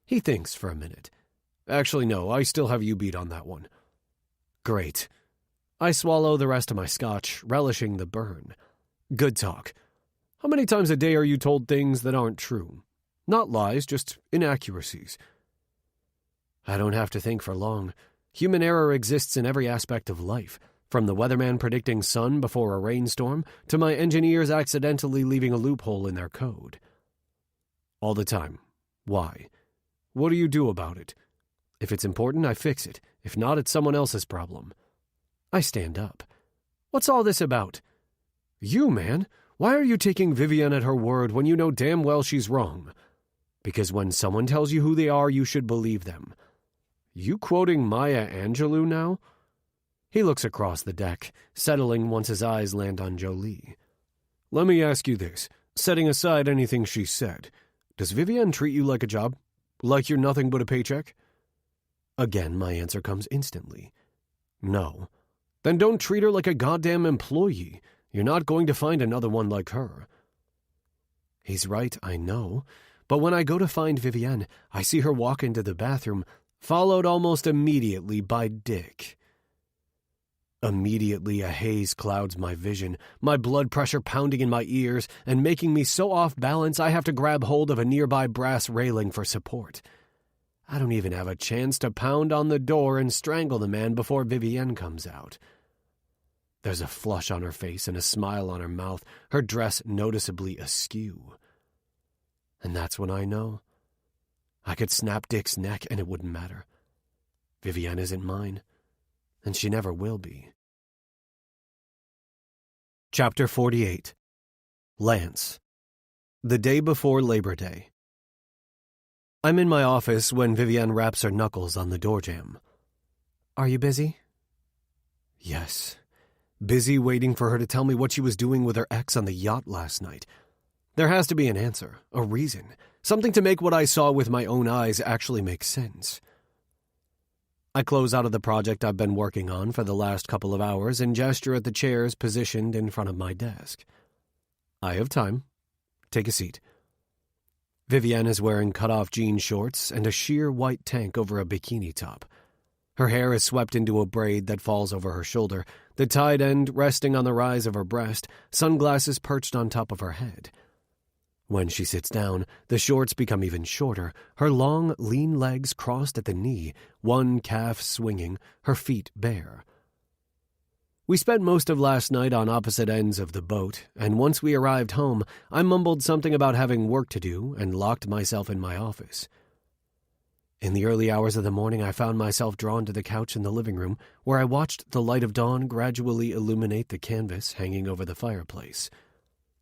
He thinks for a minute. Actually, no, I still have you beat on that one. Great. I swallow the rest of my scotch, relishing the burn. Good talk. How many times a day are you told things that aren't true? Not lies, just inaccuracies. I don't have to think for long. Human error exists in every aspect of life, from the weatherman predicting sun before a rainstorm to my engineers accidentally leaving a loophole in their code. All the time. Why? What do you do about it? If it's important, I fix it. If not, it's someone else's problem. I stand up. What's all this about? You, man. Why are you taking Vivienne at her word when you know damn well she's wrong? Because when someone tells you who they are, you should believe them. You quoting Maya Angelou now? He looks across the deck, settling once his eyes land on Jolie. Let me ask you this, setting aside anything she said. Does Vivienne treat you like a job? Like you're nothing but a paycheck? Again, my answer comes instantly. No. Then don't treat her like a goddamn employee. You're not going to find another one like her. He's right, I know. But when I go to find Vivienne, I see her walk into the bathroom, followed almost immediately by Dick. Immediately a haze clouds my vision, my blood pressure pounding in my ears and making me so off balance I have to grab hold of a nearby brass railing for support. I don't even have a chance to pound on the door and strangle the man before Vivienne comes out. There's a flush on her face and a smile on her mouth, her dress noticeably askew. And that's when I know. I could snap Dick's neck and it wouldn't matter. Vivienne isn't mine, and she never will be. Chapter 48. Lance. The day before Labor Day. I'm in my office when Vivienne raps her knuckles on the door jamb. Are you busy? Yes. Busy waiting for her to tell me what she was doing with her ex on the yacht last night. There has to be an answer, a reason, something to make what I saw with my own eyes actually make sense. I close out of the project I've been working on for the last couple of hours and gesture at the chairs positioned in front of my desk. I have time. Take a seat. Vivienne is wearing cut-off jean shorts and a sheer white tank over a bikini top. Her hair is swept into a braid that falls over her shoulder, the tied end resting on the rise of her breast, sunglasses perched on top of her head. When she sits down, the shorts become even shorter, her long, lean legs crossed at the knee, one calf swinging, her feet bare. We spent most of last night on opposite ends of the boat, and once we arrived home, I mumbled something about having work to do and locked myself in my office. In the early hours of the morning, I found myself drawn to the couch in the living room, where I watched the light of dawn gradually illuminate the canvas hanging over the fireplace.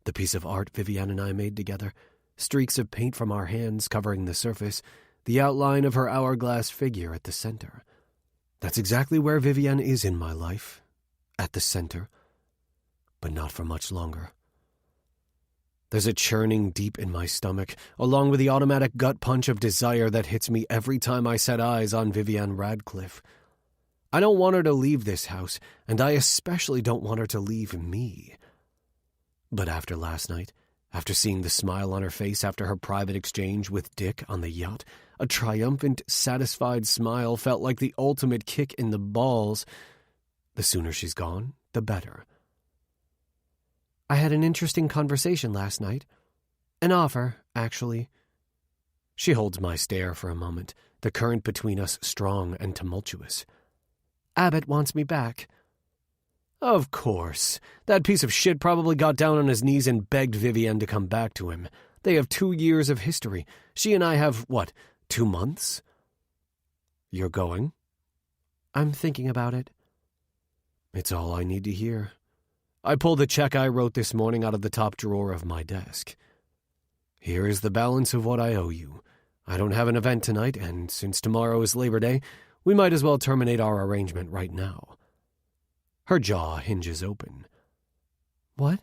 The piece of art Vivienne and I made together, streaks of paint from our hands covering the surface, the outline of her hourglass figure at the center. That's exactly where Vivienne is in my life, at the center, but not for much longer. There's a churning deep in my stomach, along with the automatic gut punch of desire that hits me every time I set eyes on Vivienne Radcliffe. I don't want her to leave this house, and I especially don't want her to leave me. But after last night, after seeing the smile on her face after her private exchange with Dick on the yacht, a triumphant, satisfied smile felt like the ultimate kick in the balls. The sooner she's gone, the better. I had an interesting conversation last night. An offer, actually. She holds my stare for a moment, the current between us strong and tumultuous. Abbott wants me back. Of course. That piece of shit probably got down on his knees and begged Vivienne to come back to him. They have 2 years of history. She and I have, 2 months? You're going? I'm thinking about it. It's all I need to hear. I pull the check I wrote this morning out of the top drawer of my desk. Here is the balance of what I owe you. I don't have an event tonight, and since tomorrow is Labor Day, we might as well terminate our arrangement right now. Her jaw hinges open. What?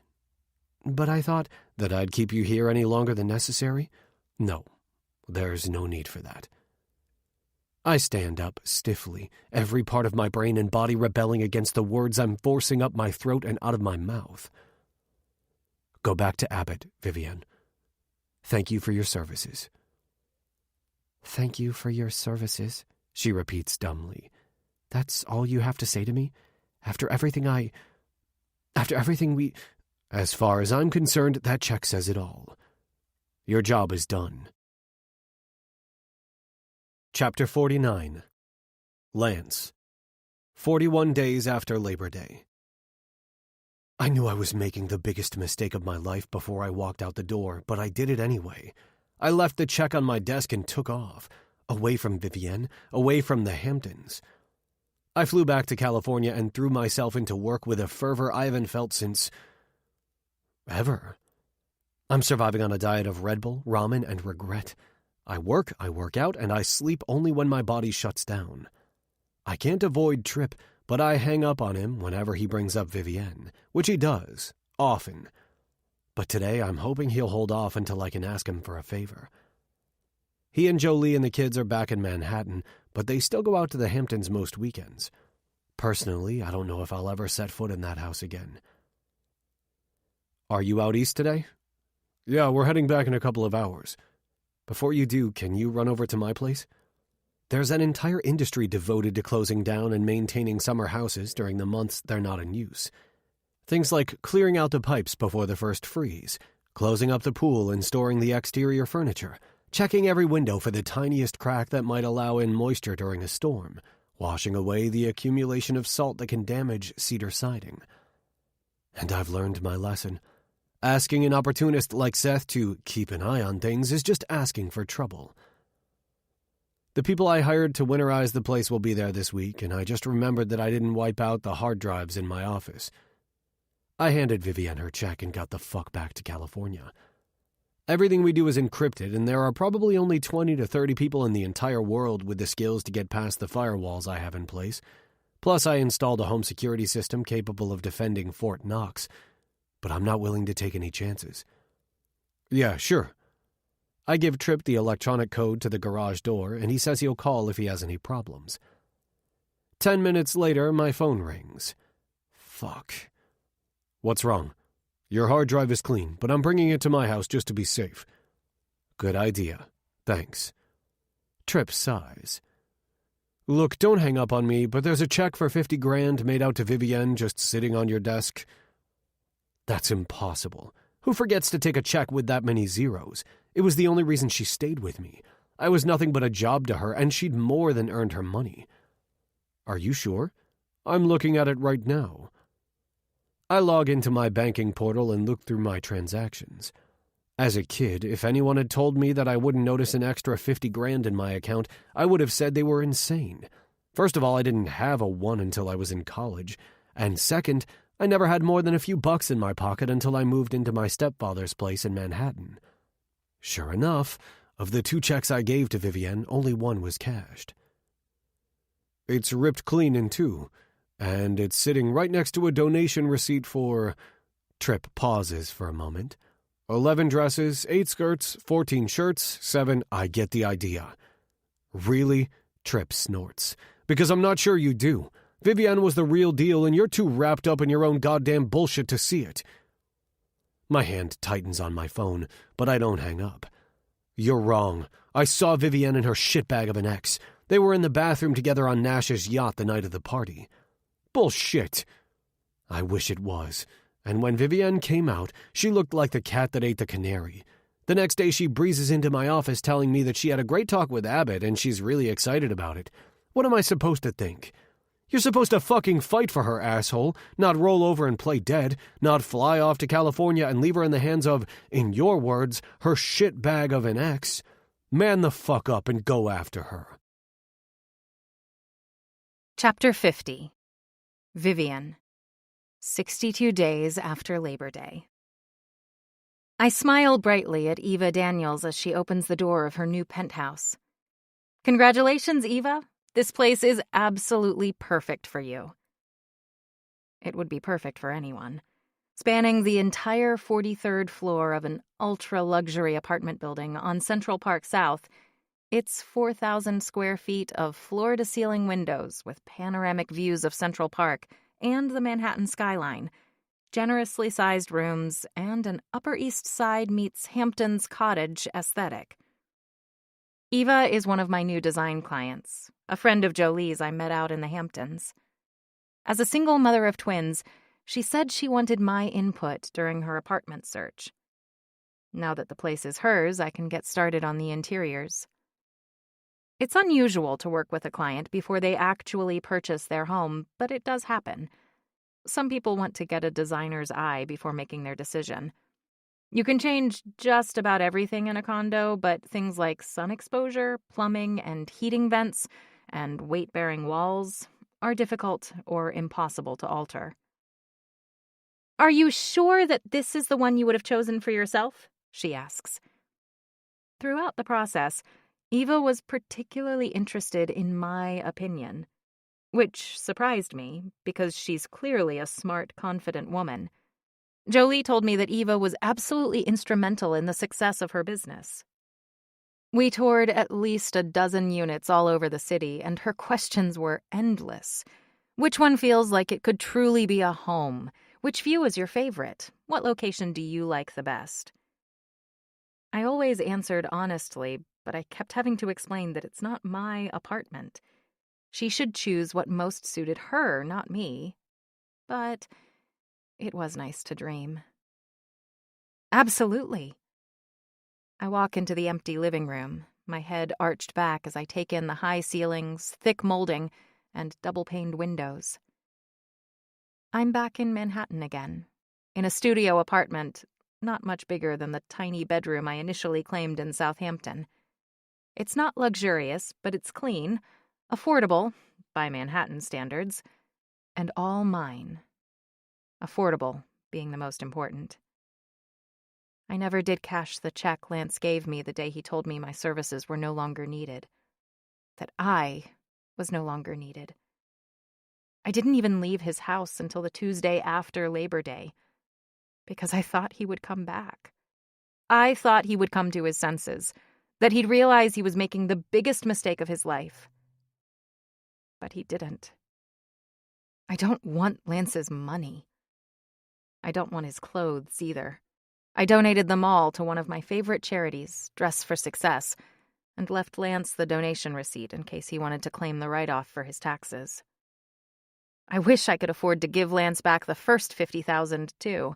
But I thought that I'd keep you here any longer than necessary? No, there's no need for that. I stand up stiffly, every part of my brain and body rebelling against the words I'm forcing up my throat and out of my mouth. Go back to Abbott, Vivienne. Thank you for your services. Thank you for your services, she repeats dumbly. That's all you have to say to me? After everything we... As far as I'm concerned, that check says it all. Your job is done. Chapter 49. Lance. 41 days after Labor Day. I knew I was making the biggest mistake of my life before I walked out the door, but I did it anyway. I left the check on my desk and took off, away from Vivienne, away from the Hamptons. I flew back to California and threw myself into work with a fervor I haven't felt since... ever. I'm surviving on a diet of Red Bull, ramen, and regret. I work out, and I sleep only when my body shuts down. I can't avoid Tripp, but I hang up on him whenever he brings up Vivienne, which he does, often. But today I'm hoping he'll hold off until I can ask him for a favor. He and Jolie and the kids are back in Manhattan, but they still go out to the Hamptons most weekends. Personally, I don't know if I'll ever set foot in that house again. Are you out east today? Yeah, we're heading back in a couple of hours. Before you do, can you run over to my place? There's an entire industry devoted to closing down and maintaining summer houses during the months they're not in use. Things like clearing out the pipes before the first freeze, closing up the pool and storing the exterior furniture, checking every window for the tiniest crack that might allow in moisture during a storm, washing away the accumulation of salt that can damage cedar siding. And I've learned my lesson. Asking an opportunist like Seth to keep an eye on things is just asking for trouble. The people I hired to winterize the place will be there this week, and I just remembered that I didn't wipe out the hard drives in my office. I handed Vivienne her check and got the fuck back to California. Everything we do is encrypted, and there are probably only 20 to 30 people in the entire world with the skills to get past the firewalls I have in place. Plus, I installed a home security system capable of defending Fort Knox, but I'm not willing to take any chances. Yeah, sure. I give Tripp the electronic code to the garage door, and he says he'll call if he has any problems. 10 minutes later, my phone rings. Fuck. What's wrong? Your hard drive is clean, but I'm bringing it to my house just to be safe. Good idea. Thanks. Tripp sighs. Look, don't hang up on me, but there's a check for $50,000 made out to Vivienne just sitting on your desk. That's impossible. Who forgets to take a check with that many zeros? It was the only reason she stayed with me. I was nothing but a job to her, and she'd more than earned her money. Are you sure? I'm looking at it right now. I log into my banking portal and look through my transactions. As a kid, if anyone had told me that I wouldn't notice an extra $50,000 in my account, I would have said they were insane. First of all, I didn't have a one until I was in college. And second, I never had more than a few bucks in my pocket until I moved into my stepfather's place in Manhattan. Sure enough, of the 2 checks I gave to Vivienne, only one was cashed. It's ripped clean in 2, and it's sitting right next to a donation receipt for... Tripp pauses for a moment. 11 dresses, 8 skirts, 14 shirts, 7... I get the idea. Really? Tripp snorts. Because I'm not sure you do. Vivienne was the real deal, and you're too wrapped up in your own goddamn bullshit to see it. My hand tightens on my phone, but I don't hang up. You're wrong. I saw Vivienne and her shitbag of an ex. They were in the bathroom together on Nash's yacht the night of the party. Bullshit. I wish it was. And when Vivienne came out, she looked like the cat that ate the canary. The next day she breezes into my office telling me that she had a great talk with Abbott and she's really excited about it. What am I supposed to think? You're supposed to fucking fight for her, asshole, not roll over and play dead, not fly off to California and leave her in the hands of, in your words, her shitbag of an ex. Man the fuck up and go after her. Chapter 50. Vivienne. 62 days after Labor Day. I smile brightly at Eva Daniels as she opens the door of her new penthouse. Congratulations, Eva. This place is absolutely perfect for you. It would be perfect for anyone. Spanning the entire 43rd floor of an ultra-luxury apartment building on Central Park South, it's 4,000 square feet of floor-to-ceiling windows with panoramic views of Central Park and the Manhattan skyline, generously sized rooms, and an Upper East Side meets Hamptons cottage aesthetic. Eva is one of my new design clients, a friend of Jolie's I met out in the Hamptons. As a single mother of twins, she said she wanted my input during her apartment search. Now that the place is hers, I can get started on the interiors. It's unusual to work with a client before they actually purchase their home, but it does happen. Some people want to get a designer's eye before making their decision. You can change just about everything in a condo, but things like sun exposure, plumbing, and heating vents, and weight-bearing walls are difficult or impossible to alter. "Are you sure that this is the one you would have chosen for yourself?" she asks. Throughout the process, Eva was particularly interested in my opinion, which surprised me because she's clearly a smart, confident woman. Jolie told me that Eva was absolutely instrumental in the success of her business. We toured at least a dozen units all over the city, and her questions were endless. Which one feels like it could truly be a home? Which view is your favorite? What location do you like the best? I always answered honestly, but I kept having to explain that it's not my apartment. She should choose what most suited her, not me. But it was nice to dream. Absolutely. I walk into the empty living room, my head arched back as I take in the high ceilings, thick molding, and double-paned windows. I'm back in Manhattan again, in a studio apartment, not much bigger than the tiny bedroom I initially claimed in Southampton. It's not luxurious, but it's clean, affordable, by Manhattan standards, and all mine. Affordable being the most important. I never did cash the check Lance gave me the day he told me my services were no longer needed. That I was no longer needed. I didn't even leave his house until the Tuesday after Labor Day, because I thought he would come back. I thought he would come to his senses, that he'd realize he was making the biggest mistake of his life. But he didn't. I don't want Lance's money. I don't want his clothes either. I donated them all to one of my favorite charities, Dress for Success, and left Lance the donation receipt in case he wanted to claim the write-off for his taxes. I wish I could afford to give Lance back the first $50,000 too.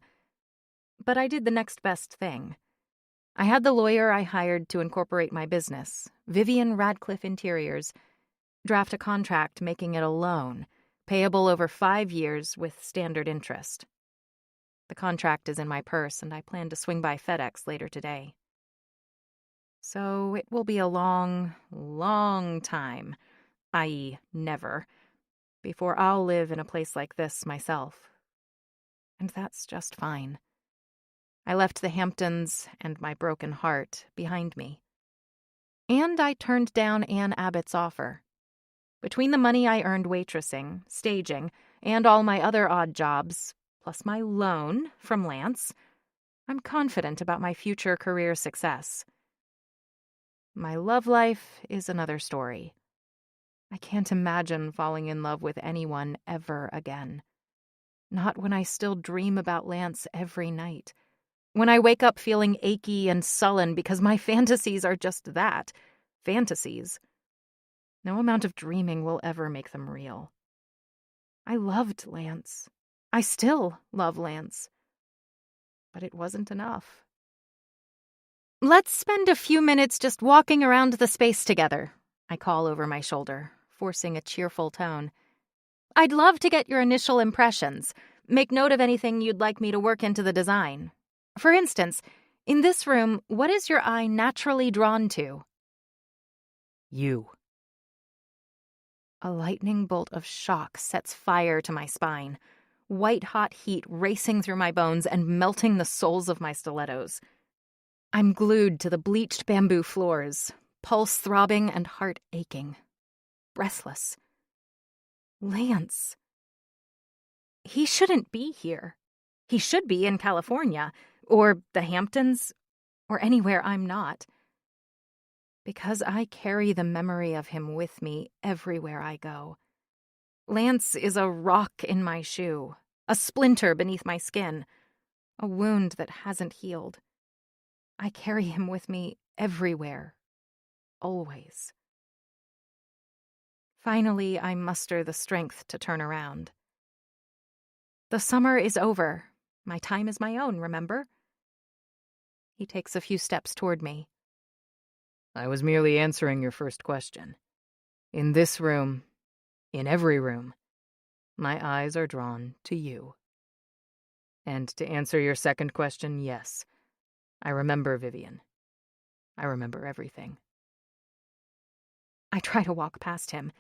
But I did the next best thing. I had the lawyer I hired to incorporate my business, Vivian Radcliffe Interiors, draft a contract making it a loan, payable over 5 years with standard interest. The contract is in my purse, and I plan to swing by FedEx later today. So it will be a long, long time, i.e. never, before I'll live in a place like this myself. And that's just fine. I left the Hamptons and my broken heart behind me. And I turned down Ann Abbott's offer. Between the money I earned waitressing, staging, and all my other odd jobs, plus my loan from Lance, I'm confident about my future career success. My love life is another story. I can't imagine falling in love with anyone ever again. Not when I still dream about Lance every night. When I wake up feeling achy and sullen because my fantasies are just that, fantasies. No amount of dreaming will ever make them real. I loved Lance. I still love Lance. But it wasn't enough. Let's spend a few minutes just walking around the space together, I call over my shoulder, forcing a cheerful tone. I'd love to get your initial impressions. Make note of anything you'd like me to work into the design. For instance, in this room, what is your eye naturally drawn to? You. A lightning bolt of shock sets fire to my spine, white-hot heat racing through my bones and melting the soles of my stilettos. I'm glued to the bleached bamboo floors, pulse throbbing and heart aching. Breathless. Lance. He shouldn't be here. He should be in California, or the Hamptons, or anywhere I'm not. Because I carry the memory of him with me everywhere I go. Lance is a rock in my shoe, a splinter beneath my skin, a wound that hasn't healed. I carry him with me everywhere, always. Finally, I muster the strength to turn around. The summer is over. My time is my own, remember? He takes a few steps toward me. I was merely answering your first question. In this room, in every room, my eyes are drawn to you. And to answer your second question, yes, I remember Vivian. I remember everything. I try to walk past him.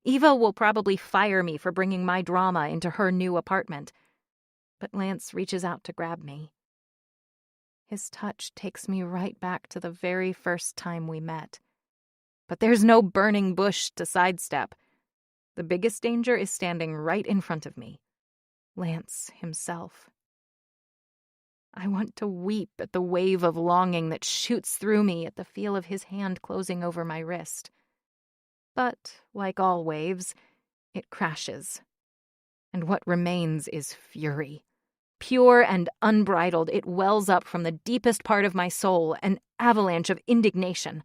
Eva will probably fire me for bringing my drama into her new apartment. But Lance reaches out to grab me. His touch takes me right back to the very first time we met. But there's no burning bush to sidestep. The biggest danger is standing right in front of me. Lance himself. I want to weep at the wave of longing that shoots through me at the feel of his hand closing over my wrist. But, like all waves, it crashes. And what remains is fury. Pure and unbridled, it wells up from the deepest part of my soul, an avalanche of indignation.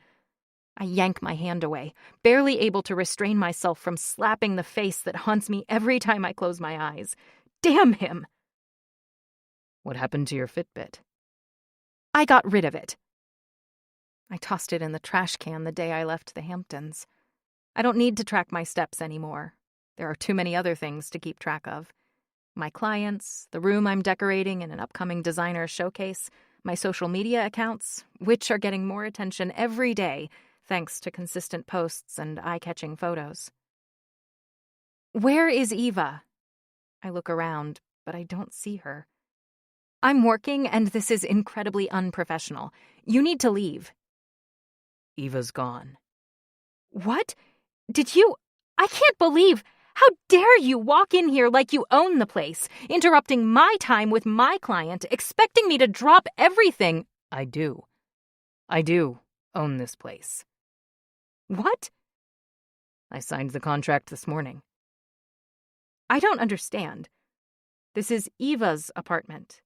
I yank my hand away, barely able to restrain myself from slapping the face that haunts me every time I close my eyes. Damn him! What happened to your Fitbit? I got rid of it. I tossed it in the trash can the day I left the Hamptons. I don't need to track my steps anymore. There are too many other things to keep track of. My clients, the room I'm decorating in an upcoming designer showcase, my social media accounts, which are getting more attention every day thanks to consistent posts and eye-catching photos. Where is Eva? I look around, but I don't see her. I'm working, and this is incredibly unprofessional. You need to leave. Eva's gone. What? Did you? I can't believe. How dare you walk in here like you own the place, interrupting my time with my client, expecting me to drop everything. I do. I do own this place. What? I signed the contract this morning. I don't understand. This is Eva's apartment.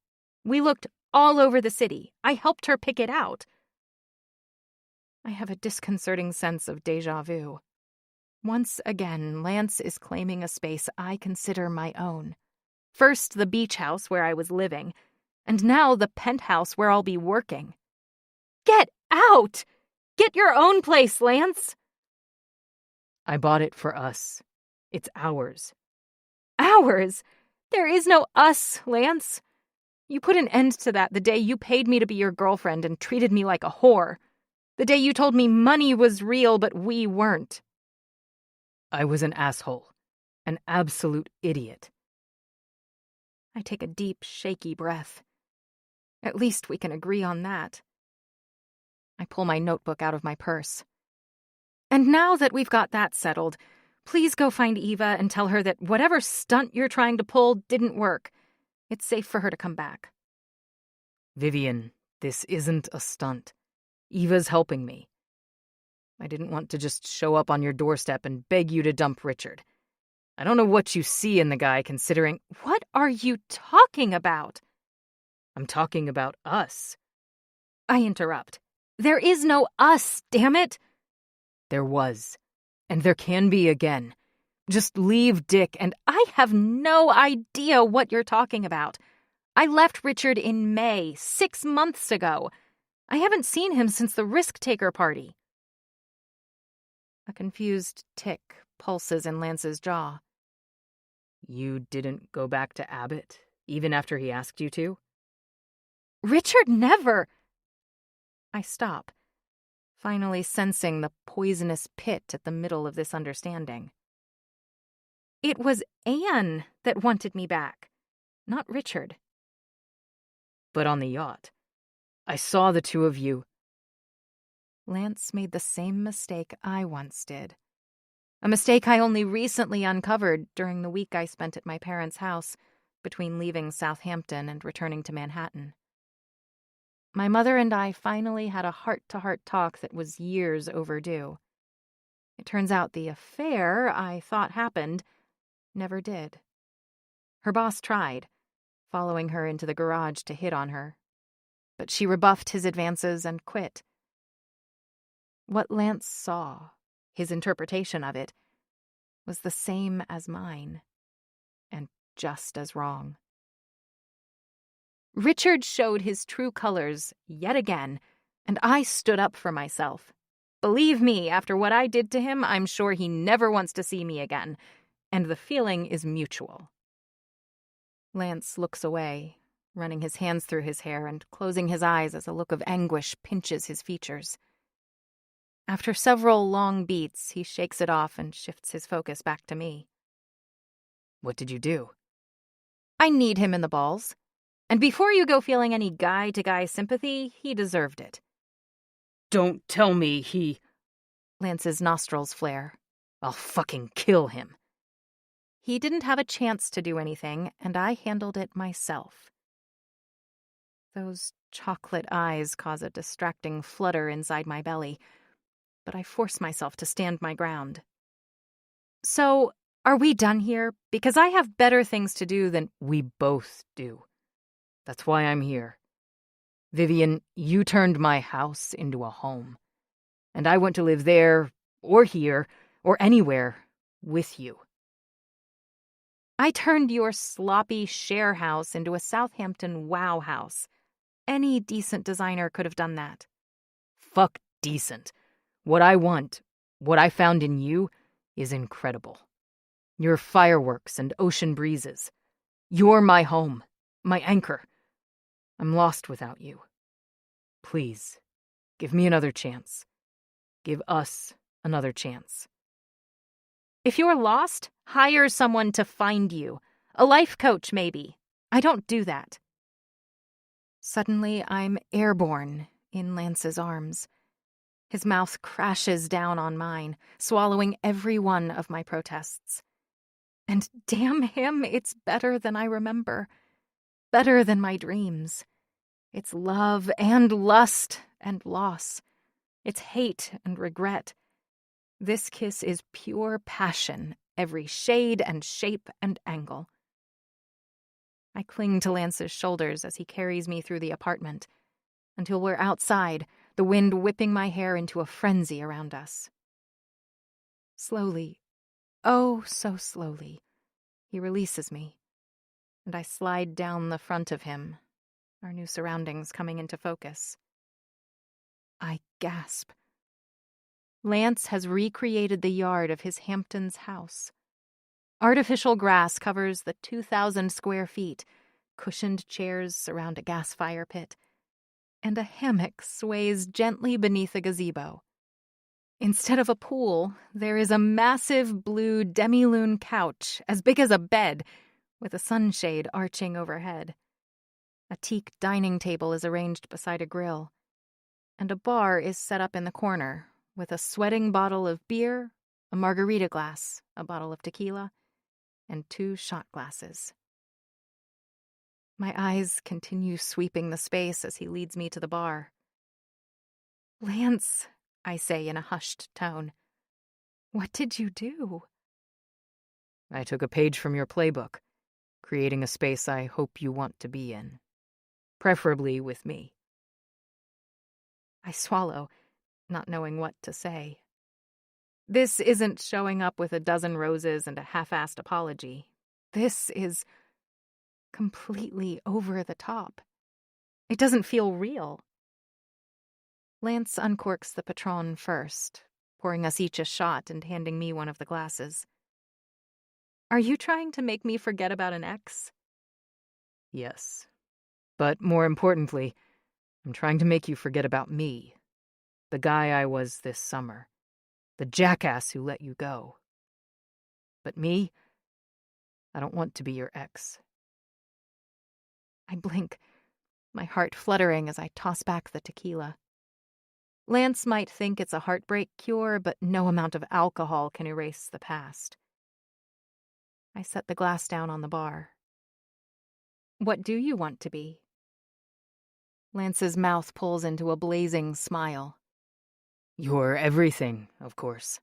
We looked all over the city. I helped her pick it out. I have a disconcerting sense of déjà vu. Once again, Lance is claiming a space I consider my own. First, the beach house where I was living, and now the penthouse where I'll be working. Get out! Get your own place, Lance! I bought it for us. It's ours. Ours? There is no us, Lance. You put an end to that the day you paid me to be your girlfriend and treated me like a whore. The day you told me money was real, but we weren't. I was an asshole. An absolute idiot. I take a deep, shaky breath. At least we can agree on that. I pull my notebook out of my purse. And now that we've got that settled, please go find Eva and tell her that whatever stunt you're trying to pull didn't work. It's safe for her to come back. Vivian, this isn't a stunt. Eva's helping me. I didn't want to just show up on your doorstep and beg you to dump Richard. I don't know what you see in the guy, considering... What are you talking about? I'm talking about us. I interrupt. There is no us, damn it! There was. And there can be again. Just leave Dick and... I have no idea what you're talking about. I left Richard in May, 6 months ago. I haven't seen him since the risk-taker party. A confused tick pulses in Lance's jaw. You didn't go back to Abbott, even after he asked you to? Richard never... I stop, finally sensing the poisonous pit at the middle of this understanding. It was Anne that wanted me back, not Richard. But on the yacht, I saw the two of you. Lance made the same mistake I once did. A mistake I only recently uncovered during the week I spent at my parents' house between leaving Southampton and returning to Manhattan. My mother and I finally had a heart-to-heart talk that was years overdue. It turns out the affair I thought happened never did. Her boss tried, following her into the garage to hit on her, but she rebuffed his advances and quit. What Lance saw, his interpretation of it, was the same as mine, and just as wrong. Richard showed his true colors yet again, and I stood up for myself. Believe me, after what I did to him, I'm sure he never wants to see me again, and the feeling is mutual. Lance looks away, running his hands through his hair and closing his eyes as a look of anguish pinches his features. After several long beats, he shakes it off and shifts his focus back to me. What did you do? I kneed him in the balls. And before you go feeling any guy-to-guy sympathy, he deserved it. Don't tell me he... Lance's nostrils flare. I'll fucking kill him. He didn't have a chance to do anything, and I handled it myself. Those chocolate eyes cause a distracting flutter inside my belly, but I force myself to stand my ground. So, are we done here? Because I have better things to do than... We both do. That's why I'm here. Vivian, you turned my house into a home. And I want to live there, or here, or anywhere, with you. I turned your sloppy share house into a Southampton wow house. Any decent designer could have done that. Fuck decent. What I want, what I found in you, is incredible. Your fireworks and ocean breezes. You're my home, my anchor. I'm lost without you. Please, give me another chance. Give us another chance. If you're lost, hire someone to find you. A life coach, maybe. I don't do that. Suddenly, I'm airborne in Lance's arms. His mouth crashes down on mine, swallowing every one of my protests. And damn him, it's better than I remember. Better than my dreams. It's love and lust and loss. It's hate and regret. This kiss is pure passion, every shade and shape and angle. I cling to Lance's shoulders as he carries me through the apartment, until we're outside, the wind whipping my hair into a frenzy around us. Slowly, oh so slowly, he releases me, and I slide down the front of him, our new surroundings coming into focus. I gasp. Lance has recreated the yard of his Hamptons house. Artificial grass covers the 2,000 square feet, cushioned chairs surround a gas fire pit, and a hammock sways gently beneath a gazebo. Instead of a pool, there is a massive blue demi-lune couch as big as a bed, with a sunshade arching overhead. A teak dining table is arranged beside a grill, and a bar is set up in the corner, with a sweating bottle of beer, a margarita glass, a bottle of tequila, and 2 shot glasses. My eyes continue sweeping the space as he leads me to the bar. "Lance," I say in a hushed tone, "what did you do?" I took a page from your playbook, creating a space I hope you want to be in. Preferably with me. I swallow, not knowing what to say. This isn't showing up with a dozen roses and a half-assed apology. This is completely over the top. It doesn't feel real. Lance uncorks the Patron first, pouring us each a shot and handing me one of the glasses. "Are you trying to make me forget about an ex?" Yes. But more importantly, I'm trying to make you forget about me. The guy I was this summer. The jackass who let you go. But me? I don't want to be your ex. I blink, my heart fluttering as I toss back the tequila. Lance might think it's a heartbreak cure, but no amount of alcohol can erase the past. I set the glass down on the bar. "What do you want to be?" Lance's mouth pulls into a blazing smile. You're everything, of course.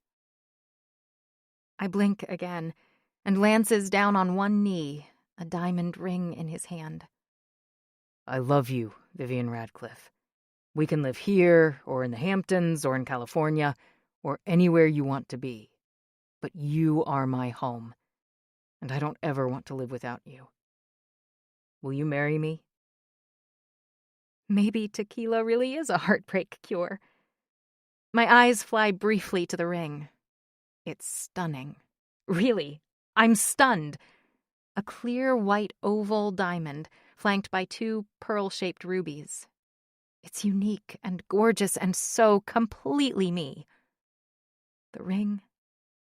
I blink again, and Lance is down on one knee, a diamond ring in his hand. I love you, Vivian Radcliffe. We can live here, or in the Hamptons, or in California, or anywhere you want to be. But you are my home, and I don't ever want to live without you. Will you marry me? Maybe tequila really is a heartbreak cure. My eyes fly briefly to the ring. It's stunning. Really, I'm stunned. A clear white oval diamond, flanked by 2 pearl-shaped rubies. It's unique and gorgeous and so completely me. The ring,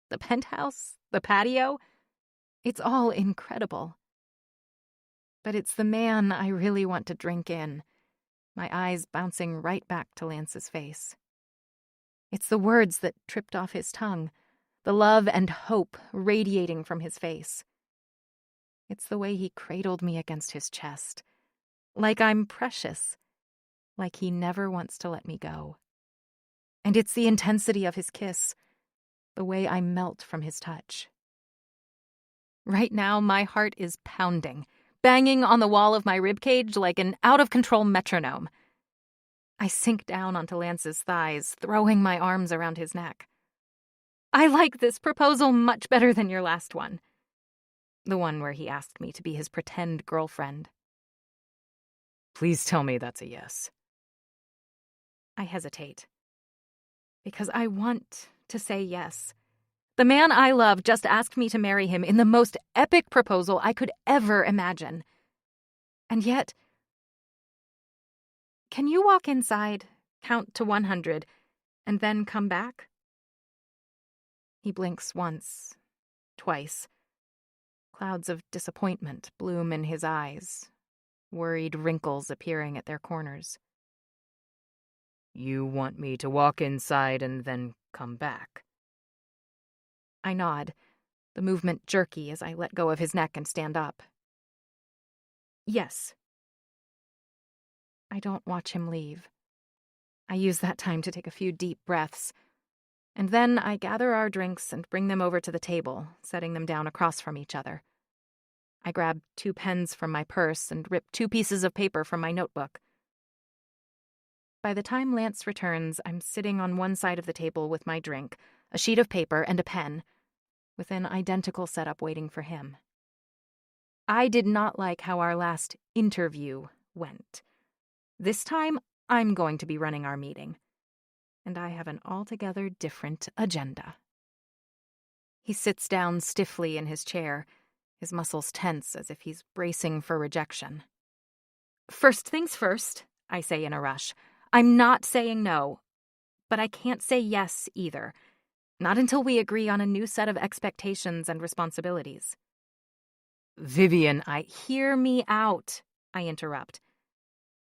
the penthouse, the patio, it's all incredible. But it's the man I really want to drink in, my eyes bouncing right back to Lance's face. It's the words that tripped off his tongue, the love and hope radiating from his face. It's the way he cradled me against his chest, like I'm precious, like he never wants to let me go. And it's the intensity of his kiss, the way I melt from his touch. Right now, my heart is pounding, banging on the wall of my ribcage like an out-of-control metronome. I sink down onto Lance's thighs, throwing my arms around his neck. "I like this proposal much better than your last one." The one where he asked me to be his pretend girlfriend. Please tell me that's a yes. I hesitate. Because I want to say yes. The man I love just asked me to marry him in the most epic proposal I could ever imagine. And yet, can you walk inside, count to 100, and then come back? He blinks once, twice. Clouds of disappointment bloom in his eyes, worried wrinkles appearing at their corners. You want me to walk inside and then come back? I nod, the movement jerky as I let go of his neck and stand up. Yes. I don't watch him leave. I use that time to take a few deep breaths, and then I gather our drinks and bring them over to the table, setting them down across from each other. I grab 2 pens from my purse and rip 2 pieces of paper from my notebook. By the time Lance returns, I'm sitting on one side of the table with my drink, a sheet of paper, and a pen, with an identical setup waiting for him. I did not like how our last interview went. This time, I'm going to be running our meeting, and I have an altogether different agenda. He sits down stiffly in his chair, his muscles tense as if he's bracing for rejection. First things first, I say in a rush. I'm not saying no, but I can't say yes either. Not until we agree on a new set of expectations and responsibilities. Vivian, Hear me out, I interrupt.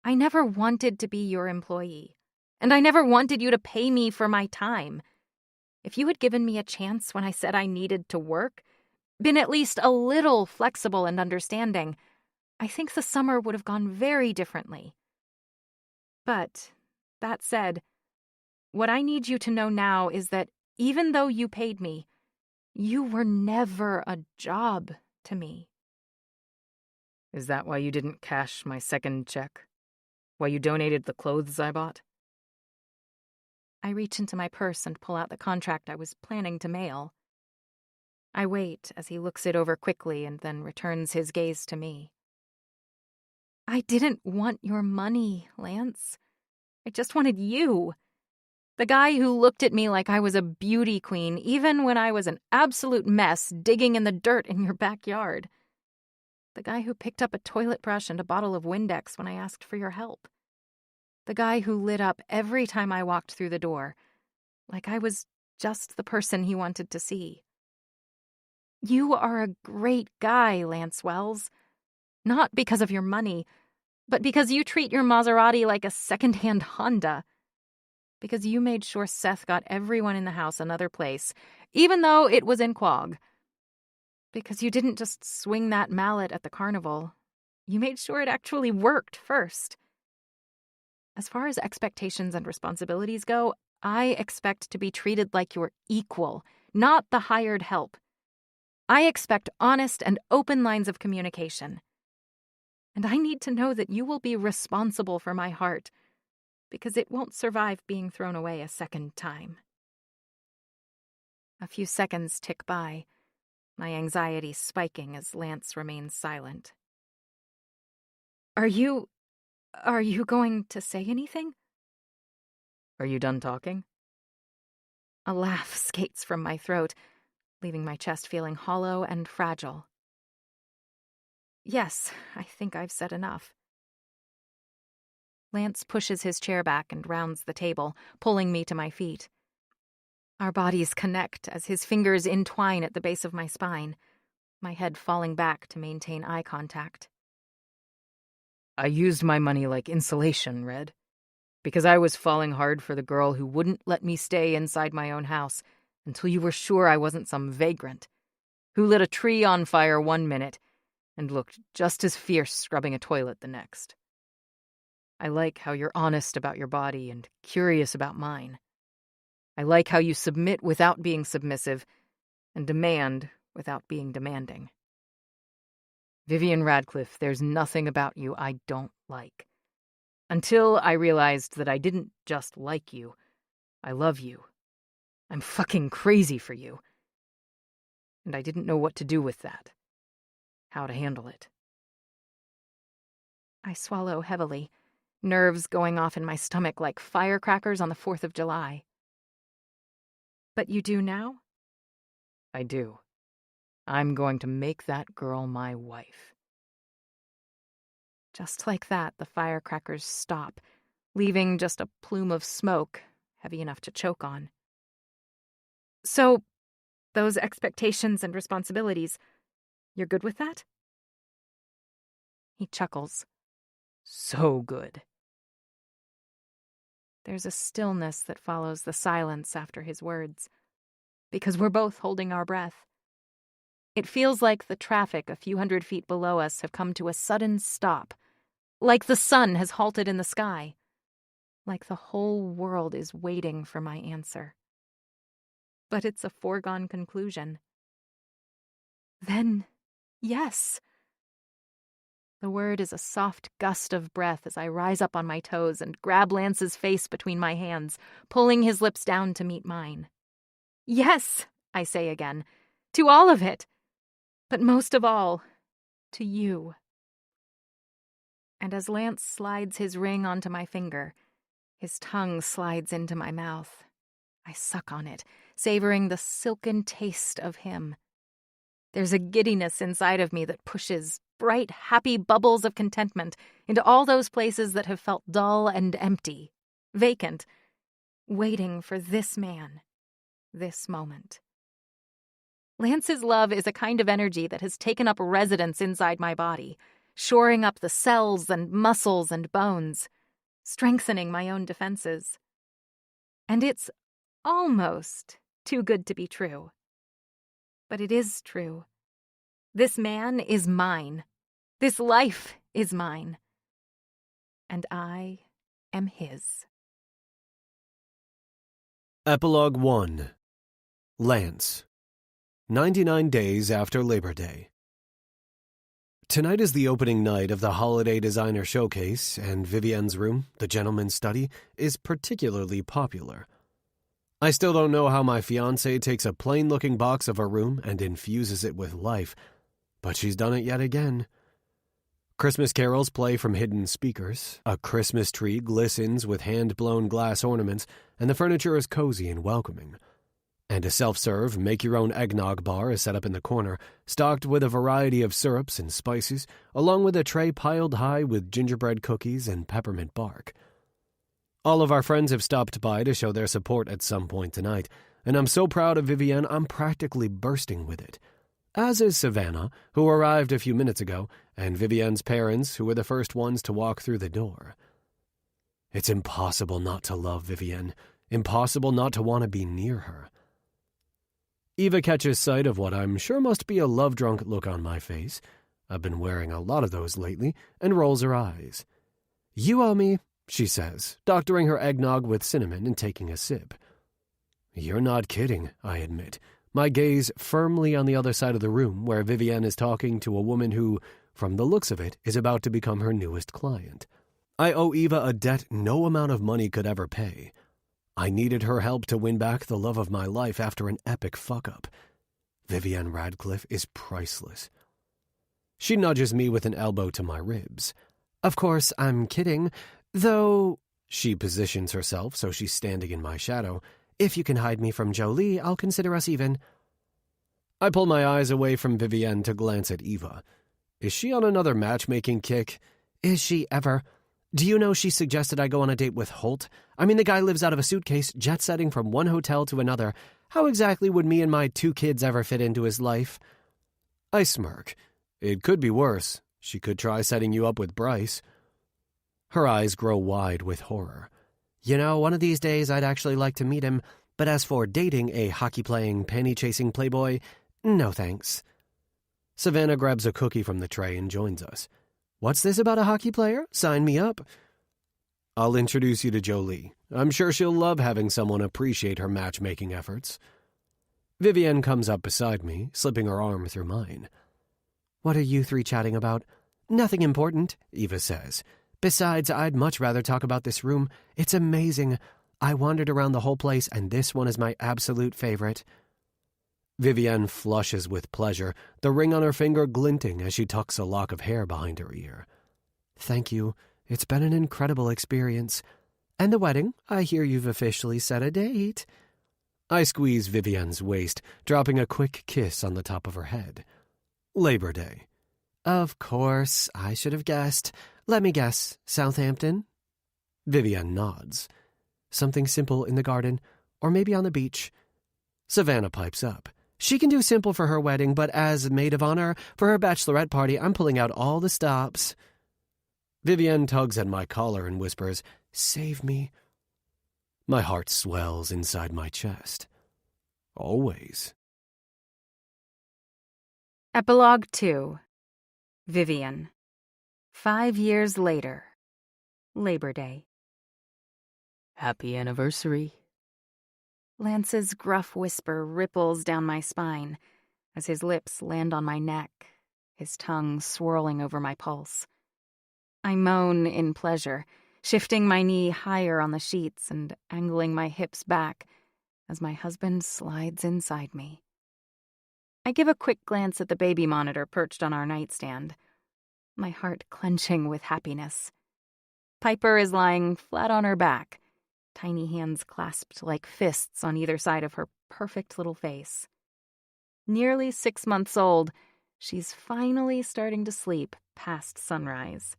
I never wanted to be your employee, and I never wanted you to pay me for my time. If you had given me a chance when I said I needed to work, been at least a little flexible and understanding, I think the summer would have gone very differently. But, that said, what I need you to know now is that even though you paid me, you were never a job to me. Is that why you didn't cash my second check? Why you donated the clothes I bought? I reach into my purse and pull out the contract I was planning to mail. I wait as he looks it over quickly and then returns his gaze to me. I didn't want your money, Lance. I just wanted you. The guy who looked at me like I was a beauty queen, even when I was an absolute mess digging in the dirt in your backyard. The guy who picked up a toilet brush and a bottle of Windex when I asked for your help. The guy who lit up every time I walked through the door, like I was just the person he wanted to see. You are a great guy, Lance Wells. Not because of your money, but because you treat your Maserati like a second-hand Honda. Because you made sure Seth got everyone in the house another place, even though it was in Quogue. Because you didn't just swing that mallet at the carnival. You made sure it actually worked first. As far as expectations and responsibilities go, I expect to be treated like your equal, not the hired help. I expect honest and open lines of communication. And I need to know that you will be responsible for my heart, because it won't survive being thrown away a second time. A few seconds tick by, my anxiety spiking as Lance remains silent. Are you going to say anything? Are you done talking? A laugh skates from my throat, leaving my chest feeling hollow and fragile. Yes, I think I've said enough. Lance pushes his chair back and rounds the table, pulling me to my feet. Our bodies connect as his fingers entwine at the base of my spine, my head falling back to maintain eye contact. I used my money like insulation, Red. Because I was falling hard for the girl who wouldn't let me stay inside my own house until you were sure I wasn't some vagrant, who lit a tree on fire one minute and looked just as fierce scrubbing a toilet the next. I like how you're honest about your body and curious about mine. I like how you submit without being submissive and demand without being demanding. Vivian Radcliffe, there's nothing about you I don't like. Until I realized that I didn't just like you, I love you. I'm fucking crazy for you. And I didn't know what to do with that. How to handle it. I swallow heavily, nerves going off in my stomach like firecrackers on the 4th of July. But you do now? I do. I'm going to make that girl my wife. Just like that, the firecrackers stop, leaving just a plume of smoke, heavy enough to choke on. So, those expectations and responsibilities, you're good with that? He chuckles. So good. There's a stillness that follows the silence after his words, because we're both holding our breath. It feels like the traffic a few hundred feet below us have come to a sudden stop, like the sun has halted in the sky, like the whole world is waiting for my answer. But it's a foregone conclusion. Then, yes. The word is a soft gust of breath as I rise up on my toes and grab Lance's face between my hands, pulling his lips down to meet mine. Yes, I say again, to all of it. But most of all, to you. And as Lance slides his ring onto my finger, his tongue slides into my mouth. I suck on it, savoring the silken taste of him. There's a giddiness inside of me that pushes bright, happy bubbles of contentment into all those places that have felt dull and empty, vacant, waiting for this man, this moment. Lance's love is a kind of energy that has taken up residence inside my body, shoring up the cells and muscles and bones, strengthening my own defenses. And it's almost too good to be true. But it is true. This man is mine. This life is mine. And I am his. Epilogue 1. Lance. 99 days after Labor Day. Tonight is the opening night of the Holiday Designer Showcase, and Vivienne's room, the gentleman's study, is particularly popular. I still don't know how my fiancée takes a plain-looking box of a room and infuses it with life, but she's done it yet again. Christmas carols play from hidden speakers, a Christmas tree glistens with hand-blown glass ornaments, and the furniture is cozy and welcoming. And a self-serve, make-your-own eggnog bar is set up in the corner, stocked with a variety of syrups and spices, along with a tray piled high with gingerbread cookies and peppermint bark. All of our friends have stopped by to show their support at some point tonight, and I'm so proud of Vivienne I'm practically bursting with it. As is Savannah, who arrived a few minutes ago, and Vivienne's parents, who were the first ones to walk through the door. It's impossible not to love Vivienne, impossible not to want to be near her. Eva catches sight of what I'm sure must be a love-drunk look on my face. I've been wearing a lot of those lately, and rolls her eyes. "You owe me," she says, doctoring her eggnog with cinnamon and taking a sip. "You're not kidding," I admit, my gaze firmly on the other side of the room where Vivienne is talking to a woman who, from the looks of it, is about to become her newest client. I owe Eva a debt no amount of money could ever pay. I needed her help to win back the love of my life after an epic fuck-up. Vivienne Radcliffe is priceless. She nudges me with an elbow to my ribs. "Of course, I'm kidding, though," she positions herself so she's standing in my shadow. "If you can hide me from Jolie, I'll consider us even." I pull my eyes away from Vivienne to glance at Eva. Is she on another matchmaking kick? Is she ever? Do you know she suggested I go on a date with Holt? I mean, the guy lives out of a suitcase, jet-setting from one hotel to another. How exactly would me and my 2 kids ever fit into his life? I smirk. It could be worse. She could try setting you up with Bryce. Her eyes grow wide with horror. "You know, one of these days I'd actually like to meet him, but as for dating a hockey-playing, panty-chasing playboy, no thanks." Savannah grabs a cookie from the tray and joins us. "What's this about a hockey player? Sign me up." "I'll introduce you to Jolie. I'm sure she'll love having someone appreciate her matchmaking efforts." Vivienne comes up beside me, slipping her arm through mine. "What are you 3 chatting about?" "Nothing important," Eva says. "Besides, I'd much rather talk about this room. It's amazing. I wandered around the whole place, and this one is my absolute favorite." Vivienne flushes with pleasure, the ring on her finger glinting as she tucks a lock of hair behind her ear. "Thank you. It's been an incredible experience. And the wedding? I hear you've officially set a date." I squeeze Vivienne's waist, dropping a quick kiss on the top of her head. Labor Day. Of course, I should have guessed. Let me guess, Southampton? Vivienne nods. Something simple in the garden, or maybe on the beach. Savannah pipes up. She can do simple for her wedding, but as maid of honor for her bachelorette party, I'm pulling out all the stops. Vivienne tugs at my collar and whispers, "Save me." My heart swells inside my chest. Always. Epilogue 2. Vivian. 5 years later. Labor Day. Happy anniversary. Lance's gruff whisper ripples down my spine as his lips land on my neck, his tongue swirling over my pulse. I moan in pleasure, shifting my knee higher on the sheets and angling my hips back as my husband slides inside me. I give a quick glance at the baby monitor perched on our nightstand, my heart clenching with happiness. Piper is lying flat on her back, tiny hands clasped like fists on either side of her perfect little face. Nearly 6 months old, she's finally starting to sleep past sunrise.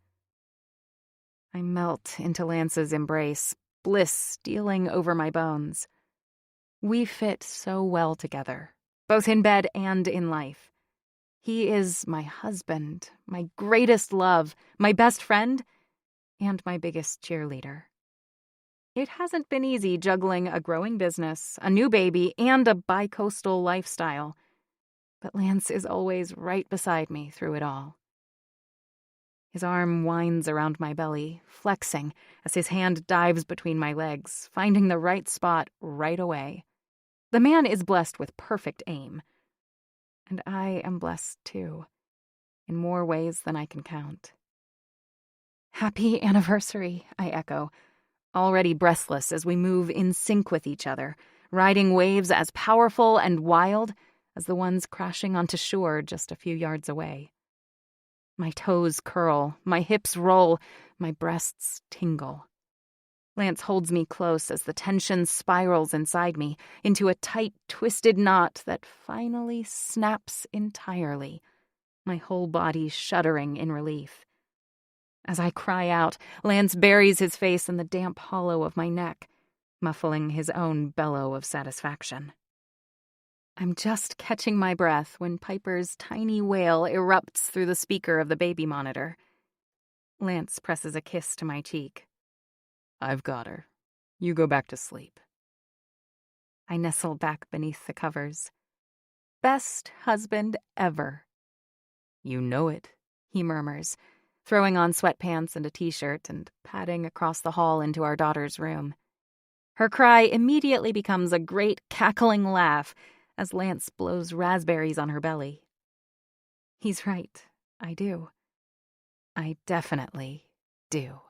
I melt into Lance's embrace, bliss stealing over my bones. We fit so well together, both in bed and in life. He is my husband, my greatest love, my best friend, and my biggest cheerleader. It hasn't been easy juggling a growing business, a new baby, and a bi-coastal lifestyle. But Lance is always right beside me through it all. His arm winds around my belly, flexing as his hand dives between my legs, finding the right spot right away. The man is blessed with perfect aim. And I am blessed too, in more ways than I can count. Happy anniversary, I echo, already breathless as we move in sync with each other, riding waves as powerful and wild as the ones crashing onto shore just a few yards away. My toes curl, my hips roll, my breasts tingle. Lance holds me close as the tension spirals inside me into a tight, twisted knot that finally snaps entirely, my whole body shuddering in relief. As I cry out, Lance buries his face in the damp hollow of my neck, muffling his own bellow of satisfaction. I'm just catching my breath when Piper's tiny wail erupts through the speaker of the baby monitor. Lance presses a kiss to my cheek. I've got her. You go back to sleep. I nestle back beneath the covers. Best husband ever. You know it, he murmurs, throwing on sweatpants and a t-shirt and padding across the hall into our daughter's room. Her cry immediately becomes a great cackling laugh as Lance blows raspberries on her belly. He's right, I do. I definitely do.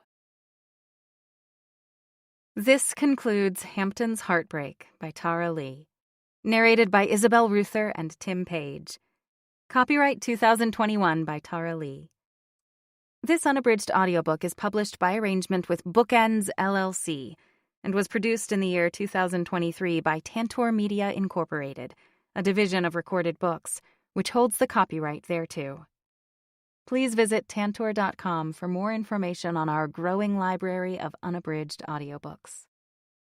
This concludes Hamptons Heartbreak by Tara Leigh, narrated by Isabel Ruther and Tim Page. Copyright 2021 by Tara Leigh. This unabridged audiobook is published by arrangement with Bookends, LLC, and was produced in the year 2023 by Tantor Media Incorporated, a division of Recorded Books, which holds the copyright thereto. Please visit tantor.com for more information on our growing library of unabridged audiobooks.